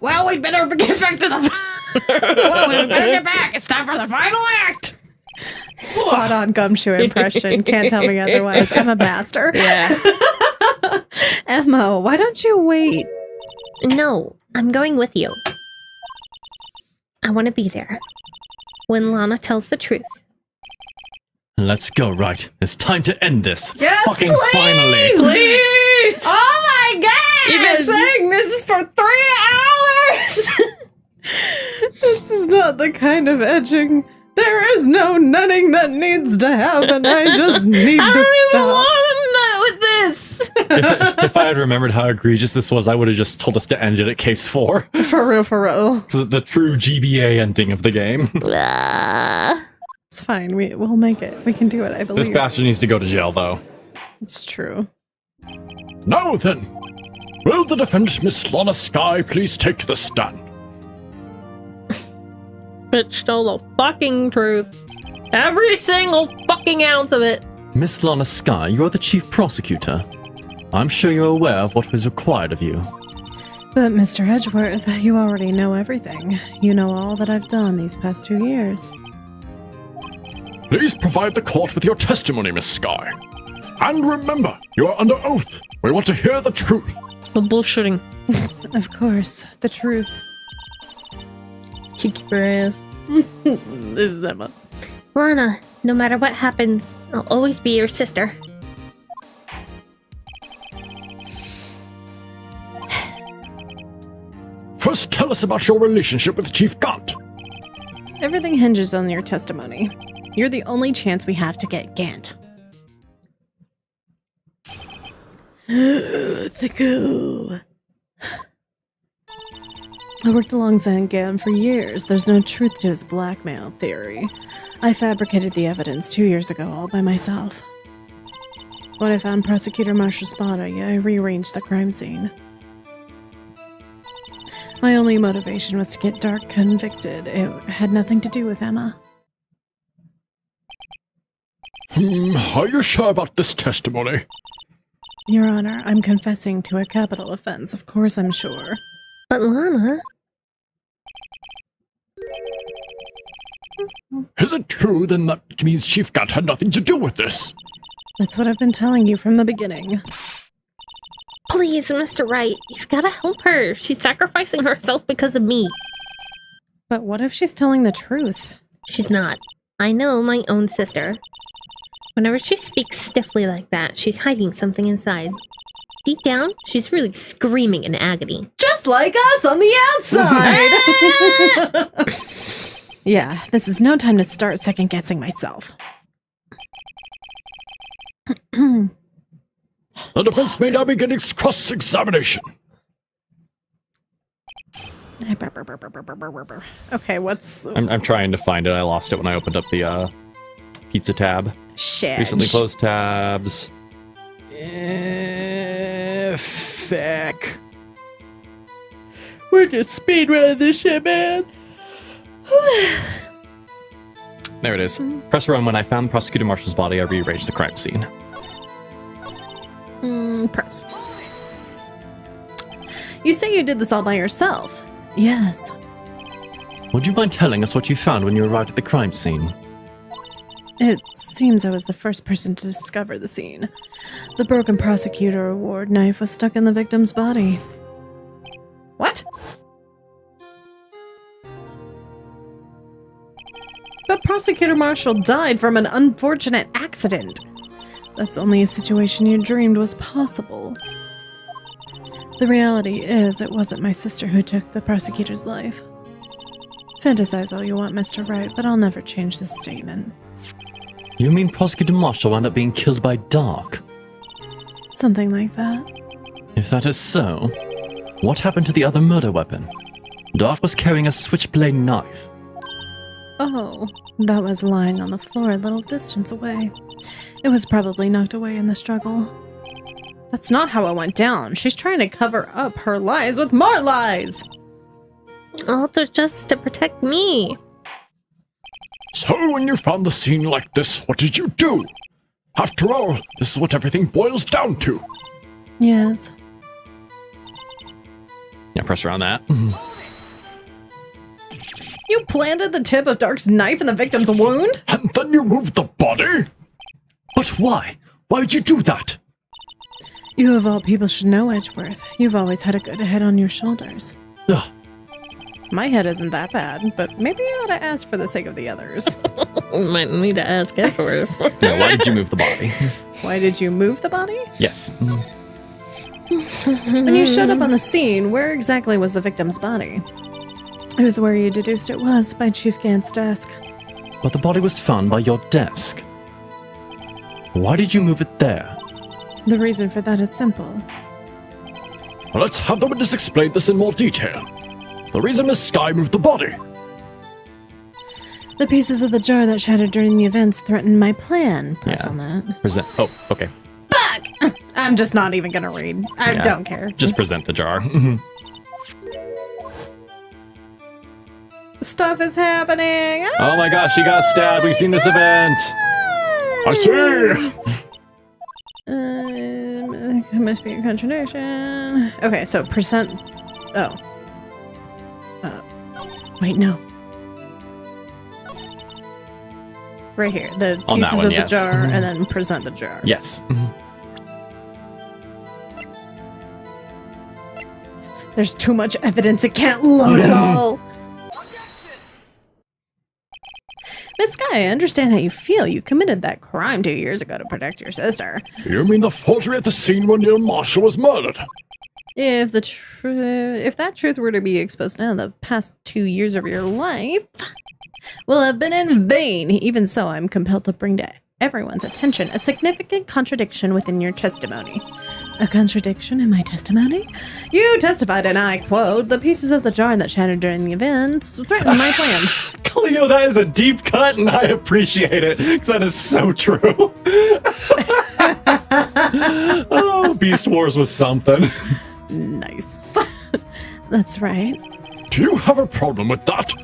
Well, we better get back to the... Well, we better get back. It's time for the final act. Spot on gumshoe impression. Can't tell me otherwise. I'm a bastard. Yeah. Emma, why don't you wait? No, I'm going with you. I want to be there when Lana tells the truth. Let's go, Wright. It's time to end this. Yes, Fucking please! finally. Please! Oh my god! You've been saying this is for 3 hours! This is not the kind of edging. There is no nutting that needs to happen. I just need I to don't even stop. want to nut with this! If I had remembered how egregious this was, I would have just told us to end it at case 4. For real, for real. The true GBA ending of the game. It's fine. We'll make it. We can do it, I believe. This bastard needs to go to jail, though. It's true. Now then, will the defendant, Miss Lana Sky, please take the stand? Bitch told the fucking truth. Every single fucking ounce of it. Miss Lana Sky, you are the chief prosecutor. I'm sure you're aware of what was required of you. But Mr. Edgeworth, you already know everything. You know all that I've done these past 2 years. Please provide the court with your testimony, Miss Sky. And remember, you are under oath. We want to hear the truth. The bullshitting. Of course, the truth. Kick your ass. This is Emma. Lana, no matter what happens, I'll always be your sister. First, tell us about your relationship with Chief Gant. Everything hinges on your testimony. You're the only chance we have to get Gant. Let's go. I worked alongside Gant for years. There's no truth to his blackmail theory. I fabricated the evidence 2 years ago all by myself. When I found Prosecutor Marshall's body, I rearranged the crime scene. My only motivation was to get Dark convicted. It had nothing to do with Emma. Are you sure about this testimony? Your Honor, I'm confessing to a capital offense. Of course I'm sure. But Lana... Is it true then that means Chief Gant had nothing to do with this? That's what I've been telling you from the beginning. Please, Mr. Wright, you've got to help her. She's sacrificing herself because of me. But what if she's telling the truth? She's not. I know my own sister. Whenever she speaks stiffly like that, she's hiding something inside. Deep down, she's really screaming in agony. Just like us on the outside! Yeah, this is no time to start second-guessing myself. The defense may now begin its cross-examination. Okay, what's... I'm trying to find it. I lost it when I opened up the pizza tab. Shit. Recently closed tabs. Fuck. We're just speedrunning this shit, man. There it is. Press run. When I found Prosecutor Marshall's body, I rearranged the crime scene. Press. You say you did this all by yourself. Yes. Would you mind telling us what you found when you arrived at the crime scene? It seems I was the first person to discover the scene. The broken prosecutor award knife was stuck in the victim's body. What? prosecutor marshal died from an unfortunate accident. That's only a situation you dreamed was possible. The reality is, it wasn't my sister who took the prosecutor's life. Fantasize all you want, Mr. Wright, but I'll never change this statement. You mean Prosecutor Marshall wound up being killed by Dark? Something like that. If that is so, what happened to the other murder weapon? Dark was carrying a switchblade knife. Oh, that was lying on the floor a little distance away. It was probably knocked away in the struggle. That's not how it went down. She's trying to cover up her lies with more lies! All just to protect me. So when you found the scene like this, what did you do? After all, this is what everything boils down to. Yes. Yeah, press around that. You planted the tip of Dark's knife in the victim's wound? And then you moved the body? But why? Why would you do that? You of all people should know, Edgeworth. You've always had a good head on your shoulders. Ugh. My head isn't that bad, but maybe I ought to ask for the sake of the others. Might need to ask afterward. Yeah, why did you move the body? Why did you move the body? Yes. When you showed up on the scene, where exactly was the victim's body? It was where you deduced it was, by Chief Gant's desk. But the body was found by your desk. Why did you move it there? The reason for that is simple. Let's have the witness explain this in more detail. The reason Miss Sky moved the body. The pieces of the jar that shattered during the events threatened my plan. Press on that. Present. Oh, okay. Fuck! I'm just not even gonna read. I Yeah. don't care. Just present the jar. Stuff is happening! Oh my gosh, she got stabbed. We've seen this event. I see! It must be a contradiction. Okay, so present. Oh. Wait, no. Right here. The On that pieces one, of yes. the jar, and then present the jar. Yes. There's too much evidence, it can't load it all. Miss Sky, I understand how you feel. You committed that crime 2 years ago to protect your sister. You mean the forgery at the scene when Neil Marshall was murdered? If that truth were to be exposed now, the past 2 years of your life will have been in vain. Even so, I'm compelled to bring to everyone's attention a significant contradiction within your testimony. A contradiction in my testimony? You testified, and I quote, the pieces of the jar that shattered during the events threatened my plan. Cleo, that is a deep cut, and I appreciate it, because that is so true. Oh, Beast Wars was something. Nice. That's right. Do you have a problem with that?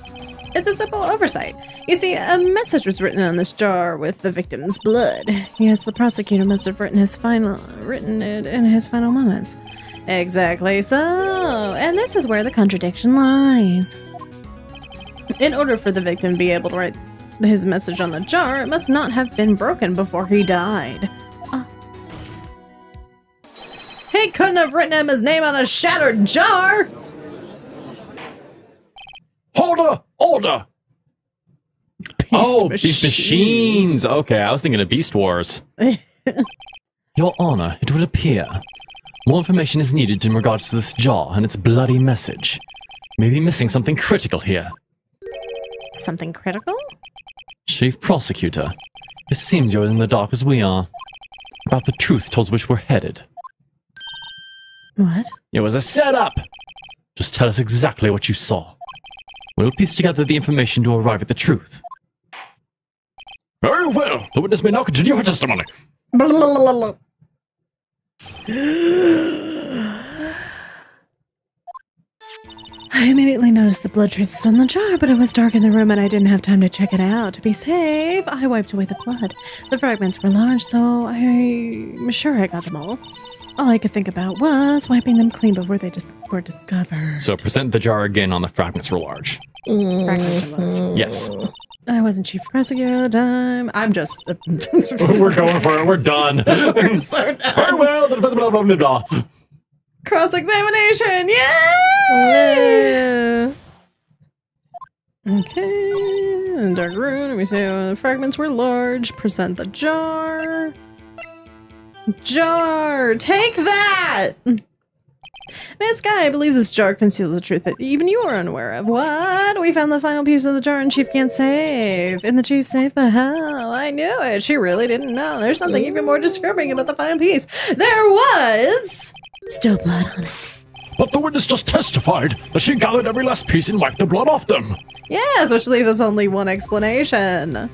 It's a simple oversight. You see, a message was written on this jar with the victim's blood. Yes, the prosecutor must have written it in his final moments. Exactly so. And this is where the contradiction lies. In order for the victim to be able to write his message on the jar, it must not have been broken before he died. He couldn't have written him his name on a shattered jar! Order! Beast Machines. Okay, I was thinking of Beast Wars. Your Honor, it would appear more information is needed in regards to this jar and its bloody message. Maybe missing something critical here. Something critical? Chief Prosecutor, it seems you're in the dark as we are about the truth towards which we're headed. What? It was a setup! Just tell us exactly what you saw. We'll piece together the information to arrive at the truth. Very well. The witness may now continue her testimony. I immediately noticed the blood traces on the jar, but it was dark in the room and I didn't have time to check it out. To be safe, I wiped away the blood. The fragments were large, so I'm sure I got them all. All I could think about was wiping them clean before they were discovered. So present the jar again on the fragments were large. Fragments were large. Yes. I wasn't chief prosecutor at the time. I'm just... We're going for it. We're done. I'm so done. Very well. The defense blah, blah, blah, blah. Cross-examination! Yeah! Okay, dark room. Let me see. The fragments were large. Present the jar. Jar! Take that! Miss Guy, I believe this jar conceals the truth that even you are unaware of. What? We found the final piece of the jar and Chief can't save. In the Chief's safe, but how? I knew it. She really didn't know. There's something even more disturbing about the final piece. There was still blood on it. But the witness just testified that she gathered every last piece and wiped the blood off them. Yes, which leaves us only one explanation.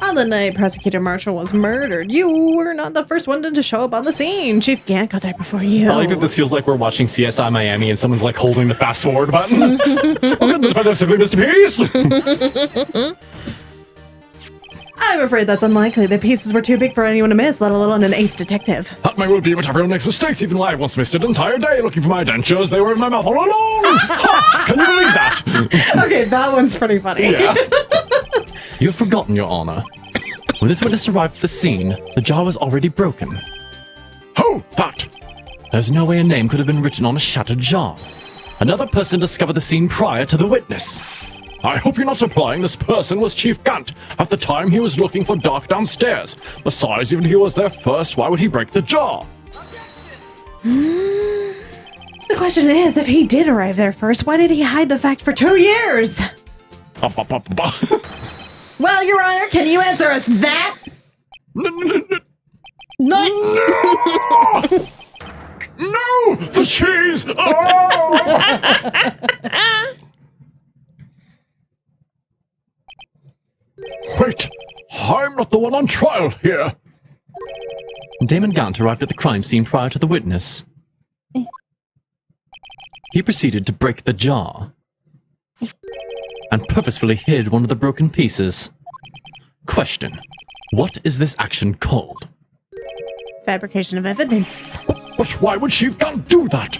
On the night Prosecutor Marshall was murdered, you were not the first one to show up on the scene. Chief Gant got there before you. I like that this feels like we're watching CSI Miami and someone's like holding the fast forward button. Welcome to the defendant, simply Mr. Peace. I'm afraid that's unlikely. The pieces were too big for anyone to miss, let alone an ace detective. That may well be, but everyone makes mistakes. Even I once missed an entire day looking for my dentures. They were in my mouth all along. Ha! Can you believe that? Okay, that one's pretty funny. Yeah. You've forgotten, Your Honor. When this witness arrived at the scene, the jar was already broken. Oh, that. There's no way a name could have been written on a shattered jar. Another person discovered the scene prior to the witness. I hope you're not implying this person was Chief Gant at the time he was looking for Dark downstairs. Besides, even if he was there first, why would he break the jar? The question is, if he did arrive there first, why did he hide the fact for 2 years? Well, Your Honor, can you answer us that? No! No! The cheese! Oh! Wait! I'm not the one on trial here! Damon Gant arrived at the crime scene prior to the witness. He proceeded to break the jar and purposefully hid one of the broken pieces. Question: what is this action called? Fabrication of evidence. But why would Chief Gant do that?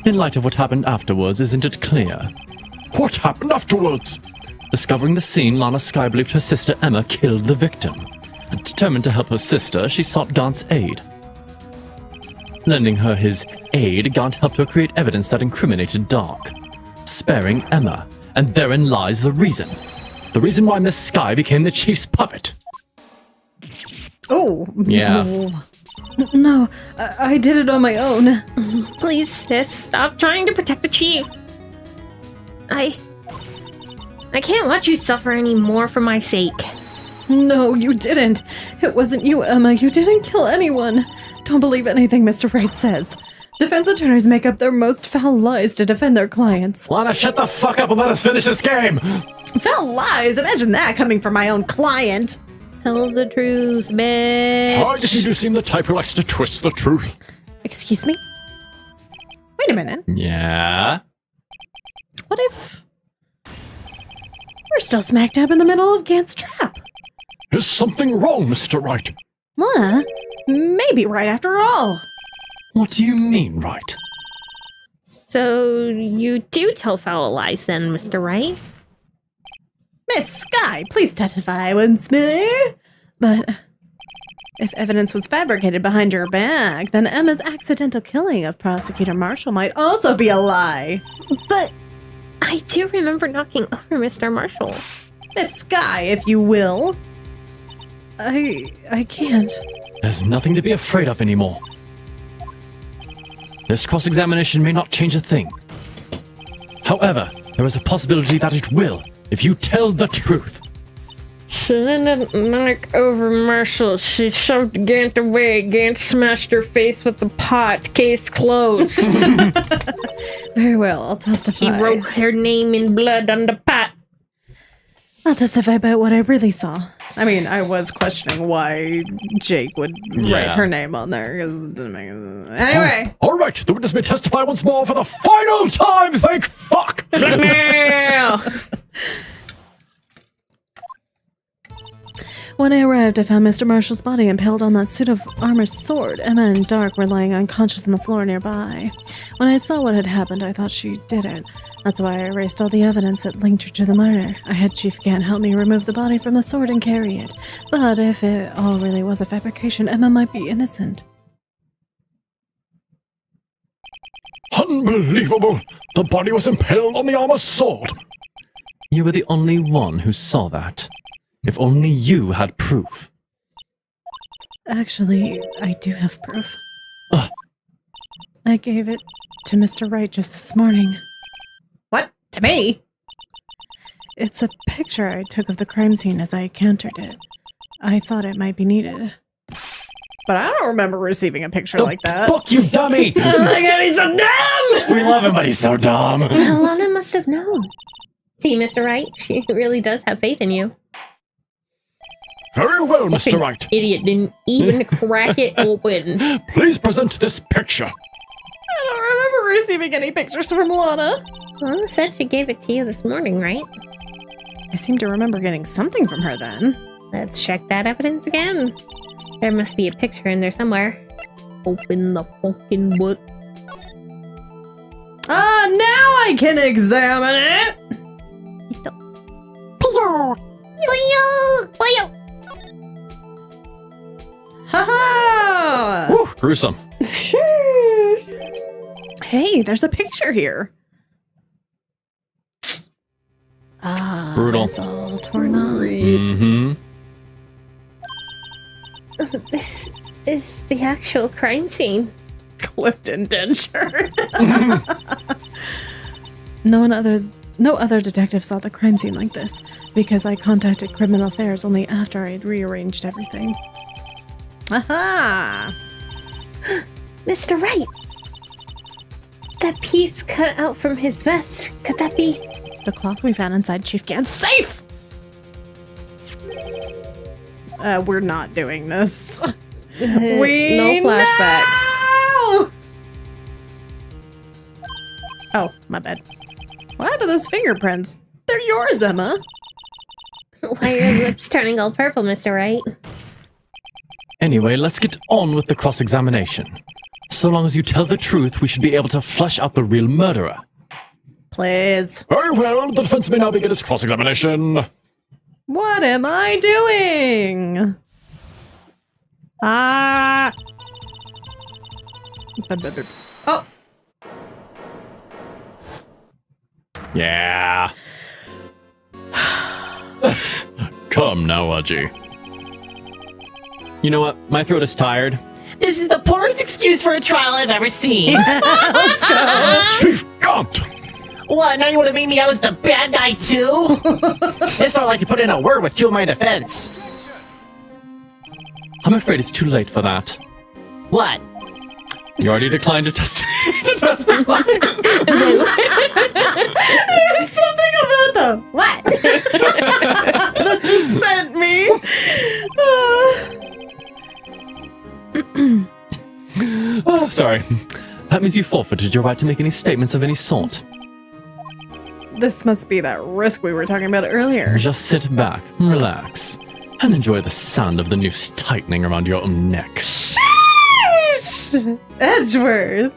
In light of what happened afterwards, isn't it clear? What happened afterwards? Discovering the scene, Lana Skye believed her sister Emma killed the victim. Determined to help her sister, she sought Gant's aid. Lending her his aid, Gant helped her create evidence that incriminated Dark, sparing Emma. And therein lies the reason. The reason why Miss Skye became the Chief's puppet. Oh. Yeah. No, I did it on my own. Please, sis, stop trying to protect the chief. I can't watch you suffer anymore for my sake. No, you didn't. It wasn't you, Emma. You didn't kill anyone. Don't believe anything Mr. Wright says. Defense attorneys make up their most foul lies to defend their clients. Lana, shut the fuck up and let us finish this game! Foul lies? Imagine that coming from my own client. Tell the truth, bitch. I guess you do seem the type who likes to twist the truth. Excuse me? Wait a minute. Yeah? What if we're still smack dab in the middle of Gant's trap? Is something wrong, Mr. Wright? Lana, maybe right after all. What do you mean, Wright? So you do tell foul lies then, Mr. Wright? Miss Skye, please testify once more. But if evidence was fabricated behind your back, then Emma's accidental killing of Prosecutor Marshall might also be a lie. But I do remember knocking over Mr. Marshall. Miss Skye, if you will. I can't. There's nothing to be afraid of anymore. This cross-examination may not change a thing. However, there is a possibility that it will, if you tell the truth. She didn't knock over Marshall. She shoved Gant away. Gant smashed her face with the pot. Case closed. Very well, I'll testify. He wrote her name in blood on the pot. I'll testify about what I really saw. I mean, I was questioning why Jake would write her name on there. 'Cause it didn't make sense. Anyway. All right, the witness may testify once more for the final time, thank fuck! When I arrived, I found Mr. Marshall's body impaled on that suit of armor sword. Emma and Dark were lying unconscious on the floor nearby. When I saw what had happened, I thought she did it. That's why I erased all the evidence that linked her to the murder. I had Chief Gant help me remove the body from the sword and carry it. But if it all really was a fabrication, Emma might be innocent. Unbelievable! The body was impaled on the armor sword! You were the only one who saw that. If only you had proof. Actually, I do have proof. Ugh. I gave it to Mr. Wright just this morning. What? To me? It's a picture I took of the crime scene as I encountered it. I thought it might be needed. But I don't remember receiving a picture like that. Fuck you, dummy! Oh my god, he's so dumb! We love him, but he's so dumb. Lana must have known. See, Mr. Wright, she really does have faith in you. Very well, Mr. Fucking Wright. Idiot didn't even crack it open. Please present this picture. I don't remember receiving any pictures from Lana. Lana said she gave it to you this morning, right? I seem to remember getting something from her then. Let's check that evidence again. There must be a picture in there somewhere. Open the fucking book. Ah, now I can examine it! Haha! Whew, gruesome. Hey, there's a picture here. Ah, Brutal. it's all torn up. Mm-hmm. This is the actual crime scene. Clipped indenture. No other detective saw the crime scene like this, because I contacted Criminal Affairs only after I had rearranged everything. Aha! Mr. Wright! That piece cut out from his vest, could that be? The cloth we found inside Chief Gan's safe! We're not doing this. We No flashbacks. know! Oh, my bad. What happened to those fingerprints? They're yours, Emma. Why are your lips turning all purple, Mr. Wright? Anyway, let's get on with the cross-examination. So long as you tell the truth, we should be able to flesh out the real murderer. Please. Very well, the defense may now begin its cross-examination. What am I doing? Ah! Oh, Yeah. Come now, Aji. You know what? My throat is tired. This is the poorest excuse for a trial I've ever seen. Chief Gaunt! What, now you want to make me out as the bad guy too? This I'd like to put in a word with two of my defense. I'm afraid it's too late for that. What? You already declined to testify. there's something about the what? that just sent me. Oh, sorry. That means you forfeited your right to make any statements of any sort. This must be that risk we were talking about earlier. Just sit back, relax, and enjoy the sound of the noose tightening around your own neck. Sheesh! Edgeworth.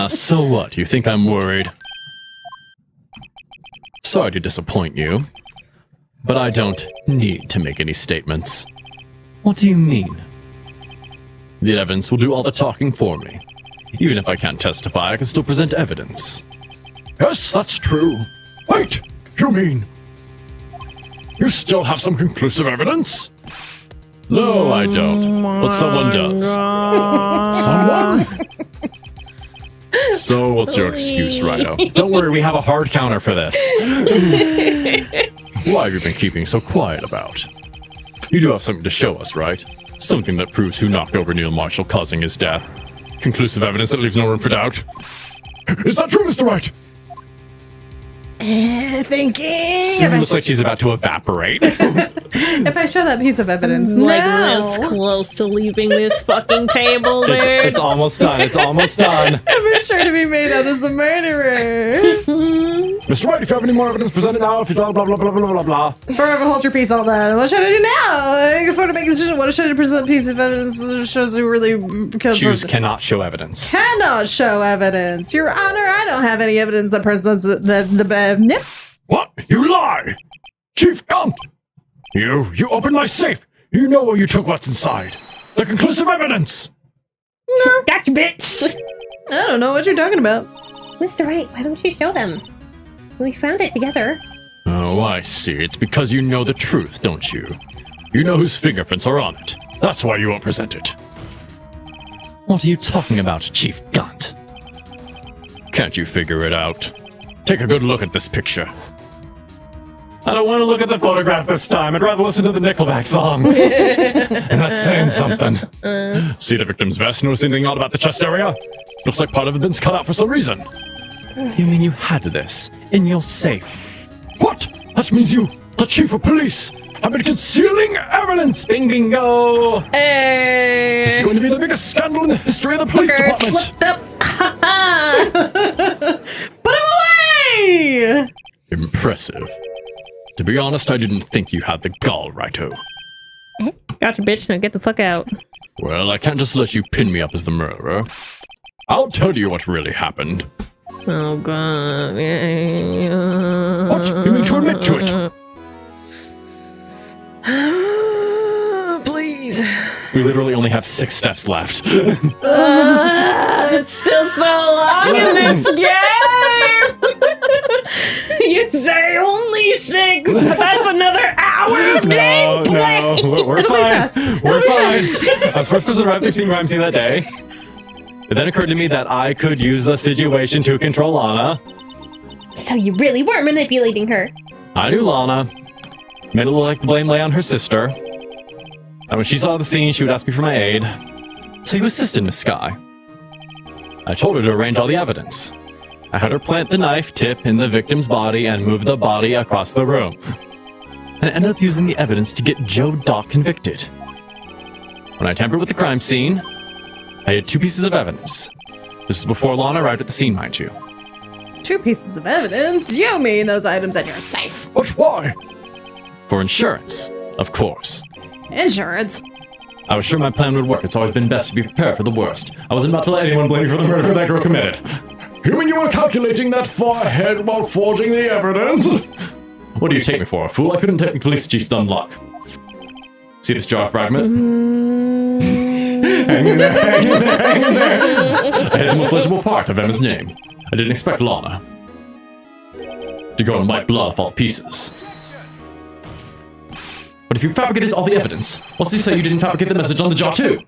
So what? You think I'm worried? Sorry to disappoint you, but I don't need to make any statements. What do you mean? The evidence will do all the talking for me. Even if I can't testify, I can still present evidence. Yes, that's true. Wait, you mean... you still have some conclusive evidence? No, I don't. But someone does. Someone? So what's your excuse, Rido? Don't worry, we have a hard counter for this. Why have you been keeping so quiet about? You do have something to show us, right? Something that proves who knocked over Neil Marshall, causing his death. Conclusive evidence that leaves no room for doubt. Is that true, Mr. Wright? Thinking. Sumi looks like she's about to evaporate. If I show that piece of evidence Like now, this close to leaving this fucking table, dude. It's almost done. It's almost done. I'm sure to be made out as the murderer. Mr. Wright, if you have any more evidence, present it now. If you don't, blah, blah, blah, blah, blah, blah. Forever hold your peace all that. What should I do now? Before to make a decision, what should I present a piece of evidence that shows who really Choose cannot show evidence. cannot show evidence. Your Honor, I don't have any evidence that presents the nip. What? You lie! Chief Gaunt! You opened my safe! You know where you took what's inside! The conclusive evidence! Gotcha, bitch! I don't know what you're talking about. Mr. Wright, why don't you show them? We found it together. Oh, I see. It's because you know the truth, don't you? You know whose fingerprints are on it. That's why you won't present it. What are you talking about, Chief Gunt? Can't you figure it out? Take a good look at this picture. I don't want to look at the photograph this time. I'd rather listen to the Nickelback song. And that's saying something. See the victim's vest? Notice anything odd about the chest area? Looks like part of it has been cut out for some reason. You mean you had this in your safe? What? That means you, the chief of police, have been concealing evidence! Bing bingo! Hey! This is going to be the biggest scandal in the history of the police department! Slipped up! Put him away! Impressive. To be honest, I didn't think you had the gall, Righto. Gotcha, bitch. Now get the fuck out. Well, I can't just let you pin me up as the murderer. I'll tell you what really happened. Oh, God. What? You mean to admit to it? Please. We literally only have 6 steps left. It's still so long in this game! You say only 6, but that's another hour of gameplay! No, we're fine. We're fine. I was first person to arrive through seeing crime scene that day. It then occurred to me that I could use the situation to control Lana. So you really were manipulating her. I knew Lana. Made it look like the blame lay on her sister. And when she saw the scene, she would ask me for my aid. So you assisted Miss Sky. I told her to arrange all the evidence. I had her plant the knife tip in the victim's body and move the body across the room. And I ended up using the evidence to get Joe Dock convicted. When I tampered with the crime scene, I had 2 pieces of evidence. This is before Lana arrived at the scene, mind you. 2 pieces of evidence? You mean those items in your safe? But why? For insurance, of course. Insurance? I was sure my plan would work. It's always been best to be prepared for the worst. I wasn't about to let anyone blame me for the murder that girl committed. You mean you were calculating that far ahead while forging the evidence? What do you take me for, a fool? I couldn't take me police chief dumb luck. See this jar fragment? Hang in there, hang in there, hang in there. I had the most legible part of Emma's name. I didn't expect Lana to go and wipe blood off all pieces. But if you fabricated all the evidence, what's to say you didn't fabricate the message on the jar too?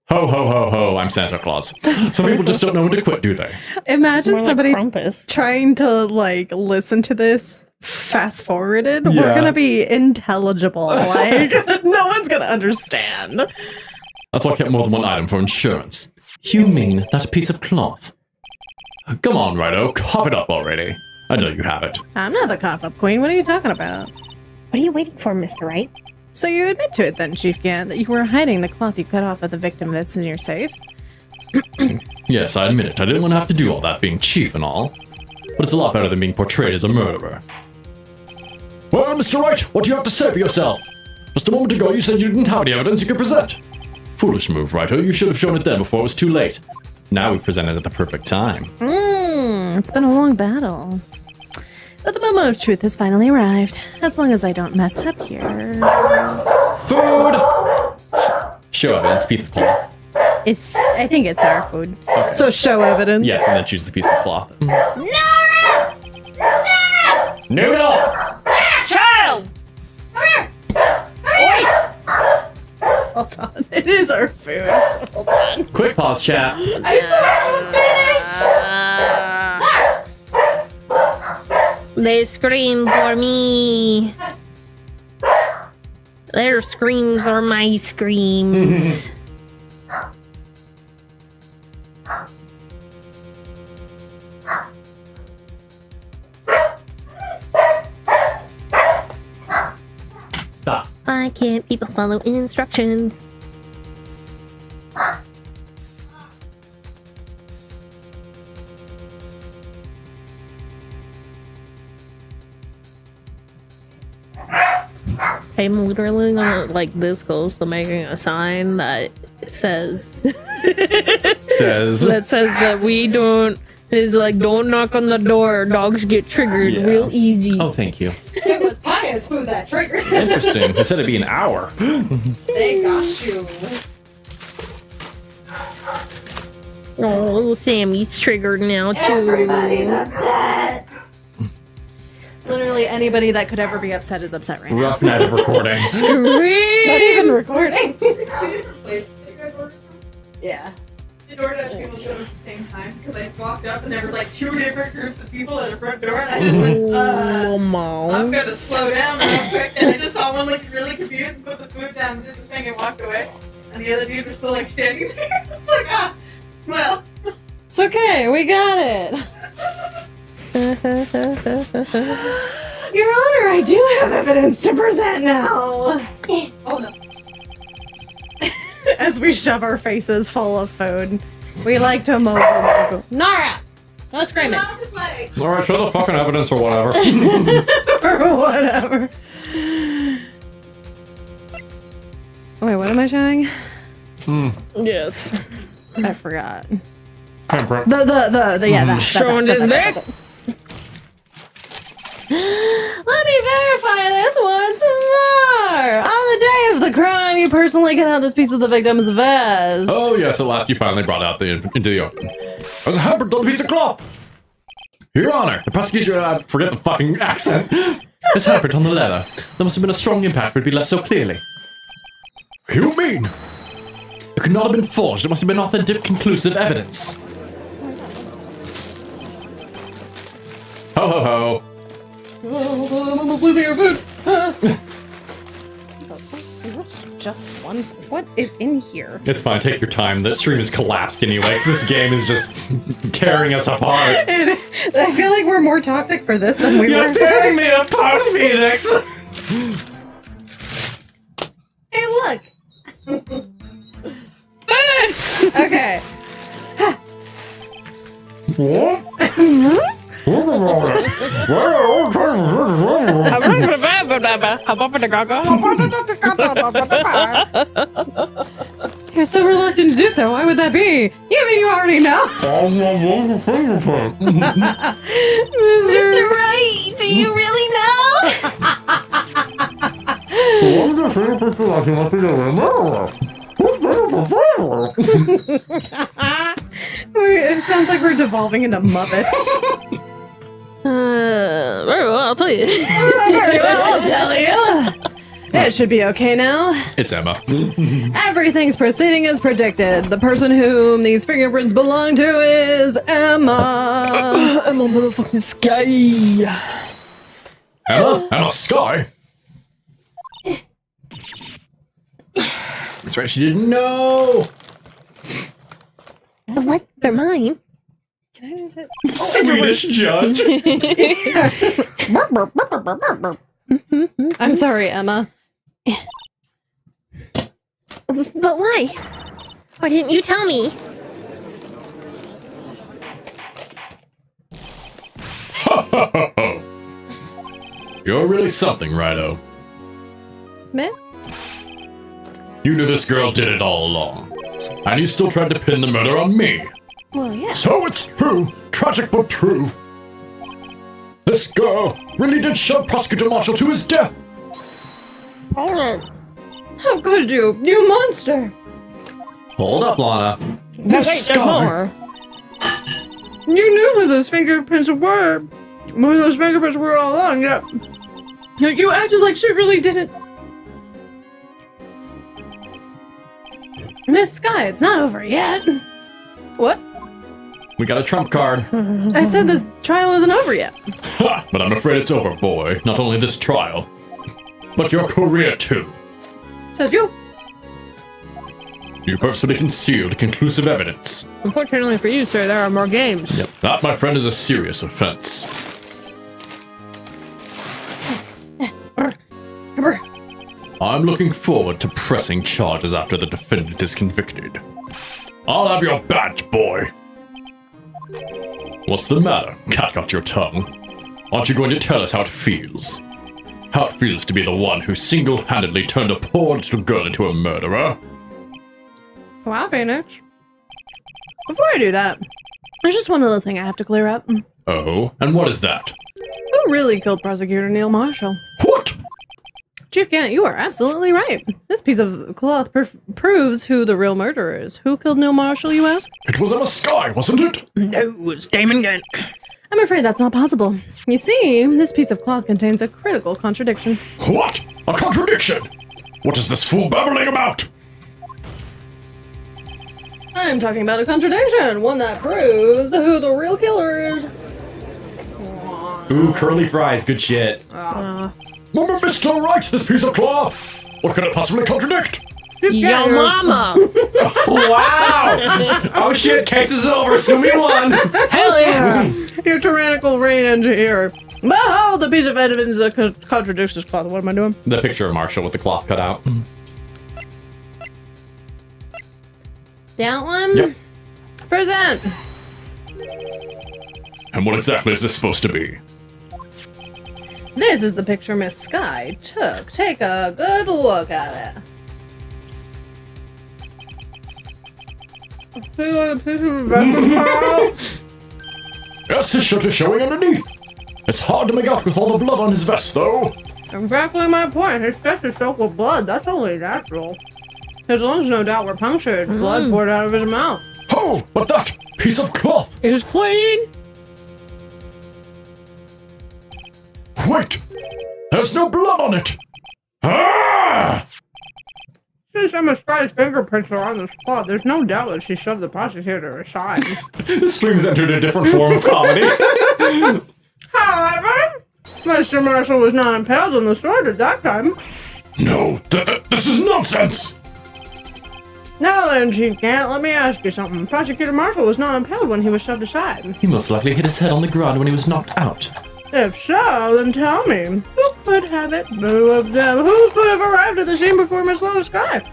Ho, ho, ho, ho, I'm Santa Claus. Some people just don't know when to quit, do they? Imagine More like somebody Krampus. trying to, like, listen to this fast forwarded. Yeah. We're gonna be intelligible. Like, no one's gonna understand. That's why I kept more than one item for insurance. You mean that piece of cloth? Come on, Righto, cough it up already. I know you have it. I'm not the cough-up queen. What are you talking about? What are you waiting for, Mr. Wright? So you admit to it then, Chief Gant, that you were hiding the cloth you cut off of the victim that's in your safe? Yes, I admit it. I didn't want to have to do all that, being chief and all. But it's a lot better than being portrayed as a murderer. Well, Mr. Wright, what do you have to say for yourself? Just a moment ago you said you didn't have any evidence you could present. Foolish move, Righto. You should have shown it then before it was too late. Now we present it at the perfect time. It's been a long battle. But the moment of truth has finally arrived. As long as I don't mess up here. Food! Show evidence, piece of cloth. I think it's our food. Okay. So show evidence. Yes, and then choose the piece of cloth. Noodle! Child! Hold on. It is our food. So hold on. Quick pause, chat. I still haven't finished! They scream for me. Their screams are my screams. Stop. Why can't people follow instructions? I'm literally gonna, like, this close to making a sign that says that we don't, it's like, don't knock on the door, dogs get triggered real easy. Oh, thank you. It was Pyah's food that triggered. Interesting. They said it'd be an hour. They got you. Oh, little Sammy's triggered now too. Everybody's upset. Literally anybody that could ever be upset is upset right now. Rough night of recording. Not even recording. Yeah. The DoorDash people showed up at the same time because I walked up and there was like 2 different groups of people at the front door and I just went, I'm gonna slow down real quick, and I just saw one like really confused and put the food down and did the thing and walked away. And the other dude was still like standing there. It's like, well. It's okay, we got it. Your Honor, I do have evidence to present now. Oh no. As we shove our faces full of food. We like to move. Nara! No screaming. Alright, show the fucking evidence or whatever. Or whatever. Wait, what am I showing? Yes. I forgot. Handprint. That. Showing his neck. Let me verify this once more. On the day of the crime, you personally cut out this piece of the victim's vest. Oh yes, at last you finally brought out into the open. It was a hampered little piece of cloth. Your Honor, The prosecution, forget the fucking accent, is handprint on the leather. There must have been a strong impact for it to be left so clearly. You mean? It could not have been forged. It must have been authentic, conclusive evidence. Ho ho ho. I'm almost losing our food. Is this just one? What is in here? It's fine, take your time. The stream is collapsed anyway, 'cause this game is just tearing us apart. I feel like we're more toxic for this than we were. tearing me apart, Phoenix! Hey, look! Okay. You're so reluctant to do so. Why would that be? You mean you already know? Mr. Wright, do you really It sounds like we're devolving into Muppets. Very well, I'll tell you. Very well, I'll tell you. It should be okay now. it's Emma. Everything's proceeding as predicted. The person whom these fingerprints belong to is Emma. I'm on motherfucking Sky. Emma Sky? That's right, she didn't know. What? They're mine. Can I just hit? Swedish judge. I'm sorry, Emma. But why? Why didn't you tell me? You're really something, Righto. Meh? You knew this girl did it all along. And you still tried to pin the murder on me. Well, yeah. So it's true. Tragic but true. This girl really did shove Prosecutor Marshall to his death. How could you? You monster! Hold up, Lana. This Sky. You knew who those fingerprints were. Who those fingerprints were all along, yeah. You acted like she really didn't. Miss Sky, it's not over yet. What? We got a trump card. I said the trial isn't over yet. Ha! But I'm afraid it's over, boy. Not only this trial, but your career too. Says you. You purposely concealed conclusive evidence. Unfortunately for you, sir, there are more games. Yep. That, my friend, is a serious offense. I'm looking forward to pressing charges after the defendant is convicted. I'll have your badge, boy. What's the matter? Cat got your tongue. Aren't you going to tell us how it feels? How it feels to be the one who single-handedly turned a poor little girl into a murderer? Wow, Phoenix. Before I do that, there's just one other thing I have to clear up. Oh, and what is that? Who really killed Prosecutor Neil Marshall? What? Chief Gant, you are absolutely right. This piece of cloth proves who the real murderer is. Who killed Neil Marshall, you ask? It was Emma Skye, wasn't it? No, it's Damon Gant. I'm afraid that's not possible. You see, this piece of cloth contains a critical contradiction. What? A contradiction? What is this fool babbling about? I'm talking about a contradiction, one that proves who the real killer is. Ooh, curly fries, good shit. Mr. Wright, this piece of cloth! What could it possibly contradict? Yo mama! Wow! Oh shit, case is over, Sumi won! Hell yeah! Your tyrannical reign ends here. Behold the piece of evidence that contradicts this cloth. What am I doing? The picture of Marshall with the cloth cut out. That one? Yep. Present! And what exactly is this supposed to be? This is the picture Miss Skye took. Take a good look at it. See what a piece of vest. Yes, his shirt is showing underneath. It's hard to make out with all the blood on his vest, though. Exactly my point. His vest is soaked with blood. That's only natural. His lungs, no doubt, were punctured. Blood poured out of his mouth. Oh, but that piece of cloth! It's clean! Wait! There's no blood on it! Ah! Since Emma Skye's fingerprints are on the spot, there's no doubt that she shoved the prosecutor aside. Strings entered a different form of comedy. However, Mr. Marshall was not impaled on the sword at that time. No, this is nonsense! Now then, Chief Gant, let me ask you something. Prosecutor Marshall was not impaled when he was shoved aside. He most likely hit his head on the ground when he was knocked out. If so, then tell me, who could have it? Who of them? Who could have arrived at the scene before Miss Lois Skye?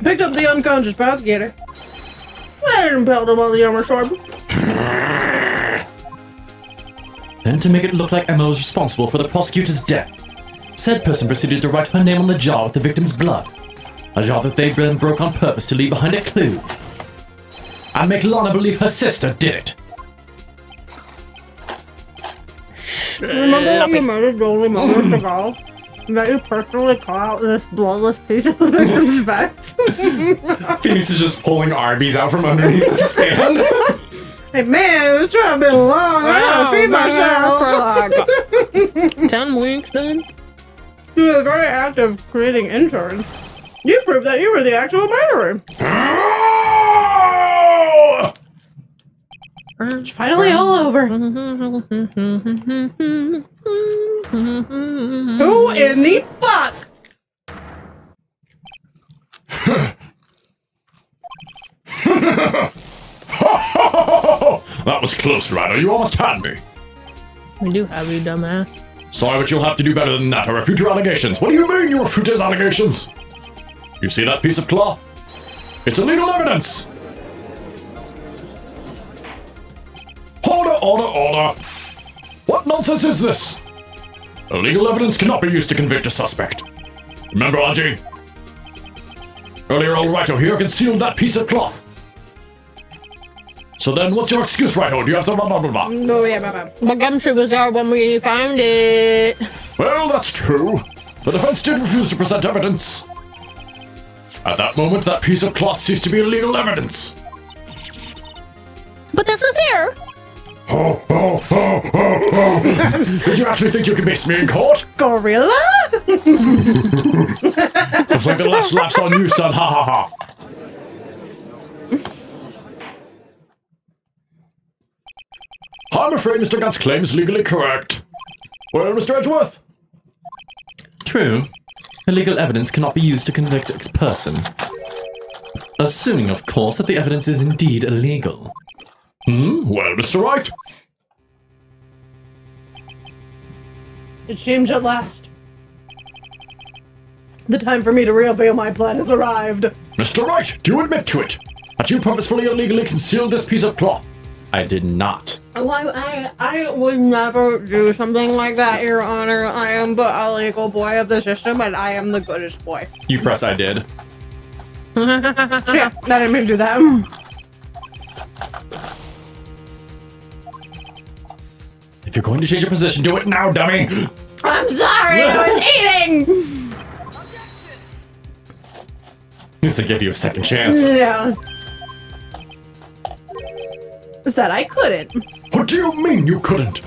Picked up the unconscious prosecutor. And impaled him on the armor sword. Then, to make it look like Emma was responsible for the prosecutor's death, said person proceeded to write her name on the jar with the victim's blood. A jar that they then broke on purpose to leave behind a clue. And make Lana believe her sister did it. Remember when you murdered Dolly moments ago? That you personally cut out this bloodless piece of the victim's vest? Phoenix is just pulling Arby's out from underneath the stand. Hey man, this trip been long. I gotta feed myself. For like 10 weeks then? You were very active creating interns. You proved that you were the actual murderer. It's finally all over. Who in the fuck? That was close, Ryder. You almost had me. We do have you, dumbass. Sorry, but you'll have to do better than that or refute your allegations. What do you mean you refute his allegations? You see that piece of cloth? It's illegal evidence! Order! What nonsense is this? Illegal evidence cannot be used to convict a suspect. Remember, Aji? Earlier, old Righto here concealed that piece of cloth. So then, what's your excuse, Righto? Do you have some blah blah blah? No, yeah, blah. The gumshoe was there when we found it. Well, that's true. The defense did refuse to present evidence. At that moment, that piece of cloth ceased to be illegal evidence. But that's not fair. Did you actually think you could miss me in court? Gorilla? Looks like the last laugh's on you, son. Ha ha ha. I'm afraid Mr. Gant's claim is legally correct. Well, Mr. Edgeworth? True. Illegal evidence cannot be used to convict a person. Assuming, of course, that the evidence is indeed illegal. Well, Mr. Wright? It seems at last. The time for me to reveal my plan has arrived. Mr. Wright, do you admit to it? That you purposefully illegally concealed this piece of cloth? I did not. I would never do something like that, Your Honor. I am but a legal boy of the system, and I am the goodest boy. You press I did. Shit, I didn't mean to do that. If you're going to change your position, do it now, dummy! I'm sorry, I was eating! Needs to give you a second chance. Yeah. Is that I couldn't. What do you mean you couldn't?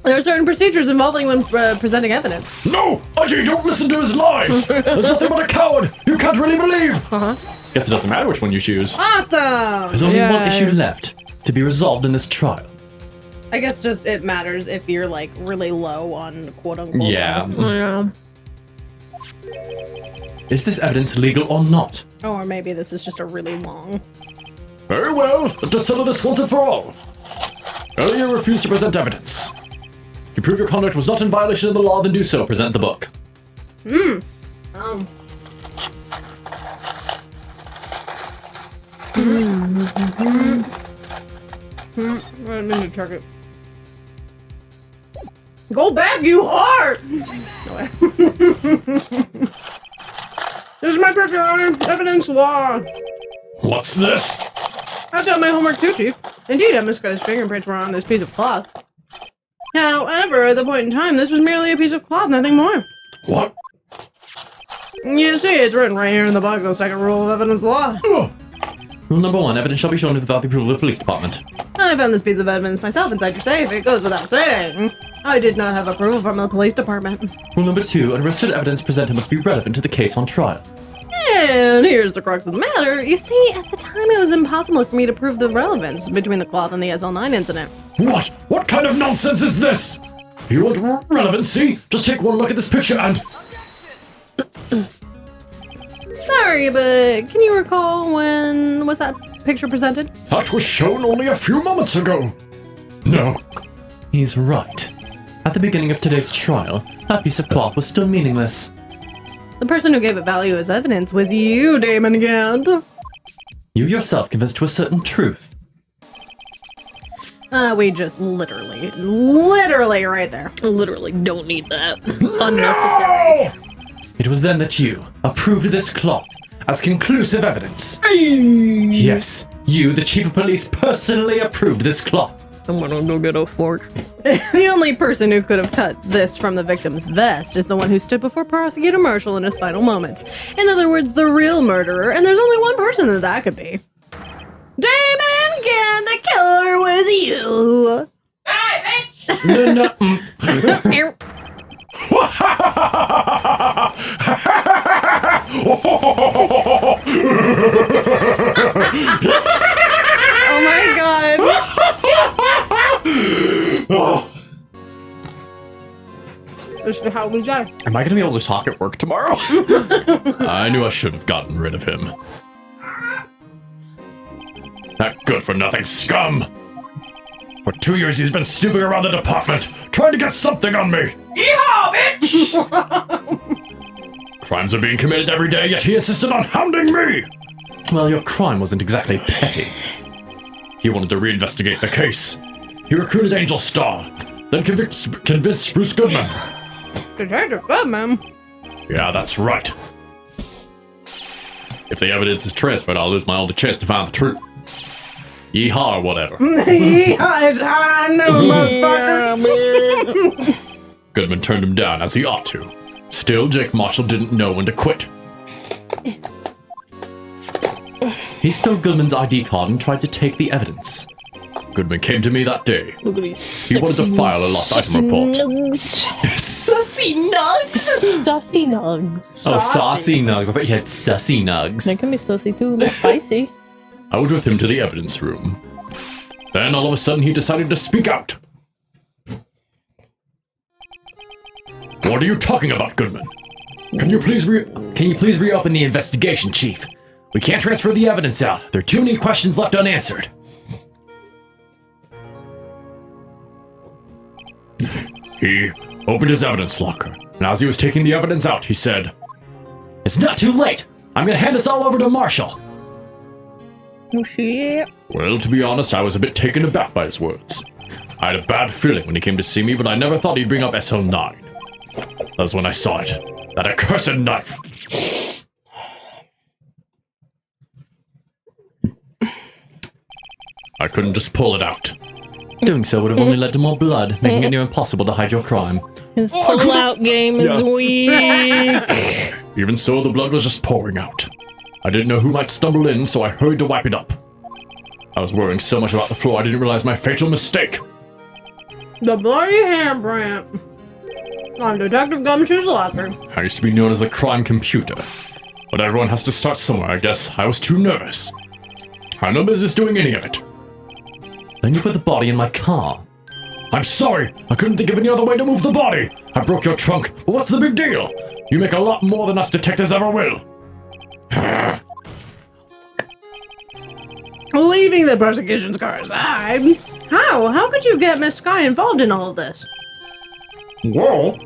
There are certain procedures involving when presenting evidence. No! Aji, don't listen to his lies! There's nothing but a coward you can't really believe! Guess it doesn't matter which one you choose. Awesome! There's only one issue left to be resolved in this trial. I guess just it matters if you're like really low on quote unquote. Yeah. Is this evidence legal or not? Oh, or maybe this is just a really long. Very well, let's settle this once and for all. Earlier you refused to present evidence. If you prove your conduct was not in violation of the law, then do so. Present the book. I didn't mean to check it. Go back, you whore! This is my personal evidence law. What's this? I've done my homework too, Chief. Indeed, this guy's fingerprints were on this piece of cloth. However, at the point in time, this was merely a piece of cloth, nothing more. What? You see, it's written right here in the book, the second rule of evidence law. Rule number 1, evidence shall be shown without the approval of the police department. I found this piece of evidence myself inside your safe. It goes without saying. I did not have approval from the police department. Rule number 2, arrested evidence presented must be relevant to the case on trial. And here's the crux of the matter. You see, at the time it was impossible for me to prove the relevance between the cloth and the SL9 incident. What? What kind of nonsense is this? You want relevancy? Just take one look at this picture and... Sorry, but can you recall when was that picture presented? That was shown only a few moments ago. No. He's right. At the beginning of today's trial, that piece of cloth was still meaningless. The person who gave it value as evidence was you, Damon Gant. You yourself convinced to a certain truth. We just literally right there. Literally don't need that. Unnecessary. It was then that you approved this cloth as conclusive evidence. Yes, you, the chief of police, personally approved this cloth. I'm gonna go get a fork. The only person who could have cut this from the victim's vest is the one who stood before Prosecutor Marshall in his final moments. In other words, the real murderer, and there's only one person that could be. Damon Gant, the killer was you! Hey, bitch! Oh my god! This is how we die. Am I gonna be able to talk at work tomorrow? I knew I should have gotten rid of him. That good-for-nothing scum! For 2 years he's been snooping around the department, trying to get something on me! Yeehaw, bitch! Crimes are being committed every day, yet he insisted on hounding me! Well, your crime wasn't exactly petty. He wanted to reinvestigate the case. He recruited Angel Star, then convinced Bruce Goodman. Detective Goodman? Yeah, that's right. If the evidence is transferred, I'll lose my only chance to find the truth. Yeehaw or whatever. Yeehaw is high, no motherfucker! Goodman turned him down as he ought to. Still, Jake Marshall didn't know when to quit. He stole Goodman's ID card and tried to take the evidence. Goodman came to me that day. Look at these. He wanted to file a lost item report. Sussy nugs! Sussy nugs. Oh, saucy nugs. I thought you had sussy nugs. They can be sussy too. They're spicy. I went with him to the evidence room. Then all of a sudden he decided to speak out. What are you talking about, Goodman? Can you please reopen the investigation, Chief? We can't transfer the evidence out. There are too many questions left unanswered. He opened his evidence locker, and as he was taking the evidence out, he said, It's not too late. I'm gonna hand this all over to Marshall. Oh shit. well, to be honest, I was a bit taken aback by his words. I had a bad feeling when he came to see me, but I never thought he'd bring up SL9. That was when I saw it. That accursed knife. I couldn't just pull it out. Doing so would have only led to more blood, making it near impossible to hide your crime. His pull-out game is weak. Even so, the blood was just pouring out. I didn't know who might stumble in, so I hurried to wipe it up. I was worrying so much about the floor, I didn't realize my fatal mistake. The bloody handprint on Detective Gumshoe's locker. I used to be known as the crime computer. But everyone has to start somewhere, I guess. I was too nervous. I had no business doing any of it. Then you put the body in my car. I'm sorry! I couldn't think of any other way to move the body! I broke your trunk, but what's the big deal? You make a lot more than us detectives ever will. Leaving the prosecution's car aside, how could you get Miss Sky involved in all of this? Well,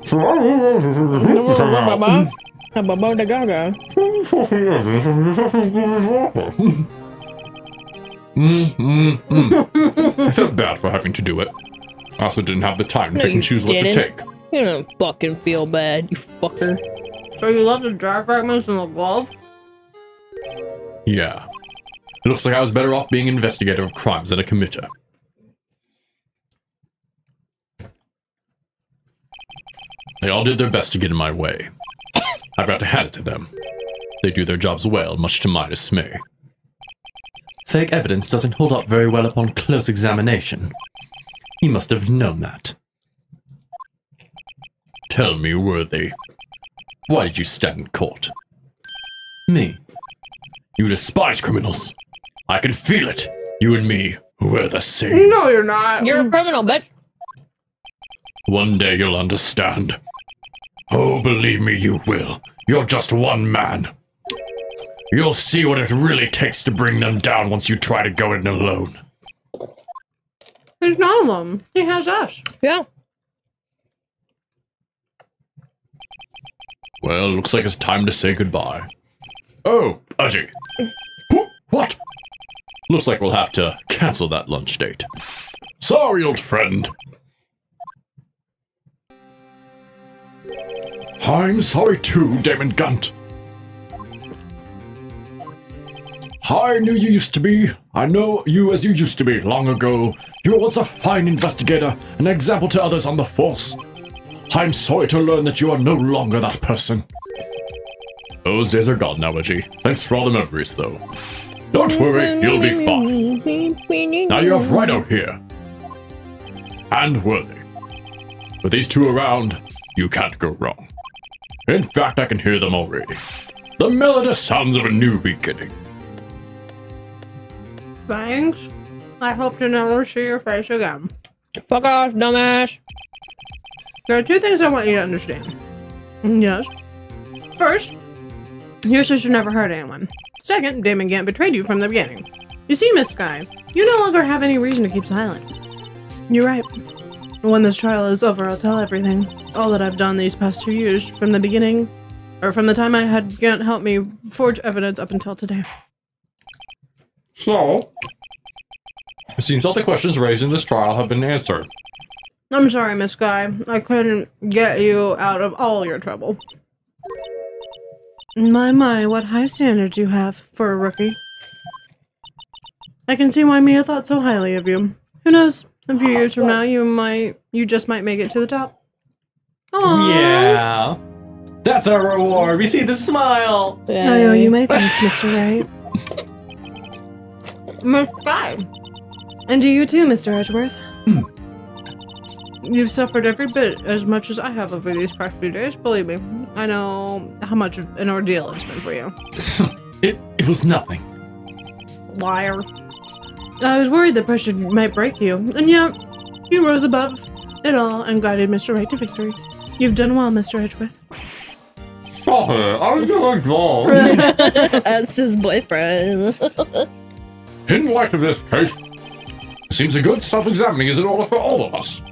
I felt bad for having to do it. I also didn't have the time to pick and choose what to take. You don't fucking feel bad, you fucker. So you left the jar fragments in the glove? Yeah. It looks like I was better off being an investigator of crimes than a committer. They all did their best to get in my way. I've got to hand it to them. They do their jobs well, much to my dismay. Fake evidence doesn't hold up very well upon close examination. He must have known that. Tell me, Worthy, why did you stand in court? Me. You despise criminals. I can feel it. You and me, we're the same. No, you're not. You're a criminal, bitch. One day you'll understand. Oh, believe me, you will. You're just one man. You'll see what it really takes to bring them down once you try to go in alone. He's not alone. He has us. Yeah. Well, looks like it's time to say goodbye. Oh, Aji. What? Looks like we'll have to cancel that lunch date. Sorry, old friend. I'm sorry too, Damon Gunt. I knew you used to be. I know you as you used to be long ago. You were once a fine investigator, an example to others on the force. I'm sorry to learn that you are no longer that person. Those days are gone now, Aji. Thanks for all the memories, though. Don't worry, you'll be fine. Now you have Wright out here. And Worthy. With these two around, you can't go wrong. In fact, I can hear them already. The melodious sounds of a new beginning. Thanks. I hope to never see your face again. Fuck off, dumbass. There are two things I want you to understand. Yes. First, your sister never hurt anyone. Second, Damon Gant betrayed you from the beginning. You see, Miss Sky, you no longer have any reason to keep silent. You're right. When this trial is over, I'll tell everything. All that I've done these past 2 years, from the beginning, or from the time I had Gant help me forge evidence up until today. So, it seems all the questions raised in this trial have been answered. I'm sorry, Miss Sky. I couldn't get you out of all your trouble. My, what high standards you have for a rookie. I can see why Mia thought so highly of you. Who knows? A few years from now, you just might make it to the top. Aww. Yeah. That's our reward. We see the smile. I owe you my thanks, Mr. Wright. Miss Sky. And to you too, Mr. Edgeworth. You've suffered every bit as much as I have over these past few days, believe me. I know how much of an ordeal it's been for you. It was nothing. Liar. I was worried the pressure might break you, and yet, you rose above it all and guided Mr. Wright to victory. You've done well, Mr. Edgeworth. Stop it, I'm doing wrong. As his boyfriend. In light of this case, it seems a good self-examining is in order for all of us.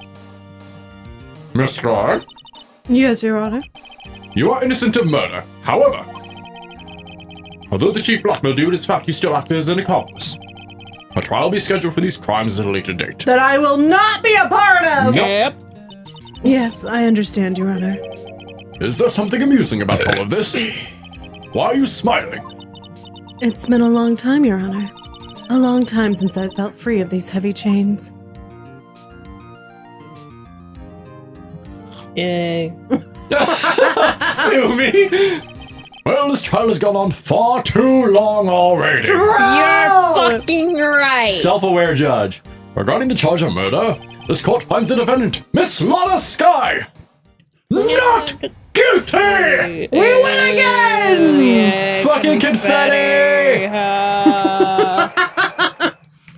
Miss Sky? Yes, Your Honor. You are innocent of murder. However, although the chief blackmailed you, it is fact you still acted as an accomplice. A trial will be scheduled for these crimes at a later date. That I will not be a part of! Yep. Yes, I understand, Your Honor. Is there something amusing about all of this? Why are you smiling? It's been a long time, Your Honor. A long time since I felt free of these heavy chains. Sumi! Well, this trial has gone on far too long already. You're fucking right. Self-aware judge. Regarding the charge of murder, this court finds the defendant, Miss Lana Sky, not guilty! We win again! Yeah, Fucking confetti!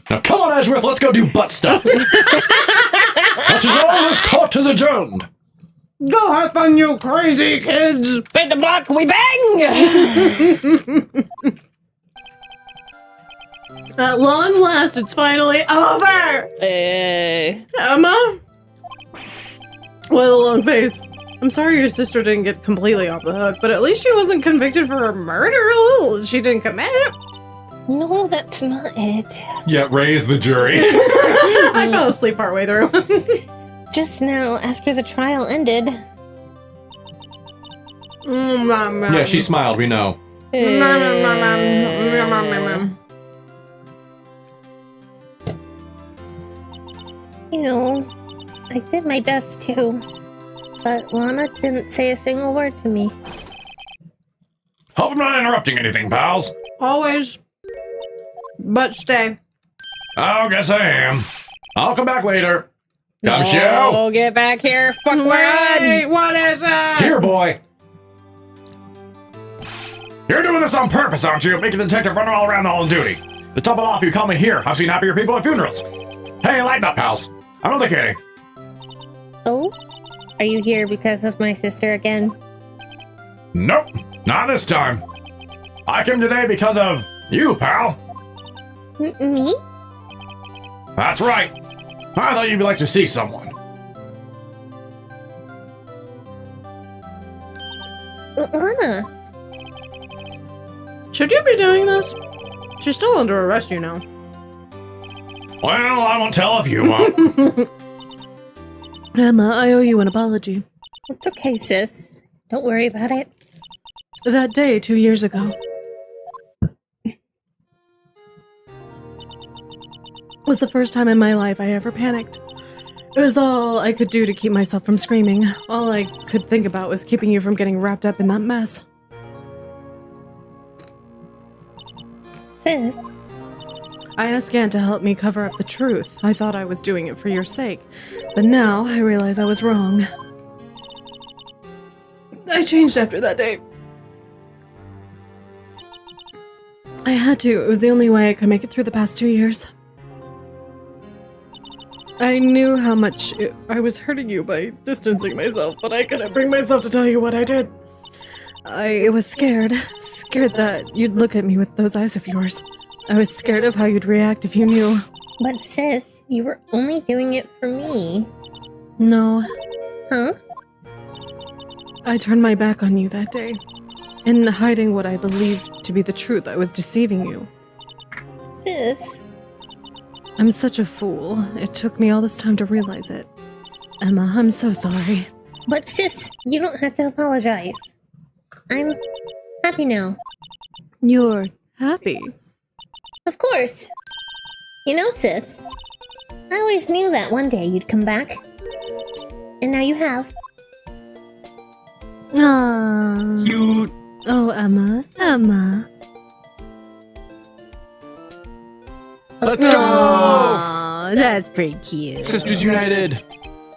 Now come on, Edgeworth, let's go do butt stuff. That is all, this court is adjourned. Go have fun, you crazy kids! Spin the block, we bang! At long last, it's finally over! Emma? What a long face. I'm sorry your sister didn't get completely off the hook, but at least she wasn't convicted for a murder she didn't commit. No, that's not it. Yeah, raise the jury. I fell asleep partway through. Just now, after the trial ended. Yeah, she smiled, we know. You know, I did my best too. But Lana didn't say a single word to me. Hope I'm not interrupting anything, pals. Always. But stay. I guess I am. I'll come back later. Come Oh, show. get back here, Wait, fuckwad! what is it? Here, boy. You're doing this on purpose, aren't you? Making the detective run all around the hall of duty. To top it off, you call me here. I've seen happier people at funerals. Hey, lighten up, pals. I'm only kidding. Oh? Are you here because of my sister again? Nope, not this time. I came today because of you, pal. Me? That's right. I thought you'd like to see someone. Lana. Should you be doing this? She's still under arrest, you know. Well, I won't tell if you won't. Emma, I owe you an apology. It's okay, sis. Don't worry about it. That day 2 years ago was the first time in my life I ever panicked. It was all I could do to keep myself from screaming. All I could think about was keeping you from getting wrapped up in that mess. Sis, I asked Aunt to help me cover up the truth. I thought I was doing it for your sake, but now I realize I was wrong. I changed after that day. I had to. It was the only way I could make it through the past 2 years. I knew how much I was hurting you by distancing myself, but I couldn't bring myself to tell you what I did. I was scared that you'd look at me with those eyes of yours. I was scared of how you'd react if you knew. but sis, you were only doing it for me. No, Huh? I turned my back on you that day. In hiding what I believed to be the truth, I was deceiving you. Sis, I'm such a fool. It took me all this time to realize it. Emma, I'm so sorry. but sis, you don't have to apologize. I'm happy now. You're happy. Of course. You know, sis, I always knew that one day you'd come back. And now you have. Aww. Cute. Oh, Emma. Let's go! Aww, that's pretty cute. Sisters United.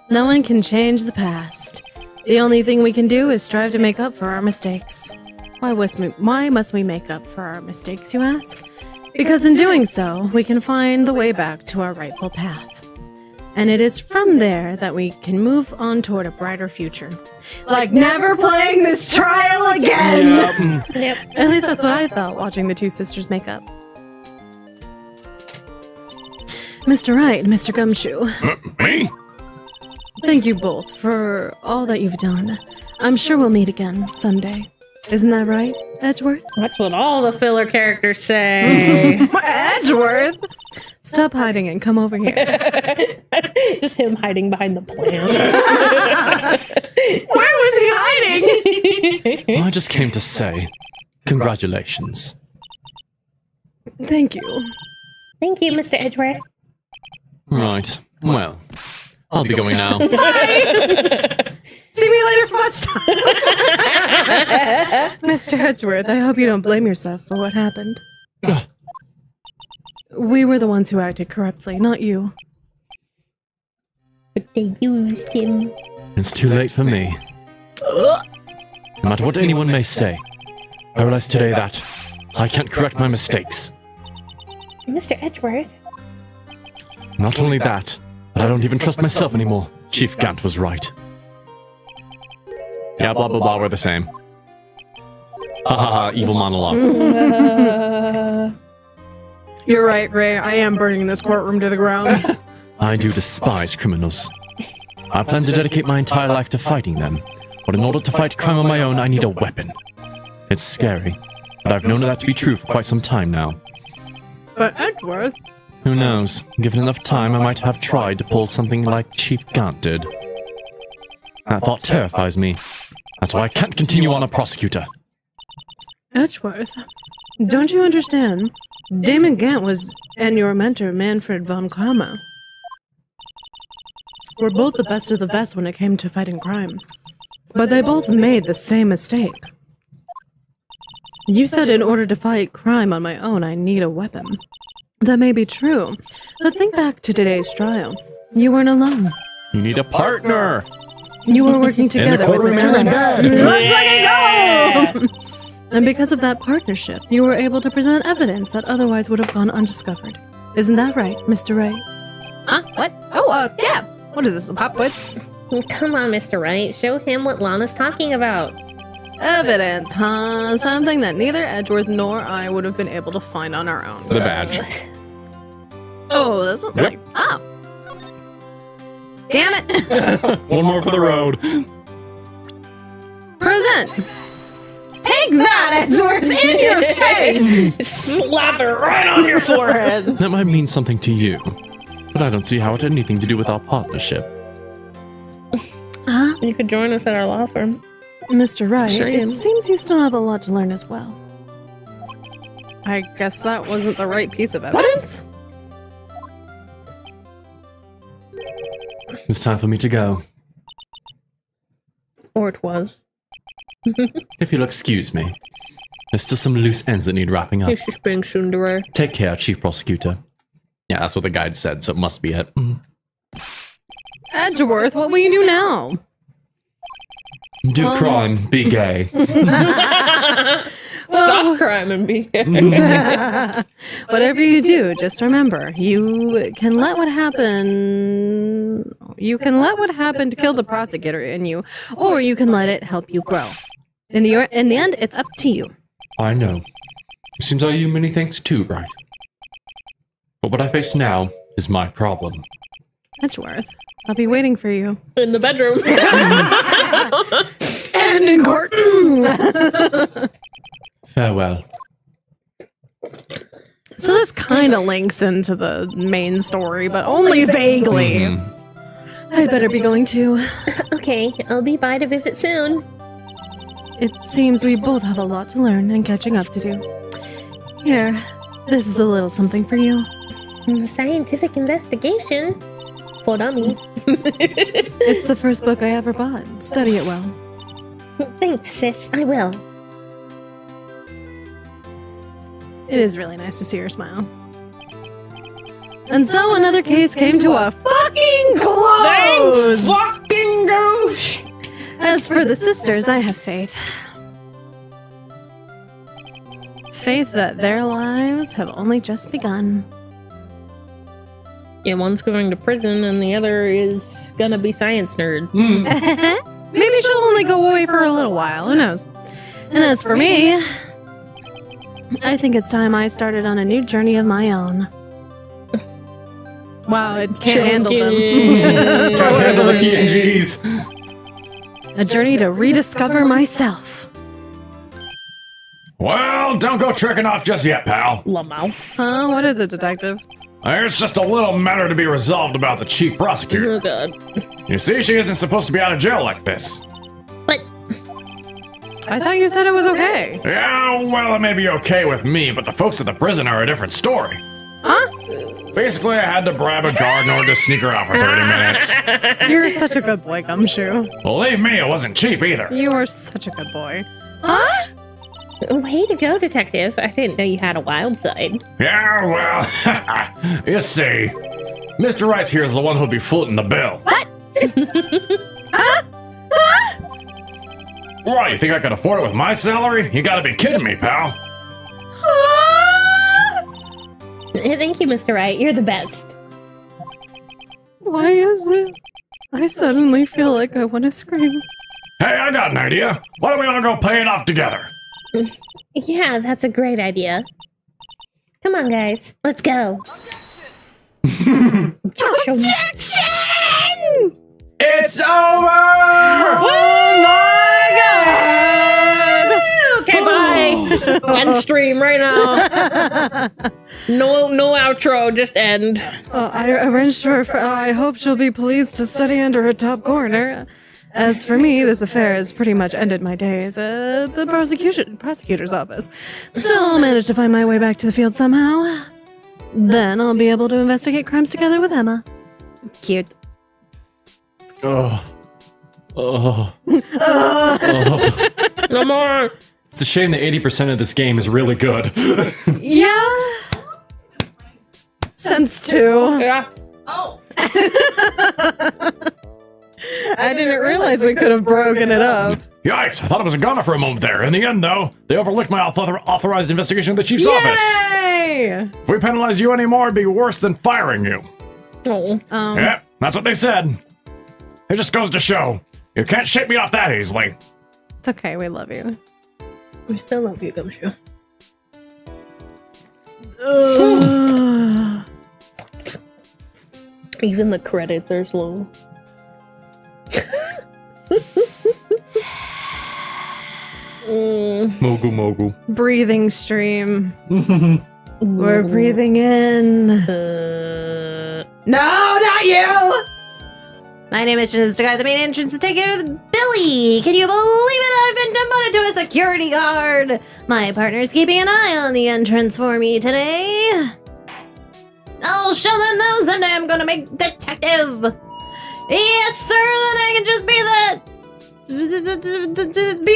No one can change the past. The only thing we can do is strive to make up for our mistakes. Why must we make up for our mistakes, you ask? Because in doing so, we can find the way back to our rightful path. And it is from there that we can move on toward a brighter future. Like never playing this trial again! Yep. At least that's what I felt watching the two sisters make up. Mr. Wright, Mr. Gumshoe, Me? thank you both for all that you've done. I'm sure we'll meet again someday. Isn't that right, Edgeworth? That's what all the filler characters say. Edgeworth? Stop hiding and come over here. Just him hiding behind the plant. Where was he hiding? I just came to say, congratulations. Thank you. Thank you, Mr. Edgeworth. Right. Well, I'll be going now. See me later, Footstuff. Mr. Edgeworth, I hope you don't blame yourself for what happened. We were the ones who acted corruptly, not you. But they used him. It's too late for me. No matter what anyone may say, I realize today that I can't correct my mistakes. Mr. Edgeworth? Not only that, but I don't even trust myself anymore. Chief Gant was right. Yeah, blah blah blah, we're the same. Ha ha ha, evil monologue. You're right, Ray. I am burning this courtroom to the ground. I do despise criminals. I plan to dedicate my entire life to fighting them, but in order to fight crime on my own, I need a weapon. It's scary, but I've known that to be true for quite some time now. But Edgeworth? Who knows? Given enough time, I might have tried to pull something like Chief Gant did. That thought terrifies me. That's why I can't continue on a prosecutor. Edgeworth? Don't you understand? Damon Gant was, and your mentor, Manfred von Karma. We're both the best of the best when it came to fighting crime. But they both made the same mistake. You said in order to fight crime on my own, I need a weapon. That may be true, but think back to today's trial. You weren't alone. You need a partner! You were working together with Mr. Wright. Let's fucking go! And because of that partnership, you were able to present evidence that otherwise would have gone undiscovered. Isn't that right, Mr. Wright? Huh? What? Oh, yeah. What is this, a pop quiz? Come on, Mr. Wright. Show him what Lana's talking about. Evidence, huh? Something that neither Edgeworth nor I would have been able to find on our own. The badge. Oh, this one? Yep. Oh. Damn it! One more for the road. Present! Take that, Edgeworth, in your face! Slap it right on your forehead. That might mean something to you, but I don't see how it had anything to do with our partnership. Huh? You could join us at our law firm. Mr. Wright, Sure it am. seems you still have a lot to learn as well. I guess that wasn't the right piece of evidence. It's time for me to go. Or it was. If you'll excuse me. There's still some loose ends that need wrapping up. Here's your spring Shundere. Take care, Chief Prosecutor. Yeah, that's what the guide said, so it must be it. Edgeworth, what will you do now? Do crime, be gay. Stop crime and be Whatever you do, just remember, you can let what happen. You can let what happened kill the prosecutor in you, or you can let it help you grow. In the end, it's up to you. I know. It seems I owe you many thanks too, Wright. But what I face now is my problem. Edgeworth, I'll be waiting for you. in the bedroom. And in court. Farewell. So this kind of links into the main story, but only vaguely. I'd better be going too. Okay, I'll be by to visit soon. It seems we both have a lot to learn and catching up to do. Here, this is a little something for you. Scientific investigation? For dummies. It's the first book I ever bought. Study it well. Thanks, sis. I will. It is really nice to see her smile. And so another case came to a fucking close! Thanks, fucking goosh! As for the sisters, I have faith. Faith that their lives have only just begun. Yeah, one's going to prison and the other is gonna be science nerd. Maybe she'll only go away for a little while, who knows? And as for me, I think it's time I started on a new journey of my own. Wow, it can't handle them. Can't handle the PNGs. A journey to rediscover myself. Well, don't go tricking off just yet, pal. Lamau. Huh? What is it, detective? There's just a little matter to be resolved about the chief prosecutor. Oh god. You see, she isn't supposed to be out of jail like this. But I thought you said it was okay. Yeah, well, it may be okay with me, but the folks at the prison are a different story. Huh? Basically, I had to bribe a guard in order to sneak her out for 30 minutes. You're such a good boy, Gumshoe. Believe me, it wasn't cheap either. You are such a good boy. Way to go, detective. I didn't know you had a wild side. Yeah, well, you see, Mr. Rice here is the one who'll be footing the bill. What? What, you think I could afford it with my salary? You gotta be kidding me, pal. Thank you, Mr. Wright. You're the best. Why is it? I suddenly feel like I want to scream. Hey, I got an idea. Why don't we all go pay it off together? Yeah, that's a great idea. Come on, guys. Let's go. It's over! Oh my god! Okay, bye. End stream right now. No outro, just end. I arranged for I hope she'll be pleased to study under her top corner. As for me, this affair has pretty much ended my days at the prosecutor's office. Still managed to find my way back to the field somehow. Then I'll be able to investigate crimes together with Emma. Cute. Oh. No more. It's a shame that 80% of this game is really good. Yeah. Sense 2. Yeah. I didn't realize we could have broken it up. Yikes, I thought I was a goner for a moment there. In the end, though, they overlooked my authorized investigation of the chief's office. Yay! If we penalize you anymore, it'd be worse than firing you. Oh. Yeah, that's what they said. It just goes to show, you can't shake me off that easily. It's okay, we love you. We still love you, Gumshoe. Even the credits are slow. Mogul. Breathing stream. We're breathing in. No, not you! My name is Janice Guard, the main entrance to take care of Billy. Can you believe it? I've been demoted to a security guard. My partner's keeping an eye on the entrance for me today. I'll show them though. Someday I'm gonna make detective. Yes, sir. Then I can just be that. Be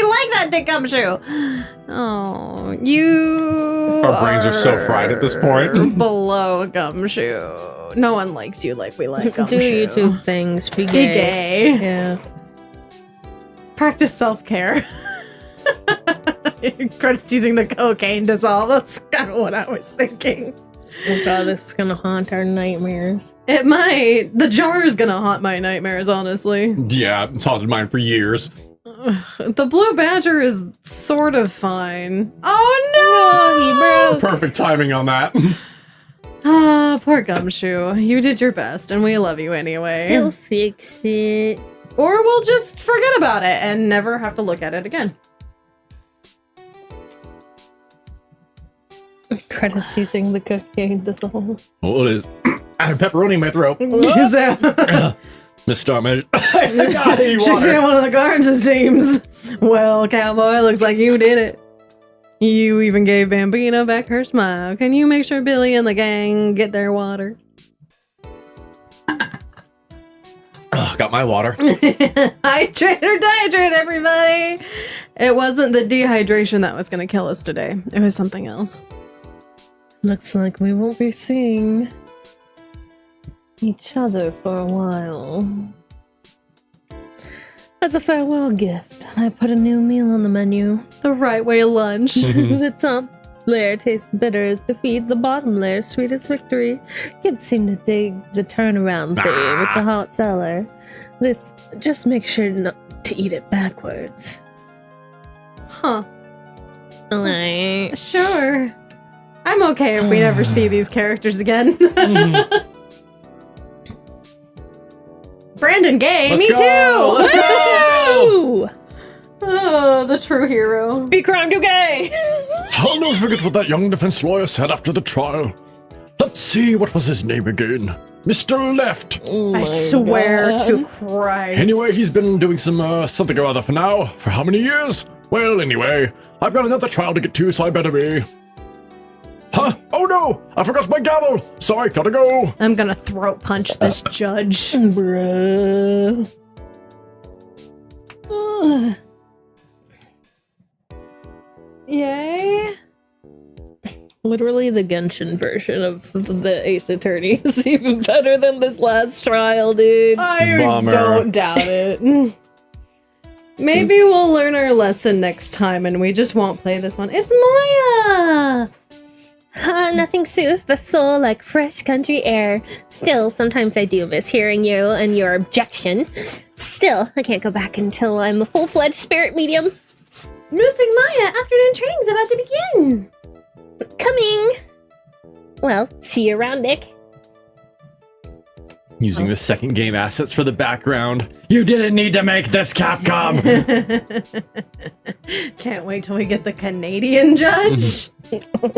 like that, Dick Gumshoe. Oh, you. Our brains are so fried at this point. Below Gumshoe. No one likes you like we like Gumshoe. do YouTube things. Be Be gay. gay. Yeah. Practice self-care. Credits using the cocaine dissolve. That's kind of what I was thinking. Oh god, this is gonna haunt our nightmares. It might. The jar is gonna haunt my nightmares, honestly. Yeah, it's haunted mine for years. The blue badger is sort of fine. Oh no! He broke. Perfect timing on that. Ah, poor Gumshoe. You did your best, and we love you anyway. He'll fix it. Or we'll just forget about it and never have to look at it again. Credits using the cocaine dissolve. Well, it is. I have pepperoni in my throat. Miss Starman. God, I need She's water. in one of the guards, it seems. Well, cowboy, looks like you did it. You even gave Bambina back her smile. Can you make sure Billy and the gang get their water? Got my water. Hydrate or dehydrate, everybody! It wasn't the dehydration that was going to kill us today. It was something else. Looks like we won't be seeing each other for a while. As a farewell gift, I put a new meal on the menu. The right way lunch. The top layer tastes bitter as defeat, the bottom layer sweet as victory. Kids seem to dig the turnaround theme. It's a hot seller. This, just make sure not to eat it backwards. Huh. Alright. Sure. I'm okay if we never see these characters again. Brandon Gay, Let's me go! too! Let's go! Oh, the true hero. Be crime do gay! I'll never forget what that young defense lawyer said after the trial. Let's see, what was his name again? Mr. Left. Oh I my swear God. to Christ. Anyway, he's been doing some, something or other for now. For how many years? Well, anyway, I've got another trial to get to, so I better be... Huh? Oh no! I forgot my gavel! Sorry, gotta go! I'm gonna throat punch this judge. Bruh. Ugh. Yay. Literally, the Genshin version of the Ace Attorney is even better than this last trial, dude. I Bummer. don't doubt it. Maybe we'll learn our lesson next time and we just won't play this one. It's Maya! Nothing soothes the soul like fresh country air. Still, sometimes I do miss hearing you and your objection. Still, I can't go back until I'm a full-fledged spirit medium. Mystic Maya, afternoon training's about to begin! Coming! Well, see you around, Nick. Using the second game assets for the background. You didn't need to make this, Capcom! Can't wait till we get the Canadian judge.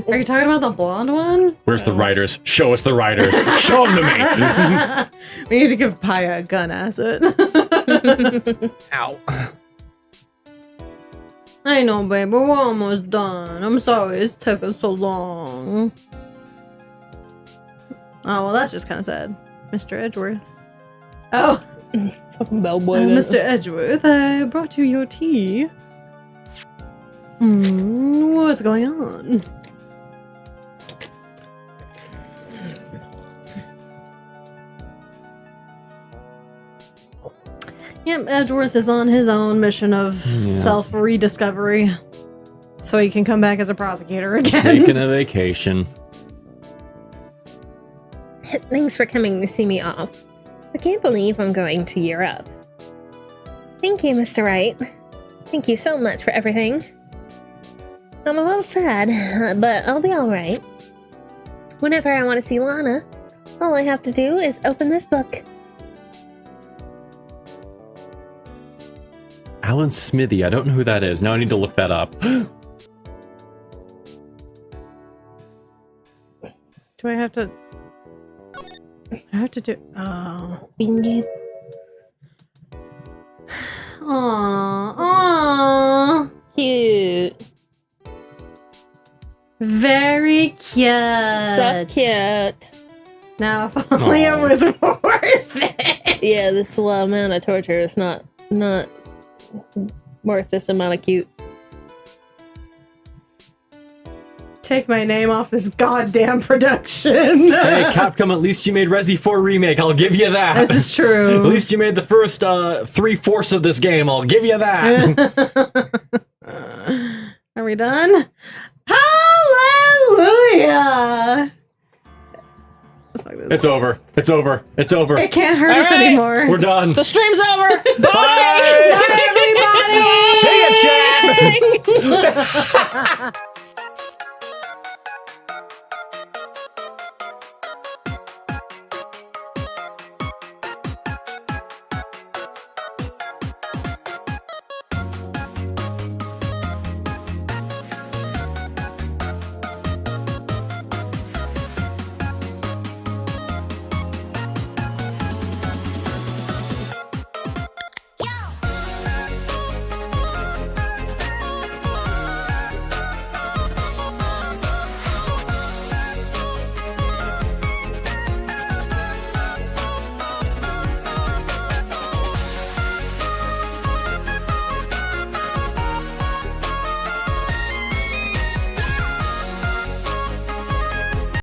Are you talking about the blonde one? Where's the writers? Show us the writers. Show them to me! We need to give Pyah a gun asset. Ow. I know, babe, but we're almost done. I'm sorry it's taken so long. Oh, well, that's just kind of sad. Mr. Edgeworth. Oh. Fucking bellboy. Mr. Edgeworth, I brought you your tea. What's going on? Yep, Edgeworth is on his own mission of self-rediscovery. So he can come back as a prosecutor again. Taking a vacation. Thanks for coming to see me off. I can't believe I'm going to Europe. Thank you, Mr. Wright. Thank you so much for everything. I'm a little sad, but I'll be alright. Whenever I want to see Lana, all I have to do is open this book. Alan Smithy, I don't know who that is. Now I need to look that up. Do I have to... I have to do... Oh. Aww. Cute. Very cute. So cute. Now, if only it was worth it. Yeah, this amount of torture is not worth this amount of cute. Take my name off this goddamn production. Hey, Capcom, at least you made Resi 4 Remake. I'll give you that. This is true. At least you made the first 3/4 of this game. I'll give you that. Are we done? Hallelujah! It's over. It's over. It's over. It can't hurt us anymore. We're done. The stream's over. Bye, everybody! See ya, chat!